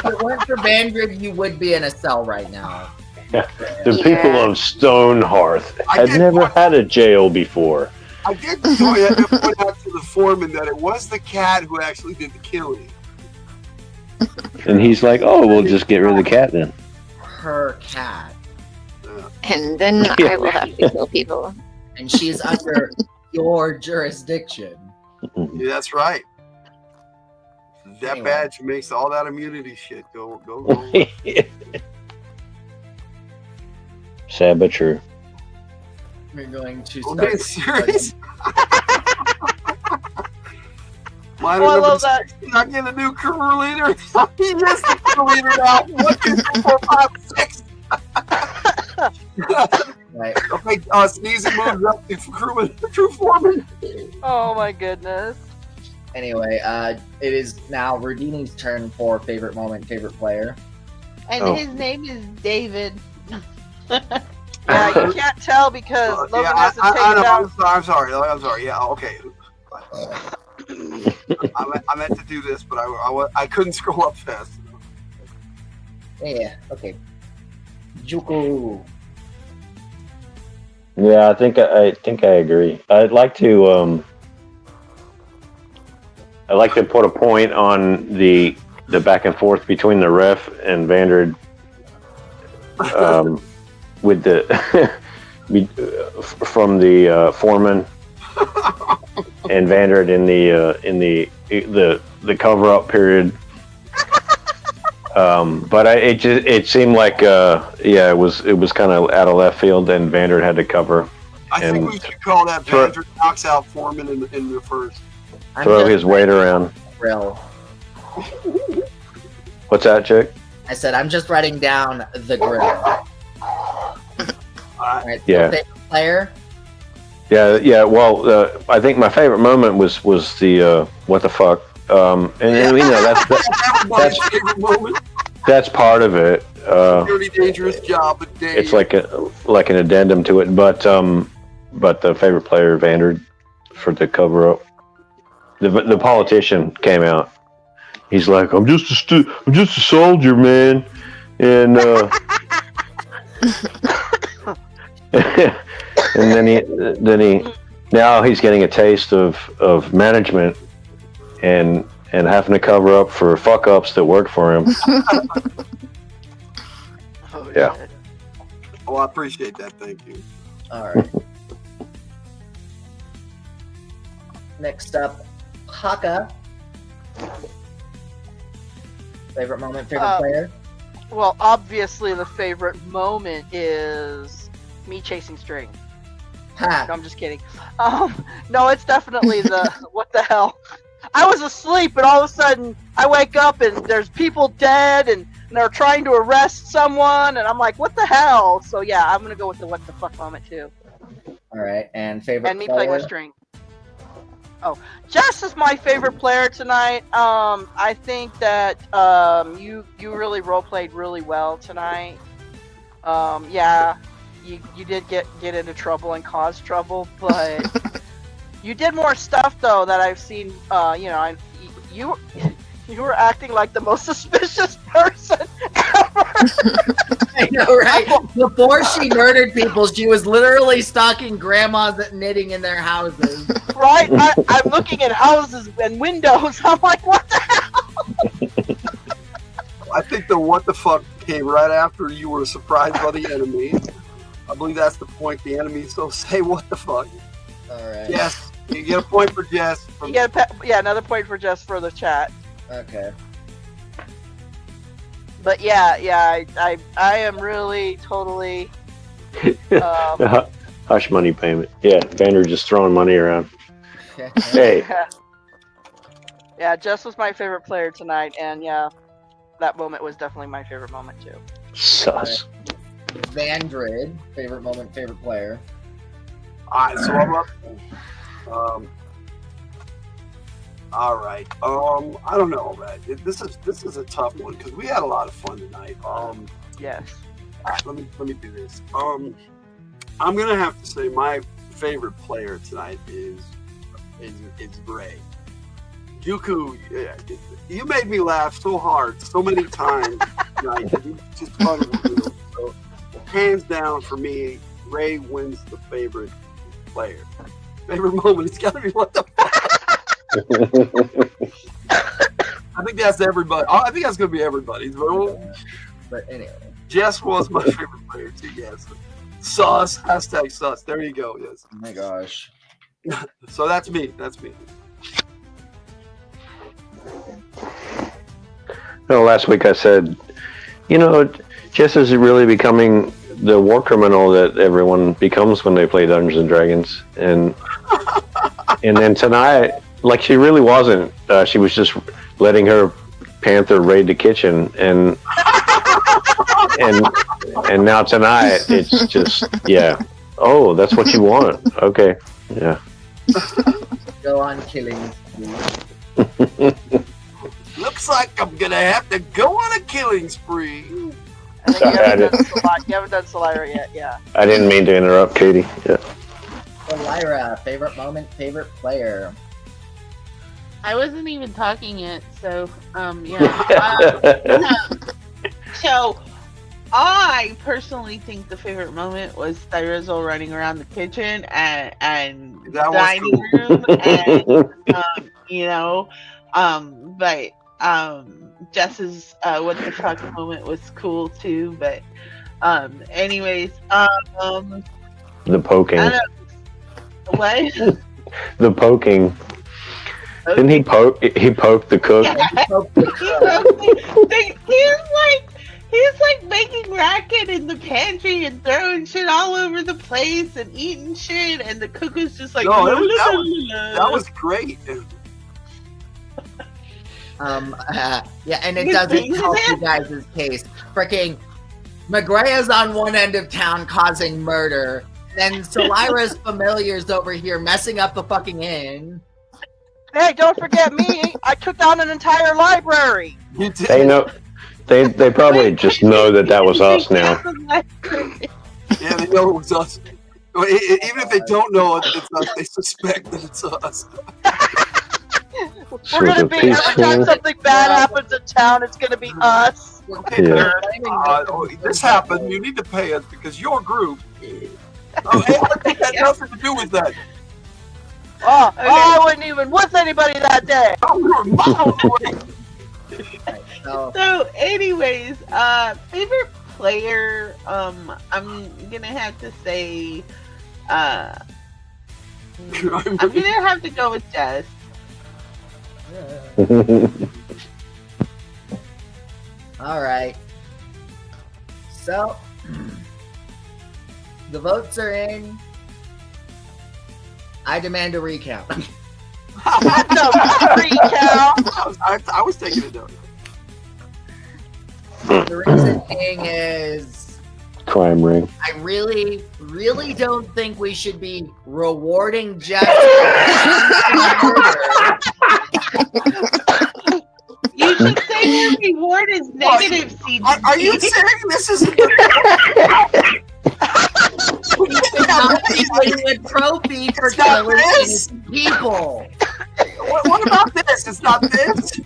it weren't for Bandrid, you would be in a cell right now. The people of Stonehearth I had did never want- had a jail before. I did point out to the foreman that it was the cat who actually did the killing. And he's like, oh, we'll just get rid of the cat then. Her cat. And then I will have to kill people. And she is under your jurisdiction. Yeah, that's right. That Anyway. badge makes all that immunity shit go. Sad but true. We're going to I'm start. being serious. Mine Oh, I love that. Not getting a new crew leader. He is the crew leader now. 1, 2, 3, 4, 5, 6. Right. Okay, sneezing moves up to crew foreman. Oh my goodness. Anyway, it is now Rudini's turn for favorite moment, favorite player. And Oh. his name is David. Yeah, you can't tell because Logan Yeah, has to take I it know. out. I'm sorry. Yeah, okay. I meant to do this, but I couldn't scroll up fast. Yeah, okay. Juku. Yeah, I think I agree. I'd like to put a point on the back and forth between the ref and Vandred with the from the foreman and Vandred in the cover up period. But it seemed like it was kind of out of left field, and Vandred had to cover. I think we should call that Vandred knocks out Foreman in the first. I'm throw just his weight around. grill. What's that, Chick? I said I'm just writing down the grill. All right. So Yeah. favorite player. Yeah. Well, I think my favorite moment was the what the fuck, and Everybody's favorite moment. that's part of it. Dirty dangerous job, but Dave. It's like an addendum to it, but the favorite player Vander for the cover up. The politician came out. He's like, I'm just a soldier, man, and and then he now he's getting a taste of management and having to cover up for fuck ups that work for him. Oh, Yeah. shit. Oh, I appreciate that. Thank you. All right. Next up, Haka. Favorite moment, favorite player. Well, obviously the favorite moment is me chasing string. Ha. No, I'm just kidding. No, it's definitely the what the hell. I was asleep and all of a sudden I wake up and there's people dead and they're trying to arrest someone and I'm like, what the hell? So yeah, I'm gonna go with the what the fuck moment too. All right, and favorite. And me player? playing with string. Oh, Jess is my favorite player tonight. I think that you really role played really well tonight. Yeah, you did get into trouble and cause trouble, but you did more stuff though that I've seen. You were acting like the most suspicious person ever. I know, right? Before she murdered people, she was literally stalking grandmas at knitting in their houses. Right? I'm looking at houses and windows. I'm like, what the hell? I think the what the fuck came right after you were surprised by the enemy. I believe that's the point. The enemy so say what the fuck. All right. Yes, you get a point for Jess. You get another point for Jess for the chat. Okay. But yeah, I am really totally. Hush money payment. Yeah, Vander just throwing money around. Hey. Yeah, Jess was my favorite player tonight, and yeah, that moment was definitely my favorite moment too. Sus. Vandrid, favorite moment, favorite player. All right, so I'm up. All right. I don't know, man. This is a tough one because we had a lot of fun tonight. Yes. All right, let me do this. I'm gonna have to say my favorite player tonight is Gray. Juku, you made me laugh so hard so many times tonight. You just fun to do. So hands down for me, Ray wins the favorite player. Favorite moment, it's gotta be what the fuck. I think that's everybody. I think that's gonna be everybody's. But anyway, Jess was my favorite player too. Yes, sus. Hashtag sus. There you go. Yes. oh my gosh. So that's me. That's me. No, last week I said, Jess is really becoming the war criminal that everyone becomes when they play Dungeons and Dragons, and then tonight, like she really wasn't. She was just letting her panther raid the kitchen, and now tonight it's just Oh, that's what you want. Okay, yeah. Go on killing. Looks like I'm gonna have to go on a killing spree. And then you haven't done Solira yet, yeah. I didn't mean to interrupt, Katie. Yeah. So Lyra, favorite moment, favorite player. I wasn't even talking yet, so yeah. So I personally think the favorite moment was Thyrizel running around the kitchen and That was dining cool. room, but Jess's what the fuck moment was cool too. But anyways, The poking. I don't know, what? The poking. Didn't he poke? He poked the cook. He's like making racket in the pantry and throwing shit all over the place and eating shit, and the cook is just like, No, that was great. Yeah, and it doesn't help you guys' case. Freaking Magrea's on one end of town causing murder, then Solira's familiars over here messing up the fucking inn. Hey, don't forget me. I took down an entire library. You did. They know. They probably just know that was us now. Yeah, they know it was us. Even if they don't know it's us, they suspect that it's us. We're gonna be every time something bad happens in town, it's gonna be us. Okay, this happened. You need to pay us because your group. Oh, hey, I think that had nothing to do with that. Oh, I wasn't even with anybody that day. Oh, we were miles away. So, anyways, favorite player, I'm gonna have to say, I'm gonna have to go with Jess. All right. So, the votes are in. I demand a recount. No, recount. I was taking it down. The reason being is Crime ring. I really, really don't think we should be rewarding Jeff. You should say your reward is negative, CG. Are you saying this is? He's a trophy for killing innocent people. What about this? It's not this.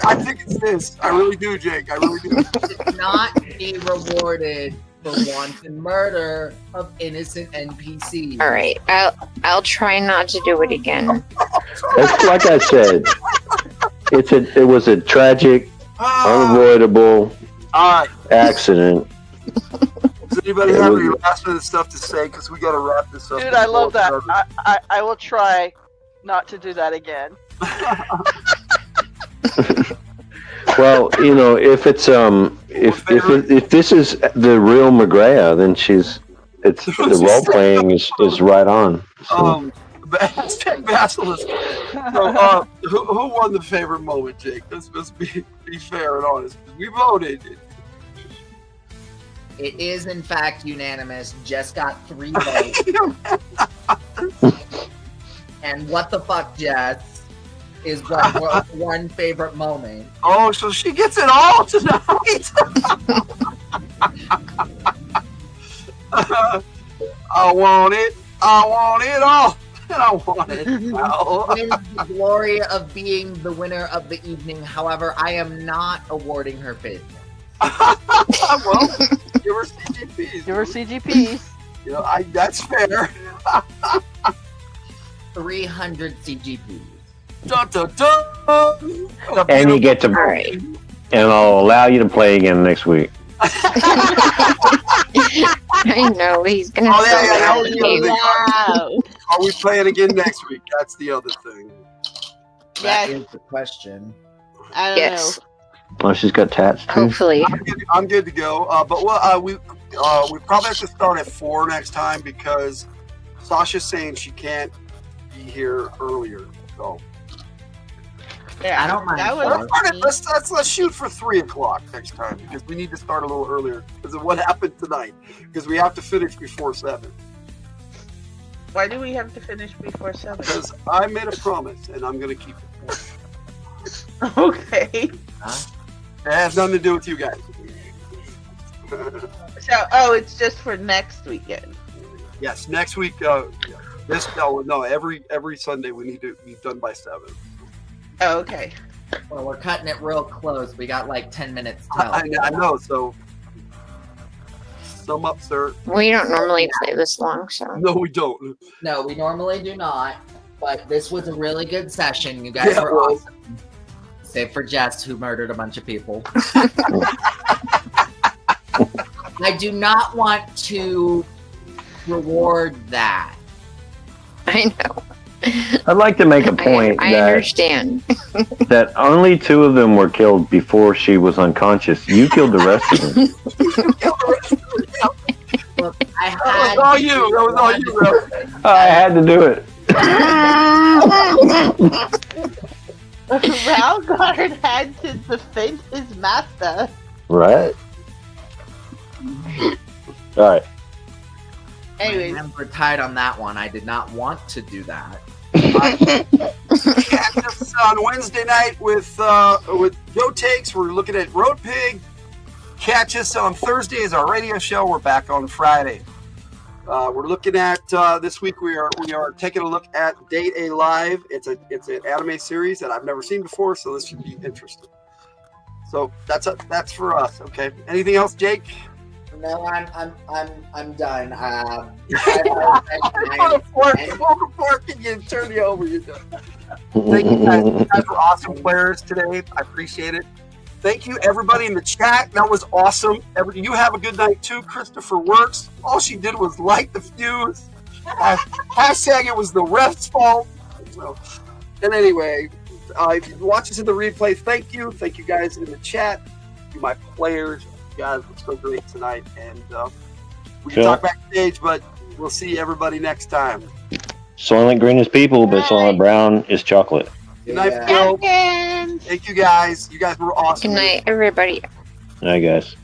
I think it's this. I really do, Jake. I really do. Should not be rewarded for wanton murder of innocent NPCs. All right, I'll try not to do it again. That's like I said. It was a tragic, unavoidable accident. Does anybody have any last minute stuff to say? Because we got to wrap this up. Dude, I love that. I will try not to do that again. Well, if it's if this is the real Magrea, then the role playing is right on. So. Basilisk. So, who won the favorite moment, Jake? Let's be fair and honest. We voted. It is, in fact, unanimous. Jess got 3 votes. And what the fuck, Jess, is what one favorite moment. Oh, so she gets it all tonight. I want it. I want it all. I want it now. Wins the glory of being the winner of the evening. However, I am not awarding her business. Well, give her CGPs. Give her CGPs. That's fair. 300 CGPs. Dun, dun, dun. And you get to Right. and I'll allow you to play again next week. I know he's gonna. Oh, that was the other thing. Wow. Are we playing again next week? That's the other thing. That Yes. is the question. I don't Yes. Oh, she's got tats too. Hopefully. I'm good to go. But we probably have to start at 4 next time because Sasha's saying she can't be here earlier. So Yeah, I don't mind. that was let's shoot for 3 o'clock next time because we need to start a little earlier because of what happened tonight. Because we have to finish before 7. Why do we have to finish before 7? Because I made a promise and I'm going to keep it. Okay. It has nothing to do with you guys. So, it's just for next weekend. Yes, next week. Every Sunday we need to be done by 7. Oh, okay. Well, we're cutting it real close. We got like 10 minutes till. I know. So sum up, sir. We don't normally play this long, so. No, we don't. No, we normally do not. But this was a really good session. You guys were awesome. Save for Jess, who murdered a bunch of people. I do not want to reward that. I know. I'd like to make a point I that understand that only 2 of them were killed before she was unconscious. You killed the rest of them. Look, That was all you, Ralph. I had to do it. Ralgard had to defend his master. Right. All right. Anyways, My hands were tied on that one. I did not want to do that. Catch us on Wednesday night with Joe Takes. We're looking at Road Pig. Catch us on Thursday is our radio show. We're back on Friday. We're looking at this week. We are taking a look at Date A Live. It's an anime series that I've never seen before, so this should be interesting. So that's for us. Okay. Anything else, Jake? No, I'm done. Before can you turn me over? You're done. Thank you guys. You guys were awesome players today. I appreciate it. Thank you, everybody in the chat. That was awesome. You have a good night too. Christopher Works. All she did was light the fuse. Hashtag it was the ref's fault. So, and anyway, if you watch us in the replay, thank you. Thank you guys in the chat. You my players. You guys were so great tonight. And we can talk backstage, but we'll see everybody next time. Soylent Green is people, but Soylent Brown is chocolate. Good night, Phil. Thank you guys. You guys were awesome. Good night, everybody. All right, guys.